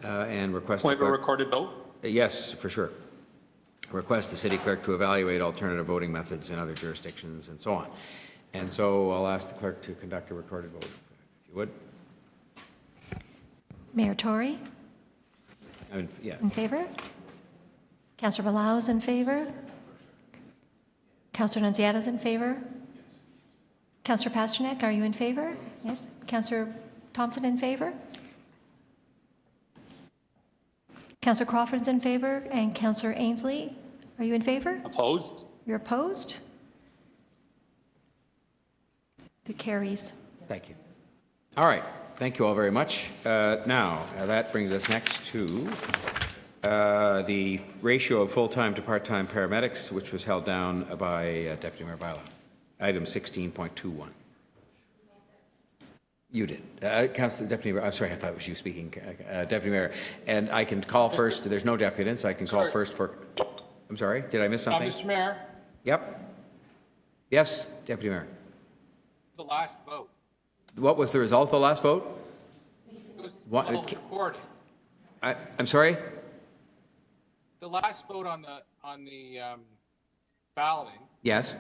and request... Point of a recorded vote? Yes, for sure. Request the city clerk to evaluate alternative voting methods in other jurisdictions and so on. And so I'll ask the clerk to conduct a recorded vote, if you would. Mayor Tory? Yeah. In favor? Councillor Balau is in favor? Councillor Nunziata is in favor? Councillor Pasternak, are you in favor? Yes. Councillor Thompson in favor? Councillor Crawford is in favor, and Councillor Ainsley, are you in favor? Opposed? You're opposed? It carries. Thank you. All right. Thank you all very much. Now, that brings us next to the ratio of full-time to part-time paramedics, which was held down by Deputy Mayor Bailão. Item 16.21. You did. Councillor Deputy Mayor, I'm sorry, I thought it was you speaking, Deputy Mayor. And I can call first. There's no deputants. So I can call first for... I'm sorry, did I miss something? Mr. Mayor, Yep. Yes, Deputy Mayor. the last vote. What was the result of the last vote? It was What- all recorded. I'm sorry? The last vote on the balloting Yes.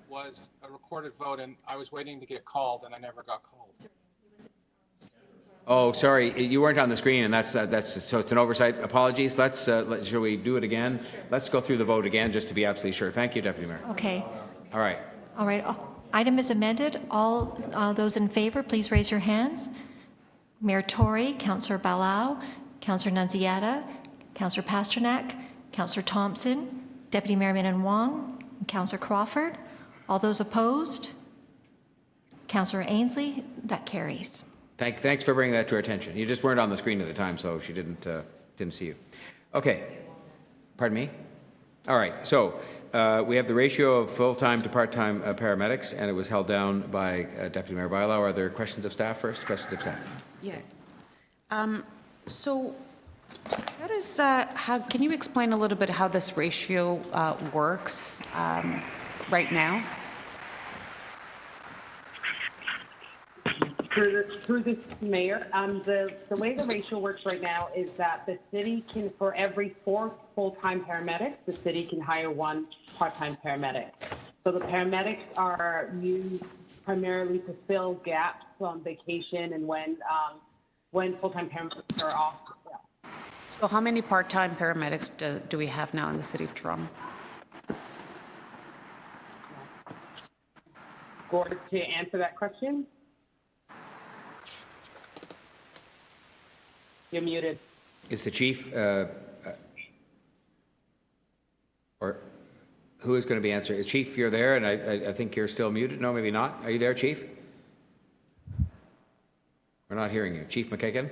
was a recorded vote, and I was waiting to get called, and I never got called. Oh, sorry, you weren't on the screen, and that's so it's an oversight. Apologies. Shall we do it again? Let's go through the vote again, just to be absolutely sure. Thank you, Deputy Mayor. Okay. All right. All right. Item is amended. All those in favor, please raise your hands. Mayor Tory, Councillor Balau, Councillor Nunziata, Councillor Pasternak, Councillor Thompson, Deputy Mayor Minnan Wong, and Councillor Crawford. All those opposed? Councillor Ainsley, that carries. Thanks for bringing that to our attention. You just weren't on the screen at the time, so she didn't see you. Okay. Pardon me? All right. So we have the ratio of full-time to part-time paramedics, and it was held down by Deputy Mayor Bailão. Are there questions of staff first? Questions of staff? Yes. So how does, can you explain a little bit how this ratio works right now? Through this, Mayor, the way the ratio works right now is that the city can, for every 4 full-time paramedics, the city can hire 1 part-time paramedic. So the paramedics are used primarily to fill gaps on vacation and when full-time paramedics are off. Yeah. So how many part-time paramedics do we have now in the city of Toronto? Gord, to answer that question? You're muted. Is the chief, or who is going to be answering? Chief, you're there, and I think you're still muted. No, maybe not. Are you there, Chief? We're not hearing you. Chief McKagan?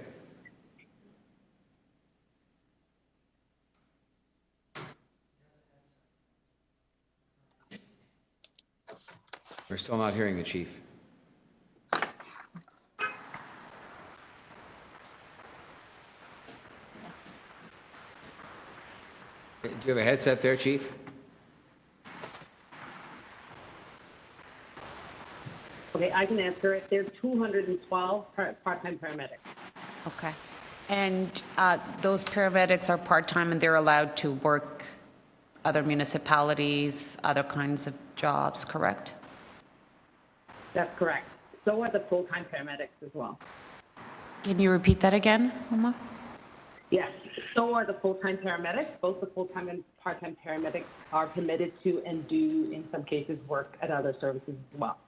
We're still not hearing the chief. Do you have a headset there, Chief? Okay, I can answer it. There are 212 part-time paramedics. Okay. And those paramedics are part-time and they're allowed to work other municipalities, other kinds of jobs, correct? That's correct. So are the full-time paramedics as well. Can you repeat that again, Uma? Yes, so are the full-time paramedics. Both the full-time and part-time paramedics are permitted to and do, in some cases, work at other services as well.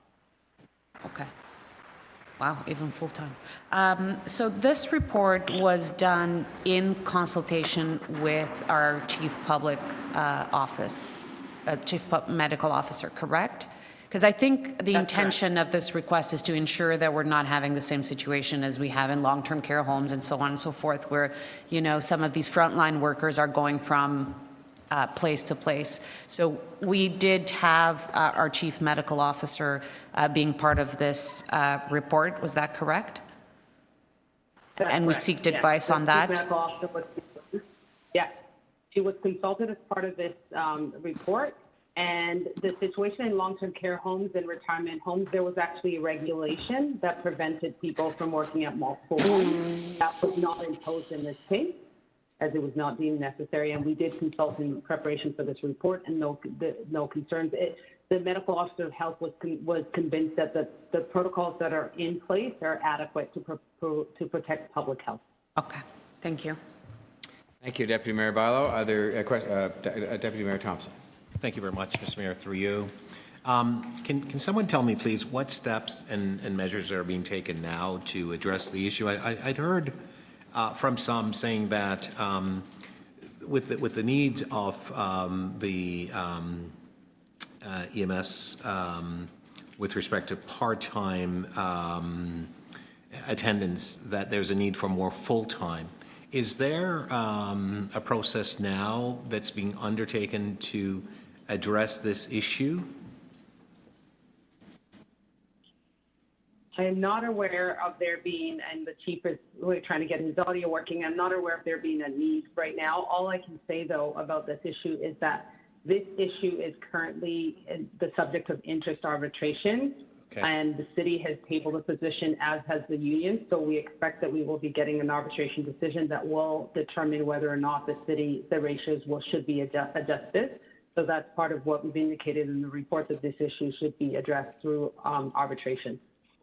Okay. Wow, even full-time. So this report was done in consultation with our chief public office, chief medical officer, correct? Because I think the intention of this request is to ensure that we're not having the same situation as we have in long-term care homes and so on and so forth, where, you know, some of these frontline workers are going from place to place. So we did have our chief medical officer being part of this report. Was that correct? That's and we correct. seeked Yes. advice on The that? chief medical officer was, yes, she was consulted as part of this report. And the situation in long-term care homes and retirement homes, there was actually a regulation that prevented people from working at multiple homes. That was not imposed in this case, as it was not deemed necessary. And we did consult in preparation for this report, and no concerns. The medical officer of health was convinced that the protocols that are in place are adequate to protect public health. Okay, thank you. Thank you, Deputy Mayor Bailão. Are there Deputy Mayor Thompson? Thank you very much, Mr. Mayor, through you. Can someone tell me, please, what steps and measures are being taken now to address the issue? I'd heard from some saying that with the needs of the EMS with respect to part-time attendance, that there's a need for more full-time. Is there a process now that's being undertaken to address this issue? I am not aware of there being, and the chief is really trying to get his audio working, I'm not aware of there being a need right now. All I can say, though, about this issue is that this issue is currently the subject of interest arbitration. Okay. And the city has tabled a position, as has the union. So we expect that we will be getting an arbitration decision that will determine whether or not the ratios should be adjusted. So that's part of what we've indicated in the report, that this issue should be addressed through arbitration.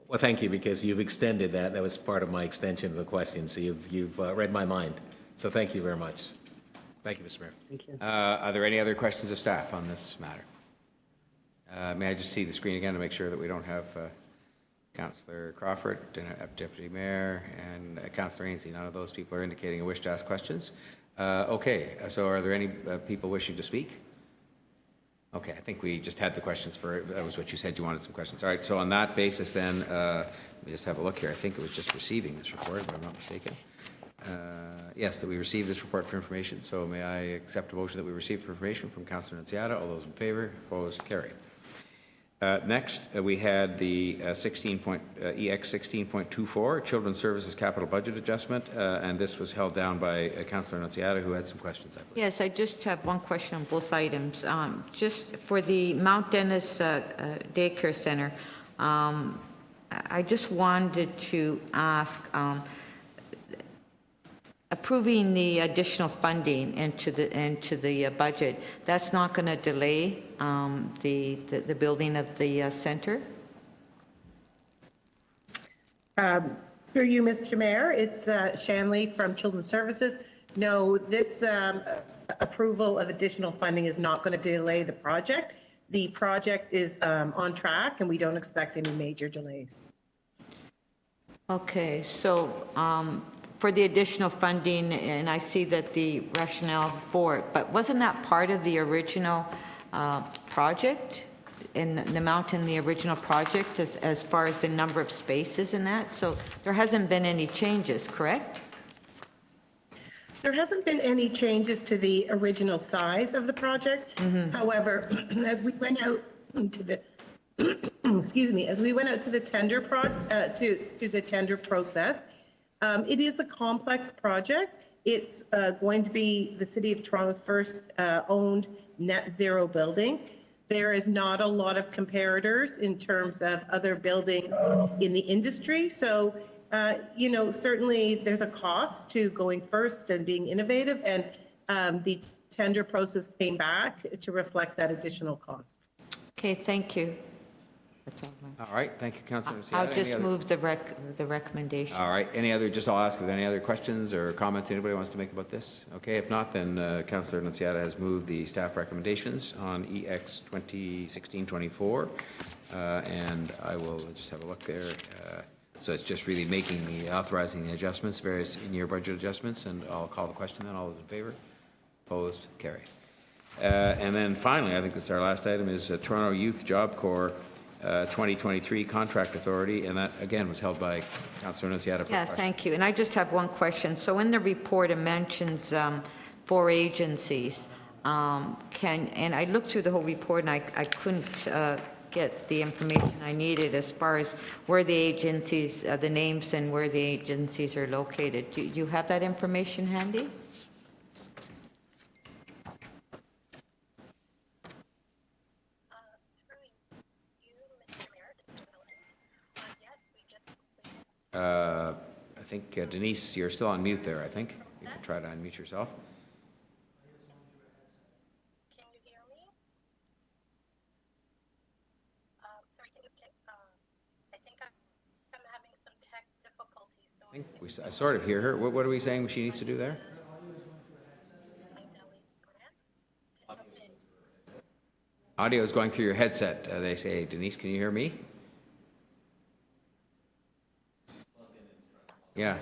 Well, thank you, because you've extended that. That was part of my extension of the question, so you've read my mind. So thank you very much. Thank you, Mr. Mayor. Thank you. Are there any other questions of staff on this matter? May I just see the screen again to make sure that we don't have Councillor Crawford, Deputy Mayor, and Councillor Ainsley? None of those people are indicating a wish to ask questions. Okay, so are there any people wishing to speak? Okay, I think we just had the questions for, that was what you said, you wanted some questions. All right, so on that basis then, let me just have a look here. I think it was just receiving this report, if I'm not mistaken. Yes, that we received this report for information, so may I accept a motion that we received for information from Councillor Nunziata? All those in favor? Opposed? Carried. Next, we had the EX 16.24, Children's Services Capital Budget Adjustment, and this was held down by Councillor Nunziata, who had some questions, I believe. Yes, I just have one question on both items. Just for the Mount Dennis Daycare Center, I just wanted to ask, approving the additional funding into the budget, that's not going to delay the building of the center? Through you, Mr. Mayor, it's Shanley from Children's Services. No, this approval of additional funding is not going to delay the project. The project is on track, and we don't expect any major delays. Okay, so for the additional funding, and I see that the rationale for it, but wasn't that part of the original project, in the amount in the original project as far as the number of spaces in that? So there hasn't been any changes, correct? There hasn't been any changes to the original size of the project. However, as we went out to the excuse me, as we went out to the tender to the tender process, it is a complex project. It's going to be the City of Toronto's first owned net zero building. There is not a lot of comparators in terms of other buildings in the industry. So, you know, certainly there's a cost to going first and being innovative, and the tender process came back to reflect that additional cost. Okay, thank you. That's all. All right, thank you, Councillor Nunziata. I'll just move the recommendation. All right, I'll ask if there are any other questions or comments anybody wants to make about this. Okay, if not, then Councillor Nunziata has moved the staff recommendations on EX 2016-24, and I will just have a look there. So it's just really authorizing the adjustments, various in-year budget adjustments, and I'll call the question then. All those in favor? Opposed? Carried. And then finally, I think this is our last item, is Toronto Youth Job Corps 2023 Contract Authority, and that again was held by Councillor Nunziata. Yes, thank you. And I just have one question. So in the report, it mentions 4 agencies. And I looked through the whole report, and I couldn't get the information I needed as far as where the agencies, the names, and where the agencies are located. Do you have that information handy? I think, Denise, you're still on mute there, I think. You can try to unmute yourself. Can you hear me? Sorry, I think I'm having some tech difficulties. So I sort of hear her. What are we saying she needs to do there? Audio is going through your headset, they say. Denise, can you hear me? Yeah.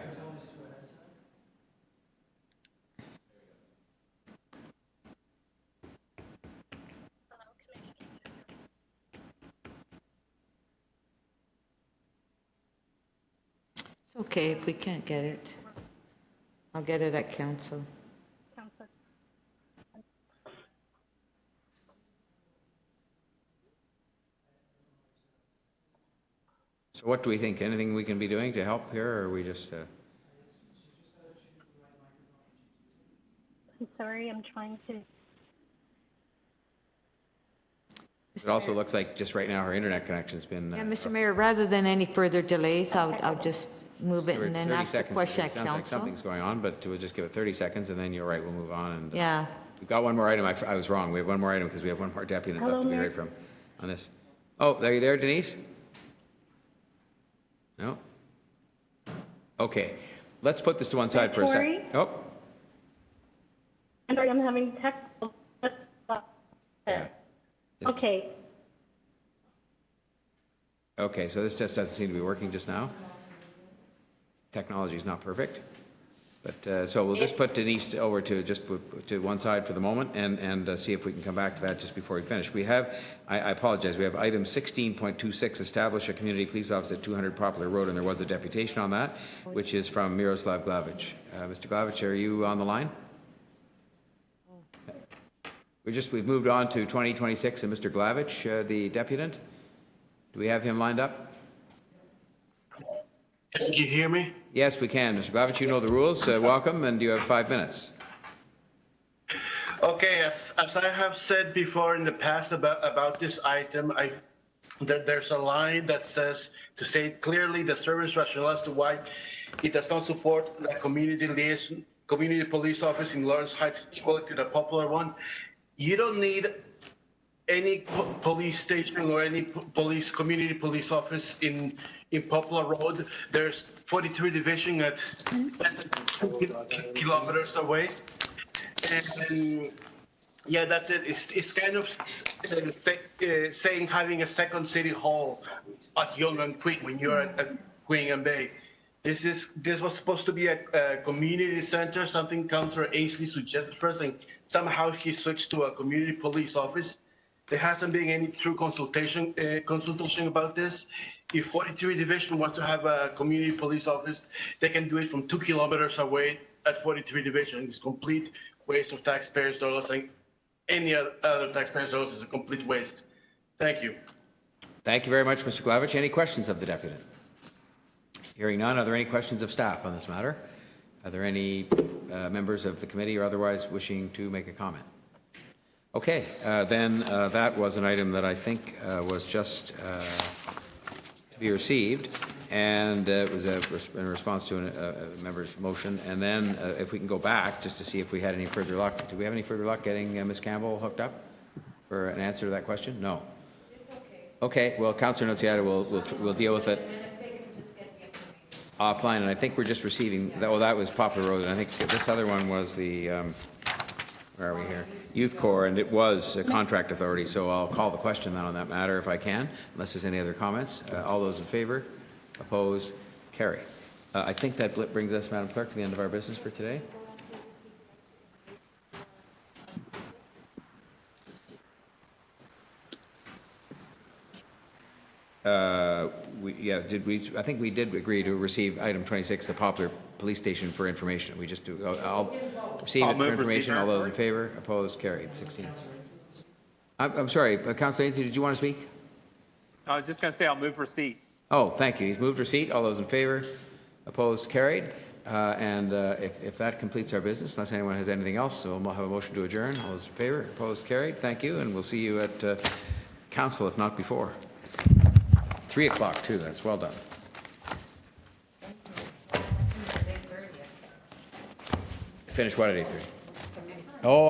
It's okay if we can't get it. I'll get it at council. So what do we think? Anything we can be doing to help here, or are we just... I'm sorry, I'm trying to. It also looks like just right now her internet connection's been... Yeah, Mr. Mayor, rather than any further delays, I'll just move it and then 30 ask the seconds. question It at sounds like council. something's going on, but we'll just give it 30 seconds, and then you're right, we'll move on. And Yeah, We've got one more item. I was wrong. We have one more item because we have one more deputy left Hello, to be Mayor. heard from on this. Oh, are you there, Denise? No? Okay. Let's put this to one side for a Tori? second. Oh, I'm sorry, I'm having technical. Okay. okay. So this just doesn't seem to be working just now. Technology is not perfect. But, so we'll just put Denise over to just to one side for the moment and see if we can come back to that just before we finish. We have, I apologize, we have item 16.26, establish a community police office at 200 Poplar Road, and there was a deputation on that, which is from Miroslav Glavic. Mr. Glavic, are you on the line? We've moved on to 2026 and Mr. Glavic, the deputant. Do we have him lined up? Can you hear me? Yes, we can. Mr. Glavic, you know the rules. Welcome, and you have 5 minutes. Okay, as I have said before in the past about this item, there's a line that says, to state clearly the service rationale as to why it does not support the community police office in Lawrence Heights equal to the popular one. You don't need any police station or any community police office in Poplar Road. There's 43 Division at 2 kilometers away. And yeah, that's it. It's kind of saying having a second city hall at Young and Queen when you're at Queen and Bay. This was supposed to be a community center, something Councillor Ainsley suggested first, and somehow he switched to a community police office. There hasn't been any true consultation about this. If 43 Division wants to have a community police office, they can do it from 2 kilometers away at 43 Division. It's complete waste of taxpayers' dollars, and any other taxpayers' dollars is a complete waste. Thank you. Thank you very much, Mr. Glavic. Any questions of the deputant? Hearing none, are there any questions of staff on this matter? Are there any members of the committee or otherwise wishing to make a comment? Okay, then that was an item that I think was just to be received, and it was in response to a member's motion. And then if we can go back just to see if we had any further luck. Do we have any further luck getting Ms. Campbell hooked up for an answer to that question? No. It's okay. Okay, well, Councillor Nunziata will deal with it offline, and I think we're just receiving, that was Poplar Road, and I think this other one was the, where are we here? Youth Corps, and it was a contract authority, so I'll call the question then on that matter if I can, unless there's any other comments. All those in favour? Opposed? Carried. I think that brings us, Madam Clerk, to the end of our business for today. I think we did agree to receive item 26, the Poplar Police Station, for information. We just do, I'll receive it for information. All those in favor? Opposed? Carried. 16. I'm sorry, Councillor Ainsley, did you want to speak? I was just going to say I'll move receipt. Oh, thank you. He's moved receipt. All those in favor? Opposed? Carried. If that completes our business, unless anyone has anything else, so we'll have a motion to adjourn. All those in favor? Opposed? Carried. Thank you, and we'll see you at council, if not before. 3 o'clock, too. That's well done. Finish what at 8:30? Oh.